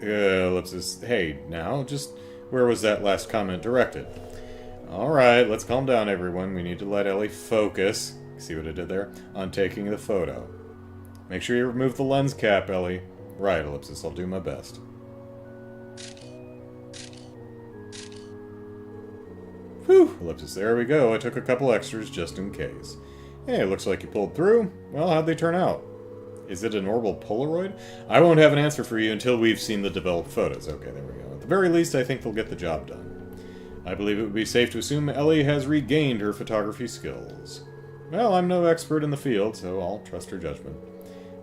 S1: Ellipsis, hey, now, just where was that last comment directed? Alright, let's calm down, everyone. We need to let Ellie focus, see what I did there, on taking the photo. Make sure you remove the lens cap, Ellie. Right, ellipsis, I'll do my best. Whew, ellipsis, there we go. I took a couple extras just in case. Hey, looks like you pulled through. Well, how'd they turn out? Is it an orbital Polaroid? I won't have an answer for you until we've seen the developed photos. Okay, there we go. At the very least, I think they'll get the job done. I believe it would be safe to assume Ellie has regained her photography skills. Well, I'm no expert in the field, so I'll trust her judgment.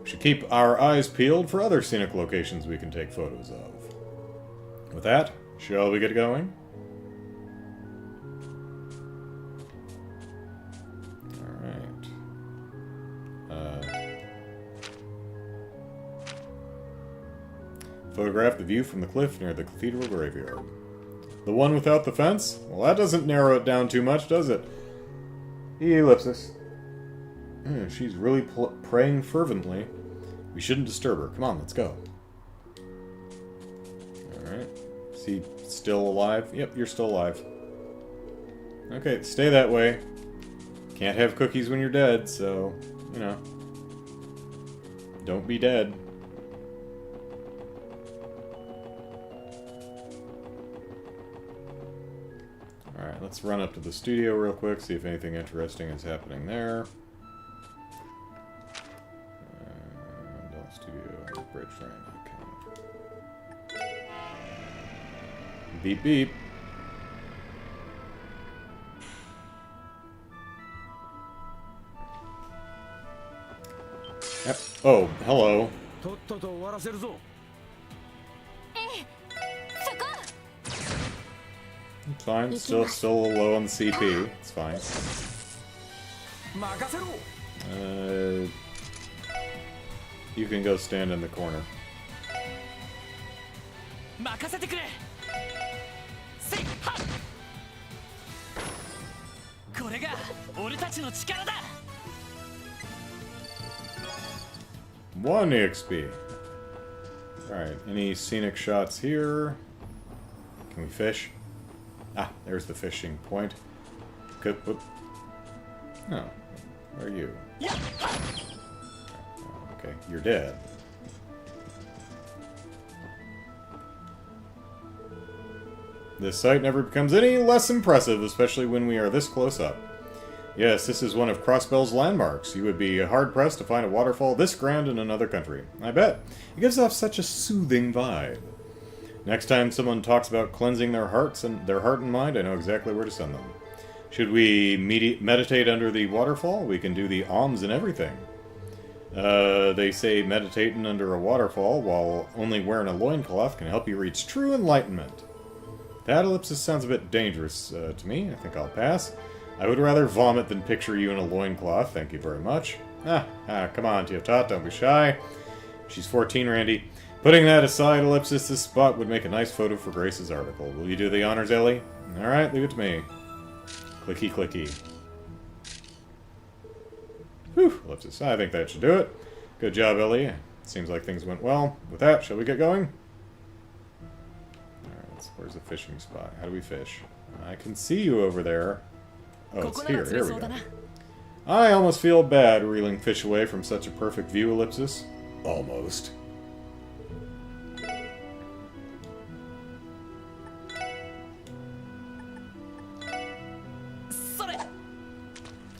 S1: We should keep our eyes peeled for other scenic locations we can take photos of. With that, shall we get going? Photograph the view from the cliff near the cathedral graveyard. The one without the fence? Well, that doesn't narrow it down too much, does it? Ellipsis. She's really praying fervently. We shouldn't disturb her. Come on, let's go. Alright. Is he still alive? Yep, you're still alive. Okay, stay that way. Can't have cookies when you're dead, so, you know. Don't be dead. Alright, let's run up to the studio real quick, see if anything interesting is happening there. Studio, bridge frame, okay. Beep beep. Yep. Oh, hello. It's fine. Still a little low on the CP. It's fine. You can go stand in the corner. One EXP. Alright, any scenic shots here? Can we fish? Ah, there's the fishing point. Good. Whoop. No. Where are you? Okay, you're dead. This sight never becomes any less impressive, especially when we are this close up. Yes, this is one of Crossbell's landmarks. You would be hard-pressed to find a waterfall this grand in another country. I bet. It gives off such a soothing vibe. Next time someone talks about cleansing their heart and mind, I know exactly where to send them. Should we meditate under the waterfall? We can do the alms and everything. They say meditating under a waterfall while only wearing a loincloth can help you reach true enlightenment. That ellipsis sounds a bit dangerous to me. I think I'll pass. I would rather vomit than picture you in a loincloth, thank you very much. Come on, Tiotat, don't be shy. She's 14, Randy. Putting that aside, ellipsis, this spot would make a nice photo for Grace's article. Will you do the honors, Ellie? Alright, leave it to me. Clicky, clicky. Whew, ellipsis. I think that should do it. Good job, Ellie. Seems like things went well. With that, shall we get going? Alright, where's the fishing spot? How do we fish? I can see you over there. Oh, it's here. Here we go. I almost feel bad reeling fish away from such a perfect view, ellipsis. Almost.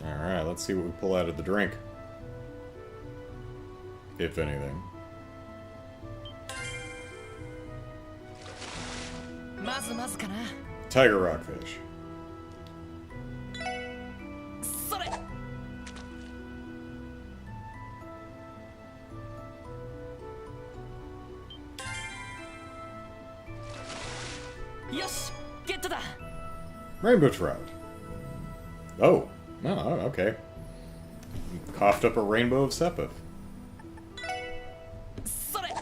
S1: Alright, let's see what we pull out of the drink. if anything.
S3: まずまずかな。
S1: Tiger rockfish.
S3: それ。よし、ゲットだ。
S1: Rainbow trout. Oh, okay. Coughed up a rainbow of sepith.
S3: それ。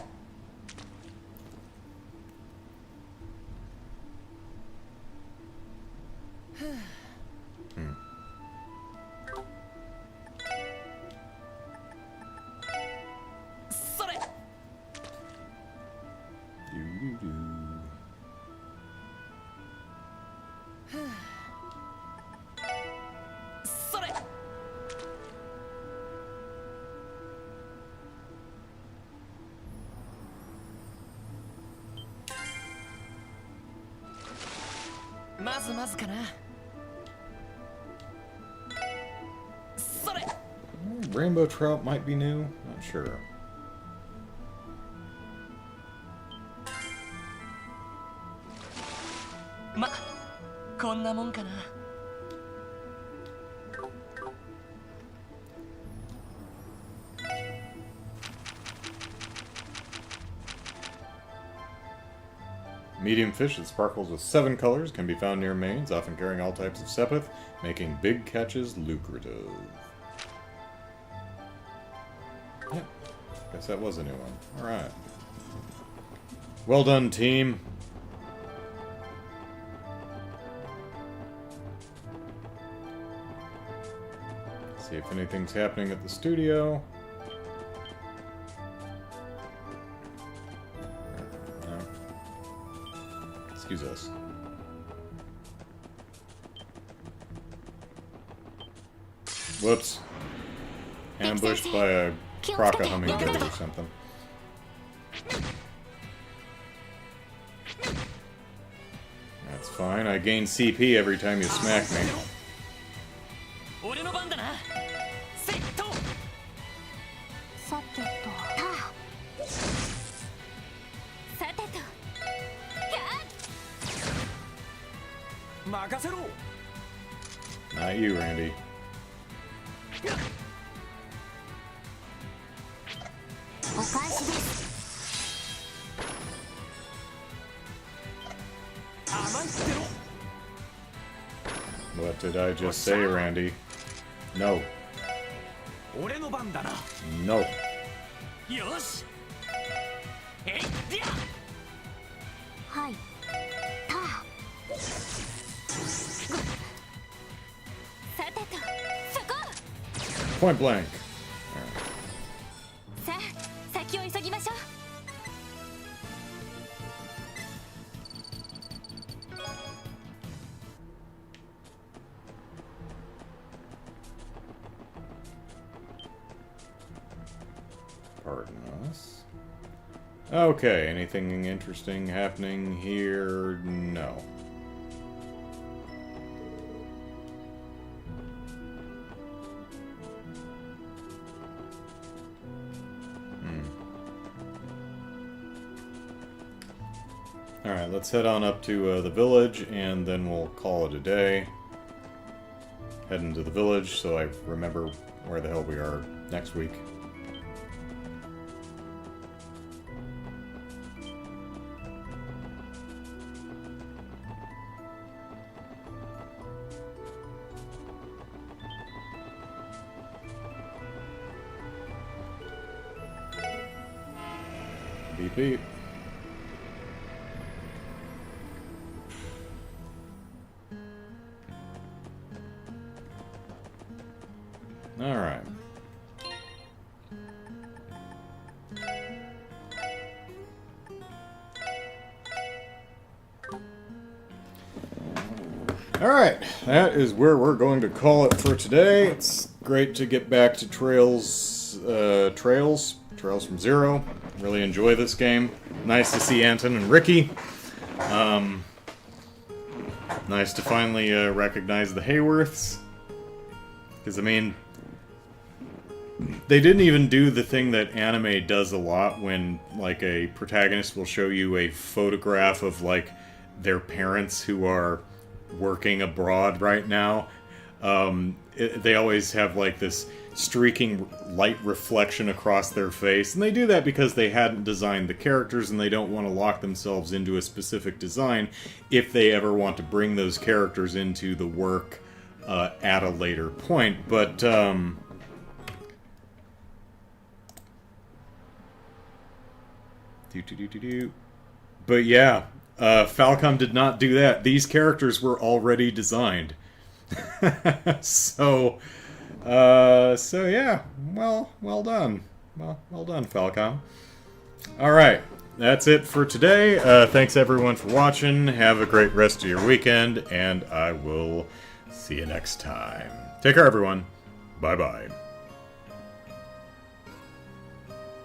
S3: それ。
S1: Doo-doo-doo.
S3: それ。 まずまずかな。それ。
S1: Rainbow trout might be new. Not sure.
S3: ま、こんなもんかな。
S1: Medium fish that sparkles with 7 colors can be found near mains, often carrying all types of sepith, making big catches lucrative. Yep. Guess that was a new one. Alright. Well done, team. See if anything's happening at the studio. No. Excuse us. Whoops. Ambushed by a croca hummingbird or something. That's fine. I gain CP every time you smack me.
S3: 俺の番だな。セット。
S4: さてとさてと
S6: 任せろ。
S1: Not you, Randy.
S4: お返しです。
S6: 甘いってろ。
S1: What did I just say, Randy? No.
S6: 俺の番だな。
S1: No.
S3: よし。えい、でや。
S4: はいたさてとそこ
S1: Point blank.
S4: さあ先を急ぎましょう。
S1: Pardon us. Okay, anything interesting happening here? No. Alright, let's head on up to the village, and then we'll call it a day. Head into the village so I remember where the hell we are next week. Beep beep. All right. All right, that is where we're going to call it for today. It's great to get back to Trails from Zero. Really enjoy this game. Nice to see Anton and Ricky. Nice to finally recognize the Hayworths. Because, I mean, They didn't even do the thing that anime does a lot when, like, a protagonist will show you a photograph of, like, their parents who are working abroad right now. They always have, like, this streaking light reflection across their face, and they do that because they hadn't designed the characters and they don't want to lock themselves into a specific design if they ever want to bring those characters into the work at a later point. But but yeah, Falcom did not do that. These characters were already designed. So yeah, well done. Well done, Falcom. Alright, that's it for today. Thanks everyone for watching. Have a great rest of your weekend, and I will see you next time. Take care, everyone. Bye-bye.